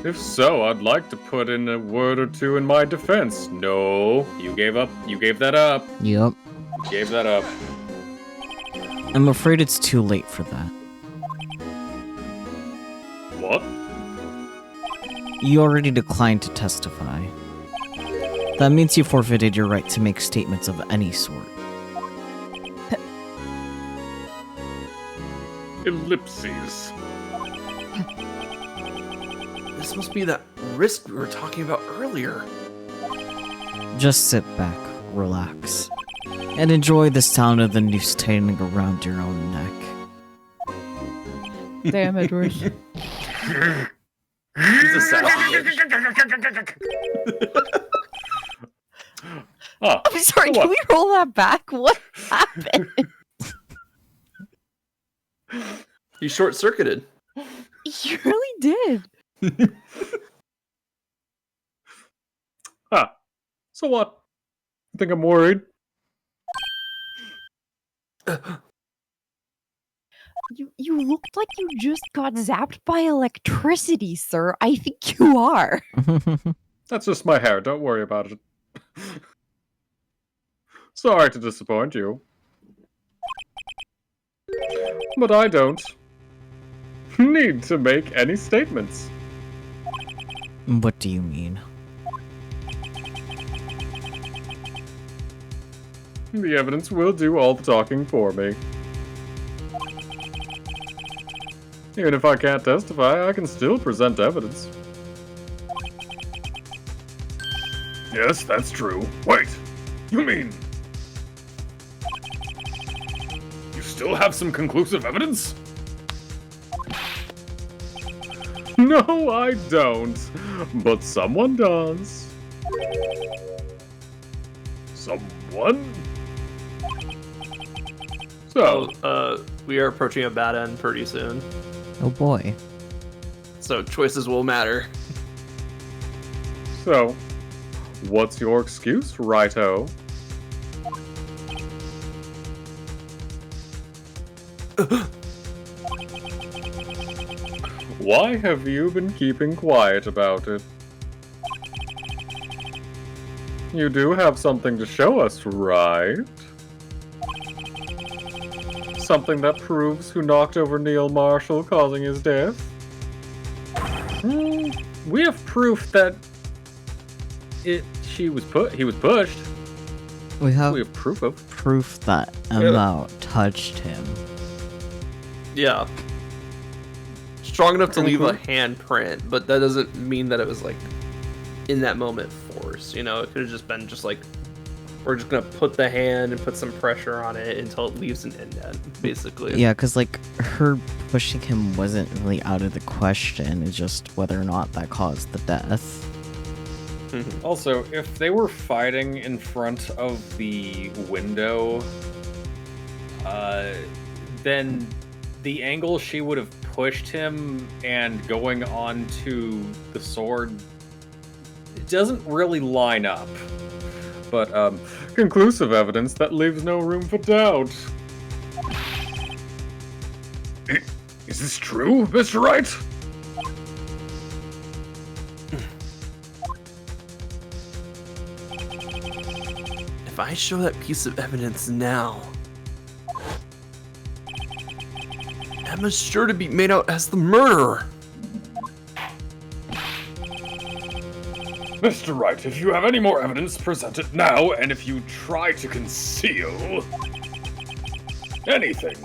If so, I'd like to put in a word or two in my defense. No, you gave up. You gave that up. Yup. You gave that up. I'm afraid it's too late for that. What? You already declined to testify. That means you forfeited your right to make statements of any sort. Ellipses. This must be that risk we were talking about earlier. Just sit back, relax, and enjoy the sound of the noose tightening around your own neck. Damn, Edward. He's a savage. Ah, I'm sorry, so can what? we roll that back? What happened? He short-circuited. You really did. Ah, so what? You think I'm worried? You looked like you just got zapped by electricity, sir. I think you are. That's just my hair. Don't worry about it. Sorry to disappoint you. But I don't need to make any statements. What do you mean? The evidence will do all the talking for me. Even if I can't testify, I can still present evidence. Yes, that's true. Wait, you mean... you still have some conclusive evidence? No, I don't. But someone does. Someone? So, We are approaching a bad end pretty soon. Oh boy. So choices will matter. so, what's your excuse, righto? Why have you been keeping quiet about it? You do have something to show us, right? Something that proves who knocked over Neil Marshall, causing his death? We have proof that he was pushed. We have We have proof of. proof that Emma touched him. Yeah. Strong enough to leave a handprint, but that doesn't mean that it was like in that moment forced. You know, it could have just been just like we're just gonna put the hand and put some pressure on it until it leaves an indent, basically. Yeah, because like her pushing him wasn't really out of the question. It's just whether or not that caused the death. Also, if they were fighting in front of the window, then the angle she would have pushed him and going onto the sword doesn't really line up. But, conclusive evidence that leaves no room for doubt. Is this true, Mr. Wright? If I show that piece of evidence now, Emma's sure to be made out as the murderer. Mr. Wright, if you have any more evidence, present it now, and if you try to conceal anything,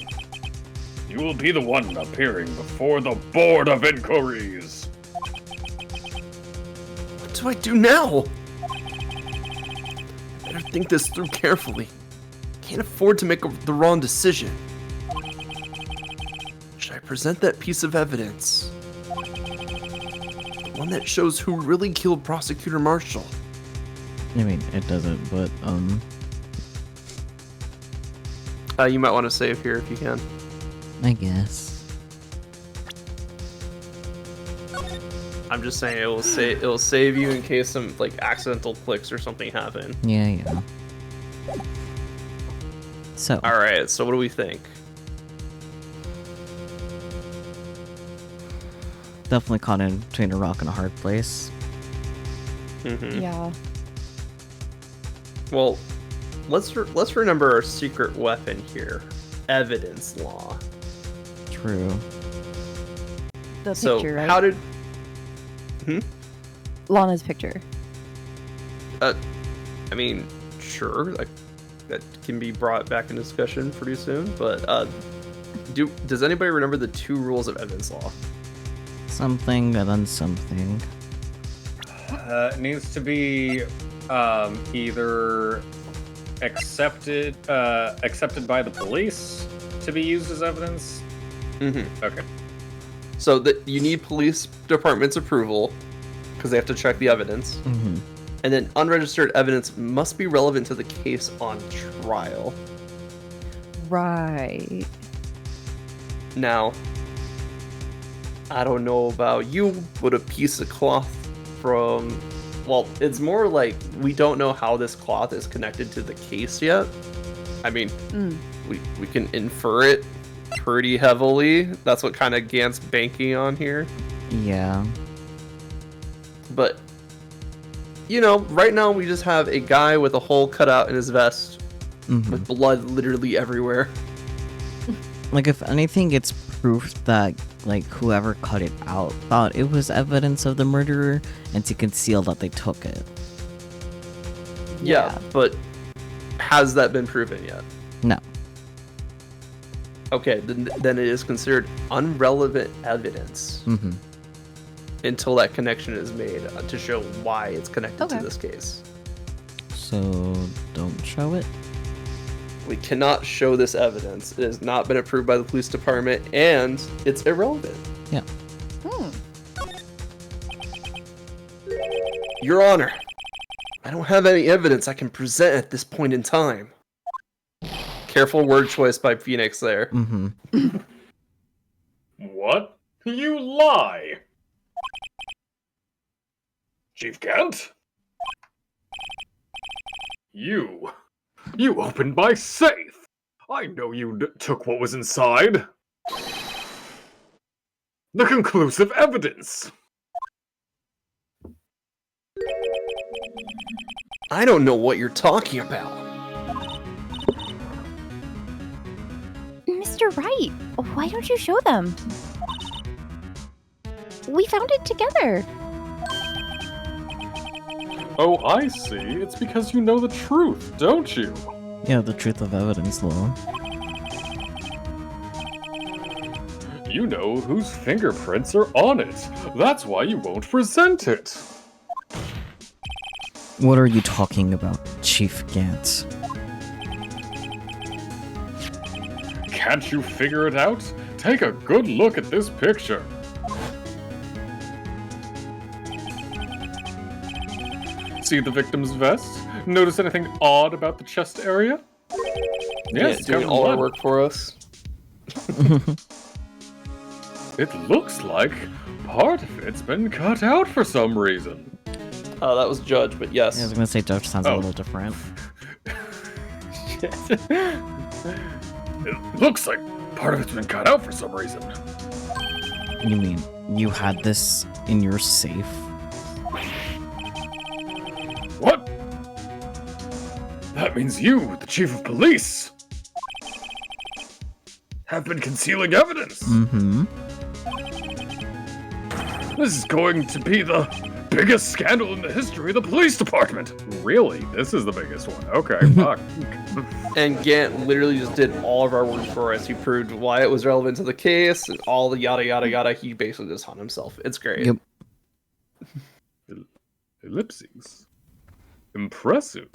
You will be the one appearing before the Board of Inquiries. What do I do now? Better think this through carefully. Can't afford to make the wrong decision. Should I present that piece of evidence? One that shows who really killed Prosecutor Marshall. I mean, it doesn't, but, You might want to save here if you can. I guess. I'm just saying it will save you in case some like accidental clicks or something happen. Yeah. So. All right, so what do we think? Definitely caught in between a rock and a hard place. Mm-hmm. Yeah. Well, let's remember our secret weapon here: evidence law. True. The So picture, right? how did? Lana's picture. I mean, sure, like, that can be brought back in discussion pretty soon. But does anybody remember the 2 rules of evidence law? Something and then something. It needs to be either accepted by the police to be used as evidence. Mm-hmm. Okay. So that you need police department's approval because they have to check the evidence. Mm-hmm. And then unregistered evidence must be relevant to the case on trial. Right. Now, I don't know about you, but a piece of cloth from... Well, it's more like we don't know how this cloth is connected to the case yet. I mean, we can infer it pretty heavily. That's what kind of Gant's banking on here. Yeah. But, you know, right now we just have a guy with a hole cut out in his vest with blood literally everywhere. Like, if anything, it's proof that, like, whoever cut it out thought it was evidence of the murderer and to conceal that they took it. Yeah, but has that been proven yet? No. Okay, then it is considered unrelevant evidence until that connection is made to show why it's connected to this case. So, don't show it? We cannot show this evidence. It has not been approved by the police department, and it's irrelevant. Yeah. Your Honor, I don't have any evidence I can present at this point in time. Careful word choice by Phoenix there. What? You lie! Chief Gant? You opened my safe! I know you took what was inside! The conclusive evidence! I don't know what you're talking about. Mr. Wright, why don't you show them? We found it together. Oh, I see. It's because you know the truth, don't you? Yeah, the truth of evidence law. You know whose fingerprints are on it. That's why you won't present it. What are you talking about, Chief Gant? Can't you figure it out? Take a good look at this picture. See the victim's vest? Notice anything odd about the chest area? Yes, doing all our work for us. It looks like part of it's been cut out for some reason. Oh, that was Judge, but yes. Yeah, I was gonna say Judge sounds a little different. It looks like part of it's been cut out for some reason. You mean you had this in your safe? What? That means you, the chief of police, have been concealing evidence. Mm-hmm. This is going to be the biggest scandal in the history of the police department. Really? This is the biggest one. Okay, fuck. And Gant literally just did all of our work for us. He proved why it was relevant to the case and all the yada yada yada. He basically just hung himself. It's great. Yep. Ellipses. Impressive.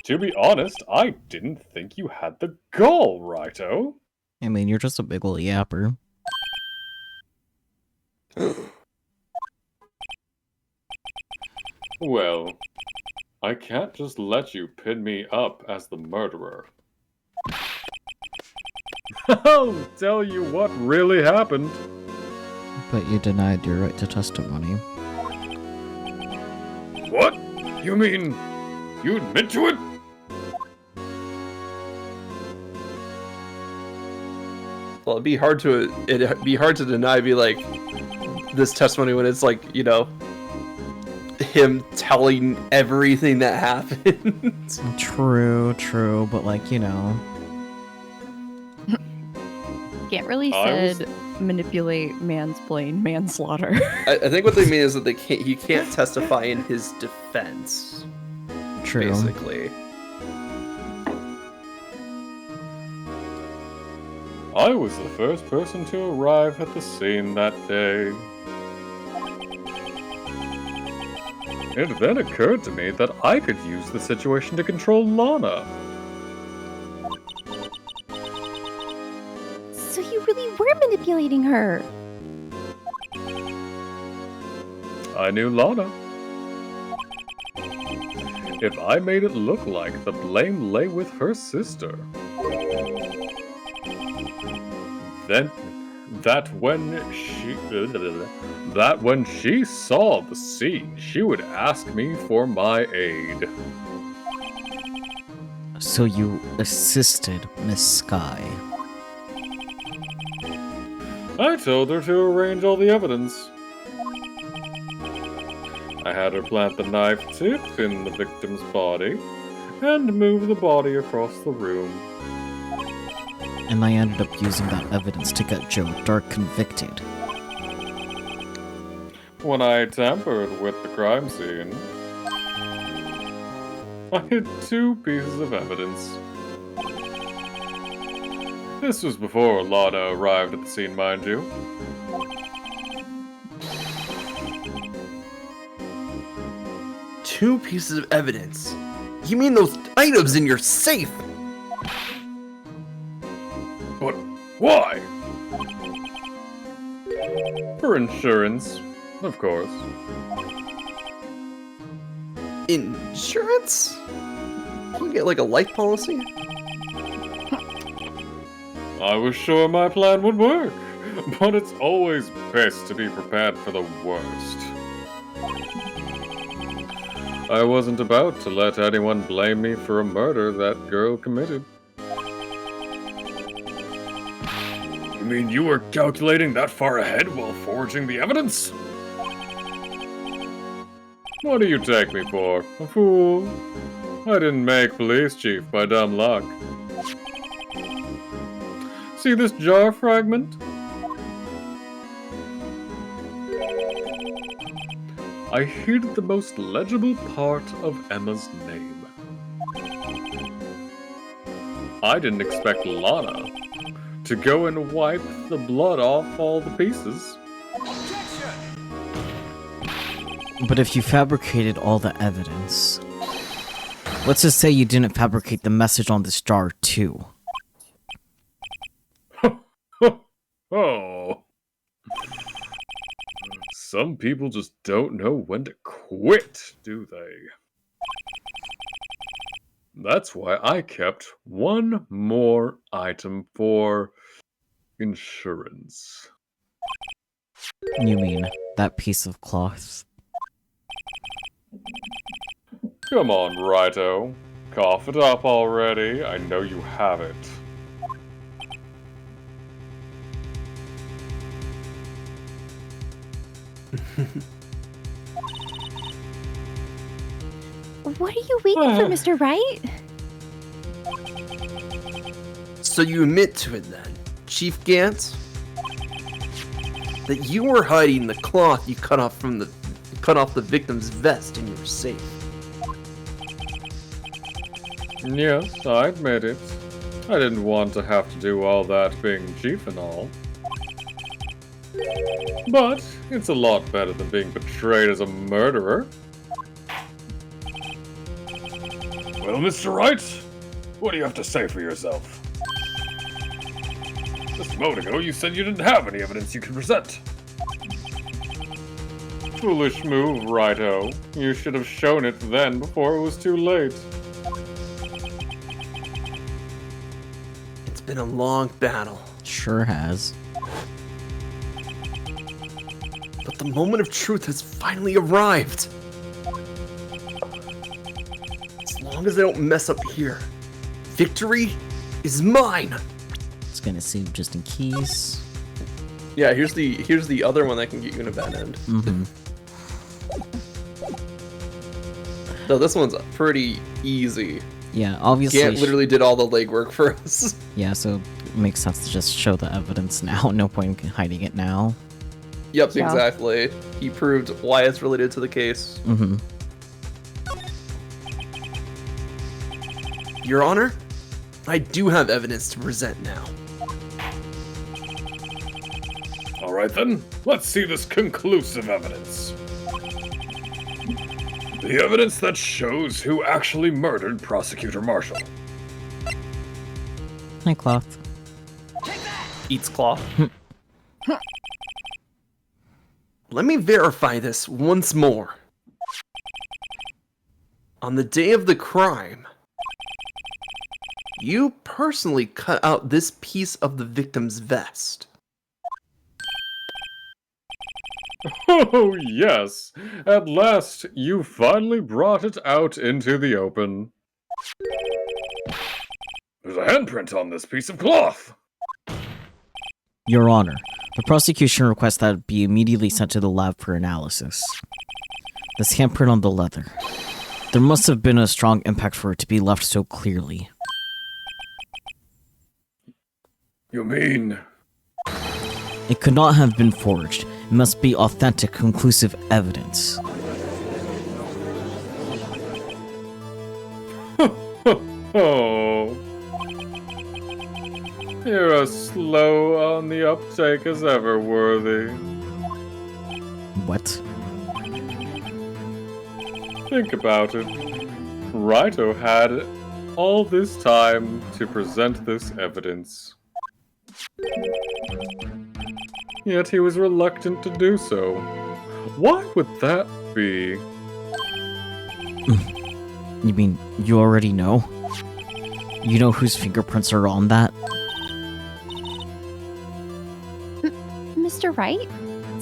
To be honest, I didn't think you had the gall, righto. I mean, you're just a big ol' yapper. Well, I can't just let you pin me up as the murderer. I'll tell you what really happened. But you denied your right to testimony. What? You mean you admit to it? Well, it'd be hard to deny. Be like this testimony when it's like, you know, him telling everything that happened. True, but like, you know. Can't really said manipulate, mansplain, manslaughter. I think what they mean is that he can't testify in his defense. True. Basically. I was the first person to arrive at the scene that day. It then occurred to me that I could use the situation to control Lana. So you really were manipulating her. I knew Lana. If I made it look like the blame lay with her sister, then that when she saw the scene, she would ask me for my aid. So you assisted Miss Sky. I told her to arrange all the evidence. I had her plant the knife tip in the victim's body and move the body across the room. And I ended up using that evidence to get Joe Dark convicted. When I tampered with the crime scene, I hid 2 pieces of evidence. This was before Lana arrived at the scene, mind you. Two pieces of evidence? You mean those items in your safe? But why? For insurance, of course. Insurance? Can you get like a life policy? I was sure my plan would work, but it's always best to be prepared for the worst. I wasn't about to let anyone blame me for a murder that girl committed. You mean you were calculating that far ahead while forging the evidence? What do you take me for? A fool? I didn't make police chief by dumb luck. See this jar fragment? I hid the most legible part of Emma's name. I didn't expect Lana to go and wipe the blood off all the pieces. But if you fabricated all the evidence, let's just say you didn't fabricate the message on this jar too. Oh. Some people just don't know when to quit, do they? That's why I kept one more item for insurance. You mean that piece of cloth? Come on, Righto. Cough it up already. I know you have it. What are you waiting for, Mr. Wright? So you admit to it then, Chief Gantz? that you were hiding the cloth you cut off the victim's vest in your safe. Yes, I admit it. I didn't want to have to do all that being chief and all. But it's a lot better than being betrayed as a murderer. Well, Mr. Wright, what do you have to say for yourself? Just a moment ago, you said you didn't have any evidence you could present. Foolish move, Righto. You should have shown it then before it was too late. It's been a long battle, Sure has. but the moment of truth has finally arrived. As long as I don't mess up here, victory is mine. It's gonna save just in case. Yeah, here's the other one that can get you in a bad end. Mm-hmm. Though this one's pretty easy. Yeah, obviously. Gant literally did all the legwork for us. Yeah, so it makes sense to just show the evidence now. No point in hiding it now. Yep, Yeah. exactly. He proved why it's related to the case. Mm-hmm. Your Honor, I do have evidence to present now. All right then, let's see this conclusive evidence. The evidence that shows who actually murdered Prosecutor Marshall. Hi, Cloth. Eats cloth. Let me verify this once more. On the day of the crime, you personally cut out this piece of the victim's vest. Oh, yes. At last, you finally brought it out into the open. There's a handprint on this piece of cloth. Your Honor, the prosecution requests that it be immediately sent to the lab for analysis. This handprint on the leather. There must have been a strong impact for it to be left so clearly. You mean... It could not have been forged. It must be authentic, conclusive evidence. Oh. You're as slow on the uptake as ever, Worthy. What? Think about it. Righto had all this time to present this evidence. Yet he was reluctant to do so. Why would that be? You mean you already know? You know whose fingerprints are on that? Mr. Wright,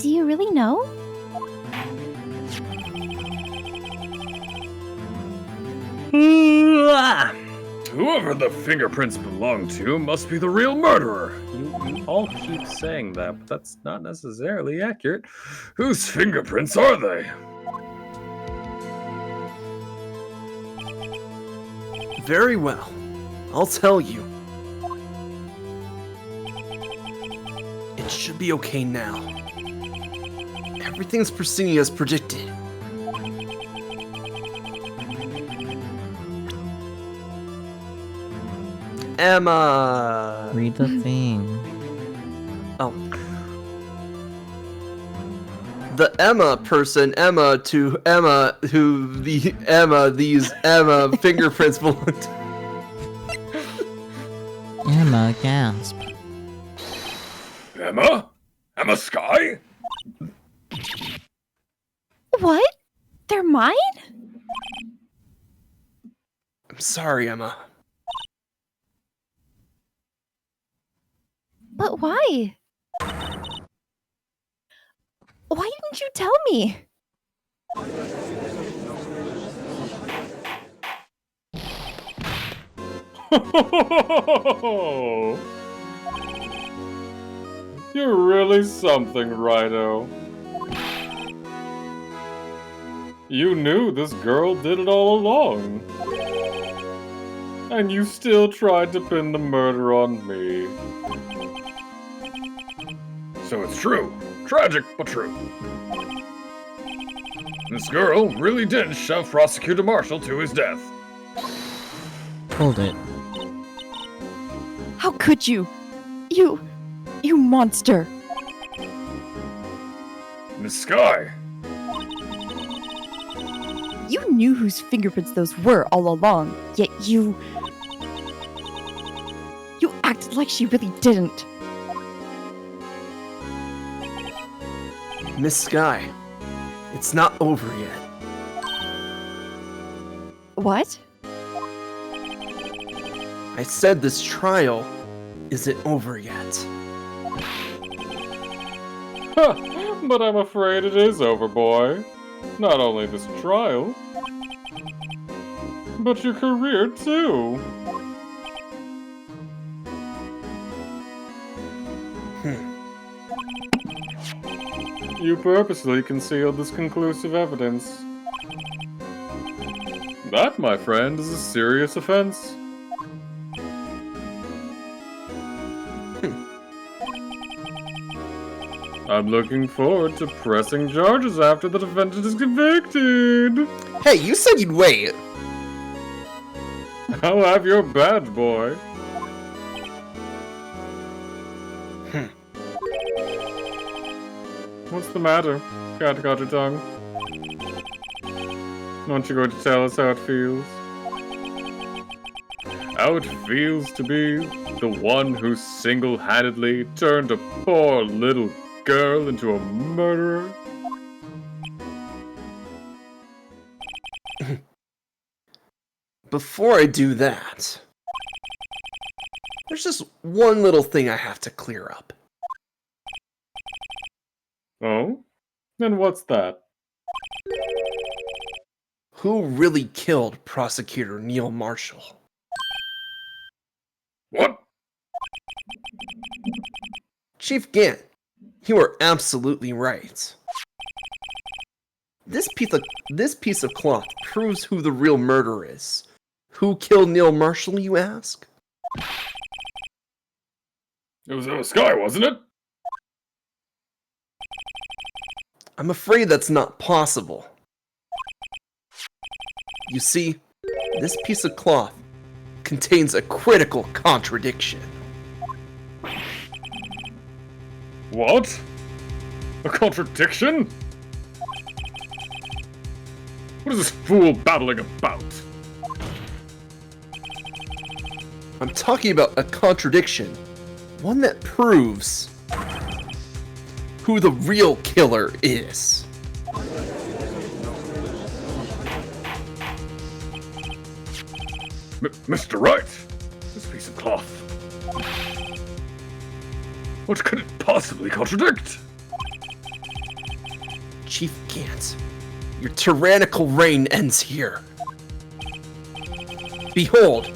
do you really know? Whoever the fingerprints belong to must be the real murderer. You all keep saying that, but that's not necessarily accurate. Whose fingerprints are they? Very well. I'll tell you. It should be okay now. Everything's proceeding as predicted. Emma! Read the thing. Oh. The Emma person, Emma to Emma, who the Emma, these Emma fingerprints belong to. Emma, gasp. Emma? Emma Sky? What? They're mine? I'm sorry, Emma. But why? Why didn't you tell me? You're really something, Righto. You knew this girl did it all along. And you still tried to pin the murder on me. So it's true. Tragic, but true. This girl really did shove Prosecutor Marshall to his death. Hold it. How could you? You monster. Miss Sky, You knew whose fingerprints those were all along, yet you acted like she really didn't. Miss Sky, it's not over yet. What? I said this trial isn't over yet. But I'm afraid it is over, boy. Not only this trial, but your career, too. You purposely concealed this conclusive evidence. That, my friend, is a serious offense. I'm looking forward to pressing charges after the defendant is convicted. Hey, you said you'd wait. I'll have your badge, boy. What's the matter? Got your tongue? Aren't you going to tell us how it feels? How it feels to be the one who single-handedly turned a poor little girl into a murderer? Before I do that, there's just one little thing I have to clear up. Oh? Then what's that? Who really killed Prosecutor Neil Marshall? what? Chief Gant, you are absolutely right. This piece of cloth proves who the real murderer is. Who killed Neil Marshall, you ask? It was Sky, wasn't it? I'm afraid that's not possible. You see, this piece of cloth contains a critical contradiction. What? A contradiction? What is this fool babbling about? I'm talking about a contradiction. One that proves who the real killer is. Mr. Wright, this piece of cloth. What could it possibly contradict? Chief Gant, your tyrannical reign ends here. Behold,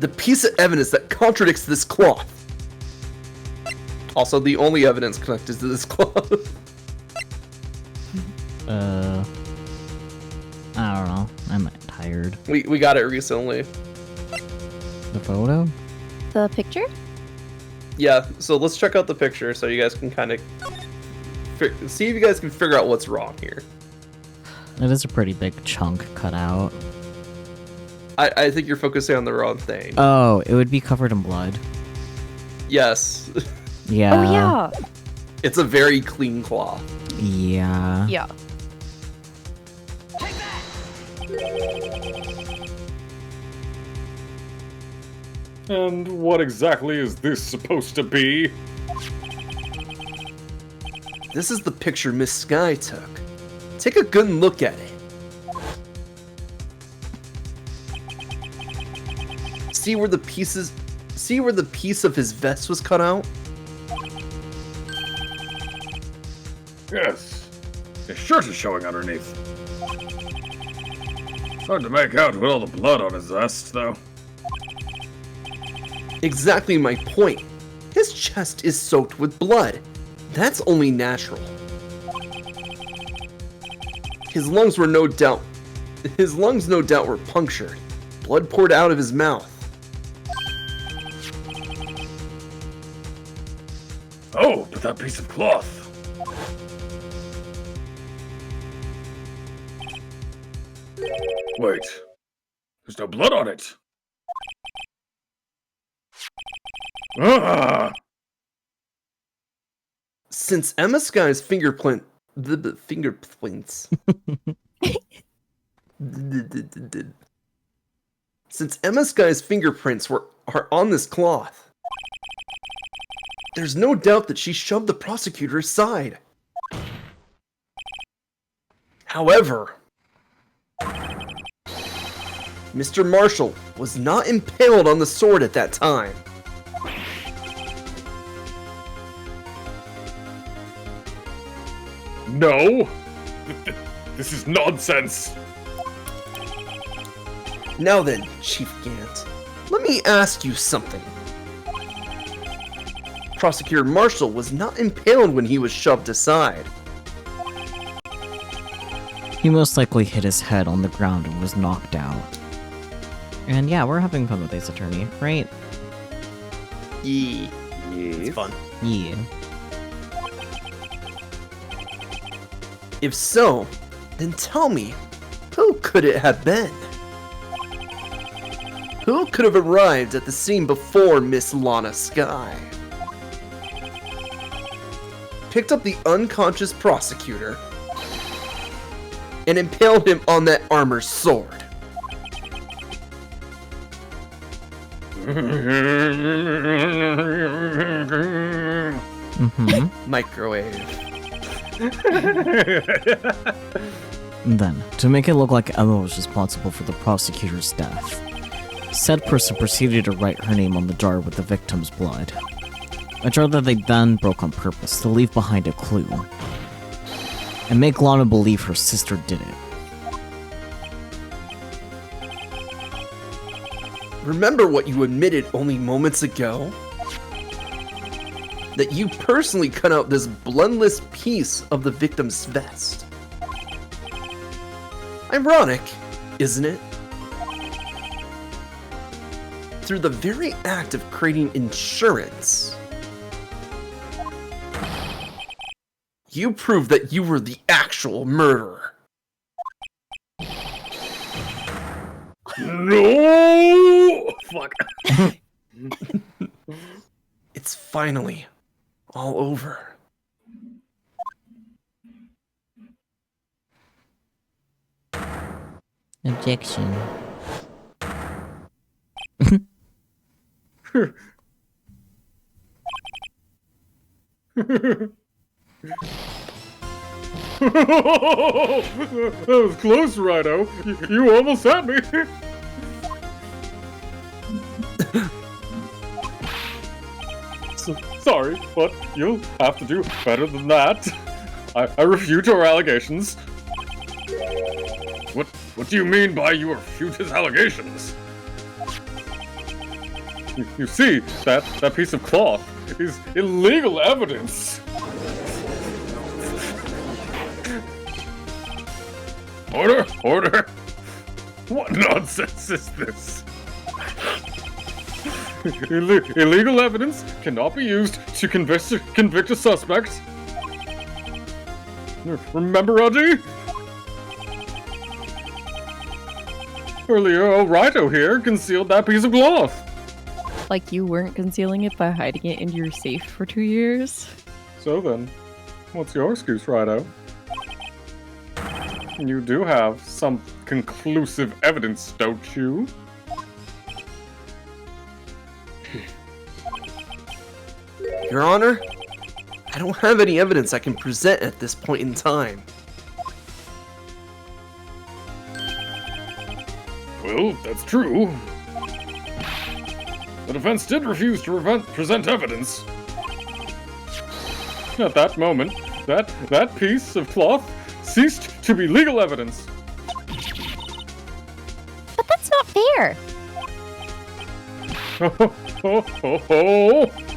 the piece of evidence that contradicts this cloth. Also, the only evidence connected to this cloth. I don't know. I'm tired. We got it recently. The photo? The picture? Yeah, so let's check out the picture so you guys can kind of see if you guys can figure out what's wrong here. It is a pretty big chunk cut out. I think you're focusing on the wrong thing. Oh, it would be covered in blood. Yes. Yeah. Oh yeah. It's a very clean cloth. Yeah. Yeah. And what exactly is this supposed to be? This is the picture Miss Sky took. Take a good look at it. See where the piece of his vest was cut out? Yes. His shirt is showing underneath. It's hard to make out with all the blood on his vest, though. Exactly my point. His chest is soaked with blood. That's only natural. His lungs no doubt were punctured. Blood poured out of his mouth. Oh, but that piece of cloth. Wait, there's no blood on it. Ah! Since Emma Sky's fingerprints Since Emma Sky's fingerprints are on this cloth, there's no doubt that she shoved the prosecutor aside. However, Mr. Marshall was not impaled on the sword at that time. No! This is nonsense! Now then, Chief Gant, let me ask you something. Prosecutor Marshall was not impaled when he was shoved aside. He most likely hit his head on the ground and was knocked out. And yeah, we're having fun with Ace Attorney, right? Yeah. It's fun. Yeah. If so, then tell me, who could it have been? Who could have arrived at the scene before Miss Lana Sky? Picked up the unconscious prosecutor and impaled him on that armor sword. Microwave. Then, to make it look like Emma was responsible for the prosecutor's death, said person proceeded to write her name on the jar with the victim's blood. A jar that they then broke on purpose to leave behind a clue, and make Lana believe her sister did it. Remember what you admitted only moments ago? That you personally cut out this bloodless piece of the victim's vest. Ironic, isn't it? Through the very act of creating insurance, you proved that you were the actual murderer. No! Fuck. It's finally all over. Objection. That was close, Rhino. You almost had me. Sorry, but you'll have to do better than that. I refute your allegations. What do you mean by you refute his allegations? You see, that piece of cloth is illegal evidence. Order! What nonsense is this? Illegal evidence cannot be used to convict a suspect. Remember, Raji? Earlier, Rhino here concealed that piece of cloth. Like you weren't concealing it by hiding it in your safe for 2 years? So then, what's your excuse, Rhino? You do have some conclusive evidence, don't you? Your Honor, I don't have any evidence I can present at this point in time. Well, that's true. The defense did refuse to present evidence. At that moment, that piece of cloth ceased to be legal evidence. But that's not fair.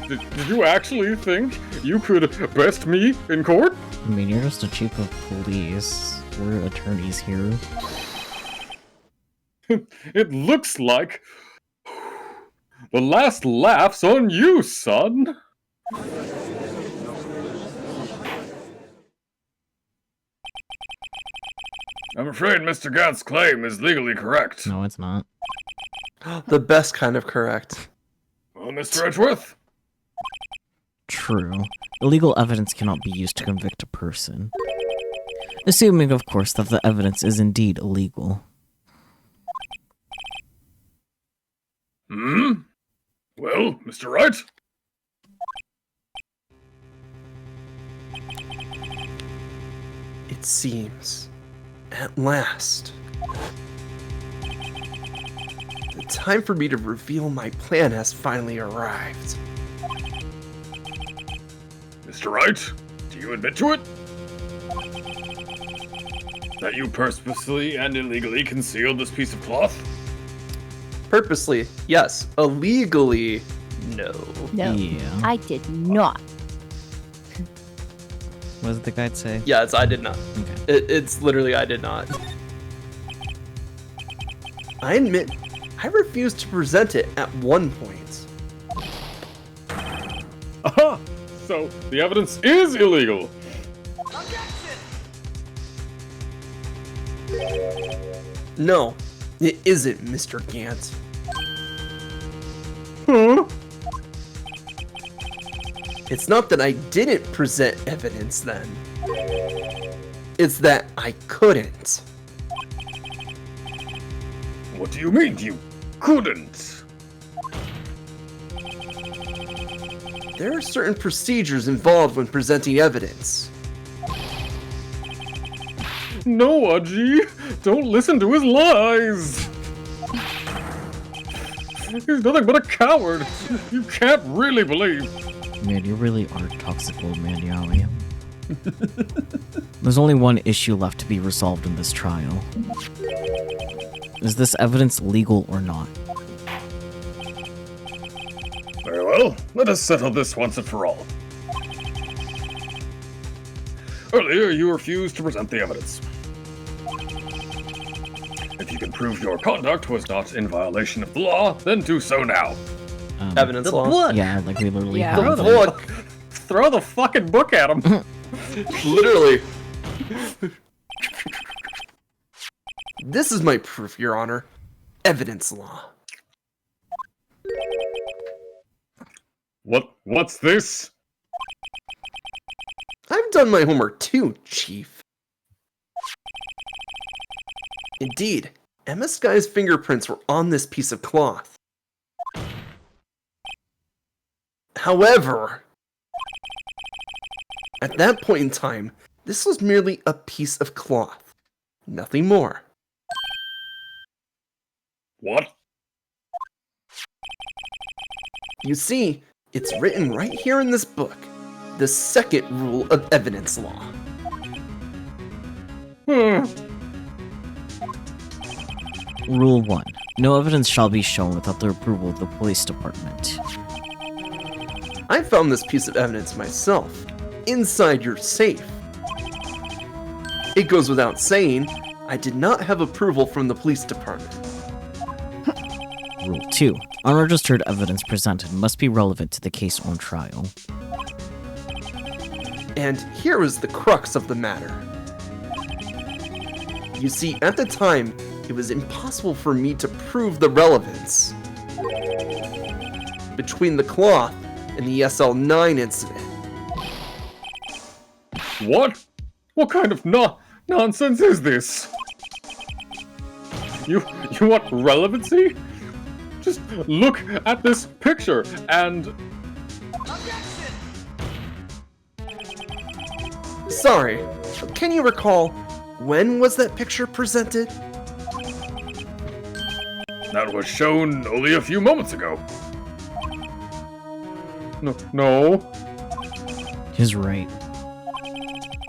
Did you actually think you could best me in court? I mean, you're just a chief of police. We're attorneys here. It looks like the last laugh's on you, son. I'm afraid Mr. Gant's claim is legally correct. No, it's not. The best kind of correct. Well, Mr. Edgeworth? True. Illegal evidence cannot be used to convict a person. Assuming, of course, that the evidence is indeed illegal. Hmm? Well, Mr. Wright? It seems, at last, the time for me to reveal my plan has finally arrived. Mr. Wright, do you admit to it? That you purposely and illegally concealed this piece of cloth? Purposely, yes. Illegally, no. No, Yeah. I did not. What does the guide say? Yeah, I did not. Okay. It's literally I did not. I admit, I refused to present it at one point. Aha! So, the evidence is illegal! No, it isn't, Mr. Gant. Huh? It's not that I didn't present evidence then. It's that I couldn't. What do you mean you couldn't? There are certain procedures involved when presenting evidence. No, Aji! Don't listen to his lies! He's nothing but a coward! You can't really believe! Man, you really are a toxic old man, Yowie. There's only one issue left to be resolved in this trial. Is this evidence legal or not? Very well, let us settle this once and for all. Earlier, you refused to present the evidence. If you can prove your conduct was not in violation of the law, then do so now. Evidence The law. book! Yeah, like we literally Yeah. have Throw it. the book! Throw the fucking book at him! Literally. This is my proof, Your Honor. Evidence law. What's this? I've done my homework too, Chief. Indeed, Emma Sky's fingerprints were on this piece of cloth. However, at that point in time, this was merely a piece of cloth. Nothing more. What? You see, it's written right here in this book. The second rule of evidence law. Rule 1. No evidence shall be shown without the approval of the police department. I found this piece of evidence myself, inside your safe. It goes without saying, I did not have approval from the police department. Rule 2. Unregistered evidence presented must be relevant to the case on trial. And here was the crux of the matter. You see, at the time, it was impossible for me to prove the relevance between the cloth and the SL9 incident. What? What kind of nonsense is this? You want relevancy? Just look at this picture and... Sorry, can you recall, when was that picture presented? That was shown only a few moments ago. No. He's right.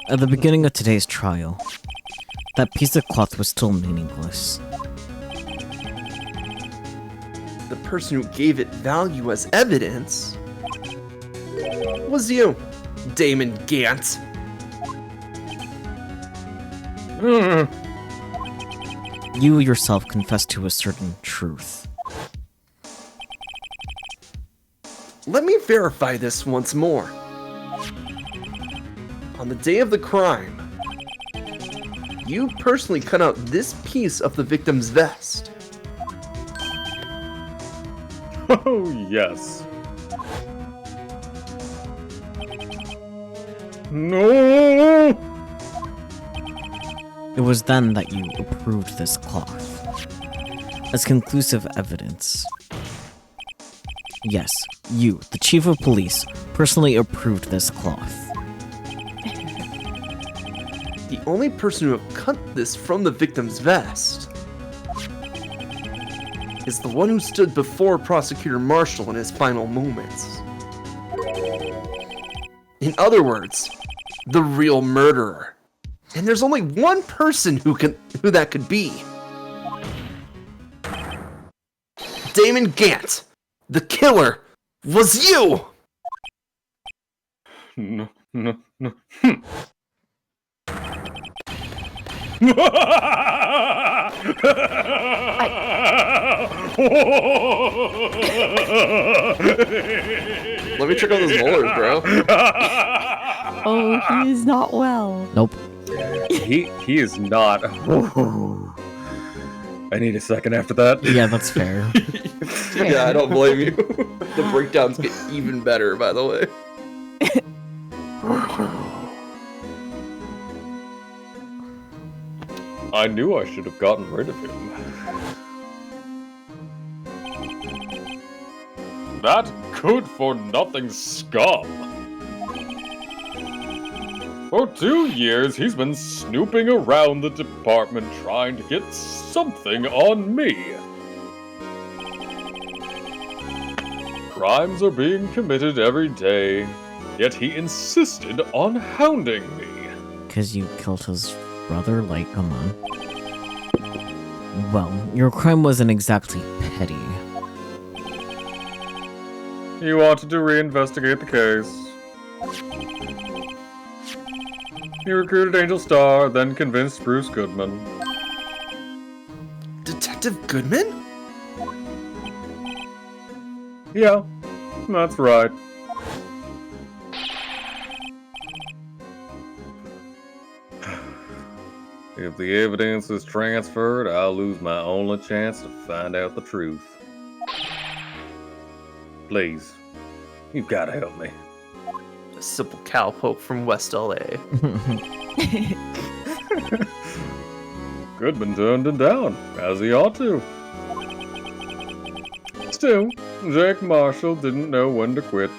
At the beginning of today's trial, that piece of cloth was still meaningless. The person who gave it value as evidence was you, Damon Gant. You yourself confessed to a certain truth. Let me verify this once more. On the day of the crime, you personally cut out this piece of the victim's vest. Oh, yes. No! It was then that you approved this cloth as conclusive evidence. Yes, you, the chief of police, personally approved this cloth. The only person who cut this from the victim's vest is the one who stood before Prosecutor Marshall in his final moments. In other words, the real murderer. And there's only one person who that could be. Damon Gant, the killer, was you! No. Let me check on those molars, bro. Oh, he is not well. Nope. He is not. I need a second after that. Yeah, that's fair. Yeah, I don't blame you. The breakdowns get even better, by the way. I knew I should have gotten rid of him. That good-for-nothing scum! For 2 years, he's been snooping around the department trying to get something on me. Crimes are being committed every day, yet he insisted on hounding me. Because you killed his brother? Like, come on. Well, your crime wasn't exactly petty. He wanted to reinvestigate the case. He recruited Angel Starr, then convinced Bruce Goodman. Detective Goodman? Yeah, that's right. If the evidence is transferred, I'll lose my only chance to find out the truth. Please, you've got to help me. A simple cowpoke from West LA. Goodman turned it down, as he ought to. Still, Jake Marshall didn't know when to quit.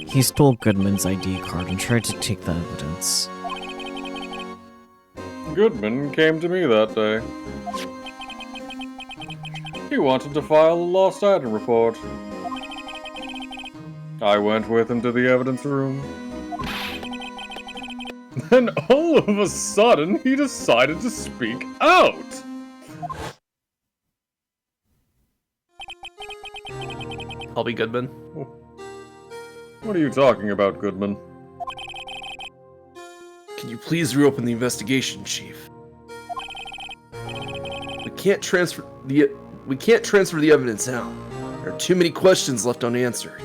He stole Goodman's ID card and tried to take the evidence. Goodman came to me that day. He wanted to file a lost item report. I went with him to the evidence room. Then all of a sudden, he decided to speak out. I'll be Goodman. What are you talking about, Goodman? Can you please reopen the investigation, Chief? We can't transfer the evidence now. There are too many questions left unanswered.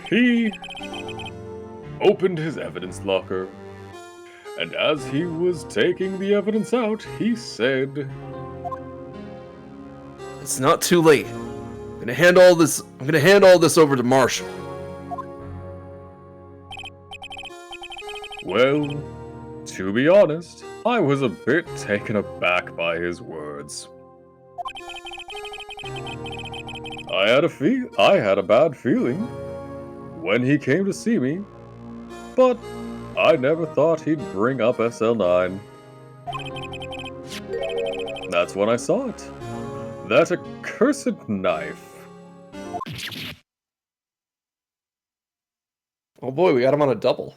He opened his evidence locker, and as he was taking the evidence out, he said, It's not too late. I'm gonna hand all this over to Marshall. well, to be honest, I was a bit taken aback by his words. I had a bad feeling when he came to see me, but I never thought he'd bring up SL9. That's when I saw it. That accursed knife. Oh boy, we got him on a double.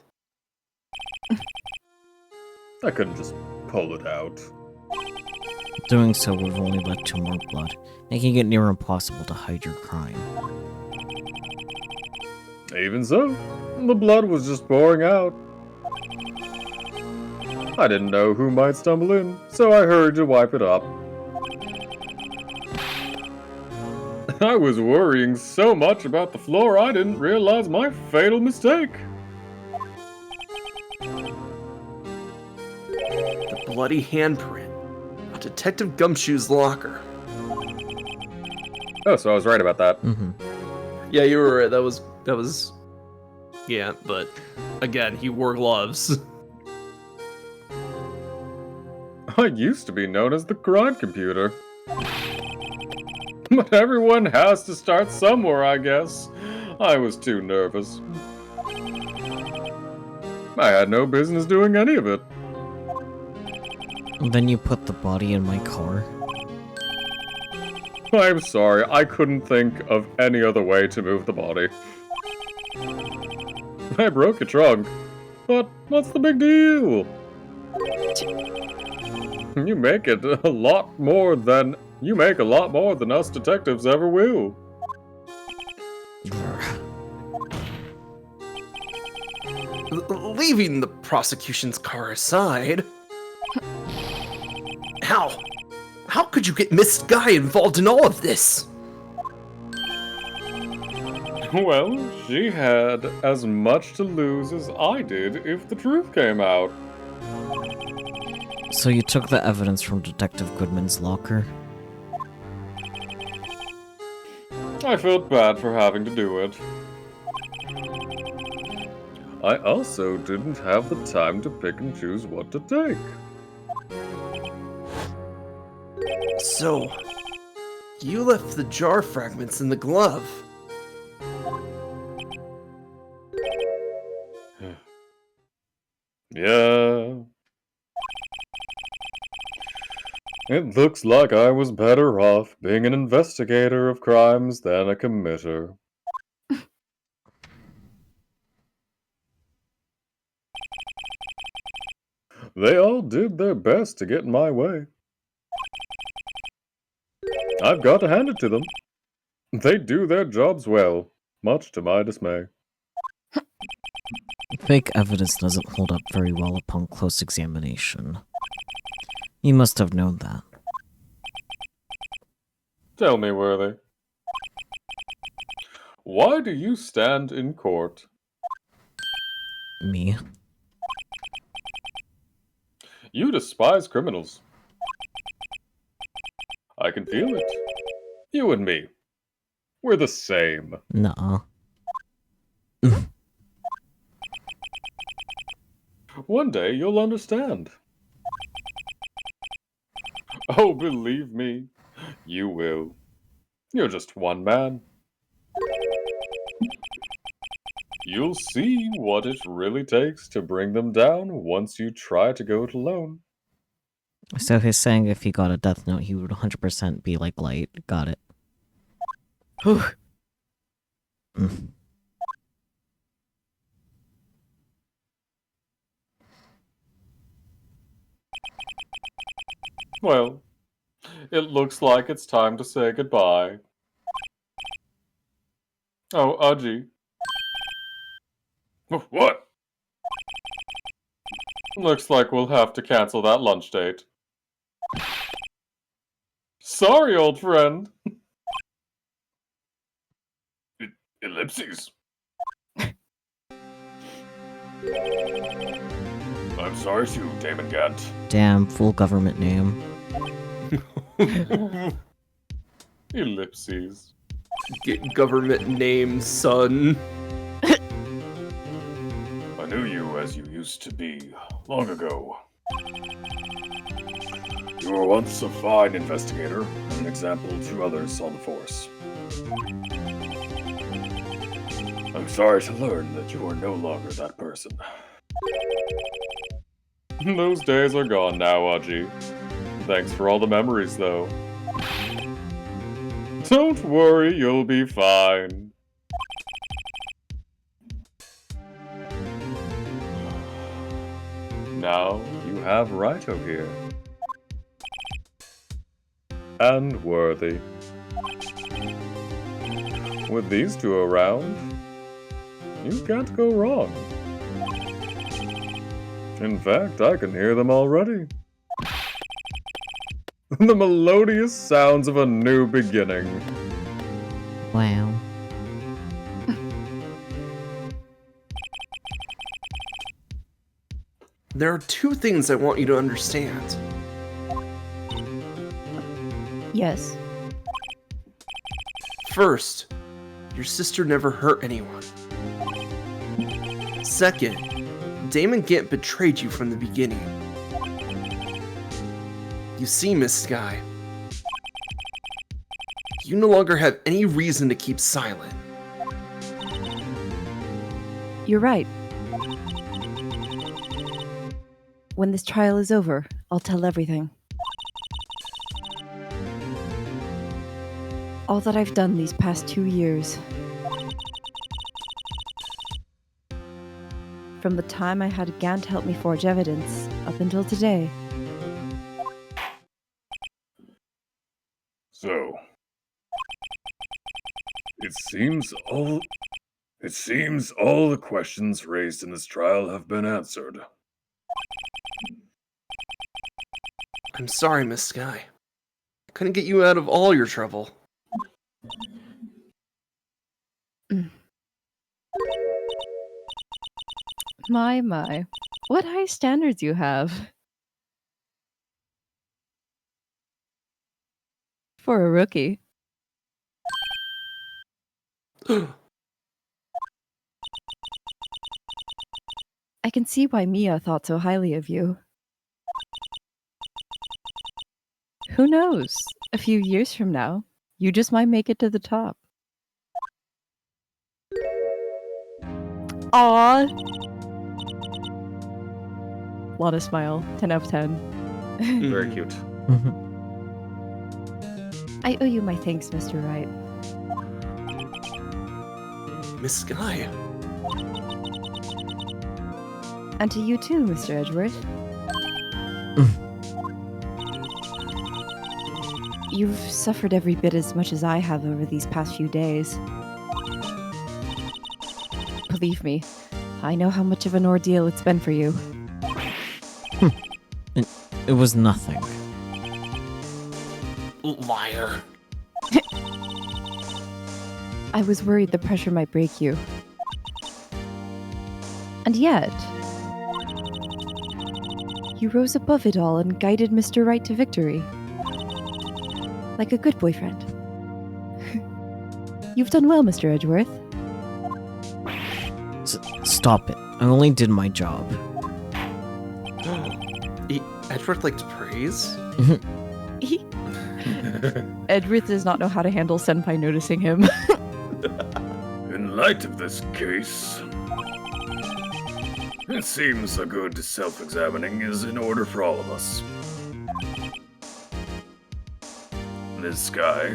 I couldn't just pull it out. Doing so would have only led to more blood, making it near impossible to hide your crime. Even so, the blood was just pouring out. I didn't know who might stumble in, so I hurried to wipe it up. I was worrying so much about the floor I didn't realize my fatal mistake. The bloody handprint on Detective Gumshoe's locker. Oh, so I was right about that. Mm-hmm. Yeah, you were right. That was. Yeah, but again, he wore gloves. I used to be known as the crime computer. But everyone has to start somewhere, I guess. I was too nervous. I had no business doing any of it. Then you put the body in my car. I'm sorry, I couldn't think of any other way to move the body. I broke your trunk, but what's the big deal? You make a lot more than us detectives ever will. Leaving the prosecution's car aside, how could you get Miss Guy involved in all of this? Well, she had as much to lose as I did if the truth came out. So you took the evidence from Detective Goodman's locker? I felt bad for having to do it. I also didn't have the time to pick and choose what to take. So, you left the jar fragments in the glove. Yeah. It looks like I was better off being an investigator of crimes than a committer. They all did their best to get in my way. I've got to hand it to them. They do their jobs well, much to my dismay. Fake evidence doesn't hold up very well upon close examination. You must have known that. Tell me, Worthy. Why do you stand in court? Me? You despise criminals. I can feel it. You and me. We're the same. Nuh-uh. One day you'll understand. Oh, believe me, you will. You're just one man. You'll see what it really takes to bring them down once you try to go it alone. So he's saying if he got a death note, he would 100% be like Light. Got it. Whew. Mm. Well, it looks like it's time to say goodbye. Oh, Aji. What? Looks like we'll have to cancel that lunch date. Sorry, old friend. Ellipses. I'm sorry too, Damon Gant. Damn, full government name. Ellipses. Get government name, son. I knew you as you used to be, long ago. You were once a fine investigator, an example to others on the force. I'm sorry to learn that you are no longer that person. Those days are gone now, Aji. Thanks for all the memories, though. Don't worry, you'll be fine. Now you have Raito here. And Worthy. With these two around, you can't go wrong. In fact, I can hear them already. The melodious sounds of a new beginning. Wow. There are two things I want you to understand. Yes. First, your sister never hurt anyone. Second, Damon Gant betrayed you from the beginning. You see, Miss Sky, you no longer have any reason to keep silent. You're right. When this trial is over, I'll tell everything. All that I've done these past 2 years. From the time I had Gant help me forge evidence, up until today. So, it seems all the questions raised in this trial have been answered. I'm sorry, Miss Sky. I couldn't get you out of all your trouble. My. What high standards you have. For a rookie. I can see why Mia thought so highly of you. Who knows? A few years from now, you just might make it to the top. Aww. Lotta smile. 10 out of 10. Very cute. I owe you my thanks, Mr. Wright. Miss Sky. And to you too, Mr. Edgeworth. You've suffered every bit as much as I have over these past few days. Believe me, I know how much of an ordeal it's been for you. It was nothing. Liar. I was worried the pressure might break you. And yet, you rose above it all and guided Mr. Wright to victory. Like a good boyfriend. You've done well, Mr. Edgeworth. Stop it. I only did my job. Edgeworth likes praise? Edgeworth does not know how to handle Senpai noticing him. In light of this case, it seems a good self-examining is in order for all of us. Ms. Sky,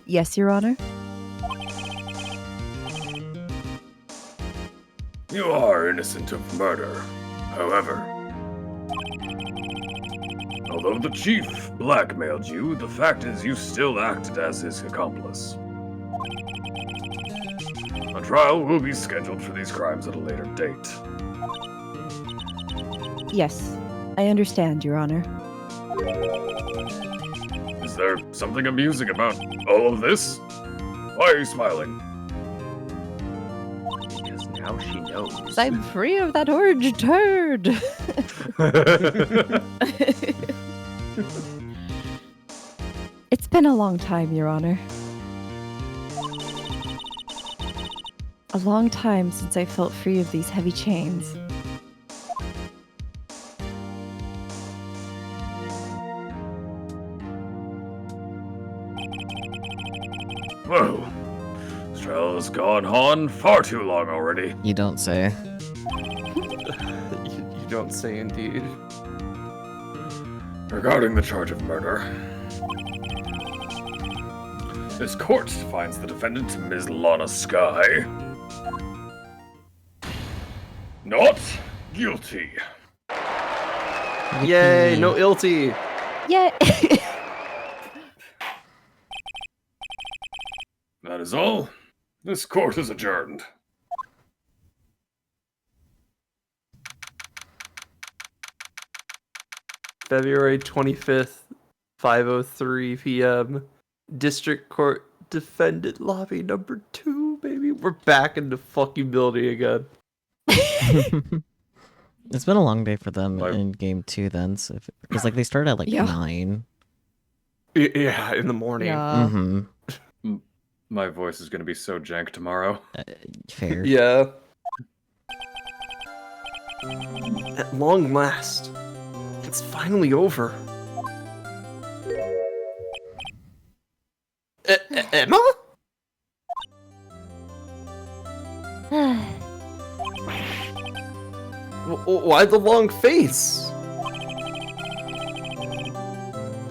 Yes, Your Honor? you are innocent of murder. However, although the chief blackmailed you, the fact is you still acted as his accomplice. A trial will be scheduled for these crimes at a later date. Yes, I understand, Your Honor. Is there something amusing about all of this? Why are you smiling? Because now she knows. I'm free of that orange turd! It's been a long time, Your Honor. A long time since I felt free of these heavy chains. Whoa. This trial has gone on far too long already. You don't say. You don't say indeed. Regarding the charge of murder, this court finds the defendant, Ms. Lana Sky, not guilty. Yay, no ilty. Yeah. That is all. This court is adjourned. February 25th, 5:03 p.m. District Court Defendant Lobby number 2, baby. We're back in the fucking building again. It's been a long day for them My- in game 2 then, so because like they started at like Yeah. 9. Yeah, in the morning. Yeah. Mm-hmm. My voice is gonna be so jank tomorrow. Fair. Yeah. At long last, it's finally over. Emma? Why the long face?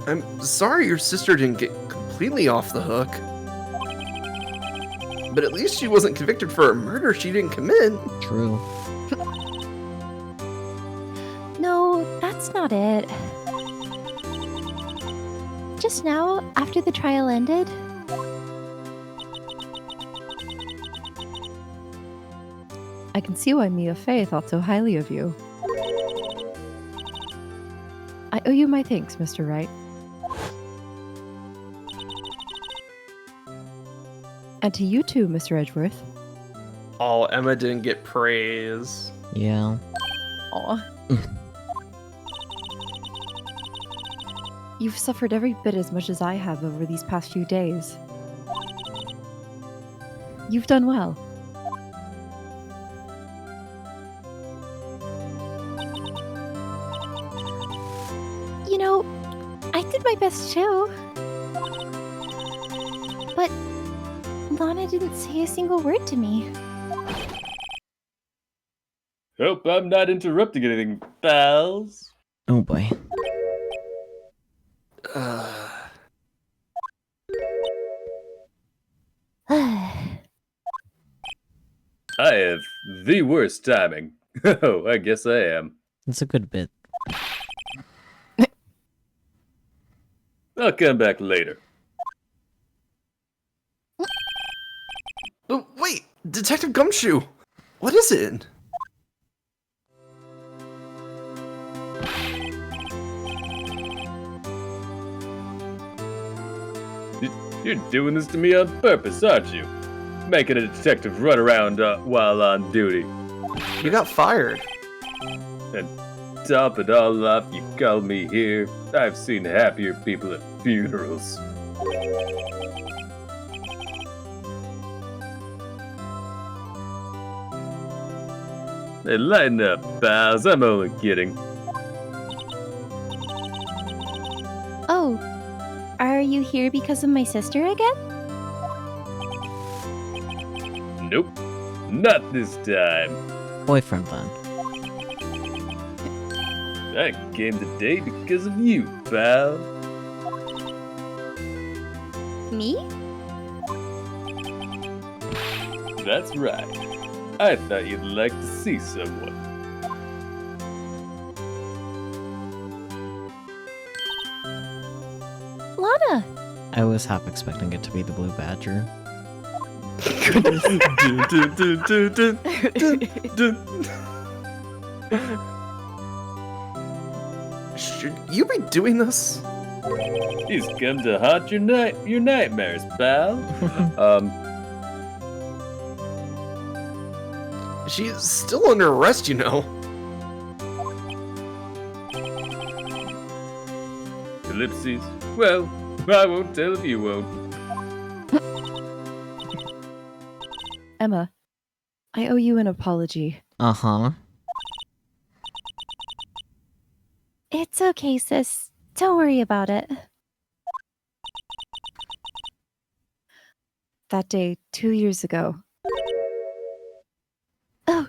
I'm sorry your sister didn't get completely off the hook. But at least she wasn't convicted for a murder she didn't commit. True. No, that's not it. Just now, after the trial ended, I can see why Mia Fey thought so highly of you. I owe you my thanks, Mr. Wright. And to you too, Mr. Edgeworth. Oh, Emma didn't get praise. Yeah. Aw. You've suffered every bit as much as I have over these past few days. You've done well. you know, I did my best too. But Lana didn't say a single word to me. Hope I'm not interrupting anything, pals. Oh boy. I have the worst timing. Oh, I guess I am. It's a good bit. I'll come back later. Oh, wait! Detective Gumshoe! What is it? You're doing this to me on purpose, aren't you? Making a detective run around while on duty. You got fired. And top it all off, you call me here. I've seen happier people at funerals. Hey, lighten up, pals. I'm only kidding. Oh, are you here because of my sister again? Nope. Not this time. Boyfriend then. I came today because of you, pal. Me? That's right. I thought you'd like to see someone. Lana! I was half expecting it to be the Blue Badger. Should you be doing this? He's come to haunt your nightmares, pal. She's still under arrest, you know. Ellipses. Well, I won't tell if you won't. Emma, I owe you an apology. Uh-huh. It's okay, sis. Don't worry about it. That day, 2 years ago. Oh.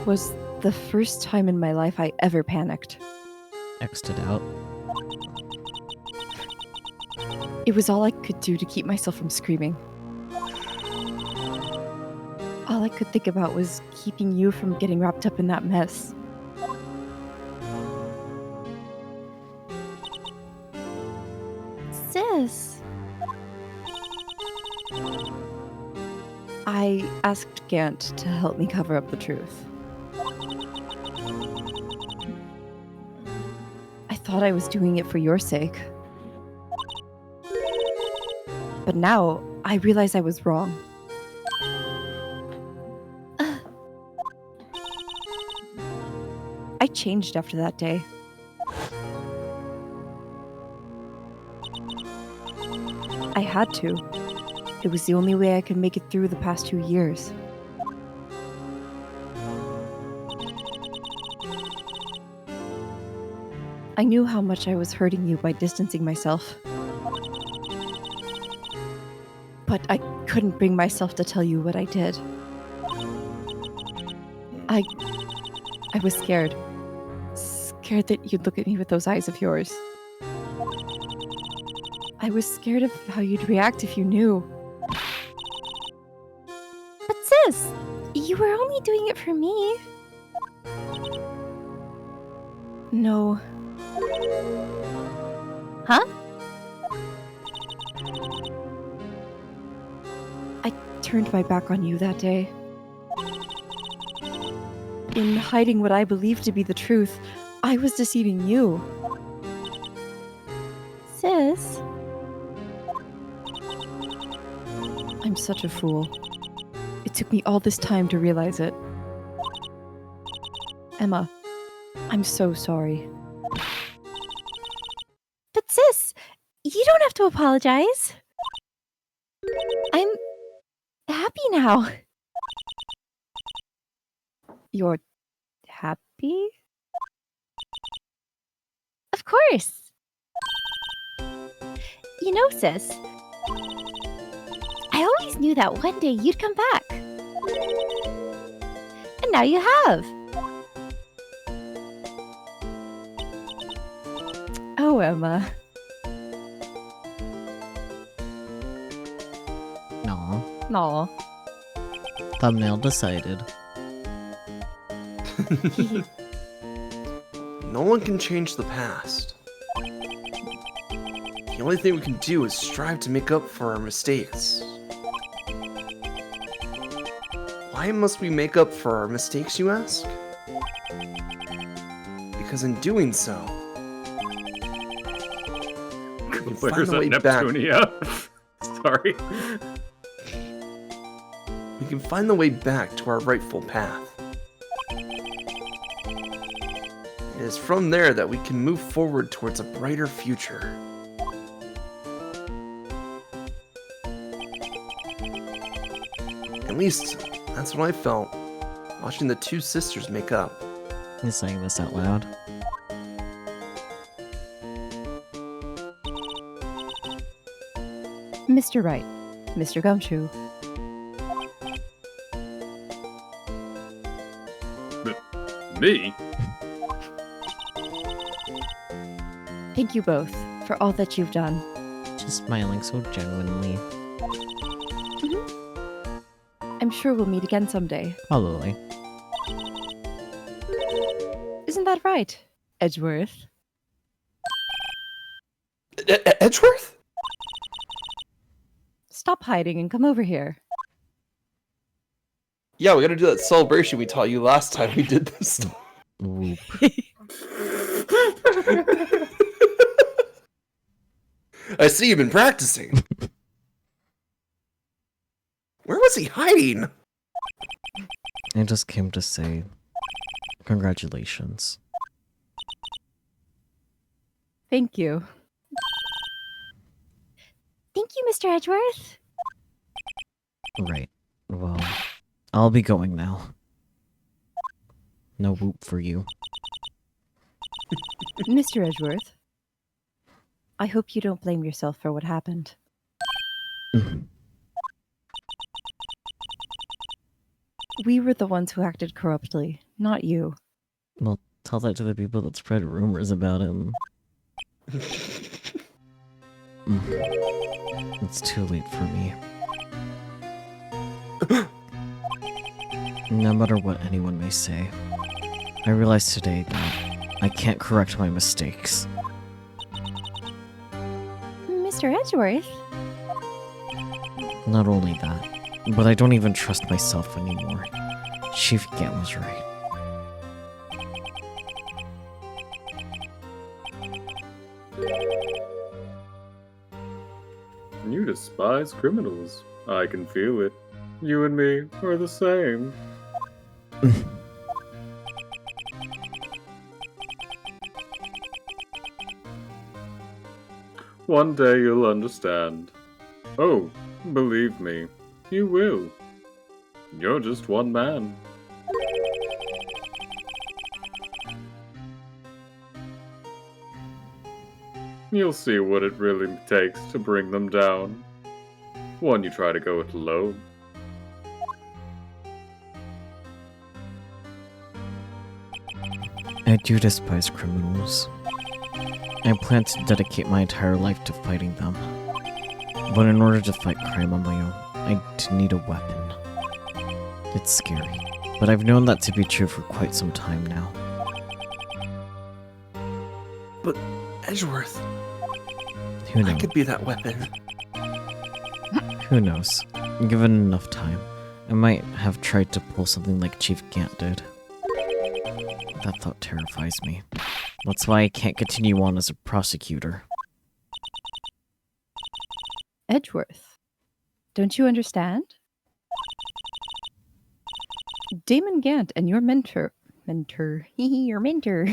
Was the first time in my life I ever panicked. X'd it out. It was all I could do to keep myself from screaming. All I could think about was keeping you from getting wrapped up in that mess. Sis. I asked Gant to help me cover up the truth. thought I was doing it for your sake. But now, I realize I was wrong. I changed after that day. I had to. It was the only way I could make it through the past 2 years. I knew how much I was hurting you by distancing myself. But I couldn't bring myself to tell you what I did. I was scared. Scared that you'd look at me with those eyes of yours. I was scared of how you'd react if you knew. But sis, you were only doing it for me. No. Huh? I turned my back on you that day. In hiding what I believed to be the truth, I was deceiving you. Sis? I'm such a fool. It took me all this time to realize it. Emma, I'm so sorry. But sis, you don't have to apologize. I'm happy now. You're happy? Of course. You know, sis, I always knew that one day you'd come back. And now you have. Oh, Emma. No. Aw. Thumbnail decided. No one can change the past. The only thing we can do is strive to make up for our mistakes. Why must we make up for our mistakes, you ask? Because in doing so, we can find Where's a way that back. Neptunia? Sorry. We can find the way back to our rightful path. It is from there that we can move forward towards a brighter future. At least, that's what I felt, watching the two sisters make up. He's saying this out loud. Mr. Wright, Mr. Gumshoe. Me? Thank you both for all that you've done. Just smiling so genuinely. I'm sure we'll meet again someday. Probably. Isn't that right, Edgeworth? Edgeworth? Stop hiding and come over here. Yeah, we gotta do that celebration we taught you last time we did this stuff. Whoop. I see you've been practicing. Where was he hiding? I just came to say congratulations. Thank you. Thank you, Mr. Edgeworth. Right. Well, I'll be going now. No whoop for you. Mr. Edgeworth, I hope you don't blame yourself for what happened. We were the ones who acted corruptly, not you. Well, tell that to the people that spread rumors about him. It's too late for me. No matter what anyone may say, I realized today that I can't correct my mistakes. Mr. Edgeworth? Not only that, but I don't even trust myself anymore. Chief Gant was right. You despise criminals. I can feel it. You and me are the same. One day you'll understand. Oh, believe me, you will. You're just one man. You'll see what it really takes to bring them down. When you try to go it alone. I do despise criminals. I plan to dedicate my entire life to fighting them. But in order to fight crime on my own, I need a weapon. It's scary, but I've known that to be true for quite some time now. But Edgeworth, Who I knows? could be that weapon. Who knows? Given enough time, I might have tried to pull something like Chief Gant did. That thought terrifies me. That's why I can't continue on as a prosecutor. Edgeworth, don't you understand? Damon Gant and your mentor, your mentor.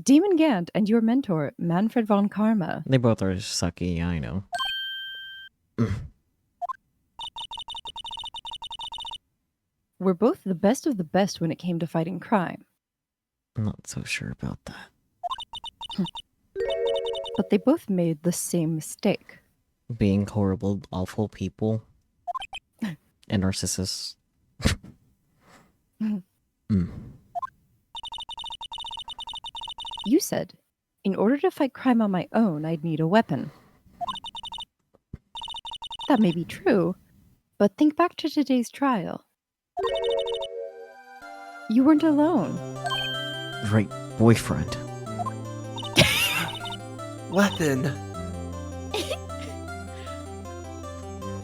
Damon Gant and your mentor, Manfred von Karma. They both are sucky, I know. Were both the best of the best when it came to fighting crime. I'm not so sure about that. But they both made the same mistake. Being horrible, awful people. And narcissists. You said, in order to fight crime on my own, I'd need a weapon. That may be true, but think back to today's trial. You weren't alone. Right, boyfriend. Weapon.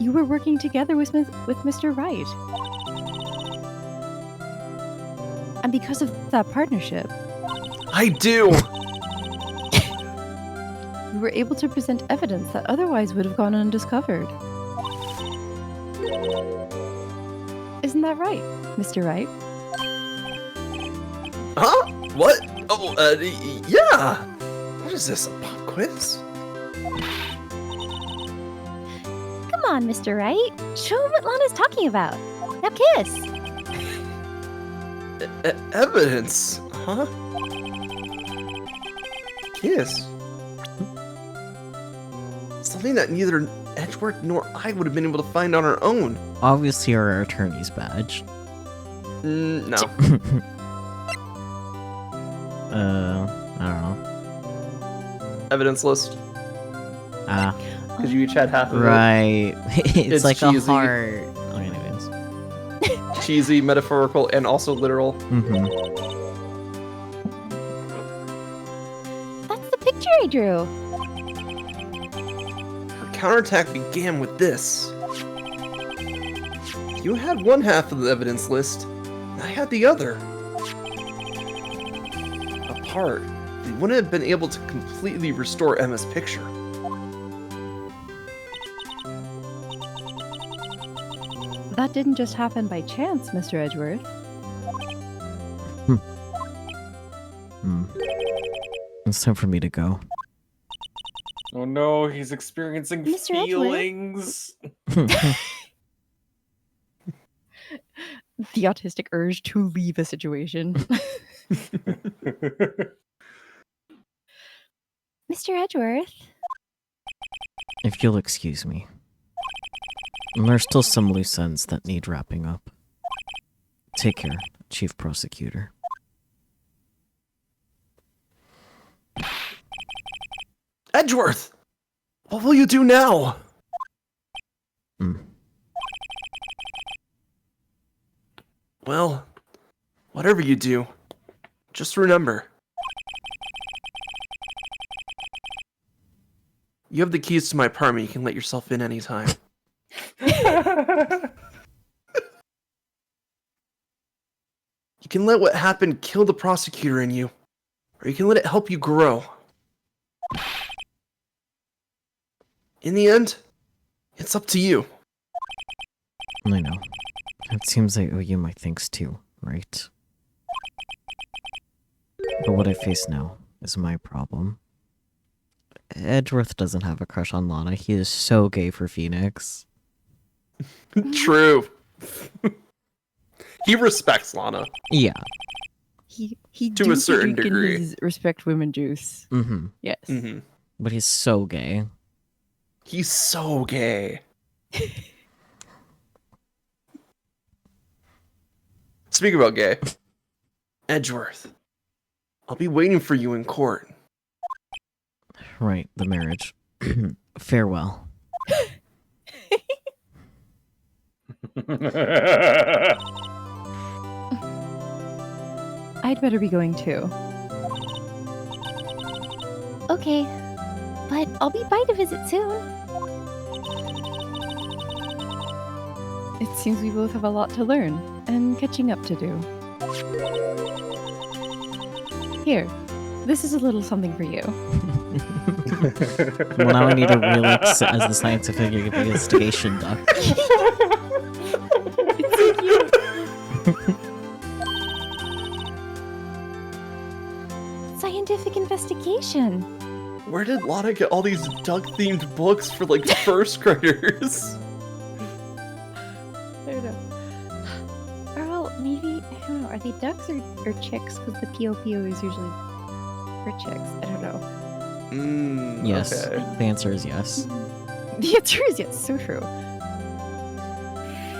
You were working together with Mr. Wright. And because of that partnership, I do! you were able to present evidence that otherwise would have gone undiscovered. Isn't that right, Mr. Wright? Huh? What? Oh, yeah! What is this, a pop quiz? Come on, Mr. Wright. Show him what Lana's talking about. Now kiss. Evidence? Huh? Kiss? Something that neither Edgeworth nor I would have been able to find on our own. Obviously our attorney's badge. No. I don't know. Evidence list. Ah, Because you each had half of right. It's It's like cheesy. a heart. Oh, anyways. it. Cheesy, metaphorical, and also literal. Mm-hmm. That's the picture I drew. Her counterattack began with this. You had one half of the evidence list, I had the other. Apart, we wouldn't have been able to completely restore Emma's picture. That didn't just happen by chance, Mr. Edgeworth. It's time for me to go. Oh no, he's experiencing Mr. Edgeworth? feelings. The autistic urge to leave a situation. Mr. Edgeworth? If you'll excuse me. And there's still some loose ends that need wrapping up. Take care, Chief Prosecutor. Edgeworth! What will you do now? Well, whatever you do, just remember. You have the keys to my apartment. You can let yourself in anytime. You can let what happened kill the prosecutor in you, or you can let it help you grow. In the end, it's up to you. I know. It seems I owe you my thanks too, right? But what I face now is my problem. Edgeworth doesn't have a crush on Lana. He is so gay for Phoenix. True. He respects Lana. Yeah. He To do a be certain drinking degree. his respect women juice. Mm-hmm. Yes. Mm-hmm. But he's so gay. He's so gay. Speaking about gay, Edgeworth, I'll be waiting for you in court. Right, the marriage. Farewell. I'd better be going too. Okay, but I'll be by to visit soon. It seems we both have a lot to learn and catching up to do. Here, this is a little something for you. Well, now I need a Relix as the scientific investigation duck. It's so cute. Scientific investigation. Where did Lana get all these duck-themed books for like first graders? I don't know. Or well, maybe, I don't know, are they ducks or chicks? Because the POPO is usually for chicks. I don't know. Yes. Okay. The answer is yes. The answer is yes, so true.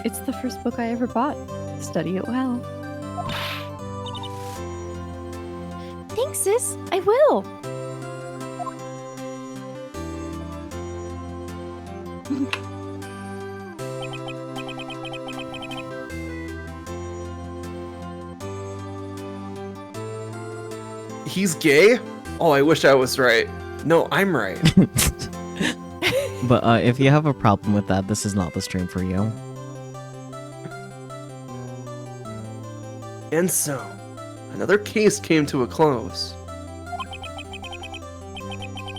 It's the first book I ever bought. Study it well. Thanks, sis. I will. He's gay? Oh, I wish I was right. No, I'm right. But if you have a problem with that, this is not the stream for you. And so, another case came to a close.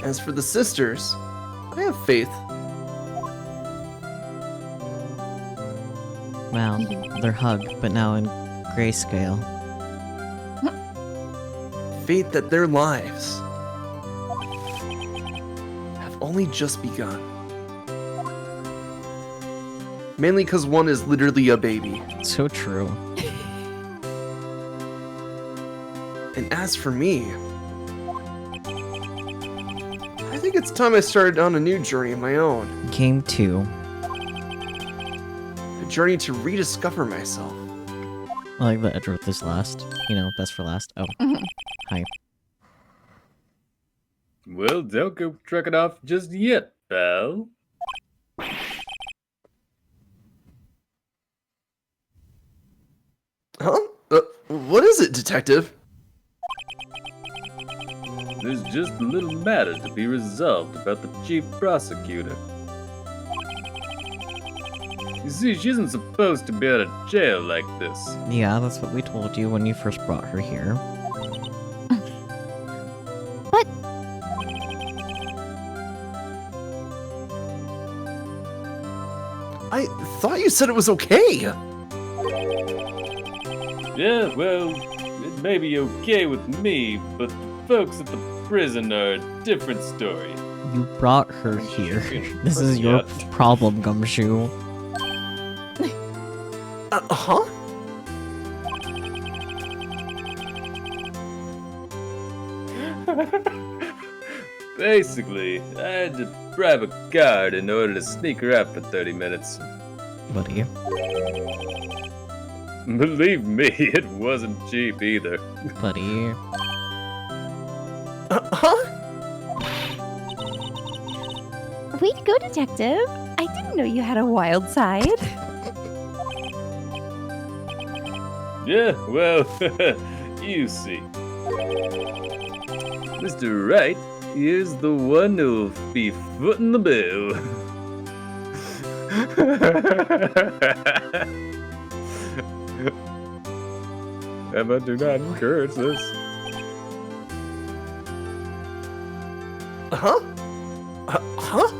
As for the sisters, I have faith. Wow, they're hugged, but now in grayscale. Faith that their lives have only just begun. Mainly because one is literally a baby. So true. And as for me, I think it's time I started on a new journey of my own. Game 2. A journey to rediscover myself. I like that Edgeworth is last. You know, best for last. Oh. Hi. Well, don't go trekking off just yet, pal. Huh? What is it, detective? There's just a little matter to be resolved about the chief prosecutor. You see, she isn't supposed to be out of jail like this. Yeah, that's what we told you when you first brought her here. But I thought you said it was okay. Yeah, well, it may be okay with me, but the folks at the prison are a different story. You brought her here. This is your problem, Gumshoe. Huh? Basically, I had to bribe a guard in order to sneak her out for 30 minutes. Buddy. Believe me, it wasn't cheap either. Buddy. Huh? way to go, detective. I didn't know you had a wild side. Yeah, well, you see. Mr. Wright, here's the one who'll be footing the bill. Emma, do not encourage this. Huh? Huh?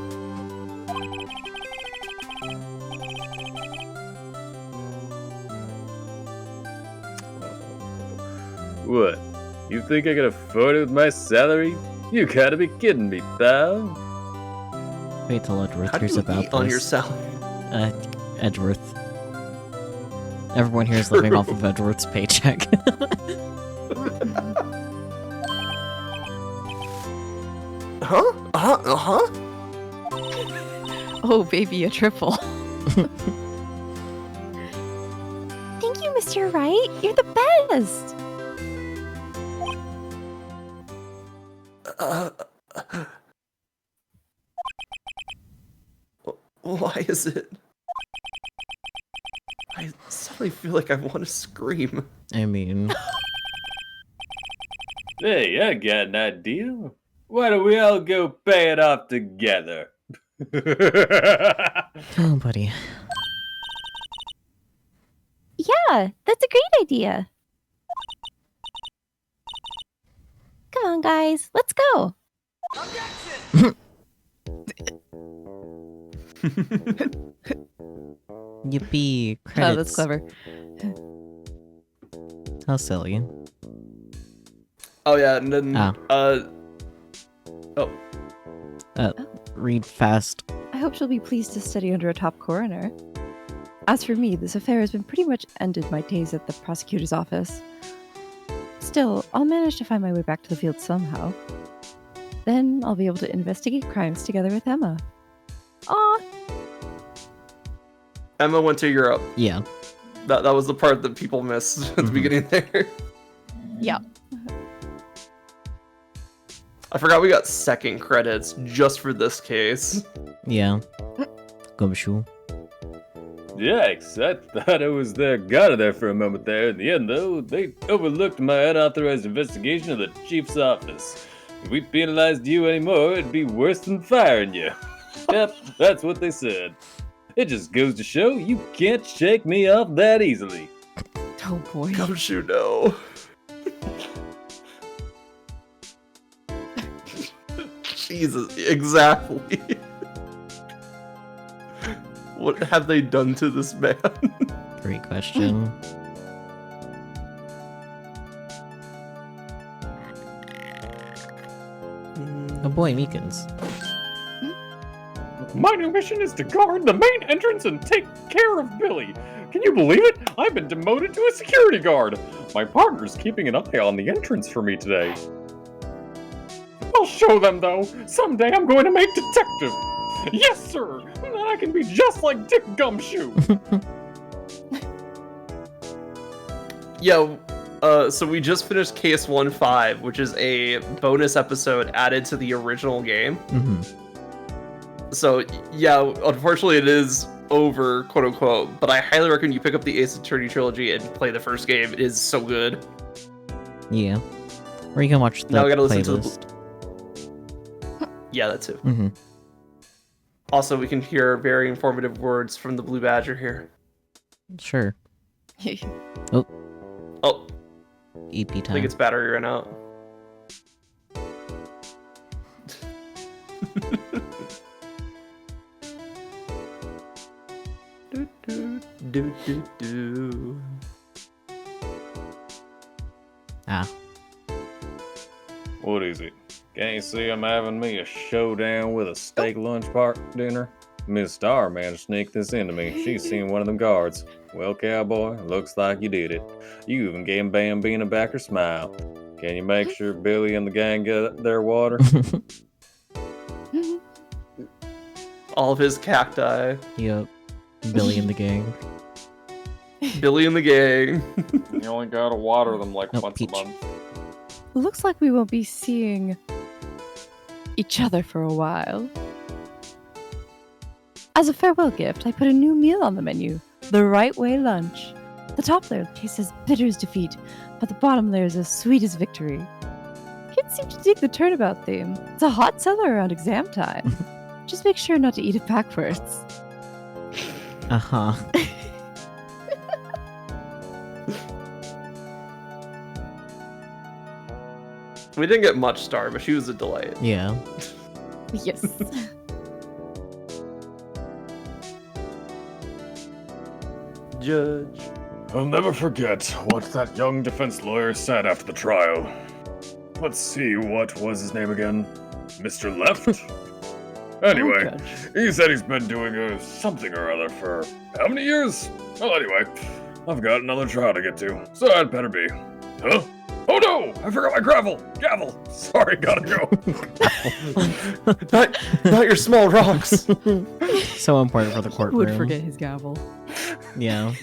What? You think I can afford it with my salary? You gotta be kidding me, pal. Wait till Edgeworth How do hears you about eat on your this. salary? Edgeworth. Everyone here is living off of Edgeworth's paycheck. Huh? Uh-huh. Oh, baby, a triple. Thank you, Mr. Wright. You're the best. Why is it? I suddenly feel like I want to scream. I mean, Hey, I got an idea. Why don't we all go pay it off together? oh, buddy. Yeah, that's a great idea. Come on, guys. Let's go. Yippee! Oh, Credits. that's clever. How silly. Oh yeah, and then Read fast. I hope she'll be pleased to study under a top coroner. As for me, this affair has been pretty much ended my days at the prosecutor's office. Still, I'll manage to find my way back to the field somehow. Then I'll be able to investigate crimes together with Emma. Aw, Emma went to Europe. Yeah. That was the part that people missed at the beginning there. yeah. I forgot we got second credits just for this case. Yeah. Gumshoe. Yikes, I thought I was got it there for a moment there. In the end, though, they overlooked my unauthorized investigation of the chief's office. If we penalized you anymore, it'd be worse than firing you. Yep, that's what they said. It just goes to show you can't shake me off that easily. Oh boy. Gumshoe, no. Jesus, exactly. What have they done to this man? Great question. Oh boy, Meekins. My new mission is to guard the main entrance and take care of Billy. Can you believe it? I've been demoted to a security guard. My partner's keeping an eye on the entrance for me today. I'll show them, though. Someday I'm going to make detective. Yes, sir. And then I can be just like Dick Gumshoe. Yo, so we just finished Case 1-5, which is a bonus episode added to the original game. So, yeah, unfortunately it is over, quote unquote, but I highly recommend you pick up the Ace Attorney trilogy and play the first game. It is so good. Yeah. Or you can watch the Now we gotta listen playlist. to the... Yeah, that too. Mm-hmm. Also, we can hear very informative words from the Blue Badger here. Sure. Oh, EP I time. think its battery ran out. do. Ah. What is it? Can't you see I'm having me a showdown with a steak lunch dinner? Miss Star managed to sneak this into me. She's seen one of them guards. Well, cowboy, looks like you did it. You even gave Bambina back her smile. Can you make sure Billy and the gang get their water? All of his cacti. Yep. Billy and the gang. Billy and the gang. You only gotta water them like No, once Peach. a month. Looks like we won't be seeing each other for a while. As a farewell gift, I put a new meal on the menu. The Right Way Lunch. The top layer tastes as bitter as defeat, but the bottom layer is as sweet as victory. Kids seem to dig the turnabout theme. It's a hot seller around exam time. Just make sure not to eat it backwards. Uh-huh. We didn't get much Star, but she was a delight. Yeah. Yes. Judge, I'll never forget what that young defense lawyer said after the trial. Let's see, what was his name again? Mr. Left? Anyway, he said he's been doing something or other for how many years? Well, anyway, I've got another trial to get to, so I'd better be. Huh? Oh no! I forgot my gavel! Sorry, gotta go. not your small rocks. So important for the Who courtroom. would forget his gavel? Yeah,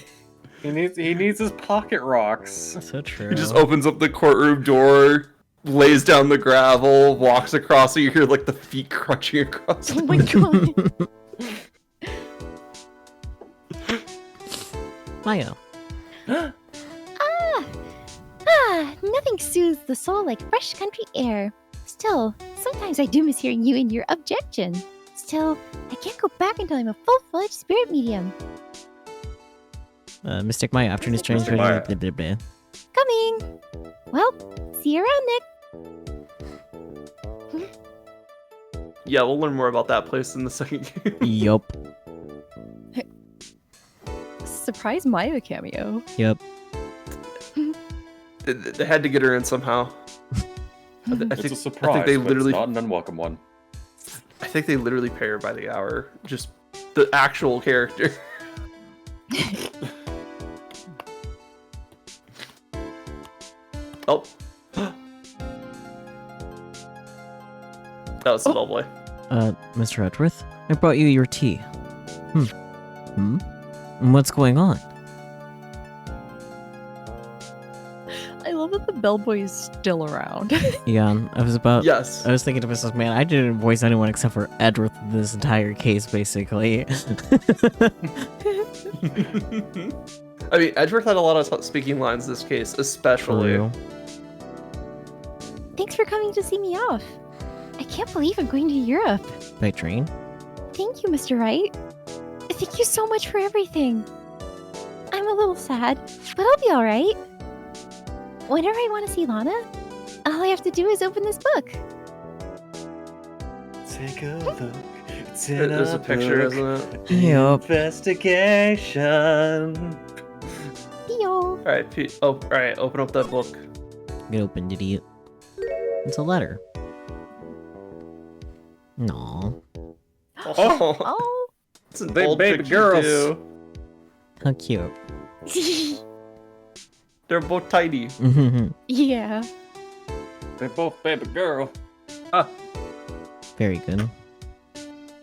He needs his pocket rocks. so true. He just opens up the courtroom door, lays down the gravel, walks across, so you hear like the feet crunching across. Oh my god. Maya. Nothing soothes the soul like fresh country air. Still, sometimes I do miss hearing you and your objection. Still, I can't go back until I'm a full-fledged spirit medium. Mystic Maya, afternoon strange. Mystic Maya. Blah, blah, blah. Coming! Well, see you around, Nick. Yeah, we'll learn more about that place in the second game. Yup. Surprise Maya cameo. Yep. They had to get her in somehow. I It's think a surprise, I think they but literally. it's not an unwelcome one. I think they literally pay her by the hour. Just the actual character. Oh. That was a boy. Mr. Edgeworth, I brought you your tea. What's going on? I love that the bellboy is still around. Yeah, I Yes. was thinking to myself, man, I didn't voice anyone except for Edgeworth in this entire case, basically. I mean, Edgeworth had a lot of speaking lines this case, especially. True. Thanks for coming to see me off. I can't believe I'm going to Europe. By train? Thank you, Mr. Wright. Thank you so much for everything. I'm a little sad, but I'll be alright. Whenever I want to see Lana, all I have to do is open this book. Take a look. It's There's a picture, isn't it? Yup. Investigation. Yo. Alright, Pete. Oh, alright, open up that book. Get open, idiot. It's a letter. No. Oh, Oh. it's an Big old baby picture, girls. too. How cute. They're both tiny. Yeah. They're both baby girl. Very good.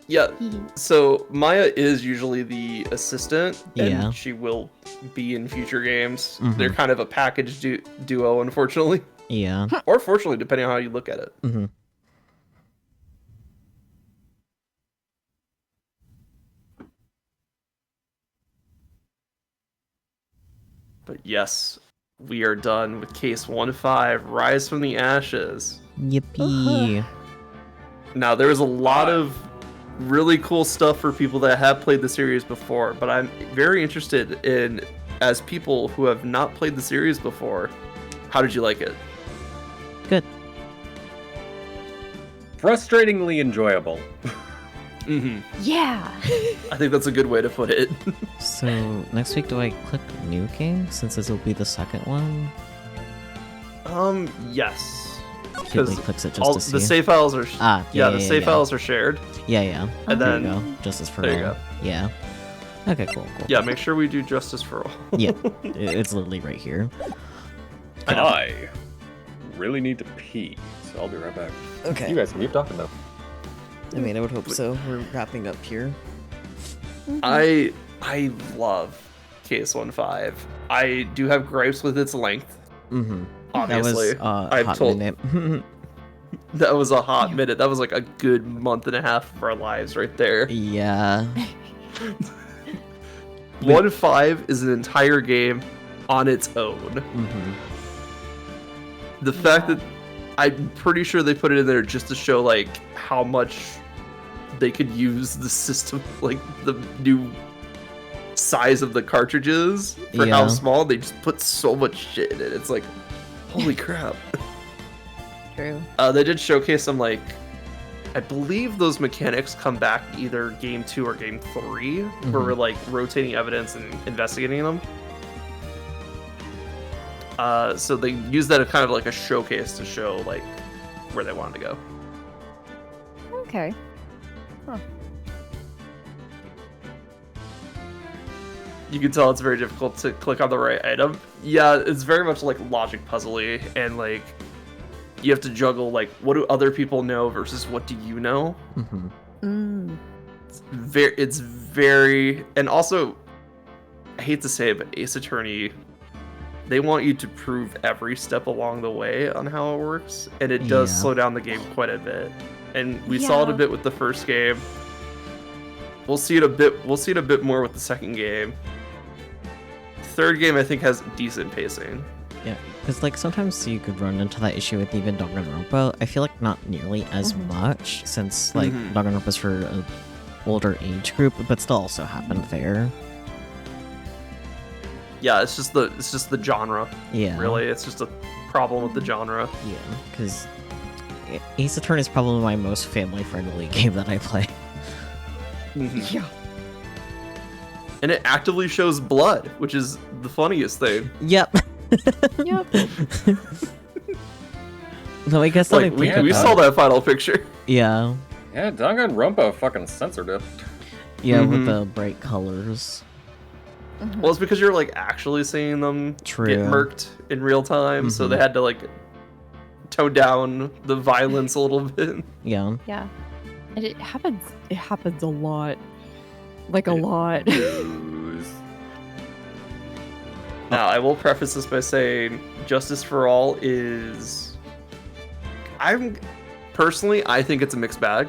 Yeah, so Maya is usually the assistant, and Yeah. she will be in future games. Mhm. They're kind of a package duo, unfortunately. Yeah. Or fortunately, depending on how you look at it. Mm-hmm. But yes, we are done with case 1-5, Rise from the Ashes. Yippee. Now, there is a lot of really cool stuff for people that have played the series before, but I'm very interested in, as people who have not played the series before, how did you like it? Good. Frustratingly enjoyable. Mm-hmm. Yeah. I think that's a good way to put it. So, next week, do I click new game since this will be the second one? Yes. Kidley clicks it just All to see. the save files are yeah, the save files are shared. Yeah. And There then you go. Justice for there all. you go. Yeah. Okay, cool. Yeah, make sure we do justice for all. Yeah, it's literally right here. I really need to pee, so I'll be right back. Okay. You guys can keep talking though. I mean, I would hope so. We're wrapping up here. I love KS15. I do have gripes with its length. Mm-hmm. Obviously, That was I've hot told minute. that was a hot minute. That was like a good month and a half of our lives right there. Yeah. 1.5 is an entire game on its own. Mm-hmm. The fact that I'm pretty sure they put it in there just to show like how much they could use the system, like the new size of the cartridges for how Yeah. small they just put so much shit in it. It's like, holy crap. True. They did showcase some like, I believe those mechanics come back either game 2 or game 3, where we're like rotating evidence and investigating them. So they used that as kind of like a showcase to show like where they wanted to go. Okay. Huh. You can tell it's very difficult to click on the right item. Yeah, it's very much like logic puzzly, and like you have to juggle like what do other people know versus what do you know. Mm-hmm. It's very, and also I hate to say it, but Ace Attorney, they want you to prove every step along the way on how it works, and it does slow down the game quite a bit. And we saw it a bit with the first game. We'll see it a bit more with the second game. Third game, I think, has decent pacing. Yeah, because like sometimes you could run into that issue with even Danganronpa. I feel like not nearly as much, since like Danganronpa's for a older age group, but still also happened there. Yeah, it's just the genre. Yeah, really, it's just a problem with the genre. Yeah, because Ace Attorney is probably my most family-friendly game that I play. Yeah. And it actively shows blood, which is the funniest thing. Yep. Yep. No, I guess like, we saw that final picture. Yeah. Yeah, Danganronpa fucking censored it. Yeah, with the bright colors. Well, it's because you're like actually seeing them get murked in real time, so they had to like tone down the violence a little bit. Yeah. Yeah. And it happens a lot. Like a lot. Now, I will preface this by saying Justice for All is... I think it's a mixed bag.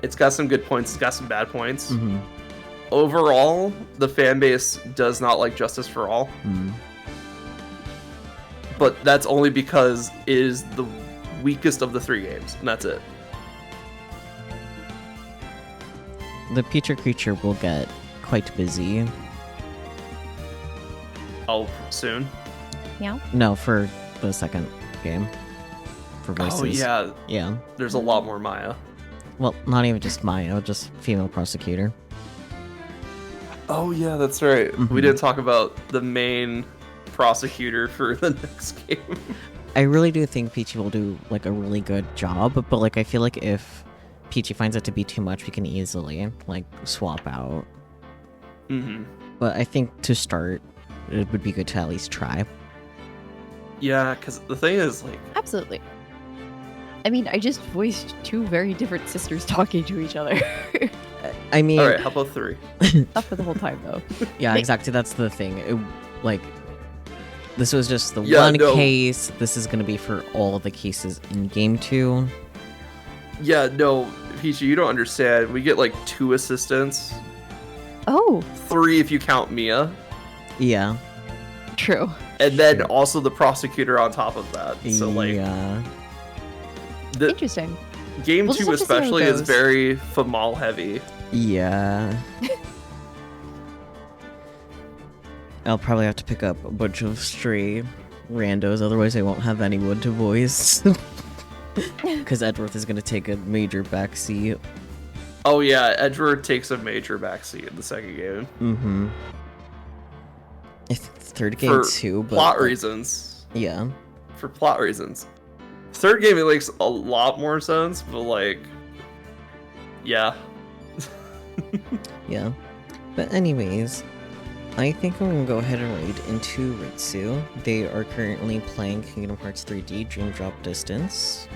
It's got some good points, it's got some bad points. Overall, the fan base does not like Justice for All. But that's only because it is the weakest of the 3 games, and that's it. The Future Creature will get quite busy. Oh, soon? Yeah. No, for the second game. For voices. Oh, yeah. Yeah. There's a lot more Maya. Well, not even just Maya, just female prosecutor. Oh, yeah, that's right. We didn't talk about the main prosecutor for the next game. I really do think Peachy will do, like, a really good job, but, like, I feel like if Peachy finds it to be too much, we can easily, like, swap out. But I think to start, it would be good to at least try. Yeah, because the thing is, like... Absolutely. I mean, I just voiced 2 very different sisters talking to each other. I mean... Alright, how about 3? Not for the whole time, though. Yeah, exactly, that's the thing. Like, this was just the one case. This is going to be for all of the cases in Game 2. Yeah, no, Peachy, you don't understand. We get, like, 2 assistants. Oh. 3 if you count Mia. Yeah. True. And then also the prosecutor on top of that. So, like... Yeah. Interesting. Game We'll 2 especially is very Famal heavy. Yeah. I'll probably have to pick up a bunch of stray randos, otherwise I won't have anyone to voice. Because Edgeworth is going to take a major backseat. Oh yeah, Edgeworth takes a major backseat in the second game. I think the third game too, but... plot reasons. Yeah. For plot reasons. Third game, it makes a lot more sense, but like... Yeah. Yeah. But anyways, I think I'm gonna go ahead and raid into Ritsu. They are currently playing Kingdom Hearts 3D Dream Drop Distance.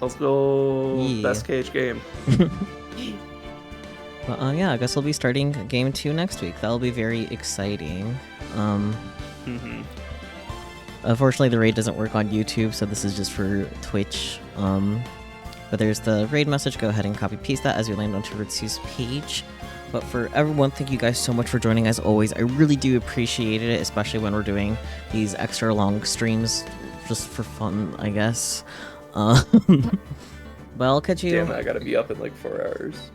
Let's go best cage game. But yeah, I guess we'll be starting Game 2 next week. That'll be very exciting. Unfortunately, the raid doesn't work on YouTube, so this is just for Twitch. But there's the raid message. Go ahead and copy-paste that as you land onto Ritsu's page. But for everyone, thank you guys so much for joining as always. I really do appreciate it, especially when we're doing these extra long streams just for fun, I guess. But I'll catch you. Damn it, I gotta be up in like 4 hours.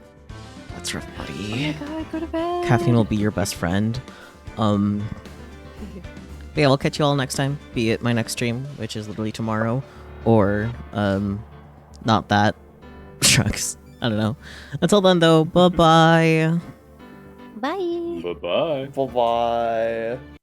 That's rough, buddy. Oh my god, go to bed. Caffeine will be your best friend. But yeah, I'll catch you all next time. Be it my next stream, which is literally tomorrow, or not that. Shucks. I don't know. Until then, though, bye-bye. Bye. Bye-bye. Bye-bye.